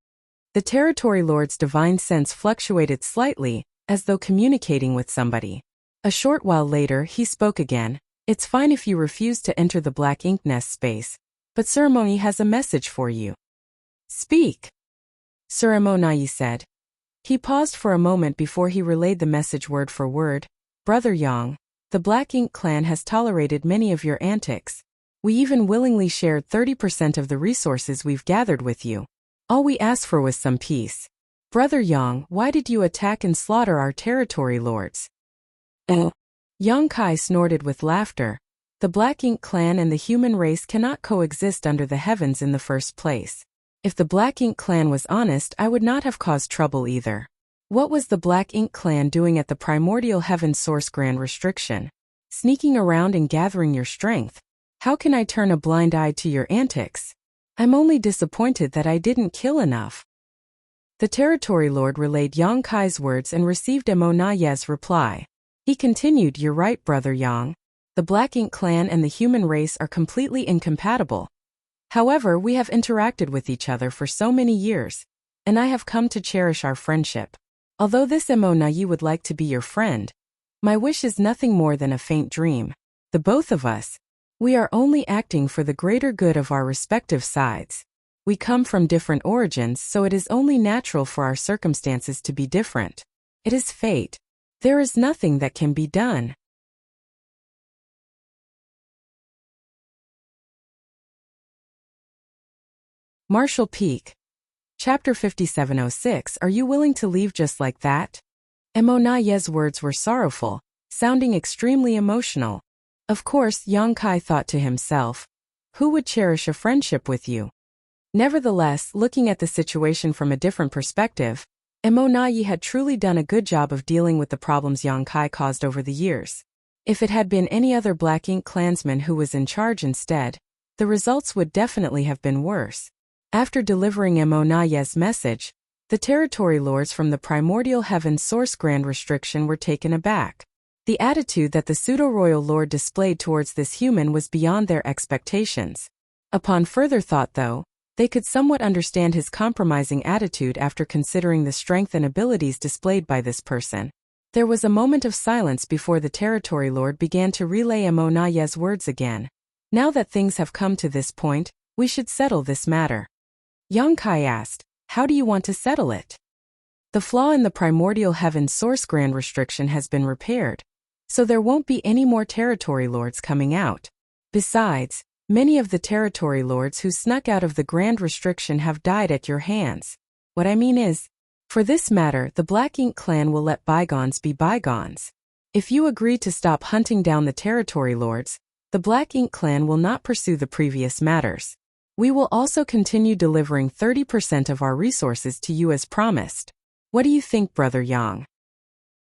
The territory lord's divine sense fluctuated slightly, as though communicating with somebody. A short while later, he spoke again. It's fine if you refuse to enter the black ink nest space, but Sir Mo has a message for you. Speak, Sir Mo Nai said. He paused for a moment before he relayed the message word for word. Brother Yang, the Black Ink clan has tolerated many of your antics. We even willingly shared 30% of the resources we've gathered with you. All we asked for was some peace. Brother Yang, why did you attack and slaughter our territory lords? Yang Kai snorted with laughter. The Black Ink clan and the human race cannot coexist under the heavens in the first place. If the Black Ink clan was honest, I would not have caused trouble either. What was the Black Ink clan doing at the primordial heaven source grand restriction? Sneaking around and gathering your strength. How can I turn a blind eye to your antics? I'm only disappointed that I didn't kill enough. The territory lord relayed Yang Kai's words and received Mo Nai's reply. He continued, You're right, Brother Yang. The Black Ink clan and the human race are completely incompatible. However, we have interacted with each other for so many years, and I have come to cherish our friendship. Although this Mo Nai would like to be your friend, my wish is nothing more than a faint dream. The both of us, we are only acting for the greater good of our respective sides. We come from different origins, so it is only natural for our circumstances to be different. It is fate. There is nothing that can be done. Marshall Peak. Chapter 5706. Are you willing to leave just like that? Mo Nai's words were sorrowful, sounding extremely emotional. Of course, Yang Kai thought to himself, who would cherish a friendship with you? Nevertheless, looking at the situation from a different perspective, Mo Nai had truly done a good job of dealing with the problems Yang Kai caused over the years. If it had been any other Black Ink clansman who was in charge instead, the results would definitely have been worse. After delivering Mo Nai's message, the territory lords from the primordial heaven source grand restriction were taken aback. The attitude that the pseudo-royal lord displayed towards this human was beyond their expectations. Upon further thought though, They could somewhat understand his compromising attitude after considering the strength and abilities displayed by this person. There was a moment of silence before the territory lord began to relay Emonaye's words again. Now that things have come to this point, we should settle this matter. Yang Kai asked, how do you want to settle it? The flaw in the primordial heaven's source grand restriction has been repaired, so there won't be any more territory lords coming out. Besides, many of the territory lords who snuck out of the grand restriction have died at your hands. What I mean is, for this matter, the Black Ink clan will let bygones be bygones. If you agree to stop hunting down the territory lords, the Black Ink clan will not pursue the previous matters. We will also continue delivering 30% of our resources to you as promised. What do you think, Brother Yang?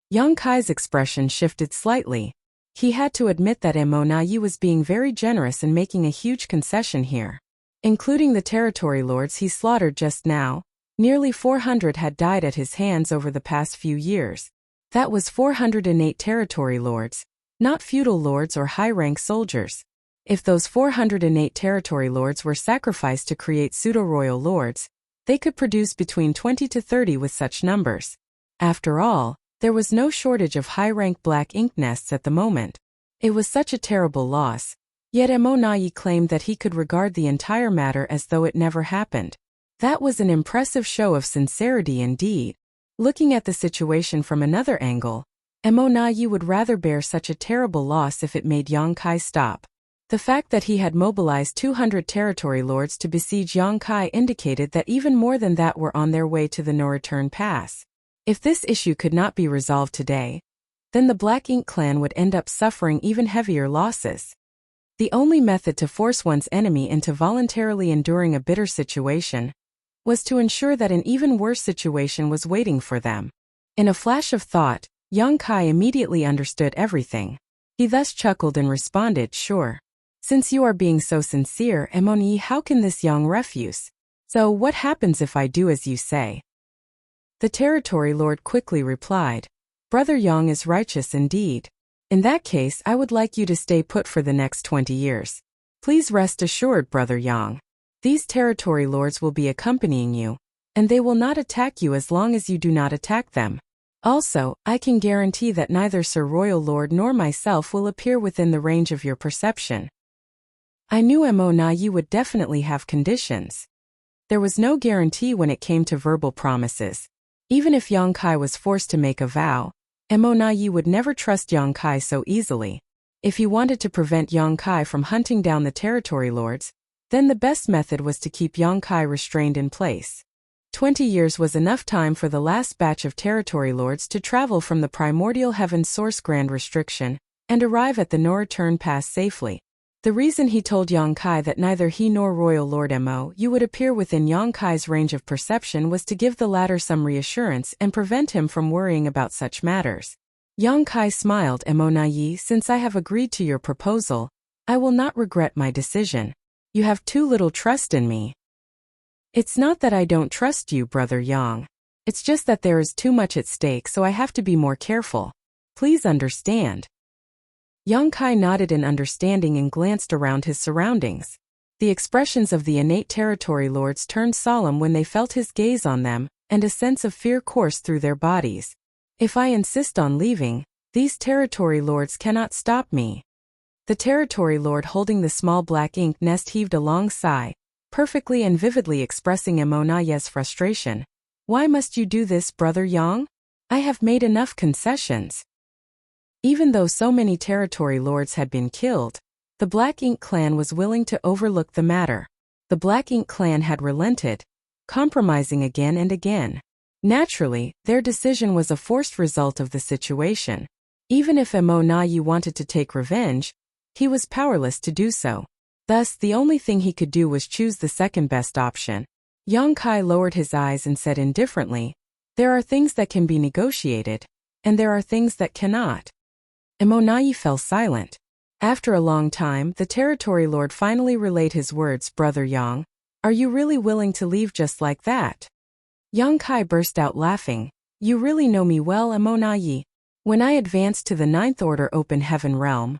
Yang Kai's expression shifted slightly. He had to admit that Emonaye was being very generous and making a huge concession here. Including the territory lords he slaughtered just now, nearly 400 had died at his hands over the past few years. That was 408 territory lords, not feudal lords or high-rank soldiers. If those 408 territory lords were sacrificed to create pseudo-royal lords, they could produce between 20 to 30 with such numbers. After all, there was no shortage of high-rank black ink nests at the moment. It was such a terrible loss, yet Emonaye claimed that he could regard the entire matter as though it never happened. That was an impressive show of sincerity indeed. Looking at the situation from another angle, Emonaye would rather bear such a terrible loss if it made Yang Kai stop. The fact that he had mobilized 200 territory lords to besiege Yang Kai indicated that even more than that were on their way to the no-return pass. If this issue could not be resolved today, then the Black Ink clan would end up suffering even heavier losses. The only method to force one's enemy into voluntarily enduring a bitter situation was to ensure that an even worse situation was waiting for them. In a flash of thought, Yang Kai immediately understood everything. He thus chuckled and responded, sure. Since you are being so sincere, Emonaye, how can this Yang refuse? So what happens if I do as you say? The territory lord quickly replied, Brother Yang is righteous indeed. In that case, I would like you to stay put for the next 20 years. Please rest assured, Brother Yang. These territory lords will be accompanying you, and they will not attack you as long as you do not attack them. Also, I can guarantee that neither Sir Royal Lord nor myself will appear within the range of your perception. I knew Emonaye would definitely have conditions. There was no guarantee when it came to verbal promises. Even if Yang Kai was forced to make a vow, Emonaye would never trust Yang Kai so easily. If he wanted to prevent Yang Kai from hunting down the territory lords, then the best method was to keep Yang Kai restrained in place. 20 years was enough time for the last batch of territory lords to travel from the primordial heaven's source grand restriction and arrive at the no-return pass safely. The reason he told Yang Kai that neither he nor Royal Lord Emonaye would appear within Yang Kai's range of perception was to give the latter some reassurance and prevent him from worrying about such matters. Yang Kai smiled, Emonaye, since I have agreed to your proposal, I will not regret my decision. You have too little trust in me. It's not that I don't trust you, Brother Yang. It's just that there is too much at stake, so I have to be more careful. Please understand. Yang Kai nodded in understanding and glanced around his surroundings. The expressions of the innate territory lords turned solemn when they felt his gaze on them, and a sense of fear coursed through their bodies. If I insist on leaving, these territory lords cannot stop me. The territory lord holding the small black ink nest heaved a long sigh, perfectly and vividly expressing Emonaye's frustration. Why must you do this, Brother Yang? I have made enough concessions. Even though so many territory lords had been killed, the Black Ink clan was willing to overlook the matter. The Black Ink clan had relented, compromising again and again. Naturally, their decision was a forced result of the situation. Even if Emonaye wanted to take revenge, he was powerless to do so. Thus, the only thing he could do was choose the second best option. Yang Kai lowered his eyes and said indifferently, there are things that can be negotiated, and there are things that cannot. Emonaye fell silent. After a long time, the territory lord finally relayed his words, Brother Yang, are you really willing to leave just like that? Yang Kai burst out laughing. You really know me well, Emonaye. When I advance to the Ninth Order Open Heaven realm,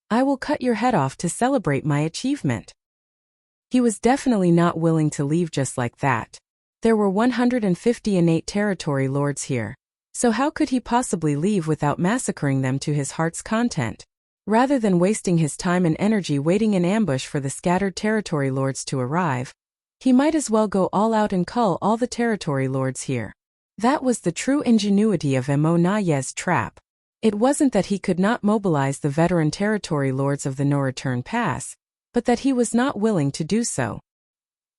I will cut your head off to celebrate my achievement. He was definitely not willing to leave just like that. There were 150 innate territory lords here, so how could he possibly leave without massacring them to his heart's content? Rather than wasting his time and energy waiting in ambush for the scattered territory lords to arrive, he might as well go all out and cull all the territory lords here. That was the true ingenuity of Emo-Nayez's trap. It wasn't that he could not mobilize the veteran territory lords of the No Return Pass, but that he was not willing to do so.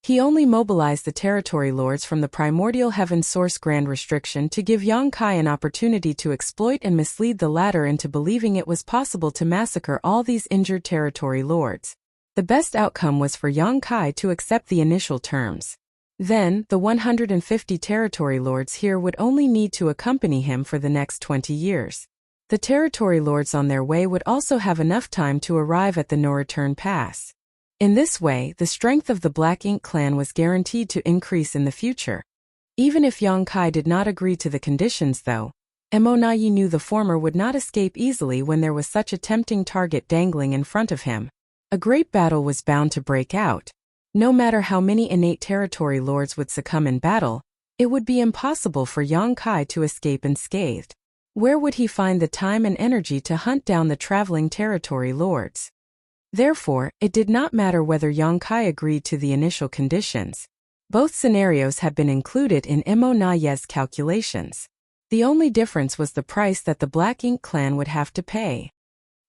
He only mobilized the territory lords from the primordial heaven source grand restriction to give Yang Kai an opportunity to exploit and mislead the latter into believing it was possible to massacre all these injured territory lords. The best outcome was for Yang Kai to accept the initial terms. Then, the 150 territory lords here would only need to accompany him for the next 20 years. The territory lords on their way would also have enough time to arrive at the No Return Pass. In this way, the strength of the Black Ink clan was guaranteed to increase in the future. Even if Yang Kai did not agree to the conditions though, Emo-Nayi knew the former would not escape easily when there was such a tempting target dangling in front of him. A great battle was bound to break out. No matter how many innate territory lords would succumb in battle, it would be impossible for Yang Kai to escape unscathed. Where would he find the time and energy to hunt down the traveling territory lords? Therefore, it did not matter whether Yang Kai agreed to the initial conditions. Both scenarios had been included in Emo-Nayez's calculations. The only difference was the price that the Black Ink clan would have to pay.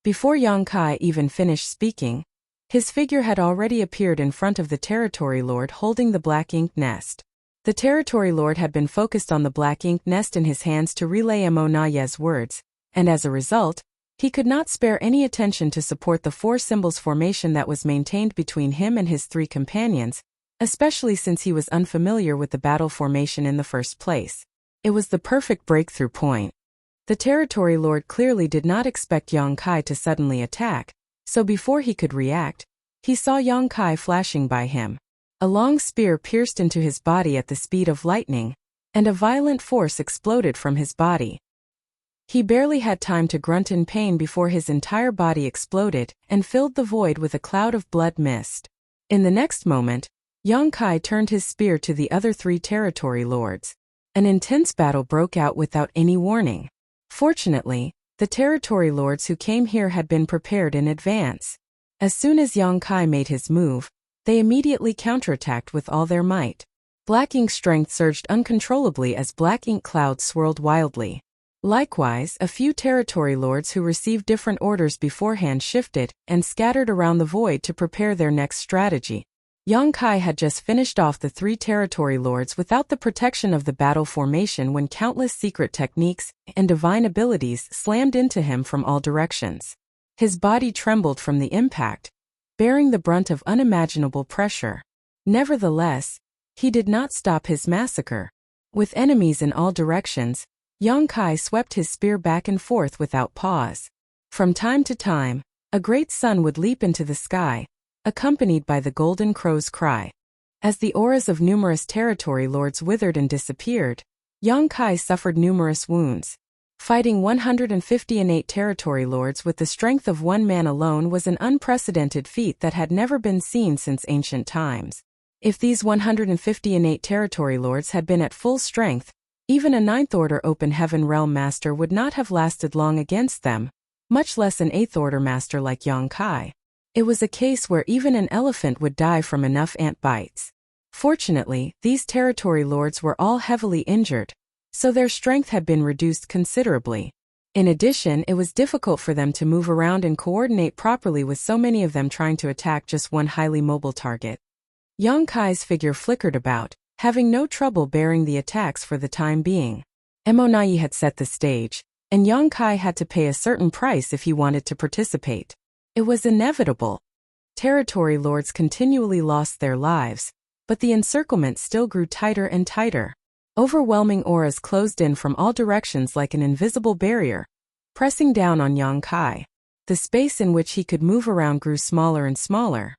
Before Yang Kai even finished speaking, his figure had already appeared in front of the territory lord holding the Black Ink nest. The territory lord had been focused on the Black Ink nest in his hands to relay Emo-Nayez's words, and as a result, he could not spare any attention to support the four symbols formation that was maintained between him and his three companions, especially since he was unfamiliar with the battle formation in the first place. It was the perfect breakthrough point. The territory lord clearly did not expect Yang Kai to suddenly attack, so before he could react, he saw Yang Kai flashing by him. A long spear pierced into his body at the speed of lightning, and a violent force exploded from his body. He barely had time to grunt in pain before his entire body exploded and filled the void with a cloud of blood mist. In the next moment, Yang Kai turned his spear to the other three territory lords. An intense battle broke out without any warning. Fortunately, the territory lords who came here had been prepared in advance. As soon as Yang Kai made his move, they immediately counterattacked with all their might. Black Ink's strength surged uncontrollably as Black Ink clouds swirled wildly. Likewise, a few territory lords who received different orders beforehand shifted and scattered around the void to prepare their next strategy. Yang Kai had just finished off the three territory lords without the protection of the battle formation when countless secret techniques and divine abilities slammed into him from all directions. His body trembled from the impact, bearing the brunt of unimaginable pressure. Nevertheless, he did not stop his massacre. With enemies in all directions, Yang Kai swept his spear back and forth without pause. From time to time, a great sun would leap into the sky, accompanied by the golden crow's cry. As the auras of numerous territory lords withered and disappeared, Yang Kai suffered numerous wounds. Fighting 150 innate territory lords with the strength of one man alone was an unprecedented feat that had never been seen since ancient times. If these 150 innate territory lords had been at full strength, even a Ninth Order Open Heaven Realm Master would not have lasted long against them, much less an Eighth Order Master like Yang Kai. It was a case where even an elephant would die from enough ant bites. Fortunately, these territory lords were all heavily injured, so their strength had been reduced considerably. In addition, it was difficult for them to move around and coordinate properly with so many of them trying to attack just one highly mobile target. Yang Kai's figure flickered about, having no trouble bearing the attacks for the time being. Emo-Nayi had set the stage, and Yang Kai had to pay a certain price if he wanted to participate. It was inevitable. Territory lords continually lost their lives, but the encirclement still grew tighter and tighter. Overwhelming auras closed in from all directions like an invisible barrier, pressing down on Yang Kai. The space in which he could move around grew smaller and smaller.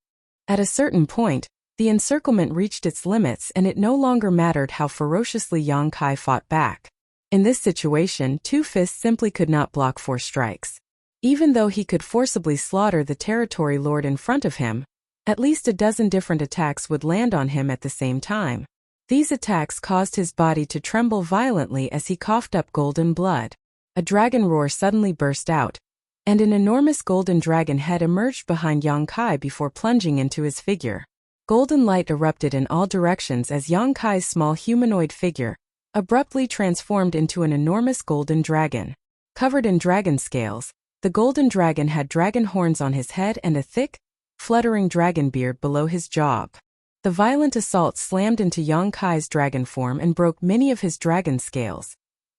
At a certain point, the encirclement reached its limits and it no longer mattered how ferociously Yang Kai fought back. In this situation, two fists simply could not block four strikes. Even though he could forcibly slaughter the territory lord in front of him, At least a dozen different attacks would land on him at the same time. These attacks caused his body to tremble violently as he coughed up golden blood. A dragon roar suddenly burst out, and an enormous golden dragon head emerged behind Yang Kai before plunging into his figure. Golden light erupted in all directions as Yang Kai's small humanoid figure abruptly transformed into an enormous golden dragon. Covered in dragon scales, the golden dragon had dragon horns on his head and a thick, fluttering dragon beard below his jaw. The violent assault slammed into Yang Kai's dragon form and broke many of his dragon scales.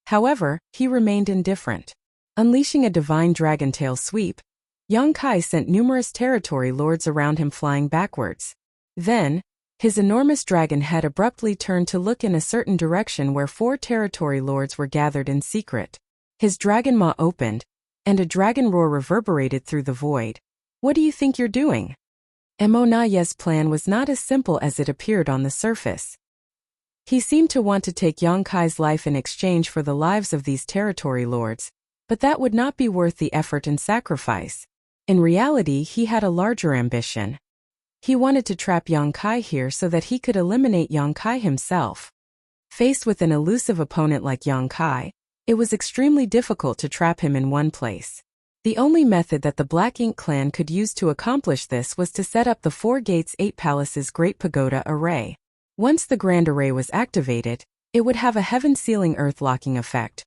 However, he remained indifferent. Unleashing a divine dragon tail sweep, Yang Kai sent numerous territory lords around him flying backwards. Then, his enormous dragon head abruptly turned to look in a certain direction where 4 territory lords were gathered in secret. His dragon maw opened, and a dragon roar reverberated through the void. "What do you think you're doing?" Emonaye's plan was not as simple as it appeared on the surface. He seemed to want to take Yang Kai's life in exchange for the lives of these territory lords, but that would not be worth the effort and sacrifice. In reality, he had a larger ambition. He wanted to trap Yang Kai here so that he could eliminate Yang Kai himself. Faced with an elusive opponent like Yang Kai, it was extremely difficult to trap him in one place. The only method that the Black Ink clan could use to accomplish this was to set up the 4 Gates 8 Palaces Great Pagoda Array. Once the Grand Array was activated, it would have a heaven-sealing earth-locking effect,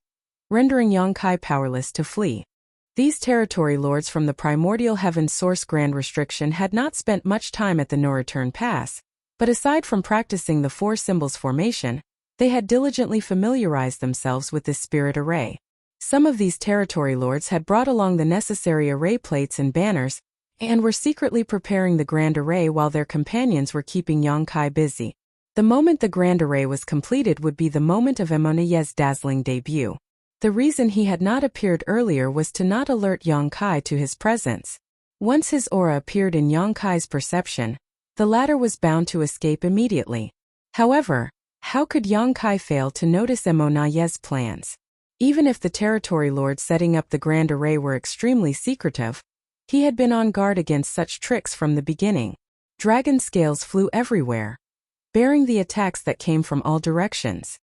rendering Yang Kai powerless to flee. These territory lords from the primordial heaven source Grand Restriction had not spent much time at the no-return pass, but aside from practicing the 4 symbols formation, they had diligently familiarized themselves with this spirit array. Some of these territory lords had brought along the necessary array plates and banners, and were secretly preparing the Grand Array while their companions were keeping Yang Kai busy. The moment the Grand Array was completed would be the moment of Emonaye's dazzling debut. The reason he had not appeared earlier was to not alert Yang Kai to his presence. Once his aura appeared in Yang Kai's perception, the latter was bound to escape immediately. However, how could Yang Kai fail to notice Emonaye's plans? Even if the territory lords setting up the Grand Array were extremely secretive, he had been on guard against such tricks from the beginning. Dragon scales flew everywhere, bearing the attacks that came from all directions.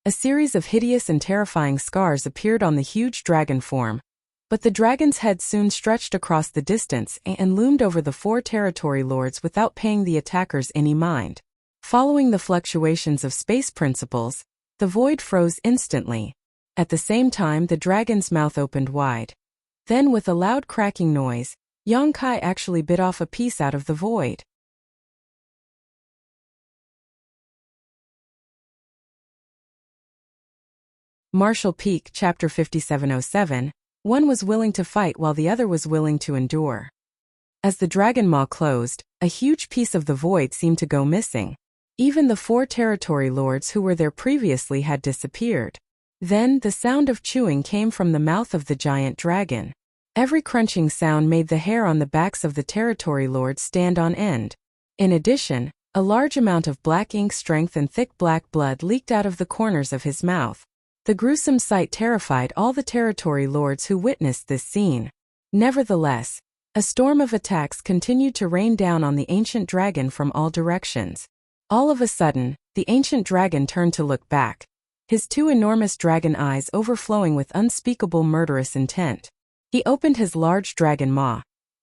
A series of hideous and terrifying scars appeared on the huge dragon form, but the dragon's head soon stretched across the distance and loomed over the 4 territory lords without paying the attackers any mind. Following the fluctuations of space principles, the void froze instantly. At the same time, the dragon's mouth opened wide. Then, with a loud cracking noise, Yang Kai actually bit off a piece out of the void. Martial Peak, Chapter 5707, one was willing to fight while the other was willing to endure. As the dragon maw closed, a huge piece of the void seemed to go missing. Even the 4 territory lords who were there previously had disappeared. Then, the sound of chewing came from the mouth of the giant dragon. Every crunching sound made the hair on the backs of the territory lords stand on end. In addition, a large amount of black ink strength and thick black blood leaked out of the corners of his mouth. The gruesome sight terrified all the territory lords who witnessed this scene. Nevertheless, a storm of attacks continued to rain down on the ancient dragon from all directions. All of a sudden, the ancient dragon turned to look back, his 2 enormous dragon eyes overflowing with unspeakable murderous intent. He opened his large dragon maw,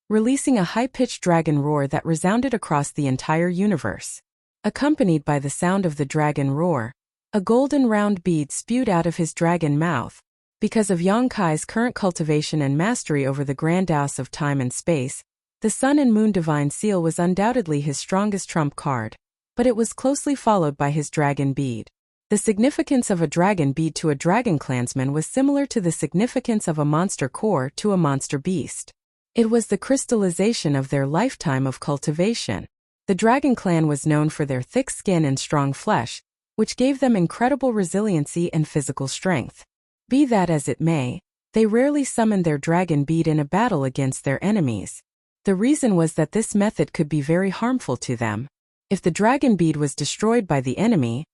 releasing a high-pitched dragon roar that resounded across the entire universe. Accompanied by the sound of the dragon roar, a golden round bead spewed out of his dragon mouth. Because of Yang Kai's current cultivation and mastery over the grand dowse of time and space, the Sun and Moon Divine Seal was undoubtedly his strongest trump card, but it was closely followed by his dragon bead. The significance of a dragon bead to a dragon clansman was similar to the significance of a monster core to a monster beast. It was the crystallization of their lifetime of cultivation. The dragon clan was known for their thick skin and strong flesh, which gave them incredible resiliency and physical strength. Be that as it may, they rarely summoned their dragon bead in a battle against their enemies. The reason was that this method could be very harmful to them. If the dragon bead was destroyed by the enemy,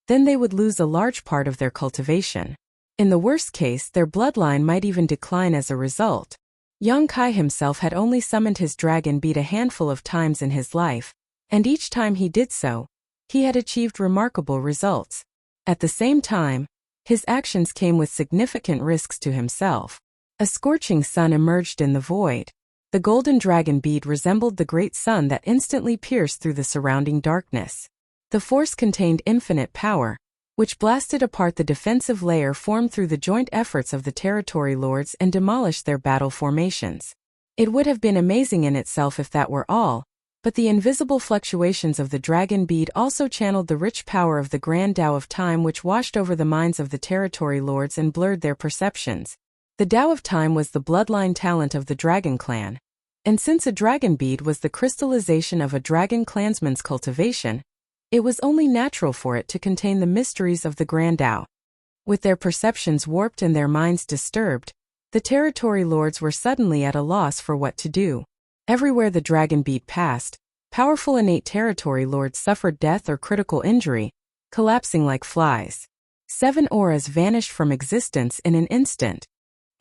then they would lose a large part of their cultivation. In the worst case, their bloodline might even decline as a result. Young Kai himself had only summoned his dragon bead a handful of times in his life, and each time he did so, he had achieved remarkable results. At the same time, his actions came with significant risks to himself. A scorching sun emerged in the void. The golden dragon bead resembled the great sun that instantly pierced through the surrounding darkness. The force contained infinite power, which blasted apart the defensive layer formed through the joint efforts of the territory lords and demolished their battle formations. It would have been amazing in itself if that were all, but the invisible fluctuations of the dragon bead also channeled the rich power of the grand Tao of time, which washed over the minds of the territory lords and blurred their perceptions. The Tao of time was the bloodline talent of the dragon clan, and since a dragon bead was the crystallization of a dragon clansman's cultivation, it was only natural for it to contain the mysteries of the grand Tao. With their perceptions warped and their minds disturbed, the territory lords were suddenly at a loss for what to do. Everywhere the dragon bead passed, powerful innate territory lords suffered death or critical injury, collapsing like flies. 7 auras vanished from existence in an instant.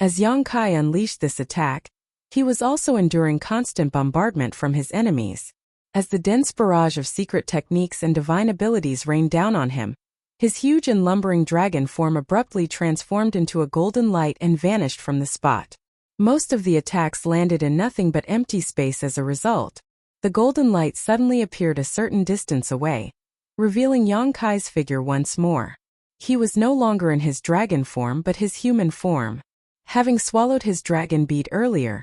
As Yang Kai unleashed this attack, he was also enduring constant bombardment from his enemies. As the dense barrage of secret techniques and divine abilities rained down on him, his huge and lumbering dragon form abruptly transformed into a golden light and vanished from the spot. Most of the attacks landed in nothing but empty space as a result. The golden light suddenly appeared a certain distance away, revealing Yang Kai's figure once more. He was no longer in his dragon form but his human form. Having swallowed his dragon bead earlier,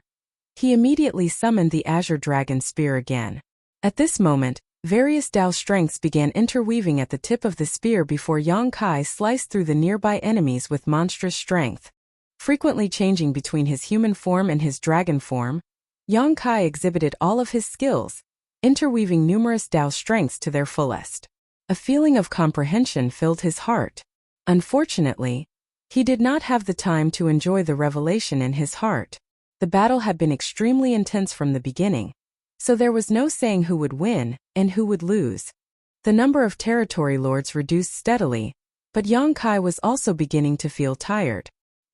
he immediately summoned the Azure Dragon Spear again. At this moment, various Tao strengths began interweaving at the tip of the spear before Yang Kai sliced through the nearby enemies with monstrous strength. Frequently changing between his human form and his dragon form, Yang Kai exhibited all of his skills, interweaving numerous Tao strengths to their fullest. A feeling of comprehension filled his heart. Unfortunately, he did not have the time to enjoy the revelation in his heart. The battle had been extremely intense from the beginning, so there was no saying who would win and who would lose. The number of territory lords reduced steadily, but Yang Kai was also beginning to feel tired.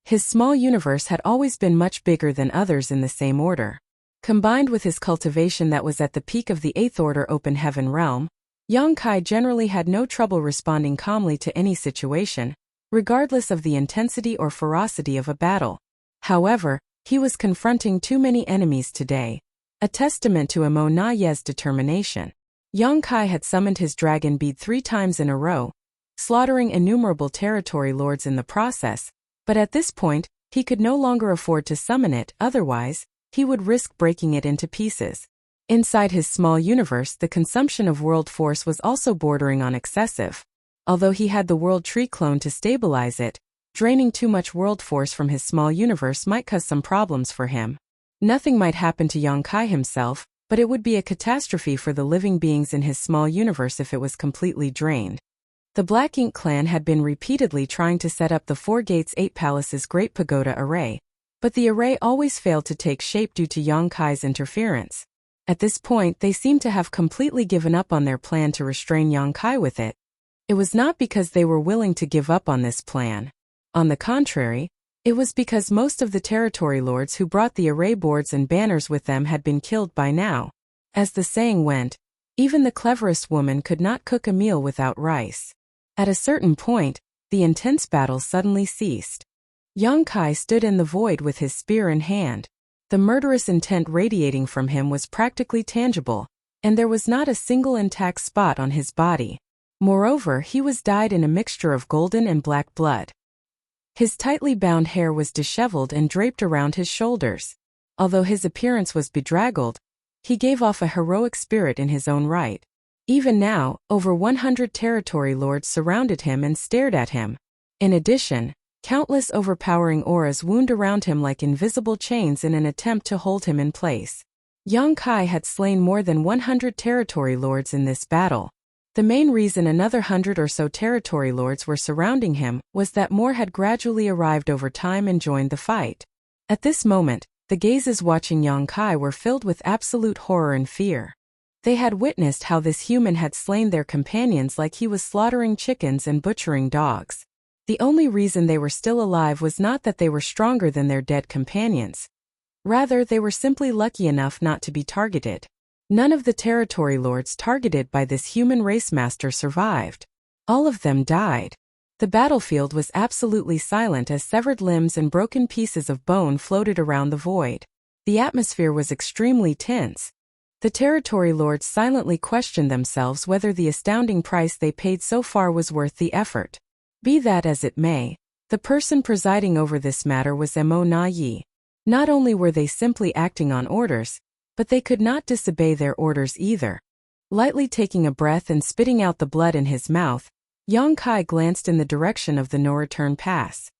His small universe had always been much bigger than others in the same order. Combined with his cultivation that was at the peak of the 8th Order Open Heaven realm, Yang Kai generally had no trouble responding calmly to any situation, regardless of the intensity or ferocity of a battle. However, he was confronting too many enemies today, a testament to Emo Na Ye's determination. Yang Kai had summoned his dragon bead 3 times in a row, slaughtering innumerable territory lords in the process, but at this point, he could no longer afford to summon it, otherwise, he would risk breaking it into pieces. Inside his small universe, the consumption of world force was also bordering on excessive. Although he had the world tree clone to stabilize it, draining too much world force from his small universe might cause some problems for him. Nothing might happen to Yang Kai himself, but it would be a catastrophe for the living beings in his small universe if it was completely drained. The Black Ink clan had been repeatedly trying to set up the 4 Gates 8 Palaces Great Pagoda Array, but the array always failed to take shape due to Yang Kai's interference. At this point, they seemed to have completely given up on their plan to restrain Yang Kai with it. It was not because they were willing to give up on this plan. On the contrary, it was because most of the territory lords who brought the array boards and banners with them had been killed by now. As the saying went, even the cleverest woman could not cook a meal without rice. At a certain point, the intense battle suddenly ceased. Yang Kai stood in the void with his spear in hand. The murderous intent radiating from him was practically tangible, and there was not a single intact spot on his body. Moreover, he was dyed in a mixture of golden and black blood. His tightly bound hair was disheveled and draped around his shoulders. Although his appearance was bedraggled, he gave off a heroic spirit in his own right. Even now, over 100 territory lords surrounded him and stared at him. In addition, countless overpowering auras wound around him like invisible chains in an attempt to hold him in place. Yang Kai had slain more than 100 territory lords in this battle. The main reason another 100 or so territory lords were surrounding him was that more had gradually arrived over time and joined the fight. At this moment, the gazes watching Yang Kai were filled with absolute horror and fear. They had witnessed how this human had slain their companions like he was slaughtering chickens and butchering dogs. The only reason they were still alive was not that they were stronger than their dead companions. Rather, they were simply lucky enough not to be targeted. None of the territory lords targeted by this human race master survived. All of them died. The battlefield was absolutely silent as severed limbs and broken pieces of bone floated around the void. The atmosphere was extremely tense. The territory lords silently questioned themselves whether the astounding price they paid so far was worth the effort. Be that as it may, the person presiding over this matter was Mo. Not only were they simply acting on orders, but they could not disobey their orders either. Lightly taking a breath and spitting out the blood in his mouth, Yang Kai glanced in the direction of the no-return pass.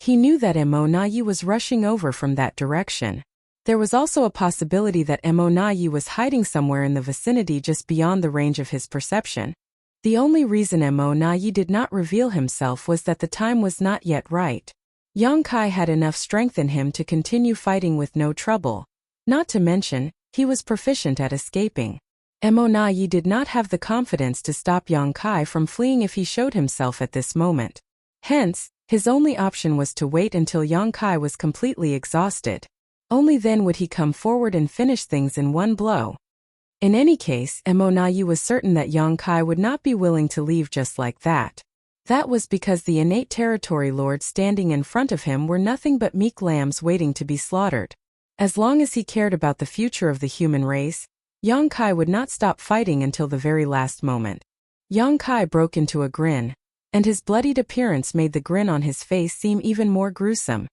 He knew that Mo was rushing over from that direction. There was also a possibility that Mo was hiding somewhere in the vicinity just beyond the range of his perception. The only reason Mo did not reveal himself was that the time was not yet right. Yang Kai had enough strength in him to continue fighting with no trouble. Not to mention, he was proficient at escaping. Mo did not have the confidence to stop Yang Kai from fleeing if he showed himself at this moment. Hence, his only option was to wait until Yang Kai was completely exhausted. Only then would he come forward and finish things in one blow. In any case, Mo was certain that Yang Kai would not be willing to leave just like that. That was because the innate territory lords standing in front of him were nothing but meek lambs waiting to be slaughtered. As long as he cared about the future of the human race, Yang Kai would not stop fighting until the very last moment. Yang Kai broke into a grin, and his bloodied appearance made the grin on his face seem even more gruesome.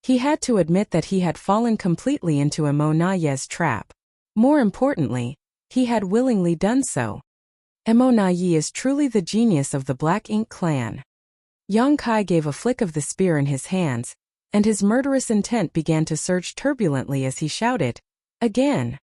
He had to admit that he had fallen completely into Monaye's trap. More importantly, he had willingly done so. Monaye is truly the genius of the Black Ink clan. Yang Kai gave a flick of the spear in his hands, and his murderous intent began to surge turbulently as he shouted, "Again!"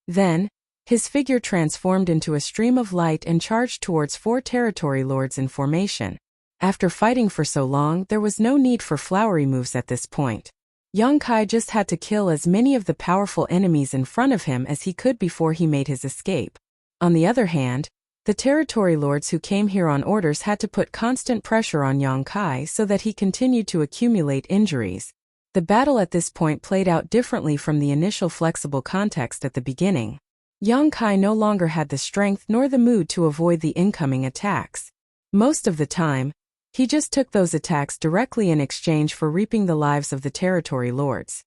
Then, his figure transformed into a stream of light and charged towards 4 territory lords in formation. After fighting for so long, there was no need for flowery moves at this point. Yang Kai just had to kill as many of the powerful enemies in front of him as he could before he made his escape. On the other hand, the territory lords who came here on orders had to put constant pressure on Yang Kai so that he continued to accumulate injuries. The battle at this point played out differently from the initial flexible context at the beginning. Yang Kai no longer had the strength nor the mood to avoid the incoming attacks. Most of the time, he just took those attacks directly in exchange for reaping the lives of the territory lords.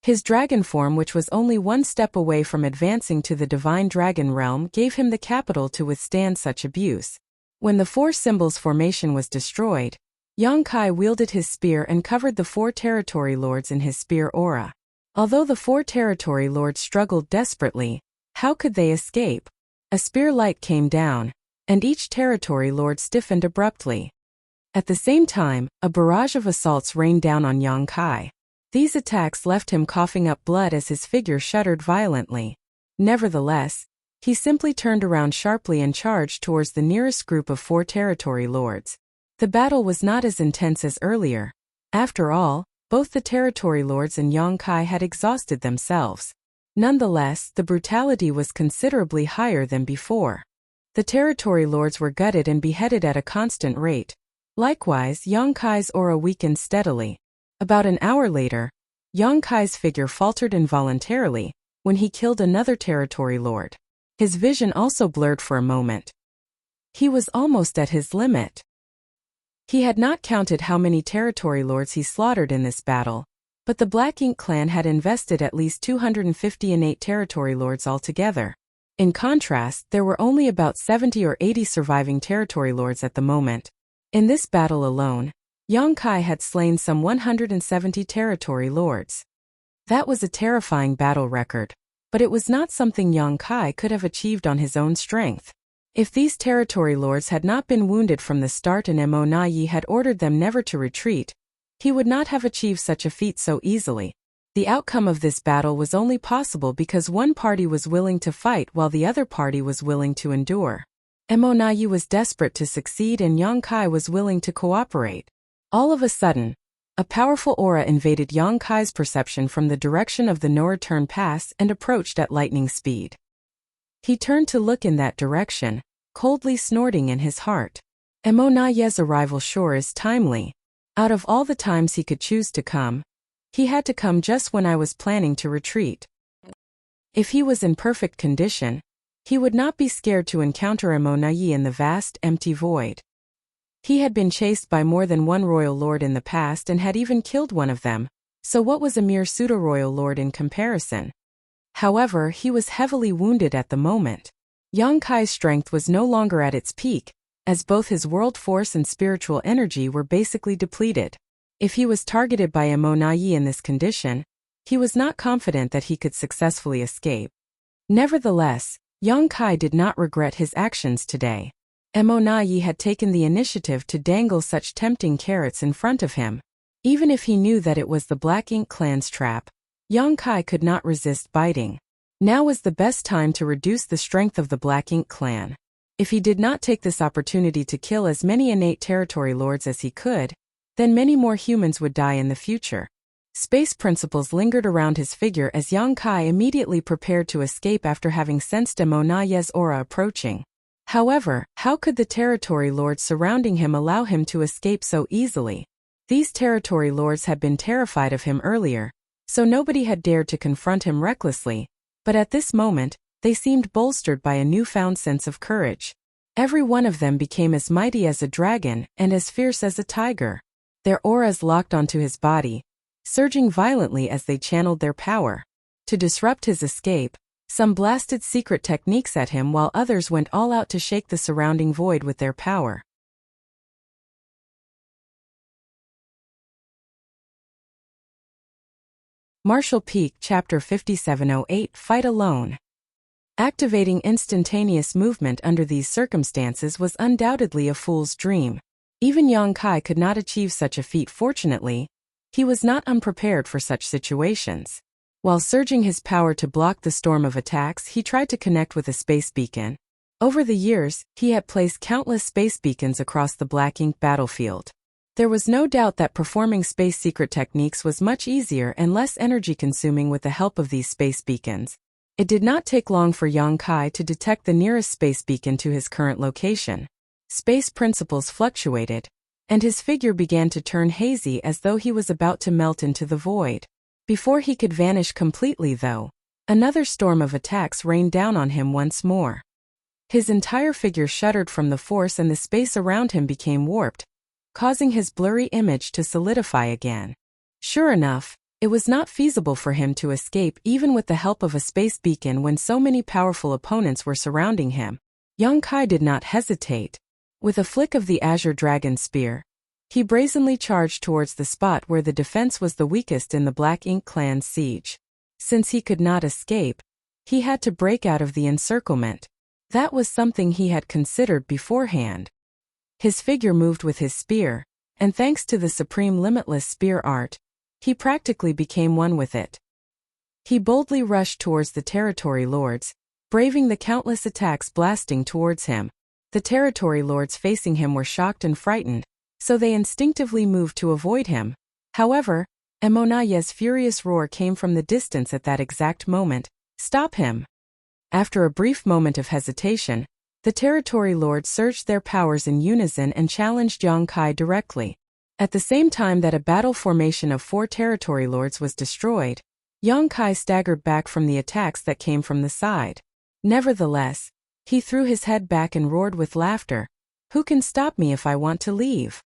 His dragon form, which was only one step away from advancing to the divine dragon realm, gave him the capital to withstand such abuse. When the 4 symbols formation was destroyed, Yang Kai wielded his spear and covered the 4 territory lords in his spear aura. Although the 4 territory lords struggled desperately, how could they escape? A spear light came down, and each territory lord stiffened abruptly. At the same time, a barrage of assaults rained down on Yang Kai. These attacks left him coughing up blood as his figure shuddered violently. Nevertheless, he simply turned around sharply and charged towards the nearest group of 4 territory lords. The battle was not as intense as earlier. After all, both the territory lords and Yang Kai had exhausted themselves. Nonetheless, the brutality was considerably higher than before. The territory lords were gutted and beheaded at a constant rate. Likewise, Yang Kai's aura weakened steadily. About an hour later, Yang Kai's figure faltered involuntarily when he killed another territory lord. His vision also blurred for a moment. He was almost at his limit. He had not counted how many territory lords he slaughtered in this battle, but the Black Ink clan had invested at least 250 innate territory lords altogether. In contrast, there were only about 70 or 80 surviving territory lords at the moment. In this battle alone, Yang Kai had slain some 170 territory lords. That was a terrifying battle record, but it was not something Yang Kai could have achieved on his own strength. If these territory lords had not been wounded from the start and Monaye had ordered them never to retreat, he would not have achieved such a feat so easily. The outcome of this battle was only possible because one party was willing to fight while the other party was willing to endure. Monaye was desperate to succeed and Yang Kai was willing to cooperate. All of a sudden, a powerful aura invaded Yang Kai's perception from the direction of the no-return pass and approached at lightning speed. He turned to look in that direction, coldly snorting in his heart. Monaye's arrival sure is timely. Out of all the times he could choose to come, He had to come just when I was planning to retreat. If he was in perfect condition, he would not be scared to encounter Emonayi in the vast, empty void. He had been chased by more than one royal lord in the past and had even killed one of them, so what was a mere pseudo-royal lord in comparison? However, he was heavily wounded at the moment. Yang Kai's strength was no longer at its peak, as both his world force and spiritual energy were basically depleted. If he was targeted by Emonayi in this condition, he was not confident that he could successfully escape. Nevertheless, Yang Kai did not regret his actions today. Emonayi had taken the initiative to dangle such tempting carrots in front of him. Even if he knew that it was the Black Ink clan's trap, Yang Kai could not resist biting. Now was the best time to reduce the strength of the Black Ink clan. If he did not take this opportunity to kill as many innate territory lords as he could, then many more humans would die in the future. Space principles lingered around his figure as Yang Kai immediately prepared to escape after having sensed Emonayi's aura approaching. However, how could the territory lords surrounding him allow him to escape so easily? These territory lords had been terrified of him earlier, so nobody had dared to confront him recklessly, but at this moment, they seemed bolstered by a newfound sense of courage. Every one of them became as mighty as a dragon and as fierce as a tiger. Their auras locked onto his body, surging violently as they channeled their power. To disrupt his escape, some blasted secret techniques at him while others went all out to shake the surrounding void with their power. Martial Peak Chapter 5708 Fight Alone. Activating instantaneous movement under these circumstances was undoubtedly a fool's dream. Even Yang Kai could not achieve such a feat. Fortunately, he was not unprepared for such situations. While surging his power to block the storm of attacks, he tried to connect with a space beacon. Over the years, he had placed countless space beacons across the Black Ink battlefield. There was no doubt that performing space secret techniques was much easier and less energy-consuming with the help of these space beacons. It did not take long for Yang Kai to detect the nearest space beacon to his current location. Space principles fluctuated, and his figure began to turn hazy as though he was about to melt into the void. Before he could vanish completely though, another storm of attacks rained down on him once more. His entire figure shuddered from the force and the space around him became warped, causing his blurry image to solidify again. Sure enough, it was not feasible for him to escape even with the help of a space beacon when so many powerful opponents were surrounding him. Yang Kai did not hesitate. With a flick of the Azure Dragon Spear, he brazenly charged towards the spot where the defense was the weakest in the Black Ink clan's siege. Since he could not escape, he had to break out of the encirclement. That was something he had considered beforehand. His figure moved with his spear, and thanks to the supreme limitless spear art, he practically became one with it. He boldly rushed towards the territory lords, braving the countless attacks blasting towards him. The territory lords facing him were shocked and frightened, so they instinctively moved to avoid him. However, Emonayi's furious roar came from the distance at that exact moment. Stop him! After a brief moment of hesitation, the territory lords surged their powers in unison and challenged Yang Kai directly. At the same time that a battle formation of 4 territory lords was destroyed, Yang Kai staggered back from the attacks that came from the side. Nevertheless, he threw his head back and roared with laughter. Who can stop me if I want to leave?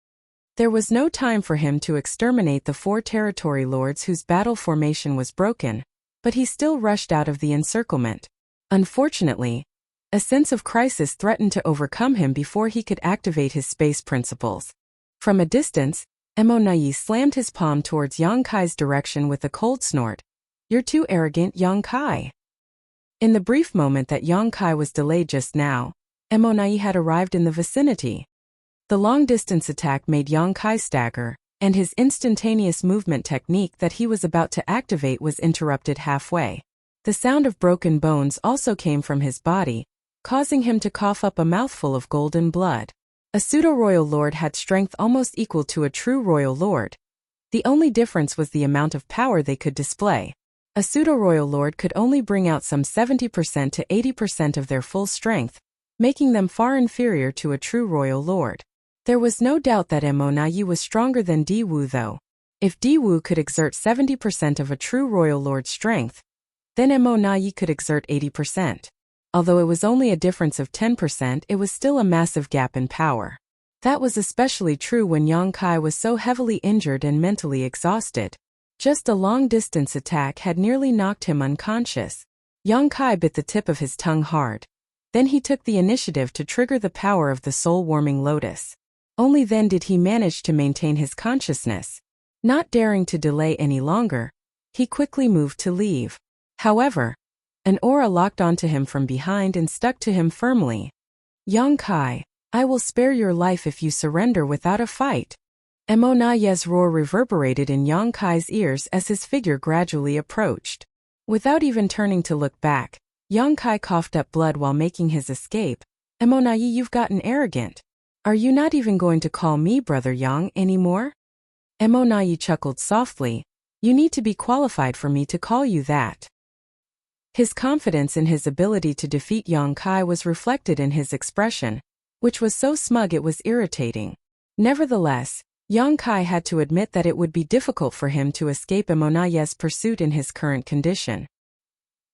There was no time for him to exterminate the 4 territory lords whose battle formation was broken, but he still rushed out of the encirclement. Unfortunately, a sense of crisis threatened to overcome him before he could activate his space principles. From a distance, Emonayi slammed his palm towards Yang Kai's direction with a cold snort. You're too arrogant, Yang Kai. In the brief moment that Yang Kai was delayed just now, Emonayi had arrived in the vicinity. The long-distance attack made Yang Kai stagger, and his instantaneous movement technique that he was about to activate was interrupted halfway. The sound of broken bones also came from his body, causing him to cough up a mouthful of golden blood. A pseudo-royal lord had strength almost equal to a true royal lord. The only difference was the amount of power they could display. A pseudo-royal lord could only bring out some 70% to 80% of their full strength, making them far inferior to a true royal lord. There was no doubt that Emonayi was stronger than Di Wu though. If Diwu could exert 70% of a true royal lord's strength, then Mo Nayi could exert 80%. Although it was only a difference of 10%, it was still a massive gap in power. That was especially true when Yang Kai was so heavily injured and mentally exhausted. Just a long-distance attack had nearly knocked him unconscious. Yang Kai bit the tip of his tongue hard. Then he took the initiative to trigger the power of the soul-warming lotus. Only then did he manage to maintain his consciousness. Not daring to delay any longer, he quickly moved to leave. However, an aura locked onto him from behind and stuck to him firmly. Yang Kai, I will spare your life if you surrender without a fight. Mo Nayi's roar reverberated in Yang Kai's ears as his figure gradually approached. Without even turning to look back, Yang Kai coughed up blood while making his escape. Mo Nayi, you've gotten arrogant. Are you not even going to call me Brother Yang anymore? Mo Nayi chuckled softly. You need to be qualified for me to call you that. His confidence in his ability to defeat Yang Kai was reflected in his expression, which was so smug it was irritating. Nevertheless, Yang Kai had to admit that it would be difficult for him to escape Mo Nayi's pursuit in his current condition.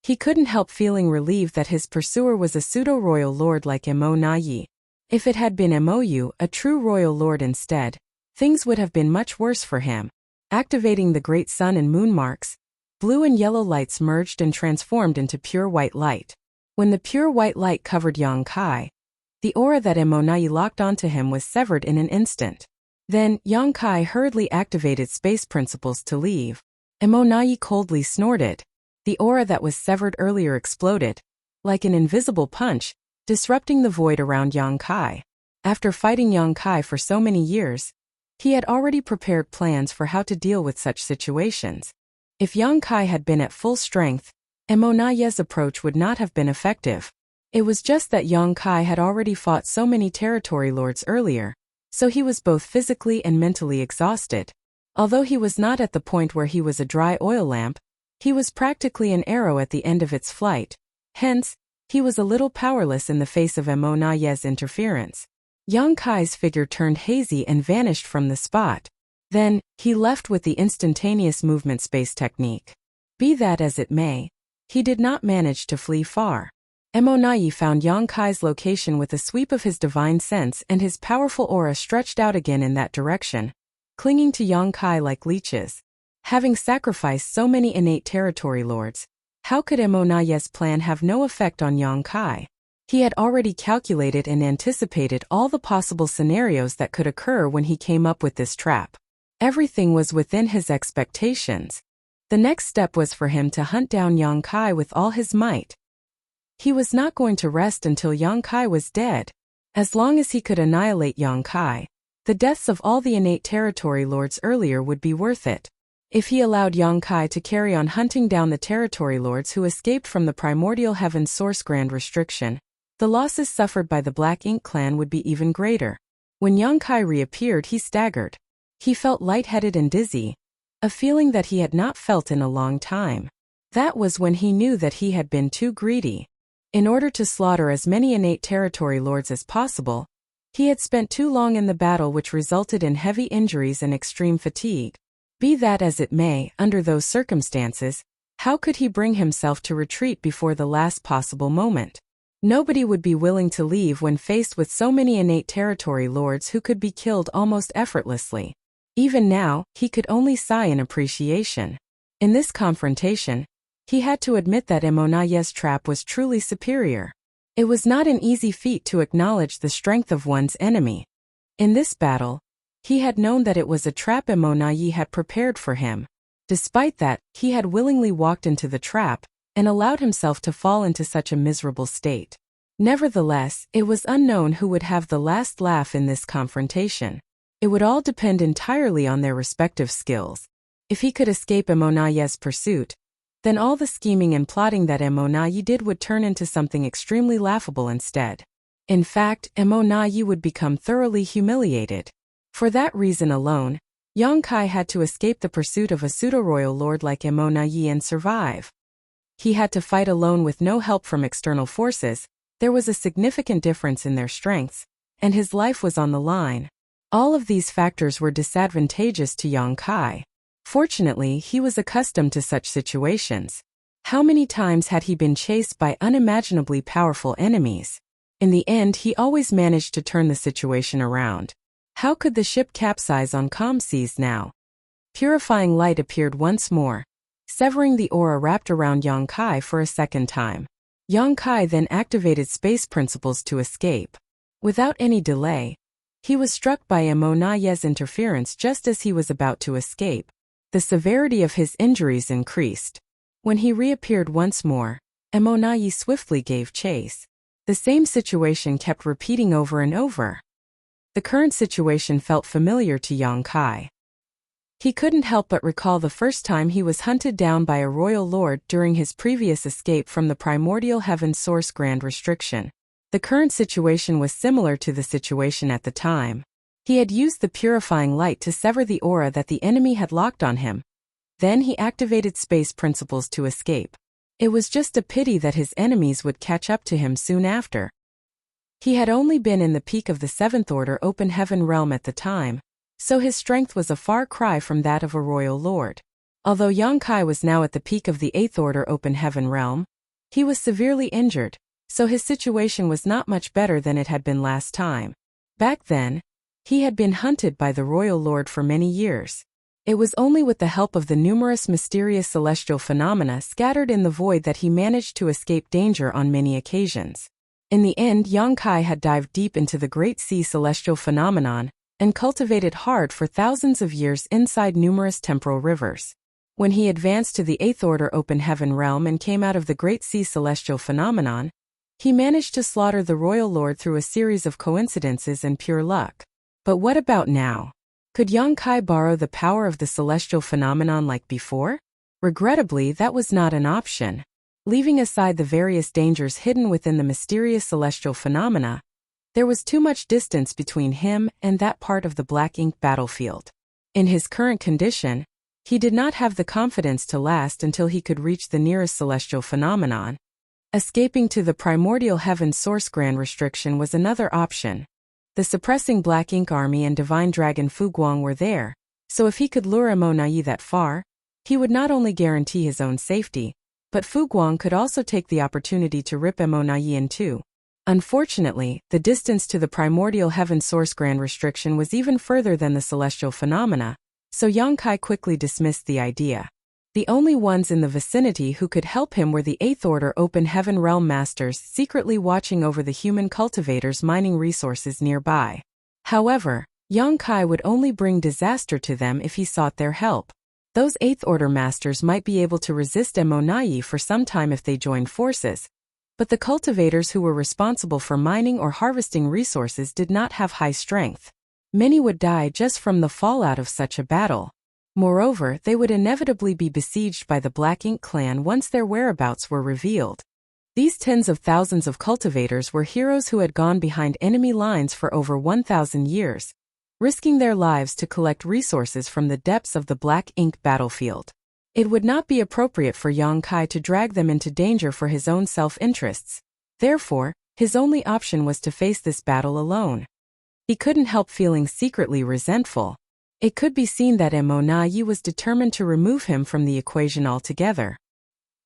He couldn't help feeling relieved that his pursuer was a pseudo-royal lord like Mo Nayi. If it had been Mou, a true royal lord instead, things would have been much worse for him. Activating the great sun and moon marks, blue and yellow lights merged and transformed into pure white light. When the pure white light covered Yang Kai, the aura that Mo Nayi locked onto him was severed in an instant. Then, Yang Kai hurriedly activated space principles to leave. Mo Nayi coldly snorted. The aura that was severed earlier exploded, like an invisible punch, disrupting the void around Yang Kai. After fighting Yang Kai for so many years, he had already prepared plans for how to deal with such situations. If Yang Kai had been at full strength, Mo Nayi's approach would not have been effective. It was just that Yang Kai had already fought so many territory lords earlier, so he was both physically and mentally exhausted. Although he was not at the point where he was a dry oil lamp, he was practically an arrow at the end of its flight. Hence, he was a little powerless in the face of Mo Nayi's interference. Yang Kai's figure turned hazy and vanished from the spot. Then, he left with the instantaneous movement space technique. Be that as it may, he did not manage to flee far. Mo Nayi found Yang Kai's location with a sweep of his divine sense, and his powerful aura stretched out again in that direction, clinging to Yang Kai like leeches. Having sacrificed so many innate territory lords, how could Mo Nayi's plan have no effect on Yang Kai? He had already calculated and anticipated all the possible scenarios that could occur when he came up with this trap. Everything was within his expectations. The next step was for him to hunt down Yang Kai with all his might. He was not going to rest until Yang Kai was dead. As long as he could annihilate Yang Kai, the deaths of all the innate territory lords earlier would be worth it. If he allowed Yang Kai to carry on hunting down the territory lords who escaped from the primordial heaven's source grand restriction, the losses suffered by the Black Ink clan would be even greater. When Yang Kai reappeared, he staggered. He felt lightheaded and dizzy, a feeling that he had not felt in a long time. That was when he knew that he had been too greedy. In order to slaughter as many innate territory lords as possible, he had spent too long in the battle, which resulted in heavy injuries and extreme fatigue. Be that as it may, under those circumstances, how could he bring himself to retreat before the last possible moment? Nobody would be willing to leave when faced with so many innate territory lords who could be killed almost effortlessly. Even now, he could only sigh in appreciation. In this confrontation, he had to admit that Mo Nayi's trap was truly superior. It was not an easy feat to acknowledge the strength of one's enemy. In this battle, he had known that it was a trap Mo Nayi had prepared for him. Despite that, he had willingly walked into the trap and allowed himself to fall into such a miserable state. Nevertheless, it was unknown who would have the last laugh in this confrontation. It would all depend entirely on their respective skills. If he could escape Mo Nayi's pursuit, then all the scheming and plotting that Mo Nayi did would turn into something extremely laughable instead. In fact, Mo Nayi would become thoroughly humiliated. For that reason alone, Yang Kai had to escape the pursuit of a pseudo-royal lord like Mo Nayi and survive. He had to fight alone with no help from external forces. There was a significant difference in their strengths, and his life was on the line. All of these factors were disadvantageous to Yang Kai. Fortunately, he was accustomed to such situations. How many times had he been chased by unimaginably powerful enemies? In the end, he always managed to turn the situation around. How could the ship capsize on calm seas now? Purifying light appeared once more, severing the aura wrapped around Yang Kai for a second time. Yang Kai then activated space principles to escape. Without any delay, he was struck by Emonaye's interference just as he was about to escape. The severity of his injuries increased. When he reappeared once more, Emonaye swiftly gave chase. The same situation kept repeating over and over. The current situation felt familiar to Yang Kai. He couldn't help but recall the first time he was hunted down by a royal lord during his previous escape from the primordial heaven source grand restriction. The current situation was similar to the situation at the time. He had used the purifying light to sever the aura that the enemy had locked on him. Then he activated space principles to escape. It was just a pity that his enemies would catch up to him soon after. He had only been in the peak of the Seventh Order Open Heaven realm at the time, so his strength was a far cry from that of a royal lord. Although Yang Kai was now at the peak of the Eighth Order Open Heaven realm, he was severely injured, so his situation was not much better than it had been last time. Back then, he had been hunted by the royal lord for many years. It was only with the help of the numerous mysterious celestial phenomena scattered in the void that he managed to escape danger on many occasions. In the end, Yang Kai had dived deep into the Great Sea celestial phenomenon and cultivated hard for thousands of years inside numerous temporal rivers. When he advanced to the Eighth Order Open Heaven realm and came out of the Great Sea celestial phenomenon, he managed to slaughter the royal lord through a series of coincidences and pure luck. But what about now? Could Yang Kai borrow the power of the celestial phenomenon like before? Regrettably, that was not an option. Leaving aside the various dangers hidden within the mysterious celestial phenomena, there was too much distance between him and that part of the black ink battlefield. In his current condition, he did not have the confidence to last until he could reach the nearest celestial phenomenon. Escaping to the primordial heaven source grand restriction was another option. The suppressing black ink army and divine dragon Fuguang were there, so if he could lure Emonaye that far, he would not only guarantee his own safety, but Fuguang could also take the opportunity to rip Emonaye in two. Unfortunately, the distance to the primordial heaven source grand restriction was even further than the celestial phenomena, so Yang Kai quickly dismissed the idea. The only ones in the vicinity who could help him were the Eighth Order Open Heaven realm masters secretly watching over the human cultivators mining resources nearby. However, Yang Kai would only bring disaster to them if he sought their help. Those Eighth Order masters might be able to resist Emonaye for some time if they joined forces, but the cultivators who were responsible for mining or harvesting resources did not have high strength. Many would die just from the fallout of such a battle. Moreover, they would inevitably be besieged by the Black Ink clan once their whereabouts were revealed. These tens of thousands of cultivators were heroes who had gone behind enemy lines for over 1,000 years, risking their lives to collect resources from the depths of the Black Ink battlefield. It would not be appropriate for Yang Kai to drag them into danger for his own self-interests. Therefore, his only option was to face this battle alone. He couldn't help feeling secretly resentful. It could be seen that Emonaye was determined to remove him from the equation altogether.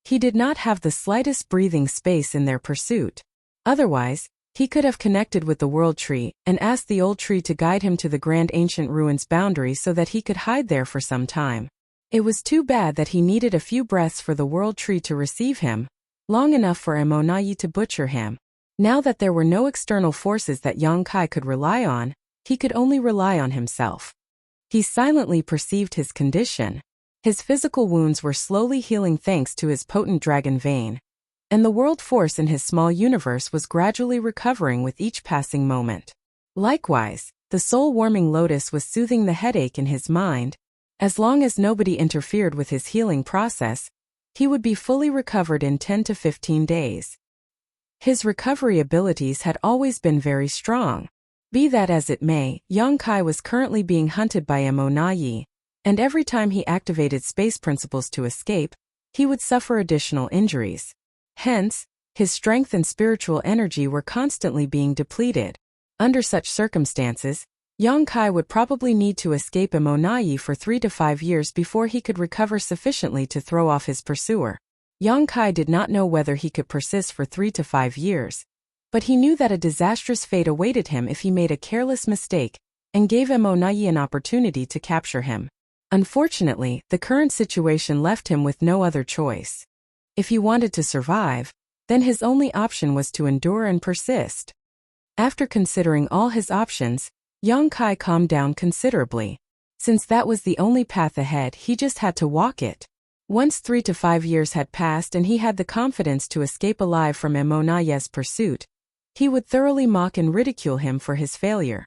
He did not have the slightest breathing space in their pursuit. Otherwise, he could have connected with the World Tree and asked the Old Tree to guide him to the Grand Ancient Ruins boundary so that he could hide there for some time. It was too bad that he needed a few breaths for the World Tree to receive him, long enough for Emonaye to butcher him. Now that there were no external forces that Yang Kai could rely on, he could only rely on himself. He silently perceived his condition. His physical wounds were slowly healing thanks to his potent dragon vein, and the world force in his small universe was gradually recovering with each passing moment. Likewise, the soul-warming lotus was soothing the headache in his mind. As long as nobody interfered with his healing process, he would be fully recovered in 10 to 15 days. His recovery abilities had always been very strong. Be that as it may, Yang Kai was currently being hunted by Emonaye, and every time he activated space principles to escape, he would suffer additional injuries. Hence, his strength and spiritual energy were constantly being depleted. Under such circumstances, Yang Kai would probably need to escape Emonayi for 3 to 5 years before he could recover sufficiently to throw off his pursuer. Yang Kai did not know whether he could persist for 3 to 5 years, but he knew that a disastrous fate awaited him if he made a careless mistake and gave Emonayi an opportunity to capture him. Unfortunately, the current situation left him with no other choice. If he wanted to survive, then his only option was to endure and persist. After considering all his options, Yang Kai calmed down considerably. Since that was the only path ahead, he just had to walk it. Once 3 to 5 years had passed and he had the confidence to escape alive from Emonayi's pursuit, he would thoroughly mock and ridicule him for his failure.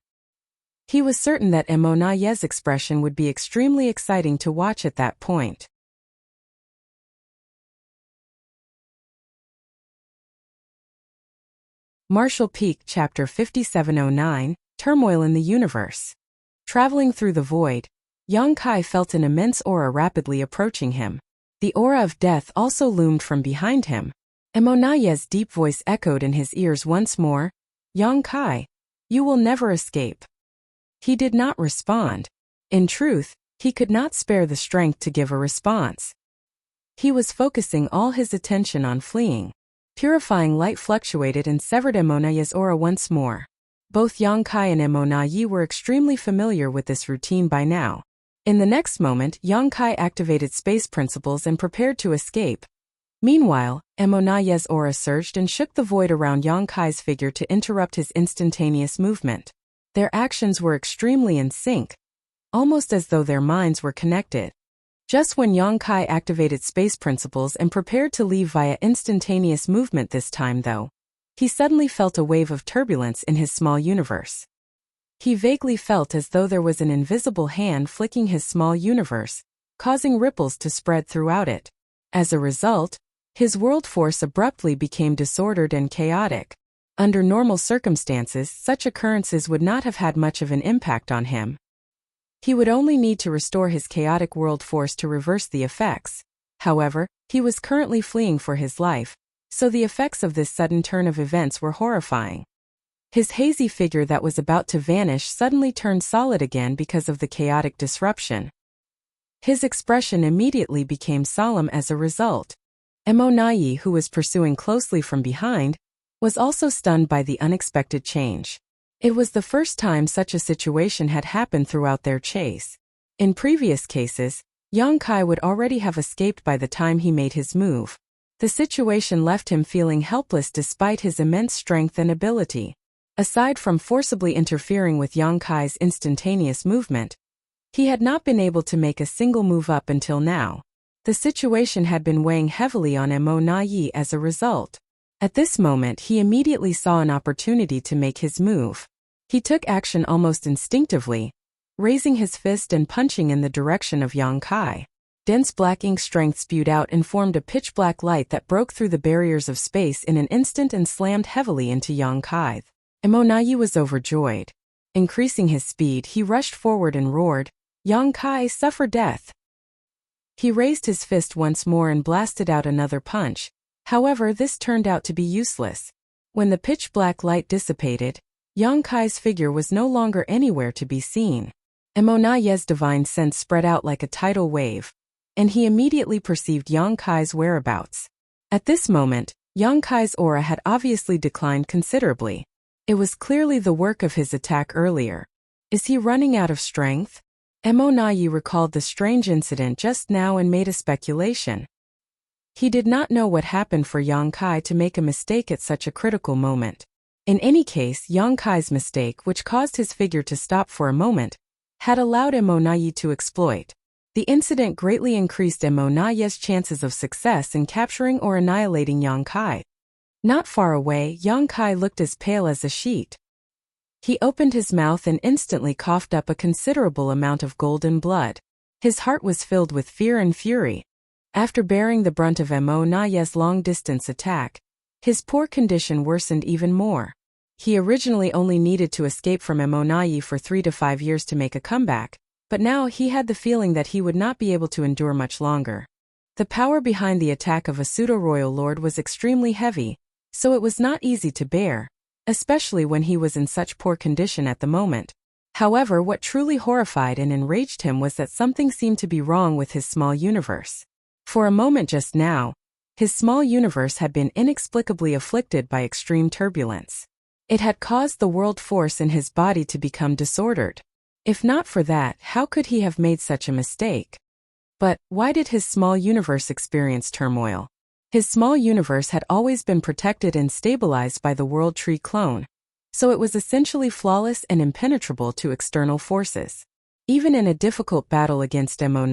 He was certain that Emonayi's expression would be extremely exciting to watch at that point. Martial Peak Chapter 5709, Turmoil in the Universe. Traveling through the void, Yang Kai felt an immense aura rapidly approaching him. The aura of death also loomed from behind him. Emonayi's deep voice echoed in his ears once more, "Yang Kai, you will never escape." He did not respond. In truth, he could not spare the strength to give a response. He was focusing all his attention on fleeing. Purifying light fluctuated and severed Emonayi's aura once more. Both Yang Kai and Emonayi were extremely familiar with this routine by now. In the next moment, Yang Kai activated space principles and prepared to escape. Meanwhile, Emonayi's aura surged and shook the void around Yang Kai's figure to interrupt his instantaneous movement. Their actions were extremely in sync, almost as though their minds were connected. Just when Yang Kai activated space principles and prepared to leave via instantaneous movement this time though, he suddenly felt a wave of turbulence in his small universe. He vaguely felt as though there was an invisible hand flicking his small universe, causing ripples to spread throughout it. As a result, his world force abruptly became disordered and chaotic. Under normal circumstances, such occurrences would not have had much of an impact on him. He would only need to restore his chaotic world force to reverse the effects. However, he was currently fleeing for his life, so the effects of this sudden turn of events were horrifying. His hazy figure that was about to vanish suddenly turned solid again because of the chaotic disruption. His expression immediately became solemn as a result. Emonayi, who was pursuing closely from behind, was also stunned by the unexpected change. It was the first time such a situation had happened throughout their chase. In previous cases, Yang Kai would already have escaped by the time he made his move. The situation left him feeling helpless despite his immense strength and ability. Aside from forcibly interfering with Yang Kai's instantaneous movement, he had not been able to make a single move up until now. The situation had been weighing heavily on Emonayi as a result. At this moment he immediately saw an opportunity to make his move. He took action almost instinctively, raising his fist and punching in the direction of Yang Kai. Dense black ink strength spewed out and formed a pitch-black light that broke through the barriers of space in an instant and slammed heavily into Yang Kai. Emonayi was overjoyed. Increasing his speed, he rushed forward and roared, "Yang Kai, suffer death!" He raised his fist once more and blasted out another punch. However, this turned out to be useless. When the pitch-black light dissipated, Yang Kai's figure was no longer anywhere to be seen. Emonayi's divine sense spread out like a tidal wave, and he immediately perceived Yang Kai's whereabouts. At this moment, Yang Kai's aura had obviously declined considerably. It was clearly the work of his attack earlier. Is he running out of strength? Emonayi recalled the strange incident just now and made a speculation. He did not know what happened for Yang Kai to make a mistake at such a critical moment. In any case, Yang Kai's mistake, which caused his figure to stop for a moment, had allowed Emonayi to exploit. The incident greatly increased Emonayi's chances of success in capturing or annihilating Yang Kai. Not far away, Yang Kai looked as pale as a sheet. He opened his mouth and instantly coughed up a considerable amount of golden blood. His heart was filled with fear and fury. After bearing the brunt of Emonayi's long-distance attack, his poor condition worsened even more. He originally only needed to escape from Emonayi for 3 to 5 years to make a comeback, but now he had the feeling that he would not be able to endure much longer. The power behind the attack of a pseudo-royal lord was extremely heavy, so it was not easy to bear, especially when he was in such poor condition at the moment. However, what truly horrified and enraged him was that something seemed to be wrong with his small universe. For a moment just now, his small universe had been inexplicably afflicted by extreme turbulence. It had caused the world force in his body to become disordered. If not for that, how could he have made such a mistake? But why did his small universe experience turmoil? His small universe had always been protected and stabilized by the World Tree clone, so it was essentially flawless and impenetrable to external forces. Even in a difficult battle against Mo,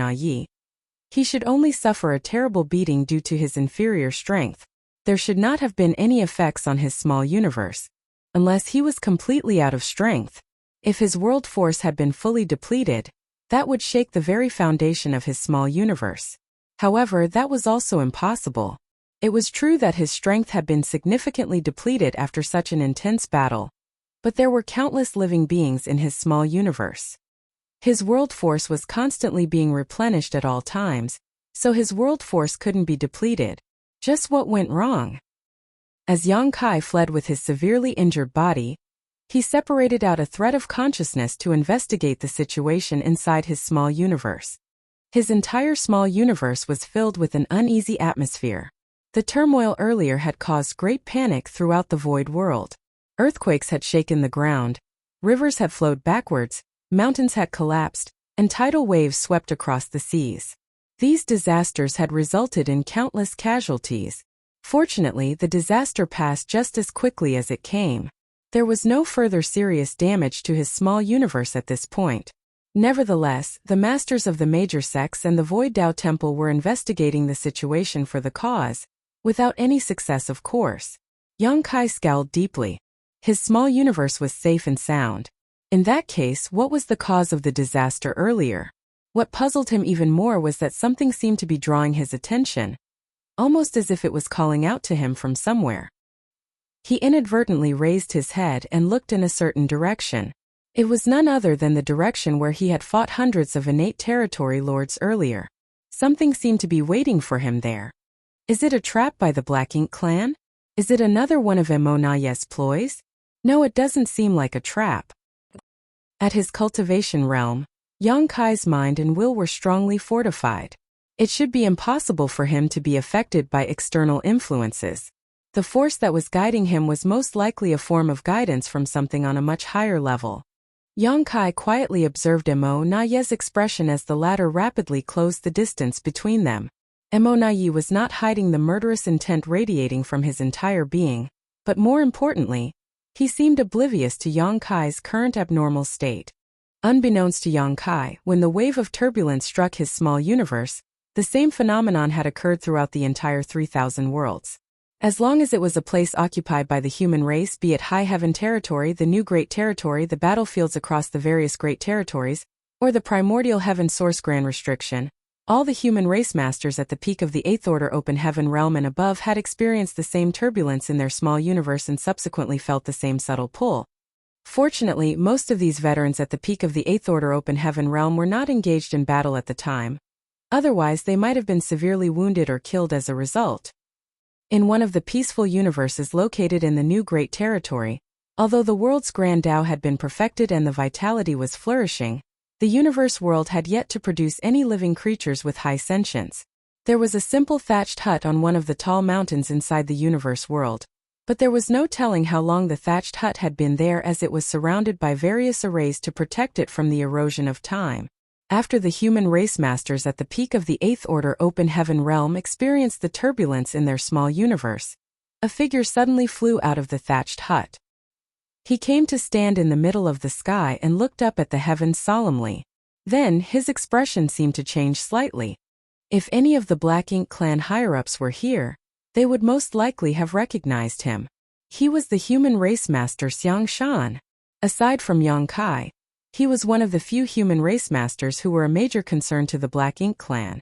he should only suffer a terrible beating due to his inferior strength. There should not have been any effects on his small universe, unless he was completely out of strength. If his world force had been fully depleted, that would shake the very foundation of his small universe. However, that was also impossible. It was true that his strength had been significantly depleted after such an intense battle, but there were countless living beings in his small universe. His world force was constantly being replenished at all times, so his world force couldn't be depleted. Just what went wrong? As Yang Kai fled with his severely injured body, he separated out a thread of consciousness to investigate the situation inside his small universe. His entire small universe was filled with an uneasy atmosphere. The turmoil earlier had caused great panic throughout the void world. Earthquakes had shaken the ground, rivers had flowed backwards, mountains had collapsed, and tidal waves swept across the seas. These disasters had resulted in countless casualties. Fortunately, the disaster passed just as quickly as it came. There was no further serious damage to his small universe at this point. Nevertheless, the masters of the major sects and the Void Dao Temple were investigating the situation for the cause, without any success of course. Yang Kai scowled deeply. His small universe was safe and sound. In that case, what was the cause of the disaster earlier? What puzzled him even more was that something seemed to be drawing his attention, almost as if it was calling out to him from somewhere. He inadvertently raised his head and looked in a certain direction. It was none other than the direction where he had fought hundreds of innate territory lords earlier. Something seemed to be waiting for him there. Is it a trap by the Black Ink clan? Is it another one of Mo ploys? No, it doesn't seem like a trap. At his cultivation realm, Yang Kai's mind and will were strongly fortified. It should be impossible for him to be affected by external influences. The force that was guiding him was most likely a form of guidance from something on a much higher level. Yang Kai quietly observed Mo expression as the latter rapidly closed the distance between them. Mo was not hiding the murderous intent radiating from his entire being, but more importantly, he seemed oblivious to Yang Kai's current abnormal state. Unbeknownst to Yang Kai, when the wave of turbulence struck his small universe, the same phenomenon had occurred throughout the entire 3,000 worlds. As long as it was a place occupied by the human race, be it High Heaven Territory, the New Great Territory, the battlefields across the various Great Territories, or the Primordial Heaven Source Grand Restriction, all the human race masters at the peak of the Eighth Order Open Heaven realm and above had experienced the same turbulence in their small universe and subsequently felt the same subtle pull. Fortunately, most of these veterans at the peak of the Eighth Order Open Heaven realm were not engaged in battle at the time. Otherwise, they might have been severely wounded or killed as a result. In one of the peaceful universes located in the New Great Territory, although the world's Grand Tao had been perfected and the vitality was flourishing, the universe world had yet to produce any living creatures with high sentience. There was a simple thatched hut on one of the tall mountains inside the universe world, but there was no telling how long the thatched hut had been there as it was surrounded by various arrays to protect it from the erosion of time. After the human race masters at the peak of the Eighth Order Open Heaven realm experienced the turbulence in their small universe, a figure suddenly flew out of the thatched hut. He came to stand in the middle of the sky and looked up at the heavens solemnly. Then, his expression seemed to change slightly. If any of the Black Ink clan higher-ups were here, they would most likely have recognized him. He was the human race master Xiang Shan. Aside from Yang Kai, he was one of the few human race masters who were a major concern to the Black Ink clan.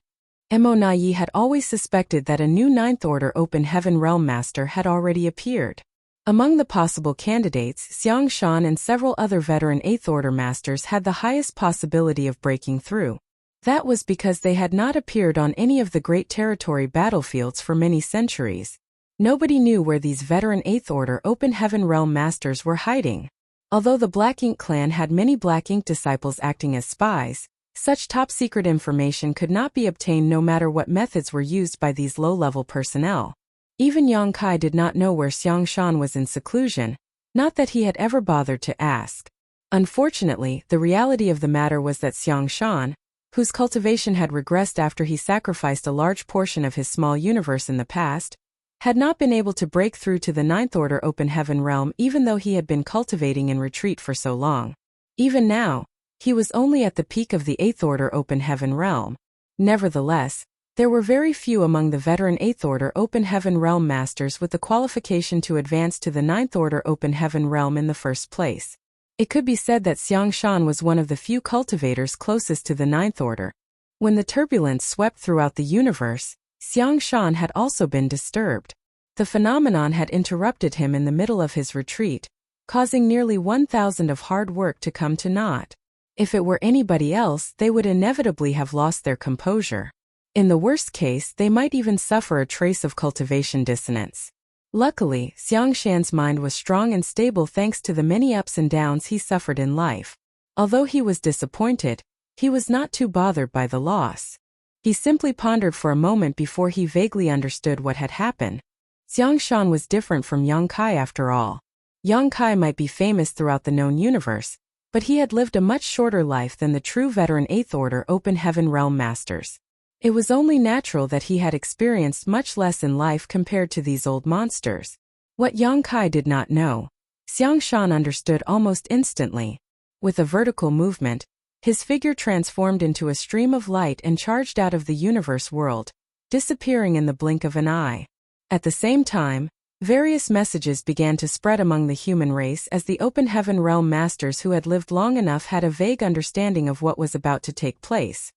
Mo had always suspected that a new Ninth Order Open Heaven Realm Master had already appeared. Among the possible candidates, Xiang Shan and several other veteran Eighth Order Masters had the highest possibility of breaking through. That was because they had not appeared on any of the Great Territory battlefields for many centuries. Nobody knew where these veteran Eighth Order Open Heaven Realm Masters were hiding. Although the Black Ink clan had many Black Ink disciples acting as spies, such top-secret information could not be obtained no matter what methods were used by these low-level personnel. Even Yang Kai did not know where Xiang Shan was in seclusion, not that he had ever bothered to ask. Unfortunately, the reality of the matter was that Xiang Shan, whose cultivation had regressed after he sacrificed a large portion of his small universe in the past, had not been able to break through to the Ninth Order Open Heaven realm even though he had been cultivating in retreat for so long. Even now, he was only at the peak of the Eighth Order Open Heaven realm. Nevertheless, there were very few among the veteran Eighth Order Open Heaven realm masters with the qualification to advance to the Ninth Order Open Heaven realm in the first place. It could be said that Xiang Shan was one of the few cultivators closest to the Ninth Order. When the turbulence swept throughout the universe, Xiang Shan had also been disturbed. The phenomenon had interrupted him in the middle of his retreat, causing nearly 1,000 of hard work to come to naught. If it were anybody else, they would inevitably have lost their composure. In the worst case, they might even suffer a trace of cultivation dissonance. Luckily, Xiang Shan's mind was strong and stable thanks to the many ups and downs he suffered in life. Although he was disappointed, he was not too bothered by the loss. He simply pondered for a moment before he vaguely understood what had happened. Xiang Shan was different from Yang Kai after all. Yang Kai might be famous throughout the known universe, but he had lived a much shorter life than the true veteran Eighth Order Open Heaven realm masters. It was only natural that he had experienced much less in life compared to these old monsters. What Yang Kai did not know, Xiang Shan understood almost instantly. With a vertical movement, his figure transformed into a stream of light and charged out of the universe world, disappearing in the blink of an eye. At the same time, various messages began to spread among the human race as the Open Heaven realm masters who had lived long enough had a vague understanding of what was about to take place.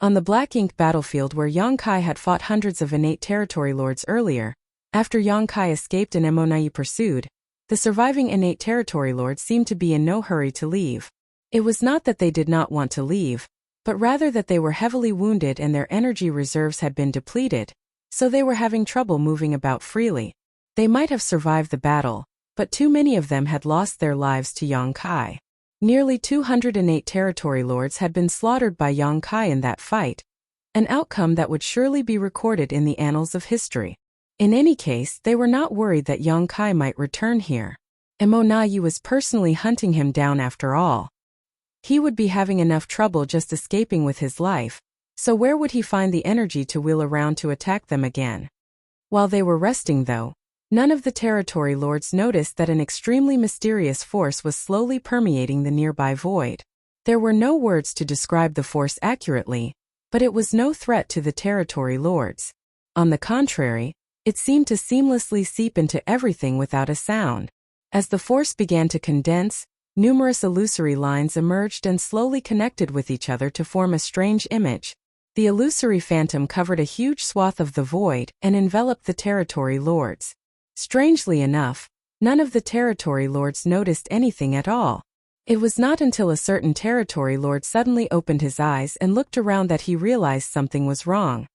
On the Black Ink battlefield where Yang Kai had fought hundreds of innate territory lords earlier, after Yang Kai escaped and Monai pursued, the surviving innate territory lords seemed to be in no hurry to leave. It was not that they did not want to leave, but rather that they were heavily wounded and their energy reserves had been depleted, so they were having trouble moving about freely. They might have survived the battle, but too many of them had lost their lives to Yang Kai. Nearly 208 territory lords had been slaughtered by Yang Kai in that fight, an outcome that would surely be recorded in the annals of history. In any case, they were not worried that Yang Kai might return here. Monai was personally hunting him down after all. He would be having enough trouble just escaping with his life, so where would he find the energy to wheel around to attack them again? While they were resting though, none of the territory lords noticed that an extremely mysterious force was slowly permeating the nearby void. There were no words to describe the force accurately, but it was no threat to the territory lords. On the contrary, it seemed to seamlessly seep into everything without a sound. As the force began to condense, numerous illusory lines emerged and slowly connected with each other to form a strange image. The illusory phantom covered a huge swath of the void and enveloped the territory lords. Strangely enough, none of the territory lords noticed anything at all. It was not until a certain territory lord suddenly opened his eyes and looked around that he realized something was wrong.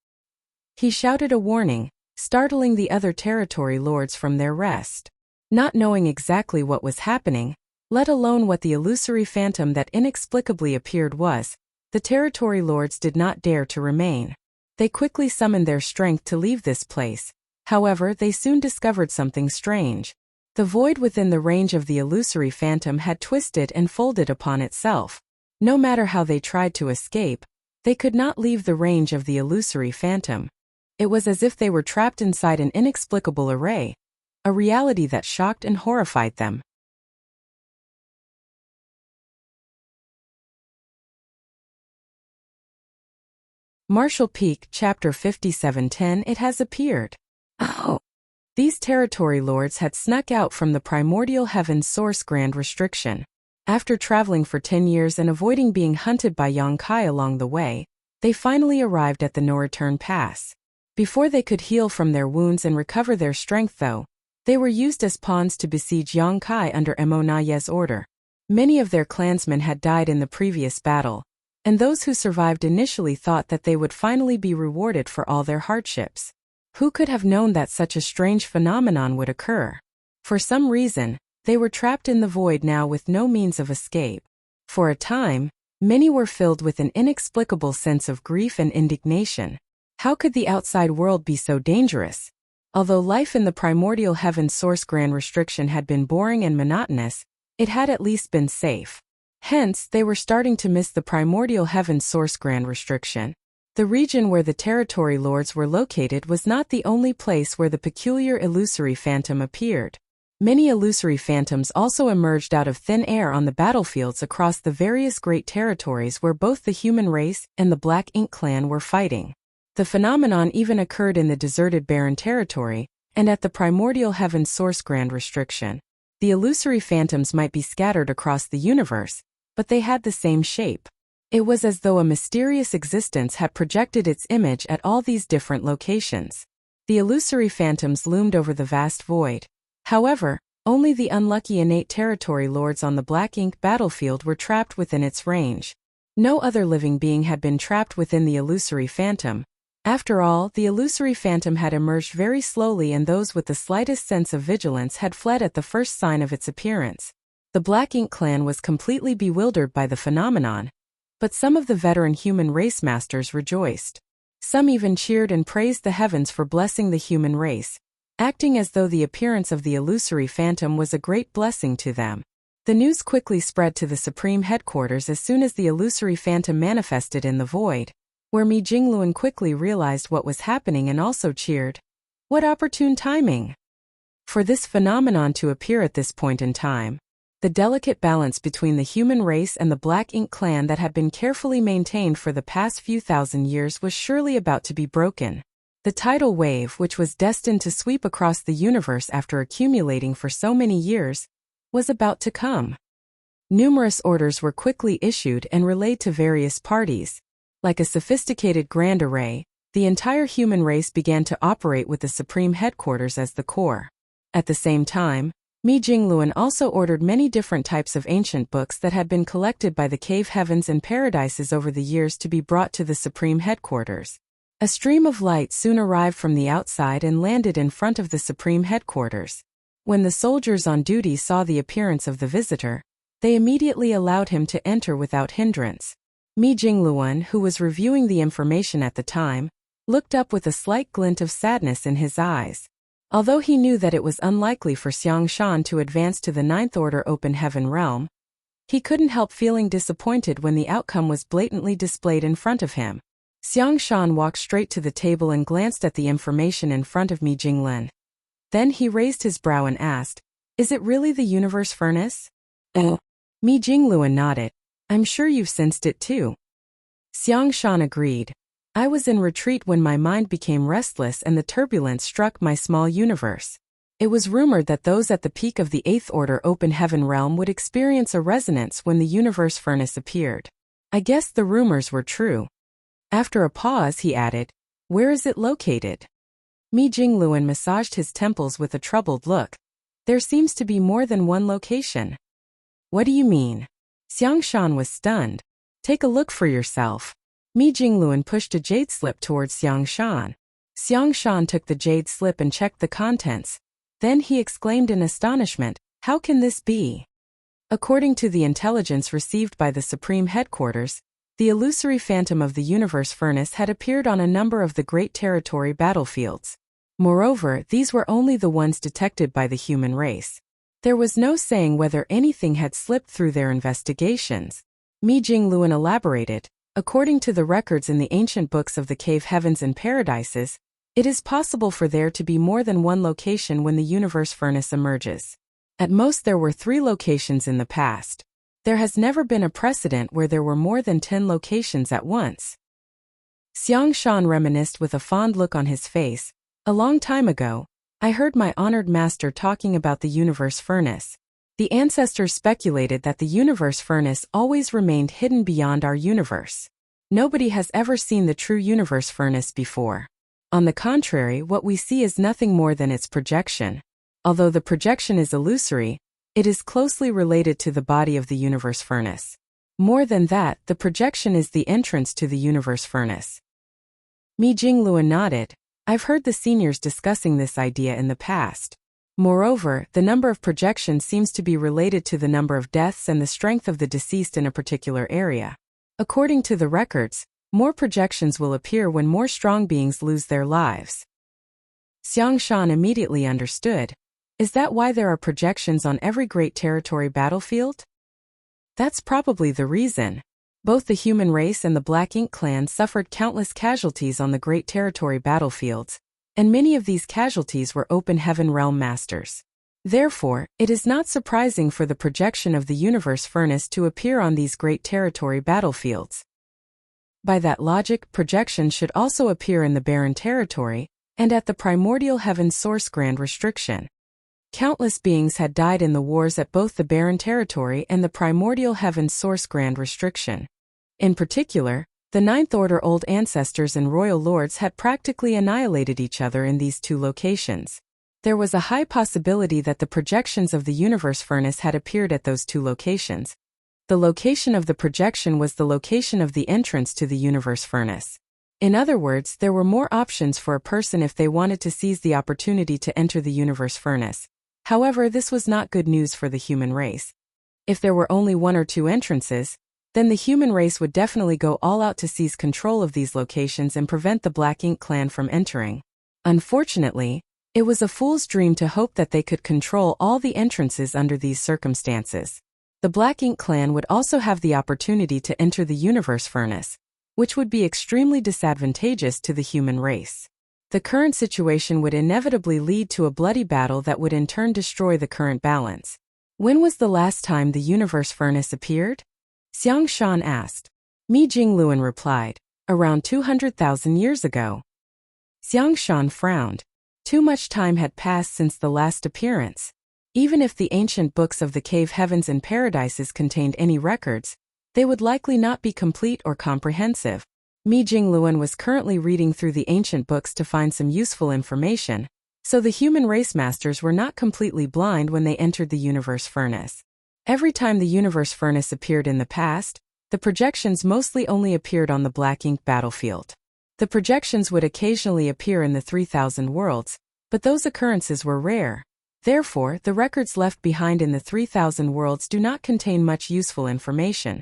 He shouted a warning, startling the other territory lords from their rest. Not knowing exactly what was happening, let alone what the illusory phantom that inexplicably appeared was, the territory lords did not dare to remain. They quickly summoned their strength to leave this place. However, they soon discovered something strange. The void within the range of the illusory phantom had twisted and folded upon itself. No matter how they tried to escape, they could not leave the range of the illusory phantom. It was as if they were trapped inside an inexplicable array, a reality that shocked and horrified them. Martial Peak, Chapter 5710. It has appeared. Oh! These territory lords had snuck out from the primordial heaven's source grand restriction. After traveling for 10 years and avoiding being hunted by Yang Kai along the way, they finally arrived at the no-return pass. Before they could heal from their wounds and recover their strength though, they were used as pawns to besiege Yang Kai under Monaye's order. Many of their clansmen had died in the previous battle, and those who survived initially thought that they would finally be rewarded for all their hardships. Who could have known that such a strange phenomenon would occur? For some reason, They were trapped in the void now with no means of escape. For a time, many were filled with an inexplicable sense of grief and indignation. How could the outside world be so dangerous? Although life in the primordial heaven source grand restriction had been boring and monotonous, it had at least been safe. Hence, they were starting to miss the primordial heaven source grand restriction. The region where the territory lords were located was not the only place where the peculiar illusory phantom appeared. Many illusory phantoms also emerged out of thin air on the battlefields across the various great territories where both the human race and the Black Ink clan were fighting. The phenomenon even occurred in the deserted barren territory, and at the primordial heaven source grand restriction. The illusory phantoms might be scattered across the universe, but they had the same shape. It was as though a mysterious existence had projected its image at all these different locations. The illusory phantoms loomed over the vast void. However, only the unlucky innate territory lords on the Black Ink battlefield were trapped within its range. No other living being had been trapped within the illusory phantom. After all, the illusory phantom had emerged very slowly, and those with the slightest sense of vigilance had fled at the first sign of its appearance. The Black Ink clan was completely bewildered by the phenomenon, but some of the veteran human race masters rejoiced. Some even cheered and praised the heavens for blessing the human race, acting as though the appearance of the illusory phantom was a great blessing to them. The news quickly spread to the supreme headquarters as soon as the illusory phantom manifested in the void, where Mi Jingluan quickly realized what was happening and also cheered. What opportune timing! For this phenomenon to appear at this point in time. The delicate balance between the human race and the Black Ink clan that had been carefully maintained for the past few thousand years was surely about to be broken. The tidal wave, which was destined to sweep across the universe after accumulating for so many years, was about to come. Numerous orders were quickly issued and relayed to various parties. Like a sophisticated grand array, the entire human race began to operate with the supreme headquarters as the core. At the same time, Mi Jingluan also ordered many different types of ancient books that had been collected by the cave heavens and paradises over the years to be brought to the supreme headquarters. A stream of light soon arrived from the outside and landed in front of the supreme headquarters. When the soldiers on duty saw the appearance of the visitor, they immediately allowed him to enter without hindrance. Mi Jingluan, who was reviewing the information at the time, looked up with a slight glint of sadness in his eyes. Although he knew that it was unlikely for Xiang Shan to advance to the Ninth Order Open Heaven realm, he couldn't help feeling disappointed when the outcome was blatantly displayed in front of him. Xiang Shan walked straight to the table and glanced at the information in front of Mi Jingluan. Then he raised his brow and asked, "Is it really the universe furnace?" Mi Jingluan nodded. "I'm sure you've sensed it too." Xiang Shan agreed. "I was in retreat when my mind became restless and the turbulence struck my small universe. It was rumored that those at the peak of the Eighth Order Open Heaven realm would experience a resonance when the universe furnace appeared. I guess the rumors were true." After a pause, he added, "Where is it located?" Mi Jingluan massaged his temples with a troubled look. "There seems to be more than one location." "What do you mean?" Xiang Shan was stunned. "Take a look for yourself." Mi Jingluan pushed a jade slip towards Xiang Shan. Xiang Shan took the jade slip and checked the contents. Then he exclaimed in astonishment, "How can this be?" According to the intelligence received by the Supreme Headquarters, the illusory phantom of the universe furnace had appeared on a number of the great territory battlefields. Moreover, these were only the ones detected by the human race. There was no saying whether anything had slipped through their investigations. Mi Jingluan elaborated, "According to the records in the ancient books of the cave heavens and paradises, it is possible for there to be more than one location when the universe furnace emerges. At most there were 3 locations in the past. There has never been a precedent where there were more than 10 locations at once." Xiang Shan reminisced with a fond look on his face. "A long time ago, I heard my honored master talking about the universe furnace. The ancestors speculated that the universe furnace always remained hidden beyond our universe. Nobody has ever seen the true universe furnace before. On the contrary, what we see is nothing more than its projection. Although the projection is illusory, it is closely related to the body of the universe furnace. More than that, the projection is the entrance to the universe furnace." Mi Jingluan nodded. "I've heard the seniors discussing this idea in the past. Moreover, the number of projections seems to be related to the number of deaths and the strength of the deceased in a particular area. According to the records, more projections will appear when more strong beings lose their lives. Xiang Shan immediately understood. Is that why there are projections on every great territory battlefield? That's probably the reason. Both the human race and the Black Ink clan suffered countless casualties on the great territory battlefields, and many of these casualties were open heaven realm masters. Therefore, it is not surprising for the projection of the universe furnace to appear on these great territory battlefields. By that logic, projections should also appear in the barren territory, and at the primordial heaven source grand restriction. Countless beings had died in the wars at both the barren territory and the primordial heaven source grand restriction. In particular, the Ninth Order Old Ancestors and Royal Lords had practically annihilated each other in these two locations. There was a high possibility that the projections of the universe furnace had appeared at those two locations. The location of the projection was the location of the entrance to the universe furnace. In other words, there were more options for a person if they wanted to seize the opportunity to enter the universe furnace. However, this was not good news for the human race. If there were only one or two entrances, then the human race would definitely go all out to seize control of these locations and prevent the Black Ink clan from entering. Unfortunately, it was a fool's dream to hope that they could control all the entrances under these circumstances. The Black Ink clan would also have the opportunity to enter the universe furnace, which would be extremely disadvantageous to the human race. The current situation would inevitably lead to a bloody battle that would in turn destroy the current balance. When was the last time the universe furnace appeared? Xiang Shan asked. Mi Jingluan replied, around 200,000 years ago. Xiang Shan frowned. Too much time had passed since the last appearance. Even if the ancient books of the cave heavens and paradises contained any records, they would likely not be complete or comprehensive. Mi Jingluan was currently reading through the ancient books to find some useful information, so the human race masters were not completely blind when they entered the universe furnace. Every time the universe furnace appeared in the past, the projections mostly only appeared on the Black Ink battlefield. The projections would occasionally appear in the 3000 worlds, but those occurrences were rare. Therefore, the records left behind in the 3000 worlds do not contain much useful information.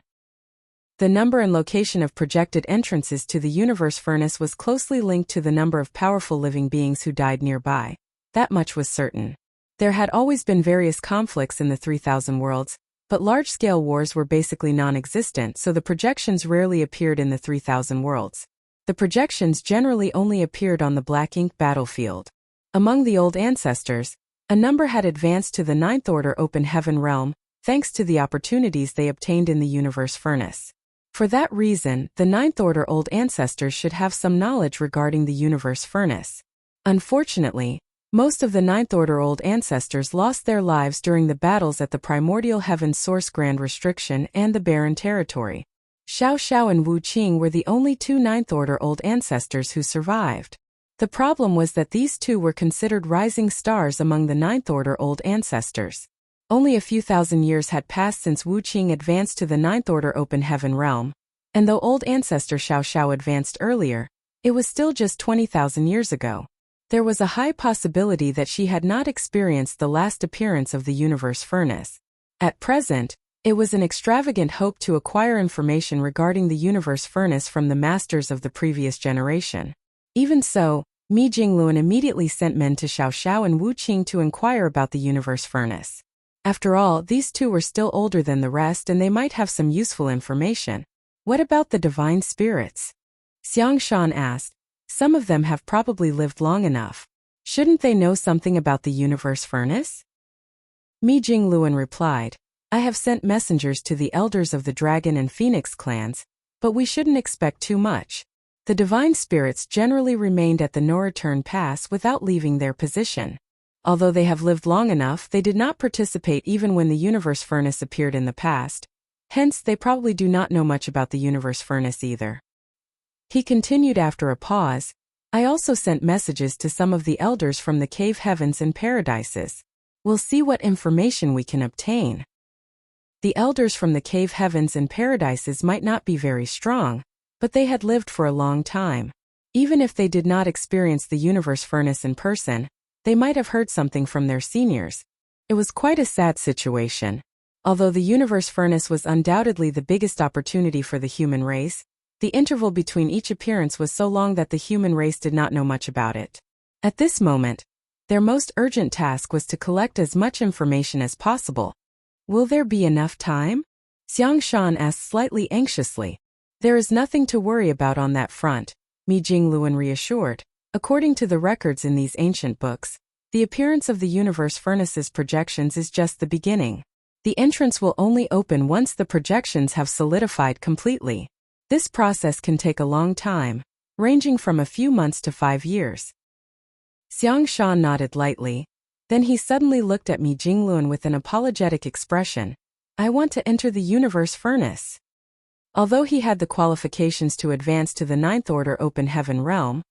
The number and location of projected entrances to the universe furnace was closely linked to the number of powerful living beings who died nearby. That much was certain. There had always been various conflicts in the 3000 worlds, but large-scale wars were basically non-existent, so the projections rarely appeared in the 3000 worlds. The projections generally only appeared on the Black Ink battlefield. Among the old ancestors, a number had advanced to the Ninth Order Open Heaven realm, thanks to the opportunities they obtained in the universe furnace. For that reason, the Ninth Order Old Ancestors should have some knowledge regarding the universe furnace. Unfortunately, most of the Ninth Order Old Ancestors lost their lives during the battles at the Primordial Heaven Source Grand Restriction and the Barren Territory. Xiao Xiao and Wu Qing were the only two Ninth Order Old Ancestors who survived. The problem was that these two were considered rising stars among the Ninth Order Old Ancestors. Only a few thousand years had passed since Wu Qing advanced to the Ninth Order Open Heaven realm, and though Old Ancestor Xiao Xiao advanced earlier, it was still just 20,000 years ago. There was a high possibility that she had not experienced the last appearance of the universe furnace. At present, it was an extravagant hope to acquire information regarding the universe furnace from the masters of the previous generation. Even so, Mi Jingluan immediately sent men to Xiao Xiao and Wu Qing to inquire about the universe furnace. After all, these two were still older than the rest and they might have some useful information. What about the divine spirits? Xiang Shan asked. Some of them have probably lived long enough. Shouldn't they know something about the universe furnace? Mi Jingluan replied, I have sent messengers to the elders of the Dragon and Phoenix clans, but we shouldn't expect too much. The divine spirits generally remained at the no-return pass without leaving their position. Although they have lived long enough, they did not participate even when the universe furnace appeared in the past. Hence, they probably do not know much about the universe furnace either. He continued after a pause, I also sent messages to some of the elders from the cave heavens and paradises. We'll see what information we can obtain. The elders from the cave heavens and paradises might not be very strong, but they had lived for a long time. Even if they did not experience the universe furnace in person, they might have heard something from their seniors. It was quite a sad situation. Although the universe furnace was undoubtedly the biggest opportunity for the human race, the interval between each appearance was so long that the human race did not know much about it. At this moment, their most urgent task was to collect as much information as possible. Will there be enough time? Xiang Shan asked slightly anxiously. There is nothing to worry about on that front, Mi Jingluan reassured. According to the records in these ancient books, the appearance of the universe furnace's projections is just the beginning. The entrance will only open once the projections have solidified completely. This process can take a long time, ranging from a few months to 5 years. Xiang Shan nodded lightly. Then he suddenly looked at Mi Jingluan with an apologetic expression. I want to enter the universe furnace. Although he had the qualifications to advance to the ninth order open heaven realm,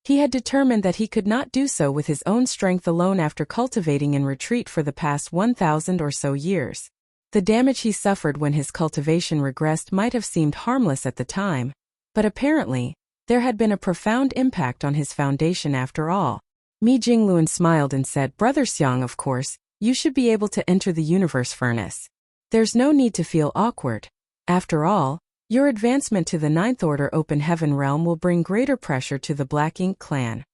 he had determined that he could not do so with his own strength alone after cultivating in retreat for the past 1,000 or so years. The damage he suffered when his cultivation regressed might have seemed harmless at the time, but apparently, there had been a profound impact on his foundation after all. Mi Jingluan smiled and said, Brother Xiang, of course, you should be able to enter the universe furnace. There's no need to feel awkward. After all, your advancement to the ninth order open heaven realm will bring greater pressure to the Black Ink clan.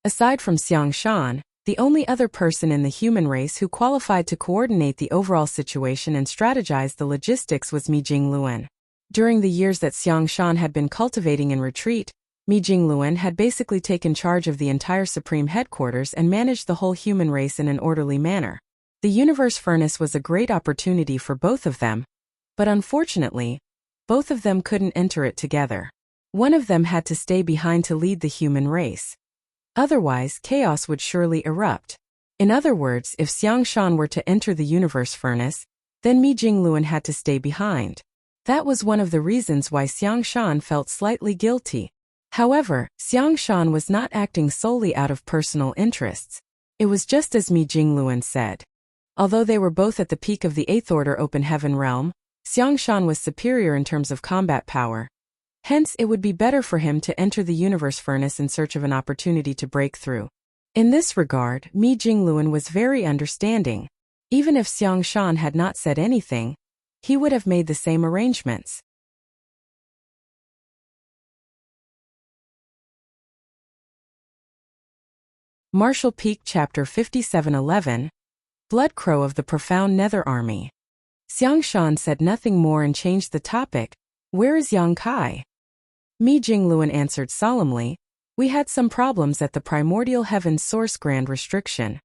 Aside from Xiang Shan, the only other person in the human race who qualified to coordinate the overall situation and strategize the logistics was Mi Jingluan. During the years that Xiang Shan had been cultivating in retreat, Mi Jingluan had basically taken charge of the entire supreme headquarters and managed the whole human race in an orderly manner. The universe furnace was a great opportunity for both of them, but unfortunately, both of them couldn't enter it together. One of them had to stay behind to lead the human race. Otherwise, chaos would surely erupt. In other words, if Xiang Shan were to enter the universe furnace, then Mi Jingluan had to stay behind. That was one of the reasons why Xiang Shan felt slightly guilty. However, Xiang Shan was not acting solely out of personal interests. It was just as Mi Jingluan said. Although they were both at the peak of the 8th order open heaven realm, Xiang Shan was superior in terms of combat power. Hence, it would be better for him to enter the universe furnace in search of an opportunity to break through. In this regard, Mi Jingluan was very understanding. Even if Xiang Shan had not said anything, he would have made the same arrangements. Martial Peak Chapter 5711, Bloodcrow of the Profound Nether Army. Xiang Shan said nothing more and changed the topic. Where is Yang Kai? Mi Jingluan answered solemnly. We had some problems at the Primordial Heaven's Source Grand Restriction.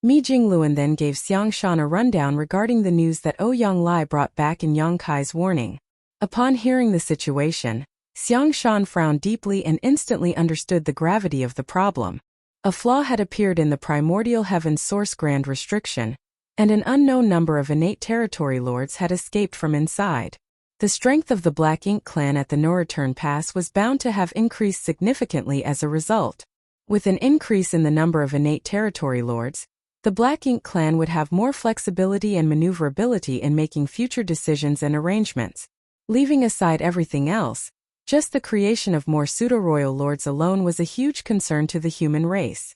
Mi Jingluan then gave Xiang Shan a rundown regarding the news that Ouyang Lai brought back in Yang Kai's warning. Upon hearing the situation, Xiang Shan frowned deeply and instantly understood the gravity of the problem. A flaw had appeared in the Primordial Heaven's Source Grand Restriction, and an unknown number of innate territory lords had escaped from inside. The strength of the Black Ink clan at the No-Return Pass was bound to have increased significantly as a result. With an increase in the number of innate territory lords, the Black Ink clan would have more flexibility and maneuverability in making future decisions and arrangements. Leaving aside everything else, just the creation of more pseudo-royal lords alone was a huge concern to the human race.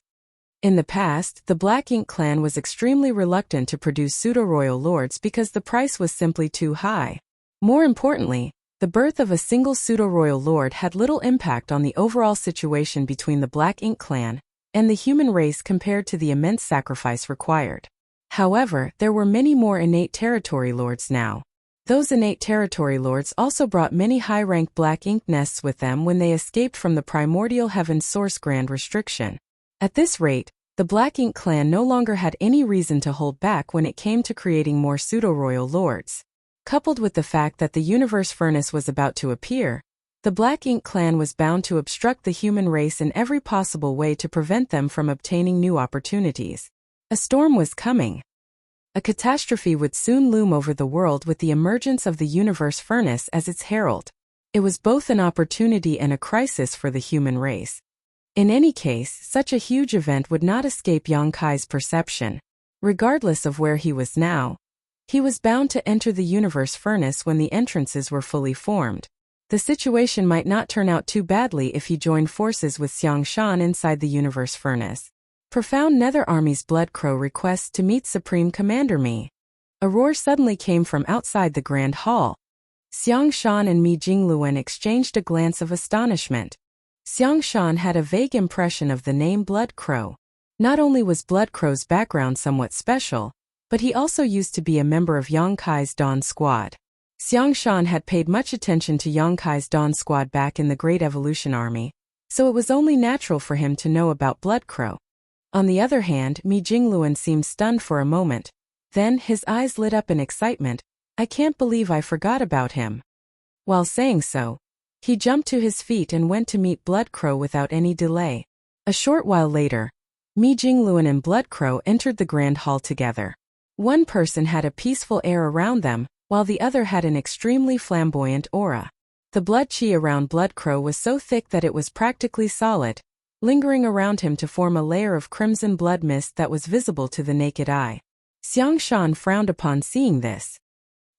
In the past, the Black Ink clan was extremely reluctant to produce pseudo-royal lords because the price was simply too high. More importantly, the birth of a single pseudo-royal lord had little impact on the overall situation between the Black Ink clan and the human race compared to the immense sacrifice required. However, there were many more innate territory lords now. Those innate territory lords also brought many high-ranked Black Ink nests with them when they escaped from the Primordial Heaven's Source Grand Restriction. At this rate, the Black Ink clan no longer had any reason to hold back when it came to creating more pseudo-royal lords. Coupled with the fact that the universe furnace was about to appear, the Black Ink clan was bound to obstruct the human race in every possible way to prevent them from obtaining new opportunities. A storm was coming. A catastrophe would soon loom over the world with the emergence of the universe furnace as its herald. It was both an opportunity and a crisis for the human race. In any case, such a huge event would not escape Yang Kai's perception. Regardless of where he was now, he was bound to enter the universe furnace when the entrances were fully formed. The situation might not turn out too badly if he joined forces with Xiang Shan inside the universe furnace. Profound Nether Army's Blood Crow requests to meet Supreme Commander Mi. A roar suddenly came from outside the Grand Hall. Xiang Shan and Mi Jingluan exchanged a glance of astonishment. Xiang Shan had a vague impression of the name Blood Crow. Not only was Blood Crow's background somewhat special, but he also used to be a member of Yang Kai's Dawn Squad. Xiang Shan had paid much attention to Yang Kai's Dawn Squad back in the Great Evolution Army, so it was only natural for him to know about Blood Crow. On the other hand, Mi Jingluan seemed stunned for a moment. Then, his eyes lit up in excitement. I can't believe I forgot about him. While saying so, he jumped to his feet and went to meet Blood Crow without any delay. A short while later, Mi Jingluan and Blood Crow entered the Grand Hall together. One person had a peaceful air around them, while the other had an extremely flamboyant aura. The blood chi around Blood Crow was so thick that it was practically solid, lingering around him to form a layer of crimson blood mist that was visible to the naked eye. Xiang Shan frowned upon seeing this.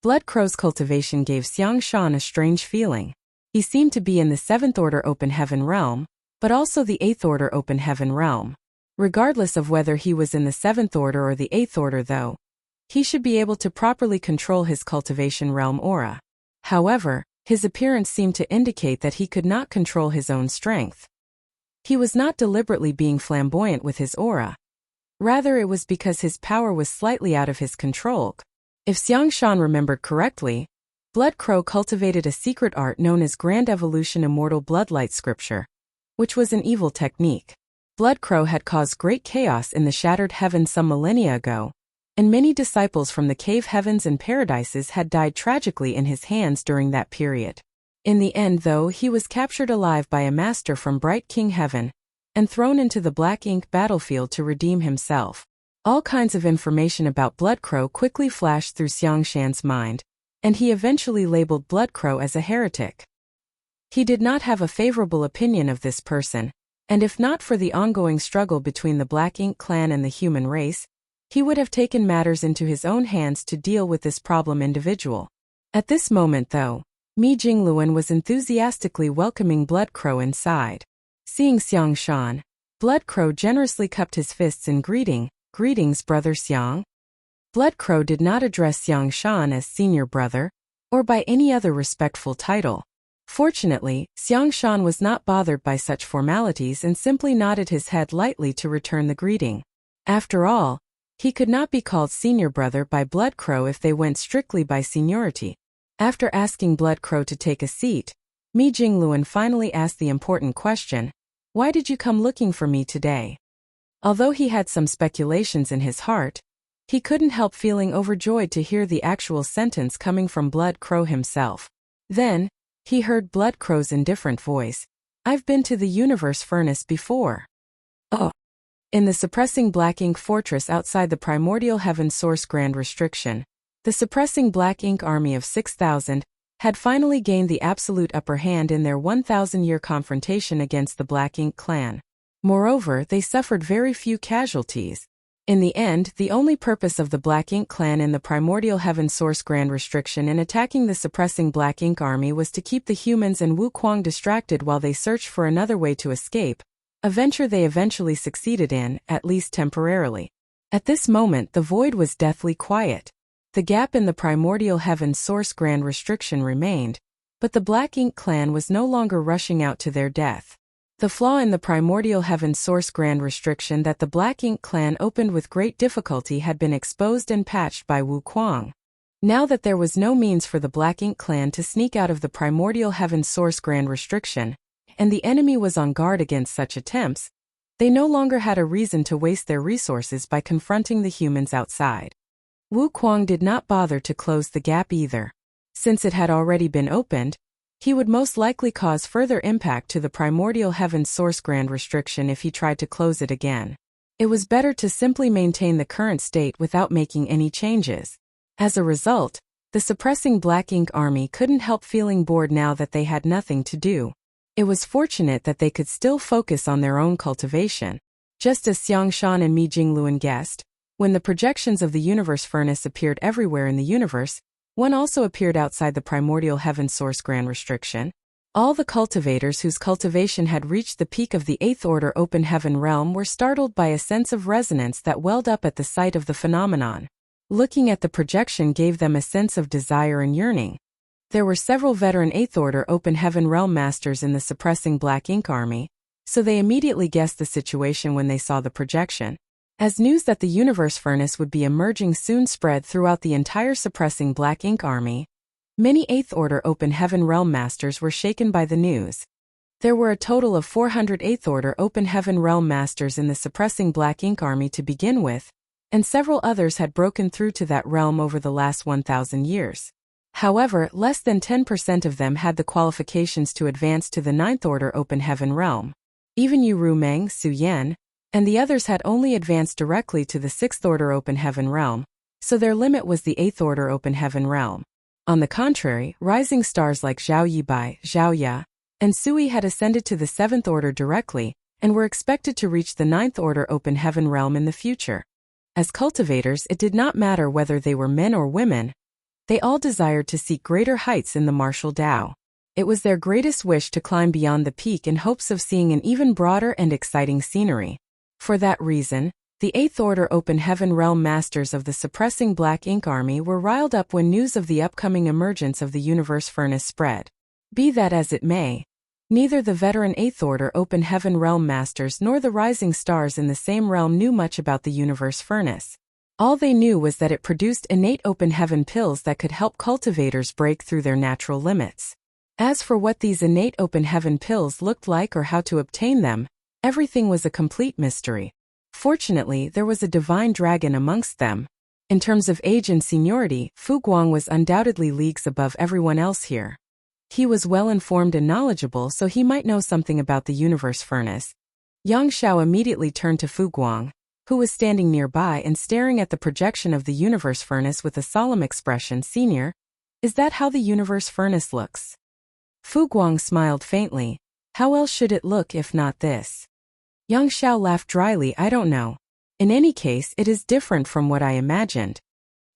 Blood Crow's cultivation gave Xiang Shan a strange feeling. He seemed to be in the 7th Order Open Heaven realm, but also the 8th Order Open Heaven realm. Regardless of whether he was in the 7th Order or the 8th Order though, he should be able to properly control his cultivation realm aura. However, his appearance seemed to indicate that he could not control his own strength. He was not deliberately being flamboyant with his aura. Rather, it was because his power was slightly out of his control. If Xiang Shan remembered correctly, Blood Crow cultivated a secret art known as Grand Evolution Immortal Bloodlight Scripture, which was an evil technique. Blood Crow had caused great chaos in the Shattered Heaven some millennia ago, and many disciples from the cave heavens and paradises had died tragically in his hands during that period. In the end, though, he was captured alive by a master from Bright King Heaven and thrown into the Black Ink battlefield to redeem himself. All kinds of information about Blood Crow quickly flashed through Xiang Shan's mind, and he eventually labeled Blood Crow as a heretic. He did not have a favorable opinion of this person, and if not for the ongoing struggle between the Black Ink clan and the human race, he would have taken matters into his own hands to deal with this problem individual. At this moment though, Mi Jingluan was enthusiastically welcoming Blood Crow inside. Seeing Xiang Shan, Blood Crow generously cupped his fists in greeting. Greetings, Brother Xiang. Blood Crow did not address Xiang Shan as senior brother, or by any other respectful title. Fortunately, Xiang Shan was not bothered by such formalities and simply nodded his head lightly to return the greeting. After all, he could not be called senior brother by Blood Crow if they went strictly by seniority. After asking Blood Crow to take a seat, Mi Jingluan finally asked the important question, "Why did you come looking for me today?" Although he had some speculations in his heart, he couldn't help feeling overjoyed to hear the actual sentence coming from Blood Crow himself. Then, he heard Blood Crow's indifferent voice. "I've been to the Universe Furnace before." Oh. In the suppressing Black Ink fortress outside the Primordial Heaven Source Grand Restriction, the suppressing Black Ink army of 6,000 had finally gained the absolute upper hand in their 1,000-year confrontation against the Black Ink clan. Moreover, they suffered very few casualties. In the end, the only purpose of the Black Ink clan in the Primordial Heaven Source Grand Restriction in attacking the suppressing Black Ink army was to keep the humans and Wuquang distracted while they searched for another way to escape, a venture they eventually succeeded in, at least temporarily. At this moment, the void was deathly quiet. The gap in the Primordial Heaven Source Grand Restriction remained, but the Black Ink clan was no longer rushing out to their death. The flaw in the Primordial Heaven Source Grand Restriction that the Black Ink clan opened with great difficulty had been exposed and patched by Wuquang. Now that there was no means for the Black Ink clan to sneak out of the Primordial Heaven Source Grand Restriction, and the enemy was on guard against such attempts, they no longer had a reason to waste their resources by confronting the humans outside. Wuquang did not bother to close the gap either. Since it had already been opened, he would most likely cause further impact to the Primordial Heaven Source Grand Restriction if he tried to close it again. It was better to simply maintain the current state without making any changes. As a result, the suppressing Black Ink army couldn't help feeling bored now that they had nothing to do. It was fortunate that they could still focus on their own cultivation. Just as Xiang Shan and Mi Jingluan guessed, when the projections of the Universe Furnace appeared everywhere in the universe, one also appeared outside the Primordial Heaven Source Grand Restriction. All the cultivators whose cultivation had reached the peak of the eighth order open heaven realm were startled by a sense of resonance that welled up at the sight of the phenomenon. Looking at the projection gave them a sense of desire and yearning. There were several veteran eighth order open heaven realm masters in the suppressing black ink army, so they immediately guessed the situation when they saw the projection. As news that the universe furnace would be emerging soon spread throughout the entire suppressing black ink army, many eighth order open heaven realm masters were shaken by the news. There were a total of 400 eighth order open heaven realm masters in the suppressing black ink army to begin with, and several others had broken through to that realm over the last 1,000 years. However, less than 10% of them had the qualifications to advance to the ninth order open heaven realm. Even Yu Rumeng, Su Yan, and the others had only advanced directly to the sixth order open heaven realm, so their limit was the eighth order open heaven realm. On the contrary, rising stars like Zhao Yibai, Zhao Ya, and Sui had ascended to the seventh order directly, and were expected to reach the ninth order open heaven realm in the future. As cultivators, it did not matter whether they were men or women. They all desired to seek greater heights in the martial Tao. It was their greatest wish to climb beyond the peak in hopes of seeing an even broader and exciting scenery. For that reason, the eighth order open heaven realm masters of the suppressing black ink army were riled up when news of the upcoming emergence of the universe furnace spread. Be that as it may, neither the veteran eighth order open heaven realm masters nor the rising stars in the same realm knew much about the universe furnace. All they knew was that it produced innate open heaven pills that could help cultivators break through their natural limits. As for what these innate open heaven pills looked like or how to obtain them, everything was a complete mystery. Fortunately, there was a divine dragon amongst them. In terms of age and seniority, Fu Guang was undoubtedly leagues above everyone else here. He was well-informed and knowledgeable, so he might know something about the universe furnace. Yang Xiao immediately turned to Fu Guang, who was standing nearby and staring at the projection of the universe furnace with a solemn expression. "Senior, is that how the universe furnace looks?" Fu Guang smiled faintly. "How else should it look if not this?" Yang Xiao laughed dryly. "I don't know. In any case, it is different from what I imagined."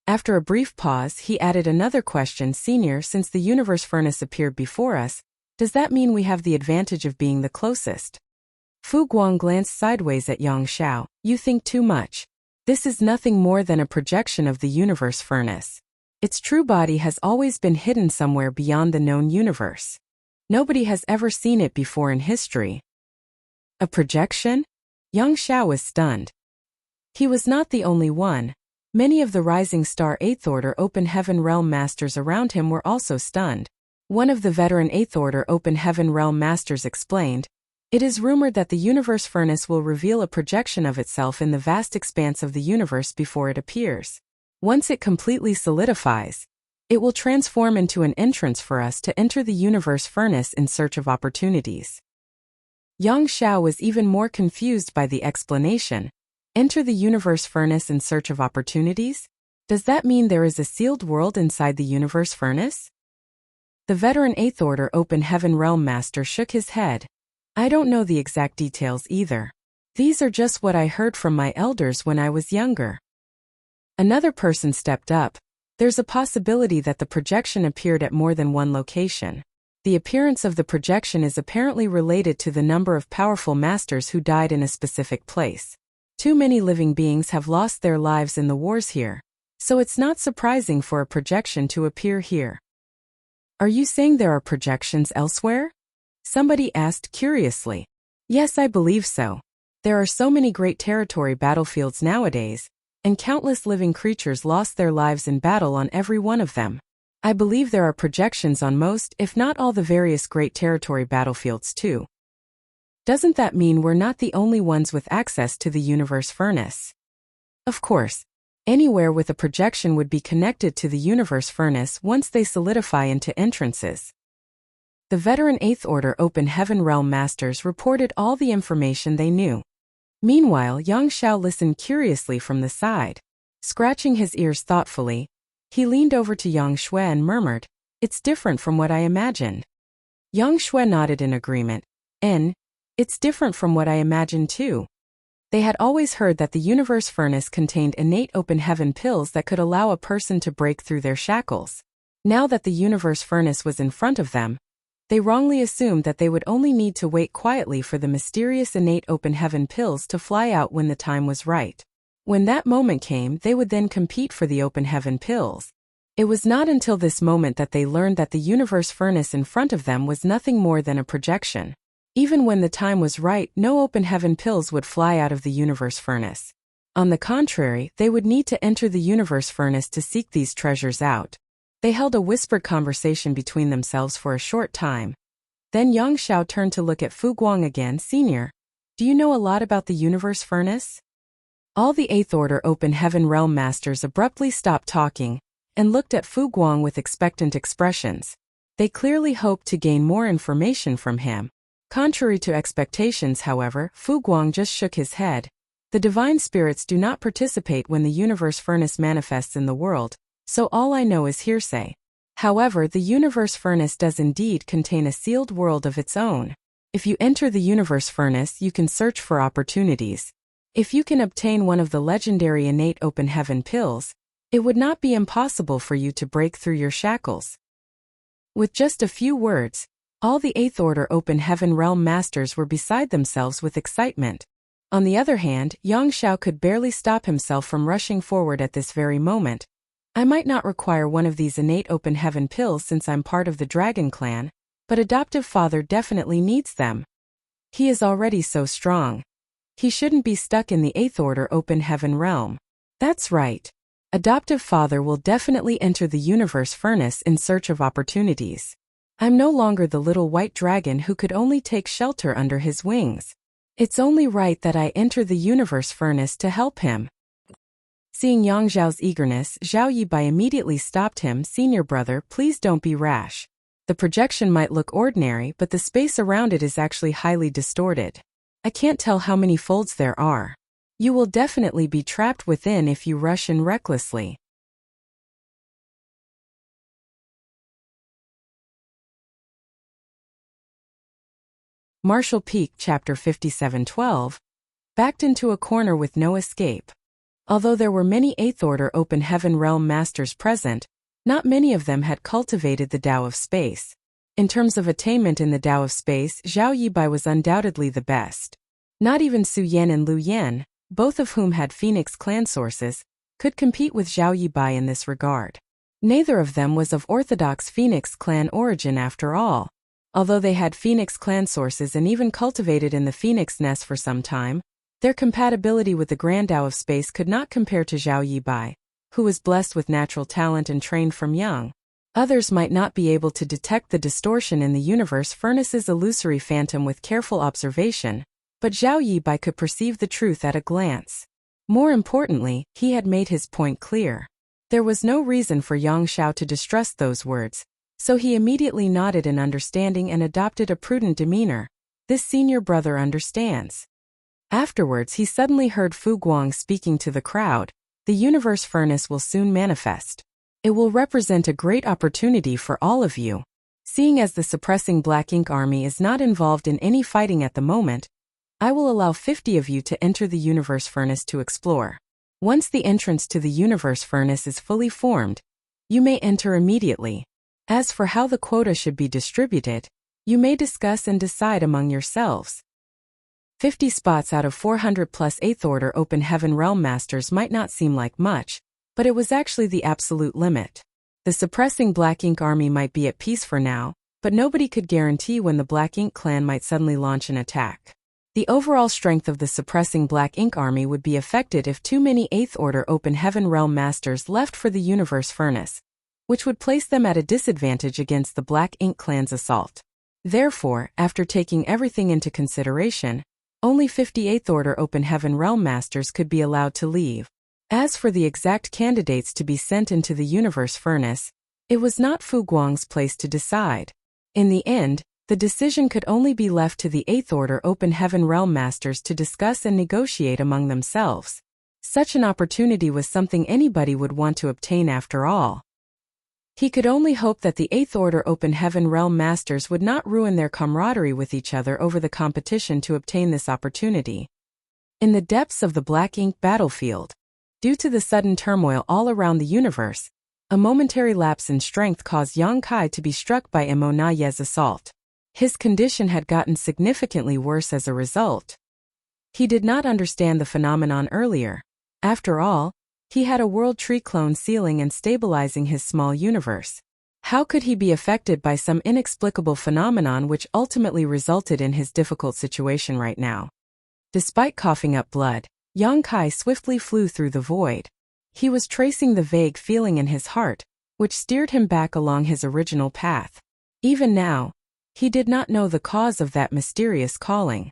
After a brief pause, he added another question. "Senior, since the universe furnace appeared before us, does that mean we have the advantage of being the closest?" Fu Guang glanced sideways at Yang Xiao. "You think too much. This is nothing more than a projection of the universe furnace. Its true body has always been hidden somewhere beyond the known universe. Nobody has ever seen it before in history." A projection? Yang Xiao was stunned. He was not the only one. Many of the rising star eighth order open heaven realm masters around him were also stunned. One of the veteran eighth order open heaven realm masters explained, "It is rumored that the universe furnace will reveal a projection of itself in the vast expanse of the universe before it appears. Once it completely solidifies, it will transform into an entrance for us to enter the universe furnace in search of opportunities." Yang Xiao was even more confused by the explanation. Enter the universe furnace in search of opportunities? Does that mean there is a sealed world inside the universe furnace? The veteran eighth order open heaven realm master shook his head. "I don't know the exact details either. These are just what I heard from my elders when I was younger." Another person stepped up. "There's a possibility that the projection appeared at more than one location. The appearance of the projection is apparently related to the number of powerful masters who died in a specific place. Too many living beings have lost their lives in the wars here, so it's not surprising for a projection to appear here." "Are you saying there are projections elsewhere?" somebody asked curiously. "Yes, I believe so. There are so many great territory battlefields nowadays, and countless living creatures lost their lives in battle on every one of them. I believe there are projections on most, if not all, the various great territory battlefields too." "Doesn't that mean we're not the only ones with access to the universe furnace?" "Of course. Anywhere with a projection would be connected to the universe furnace once they solidify into entrances." The veteran eighth order open heaven realm masters reported all the information they knew. Meanwhile, Yang Xiao listened curiously from the side. Scratching his ears thoughtfully, he leaned over to Yang Shui and murmured, "It's different from what I imagined." Yang Shui nodded in agreement. It's different from what I imagined too." They had always heard that the universe furnace contained innate open heaven pills that could allow a person to break through their shackles. Now that the universe furnace was in front of them, They wrongly assumed that they would only need to wait quietly for the mysterious innate open heaven pills to fly out when the time was right. When that moment came, they would then compete for the open heaven pills. It was not until this moment that they learned that the universe furnace in front of them was nothing more than a projection. Even when the time was right, no open heaven pills would fly out of the universe furnace. On the contrary, they would need to enter the universe furnace to seek these treasures out. They held a whispered conversation between themselves for a short time. Then Yang Xiao turned to look at Fu Guang again. Senior, do you know a lot about the universe furnace? All the 8th Order Open Heaven Realm Masters abruptly stopped talking and looked at Fu Guang with expectant expressions. They clearly hoped to gain more information from him. Contrary to expectations, however, Fu Guang just shook his head. The divine spirits do not participate when the universe furnace manifests in the world, so all I know is hearsay. However, the universe furnace does indeed contain a sealed world of its own. If you enter the universe furnace, you can search for opportunities. If you can obtain one of the legendary innate open heaven pills, it would not be impossible for you to break through your shackles. With just a few words, all the 8th Order Open Heaven Realm Masters were beside themselves with excitement. On the other hand, Yang Xiao could barely stop himself from rushing forward at this very moment. I might not require one of these innate open heaven pills since I'm part of the Dragon Clan, but adoptive father definitely needs them. He is already so strong. He shouldn't be stuck in the 8th Order Open Heaven Realm. That's right. Adoptive father will definitely enter the universe furnace in search of opportunities. I'm no longer the little white dragon who could only take shelter under his wings. It's only right that I enter the universe furnace to help him. Seeing Yang Xiao's eagerness, Zhao Yibai immediately stopped him. Senior brother, please don't be rash. The projection might look ordinary, but the space around it is actually highly distorted. I can't tell how many folds there are. You will definitely be trapped within if you rush in recklessly. Martial Peak Chapter 57:12. Backed into a corner with no escape. Although there were many 8th Order Open Heaven Realm Masters present, not many of them had cultivated the Tao of Space. In terms of attainment in the Tao of Space, Zhao Yibai was undoubtedly the best. Not even Su Yan and Lu Yan, both of whom had Phoenix clan sources, could compete with Zhao Yibai in this regard. Neither of them was of orthodox Phoenix clan origin after all. Although they had Phoenix clan sources and even cultivated in the Phoenix nest for some time, their compatibility with the Grand Tao of Space could not compare to Zhao Yibai, who was blessed with natural talent and trained from young. Others might not be able to detect the distortion in the universe furnace's illusory phantom with careful observation, but Zhao Yibai could perceive the truth at a glance. More importantly, he had made his point clear. There was no reason for Yang Xiao to distrust those words, so he immediately nodded in understanding and adopted a prudent demeanor. This senior brother understands. Afterwards, he suddenly heard Fu Guang speaking to the crowd. The universe furnace will soon manifest. It will represent a great opportunity for all of you. Seeing as the suppressing Black Ink army is not involved in any fighting at the moment, I will allow 50 of you to enter the universe furnace to explore. Once the entrance to the universe furnace is fully formed, you may enter immediately. As for how the quota should be distributed, you may discuss and decide among yourselves. 50 spots out of 400 plus 8th Order Open Heaven Realm Masters might not seem like much, but it was actually the absolute limit. The suppressing Black Ink army might be at peace for now, but nobody could guarantee when the Black Ink clan might suddenly launch an attack. The overall strength of the suppressing Black Ink army would be affected if too many 8th Order Open Heaven Realm Masters left for the universe furnace, which would place them at a disadvantage against the Black Ink clan's assault. Therefore, after taking everything into consideration, only 58th Order Open Heaven Realm Masters could be allowed to leave. As for the exact candidates to be sent into the universe furnace, it was not Fu Guang's place to decide. In the end, the decision could only be left to the 8th Order Open Heaven Realm Masters to discuss and negotiate among themselves. Such an opportunity was something anybody would want to obtain after all. He could only hope that the 8th Order Open Heaven Realm Masters would not ruin their camaraderie with each other over the competition to obtain this opportunity. In the depths of the Black Ink battlefield, due to the sudden turmoil all around the universe, a momentary lapse in strength caused Yang Kai to be struck by Emo Na Ye's assault. His condition had gotten significantly worse as a result. He did not understand the phenomenon earlier. After all, he had a world tree clone sealing and stabilizing his small universe. How could he be affected by some inexplicable phenomenon which ultimately resulted in his difficult situation right now? Despite coughing up blood, Yang Kai swiftly flew through the void. He was tracing the vague feeling in his heart, which steered him back along his original path. Even now, he did not know the cause of that mysterious calling.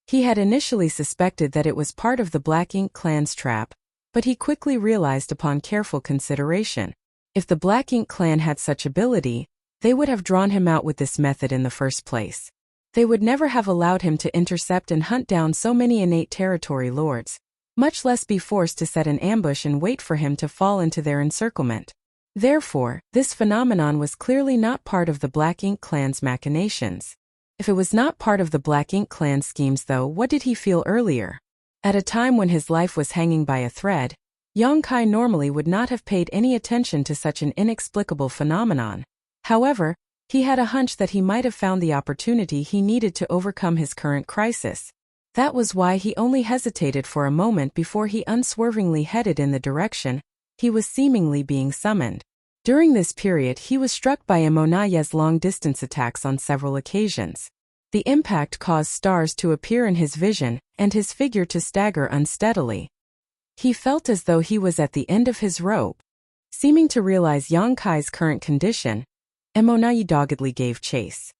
He had initially suspected that it was part of the Black Ink clan's trap, but he quickly realized upon careful consideration, if the Black Ink clan had such ability, they would have drawn him out with this method in the first place. They would never have allowed him to intercept and hunt down so many innate territory lords, much less be forced to set an ambush and wait for him to fall into their encirclement. Therefore, this phenomenon was clearly not part of the Black Ink clan's machinations. If it was not part of the Black Ink clan's schemes though, what did he feel earlier? At a time when his life was hanging by a thread, Yang Kai normally would not have paid any attention to such an inexplicable phenomenon. However, he had a hunch that he might have found the opportunity he needed to overcome his current crisis. That was why he only hesitated for a moment before he unswervingly headed in the direction he was seemingly being summoned. During this period he was struck by Emonaye's long-distance attacks on several occasions. The impact caused stars to appear in his vision, and his figure to stagger unsteadily. He felt as though he was at the end of his rope. Seeming to realize Yang Kai's current condition, Emonaye doggedly gave chase.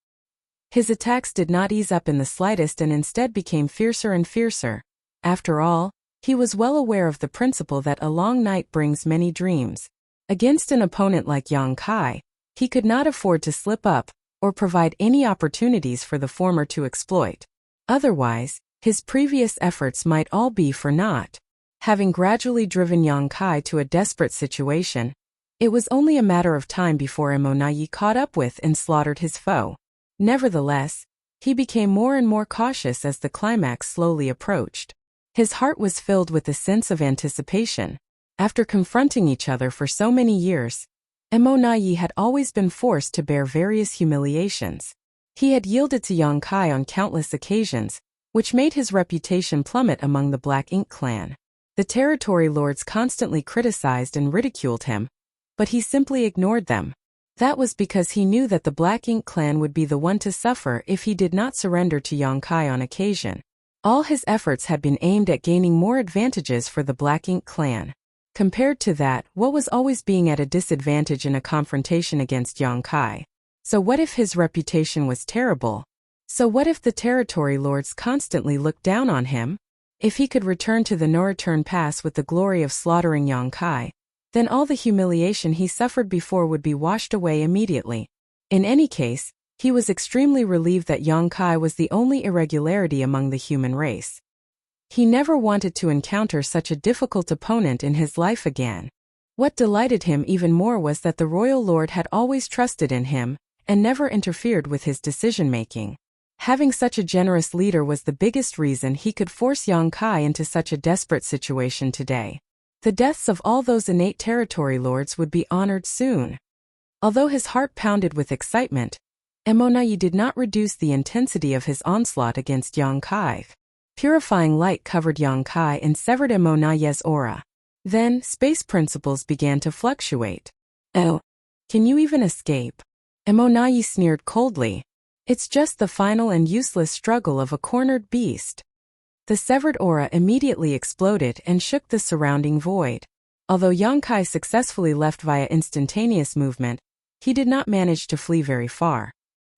His attacks did not ease up in the slightest and instead became fiercer and fiercer. After all, he was well aware of the principle that a long night brings many dreams. Against an opponent like Yang Kai, he could not afford to slip up, or provide any opportunities for the former to exploit. Otherwise, his previous efforts might all be for naught. Having gradually driven Yang Kai to a desperate situation, it was only a matter of time before Emonaye caught up with and slaughtered his foe. Nevertheless, he became more and more cautious as the climax slowly approached. His heart was filled with a sense of anticipation. After confronting each other for so many years, Emonaye had always been forced to bear various humiliations. He had yielded to Yang Kai on countless occasions, which made his reputation plummet among the Black Ink clan. The territory lords constantly criticized and ridiculed him, but he simply ignored them. That was because he knew that the Black Ink clan would be the one to suffer if he did not surrender to Yang Kai on occasion. All his efforts had been aimed at gaining more advantages for the Black Ink clan. Compared to that, what was always being at a disadvantage in a confrontation against Yang Kai? So what if his reputation was terrible? So what if the territory lords constantly looked down on him? If he could return to the no-return pass with the glory of slaughtering Yang Kai, then all the humiliation he suffered before would be washed away immediately. In any case, he was extremely relieved that Yang Kai was the only irregularity among the human race. He never wanted to encounter such a difficult opponent in his life again. What delighted him even more was that the royal lord had always trusted in him, and never interfered with his decision-making. Having such a generous leader was the biggest reason he could force Yang Kai into such a desperate situation today. The deaths of all those innate territory lords would be honored soon. Although his heart pounded with excitement, Emonaye did not reduce the intensity of his onslaught against Yang Kai. Purifying light covered Yang Kai and severed Emonaye's aura. Then, space principles began to fluctuate. Oh, can you even escape? Emonaye sneered coldly. It's just the final and useless struggle of a cornered beast. The severed aura immediately exploded and shook the surrounding void. Although Yang Kai successfully left via instantaneous movement, he did not manage to flee very far.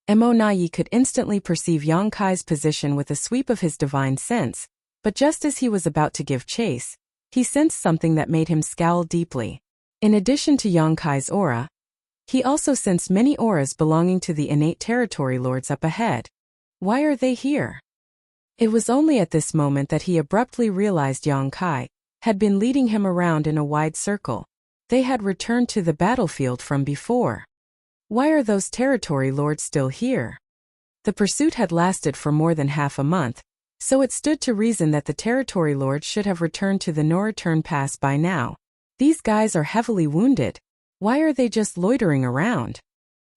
Emonaye could instantly perceive Yang Kai's position with a sweep of his divine sense, but just as he was about to give chase, he sensed something that made him scowl deeply. In addition to Yang Kai's aura, he also sensed many auras belonging to the innate territory lords up ahead. Why are they here? It was only at this moment that he abruptly realized Yang Kai had been leading him around in a wide circle. They had returned to the battlefield from before. Why are those territory lords still here? The pursuit had lasted for more than half a month, so it stood to reason that the territory lords should have returned to the no-return pass by now. These guys are heavily wounded. Why are they just loitering around?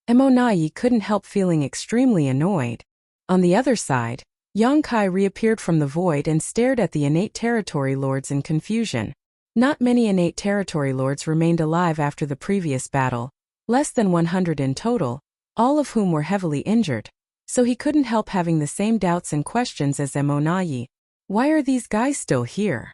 Emonayi couldn't help feeling extremely annoyed. On the other side, Yongkai reappeared from the void and stared at the innate territory lords in confusion. Not many innate territory lords remained alive after the previous battle, less than 100 in total, all of whom were heavily injured. So he couldn't help having the same doubts and questions as Emonayi. Why are these guys still here?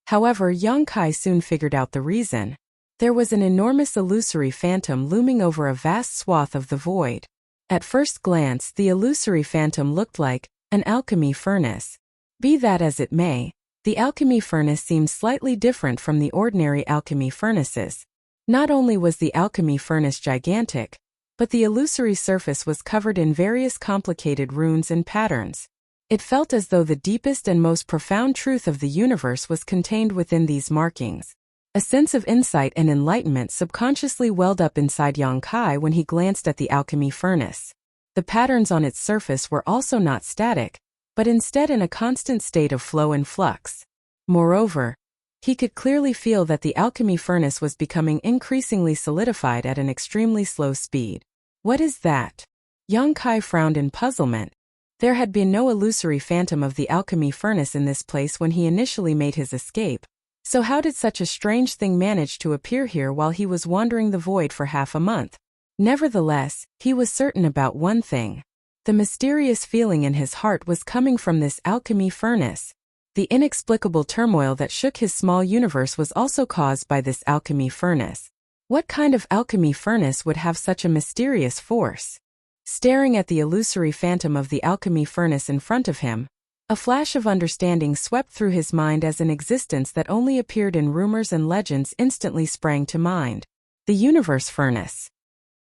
However, Yongkai soon figured out the reason. There was an enormous illusory phantom looming over a vast swath of the void. At first glance, the illusory phantom looked like an alchemy furnace. Be that as it may, the alchemy furnace seemed slightly different from the ordinary alchemy furnaces. Not only was the alchemy furnace gigantic, but the illusory surface was covered in various complicated runes and patterns. It felt as though the deepest and most profound truth of the universe was contained within these markings. A sense of insight and enlightenment subconsciously welled up inside Yongkai when he glanced at the alchemy furnace. The patterns on its surface were also not static, but instead in a constant state of flow and flux. Moreover, he could clearly feel that the alchemy furnace was becoming increasingly solidified at an extremely slow speed. What is that? Yongkai frowned in puzzlement. There had been no illusory phantom of the alchemy furnace in this place when he initially made his escape. So how did such a strange thing manage to appear here while he was wandering the void for half a month? Nevertheless, he was certain about one thing. The mysterious feeling in his heart was coming from this alchemy furnace. The inexplicable turmoil that shook his small universe was also caused by this alchemy furnace. What kind of alchemy furnace would have such a mysterious force? Staring at the illusory phantom of the alchemy furnace in front of him, a flash of understanding swept through his mind as an existence that only appeared in rumors and legends instantly sprang to mind. The universe furnace.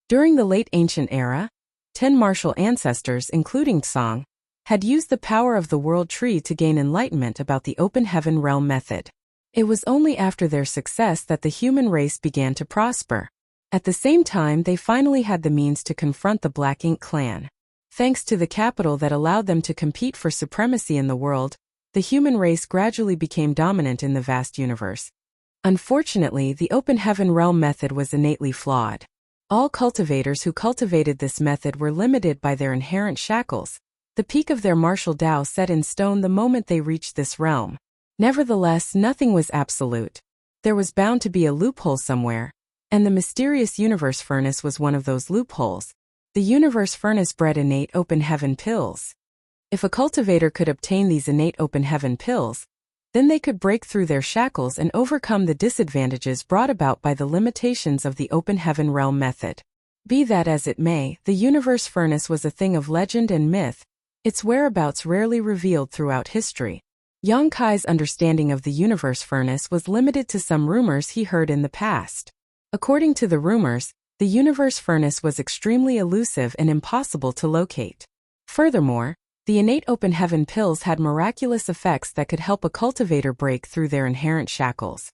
During the late ancient era, 10 martial ancestors, including Song, had used the power of the world tree to gain enlightenment about the open heaven realm method. It was only after their success that the human race began to prosper. At the same time, they finally had the means to confront the Black Ink clan. Thanks to the capital that allowed them to compete for supremacy in the world, the human race gradually became dominant in the vast universe. Unfortunately, the open heaven realm method was innately flawed. All cultivators who cultivated this method were limited by their inherent shackles, the peak of their martial Tao set in stone the moment they reached this realm. Nevertheless, nothing was absolute. There was bound to be a loophole somewhere, and the mysterious universe furnace was one of those loopholes. The universe furnace bred innate open heaven pills. If a cultivator could obtain these innate open heaven pills, then they could break through their shackles and overcome the disadvantages brought about by the limitations of the open heaven realm method. Be that as it may, the universe furnace was a thing of legend and myth, its whereabouts rarely revealed throughout history. Yongkai's understanding of the universe furnace was limited to some rumors he heard in the past. According to the rumors, the universe furnace was extremely elusive and impossible to locate. Furthermore, the innate open heaven pills had miraculous effects that could help a cultivator break through their inherent shackles.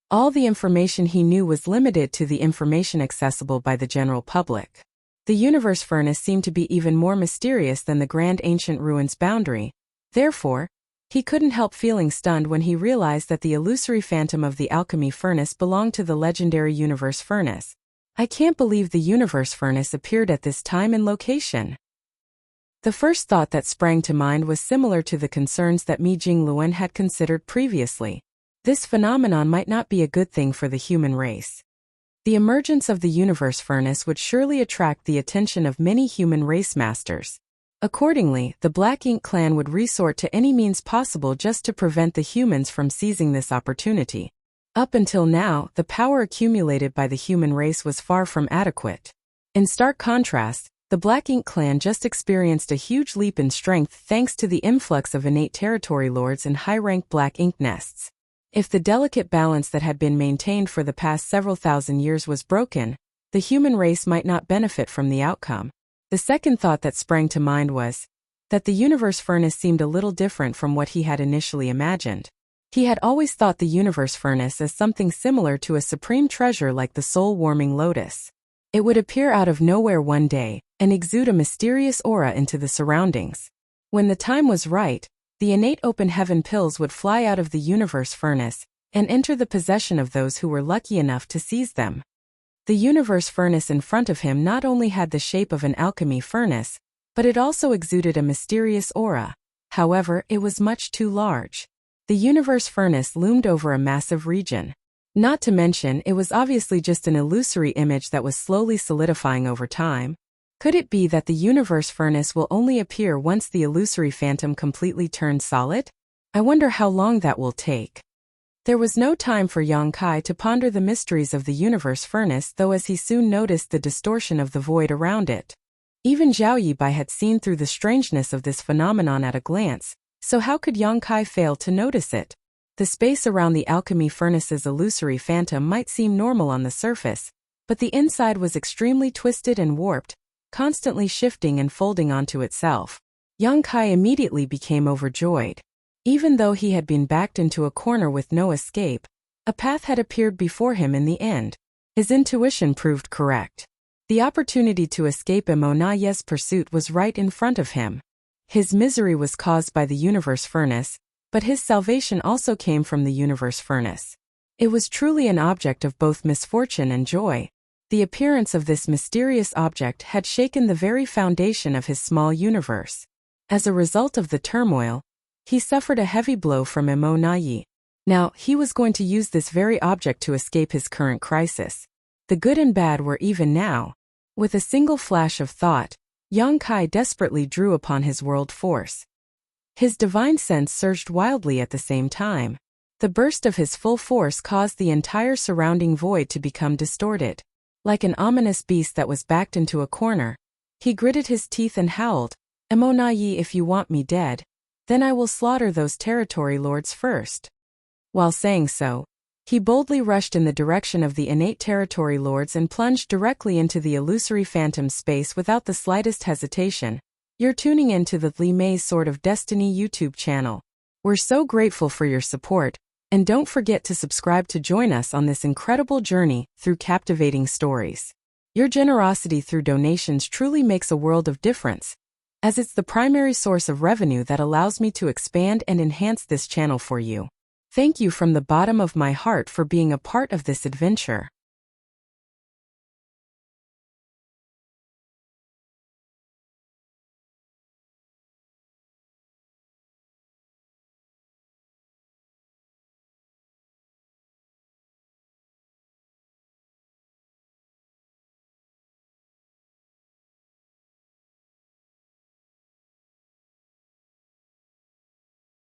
All the information he knew was limited to the information accessible by the general public. The universe furnace seemed to be even more mysterious than the grand ancient ruins boundary. Therefore, he couldn't help feeling stunned when he realized that the illusory phantom of the alchemy furnace belonged to the legendary universe furnace. I can't believe the universe furnace appeared at this time and location. The first thought that sprang to mind was similar to the concerns that Mi Jingluan had considered previously. This phenomenon might not be a good thing for the human race. The emergence of the universe furnace would surely attract the attention of many human race masters. Accordingly, the Black Ink clan would resort to any means possible just to prevent the humans from seizing this opportunity. Up until now, the power accumulated by the human race was far from adequate. In stark contrast, the Black Ink clan just experienced a huge leap in strength thanks to the influx of innate territory lords and high-rank Black Ink nests. If the delicate balance that had been maintained for the past several thousand years was broken, the human race might not benefit from the outcome. The second thought that sprang to mind was that the universe furnace seemed a little different from what he had initially imagined. He had always thought the universe furnace as something similar to a supreme treasure like the soul-warming lotus. It would appear out of nowhere one day and exude a mysterious aura into the surroundings. When the time was right, the innate open heaven pills would fly out of the universe furnace and enter the possession of those who were lucky enough to seize them. The universe furnace in front of him not only had the shape of an alchemy furnace, but it also exuded a mysterious aura. However, it was much too large. The universe furnace loomed over a massive region. Not to mention, it was obviously just an illusory image that was slowly solidifying over time. Could it be that the universe furnace will only appear once the illusory phantom completely turns solid? I wonder how long that will take. There was no time for Yang Kai to ponder the mysteries of the universe furnace, though, as he soon noticed the distortion of the void around it. Even Zhao Yibai had seen through the strangeness of this phenomenon at a glance, so how could Yang Kai fail to notice it? The space around the alchemy furnace's illusory phantom might seem normal on the surface, but the inside was extremely twisted and warped, constantly shifting and folding onto itself. Yang Kai immediately became overjoyed. Even though he had been backed into a corner with no escape, a path had appeared before him in the end. His intuition proved correct. The opportunity to escape Emonaye's pursuit was right in front of him. His misery was caused by the universe furnace, but his salvation also came from the universe furnace. It was truly an object of both misfortune and joy. The appearance of this mysterious object had shaken the very foundation of his small universe. As a result of the turmoil, he suffered a heavy blow from Emonaye. Now, he was going to use this very object to escape his current crisis. The good and bad were even now. With a single flash of thought, Yang Kai desperately drew upon his world force. His divine sense surged wildly at the same time. The burst of his full force caused the entire surrounding void to become distorted. Like an ominous beast that was backed into a corner, he gritted his teeth and howled, "Emonaye, if you want me dead, then I will slaughter those territory lords first." While saying so, he boldly rushed in the direction of the innate territory lords and plunged directly into the illusory phantom space without the slightest hesitation. You're tuning into the Li Mei's Sword of Destiny YouTube channel. We're so grateful for your support, and don't forget to subscribe to join us on this incredible journey through captivating stories. Your generosity through donations truly makes a world of difference, as it's the primary source of revenue that allows me to expand and enhance this channel for you. Thank you from the bottom of my heart for being a part of this adventure.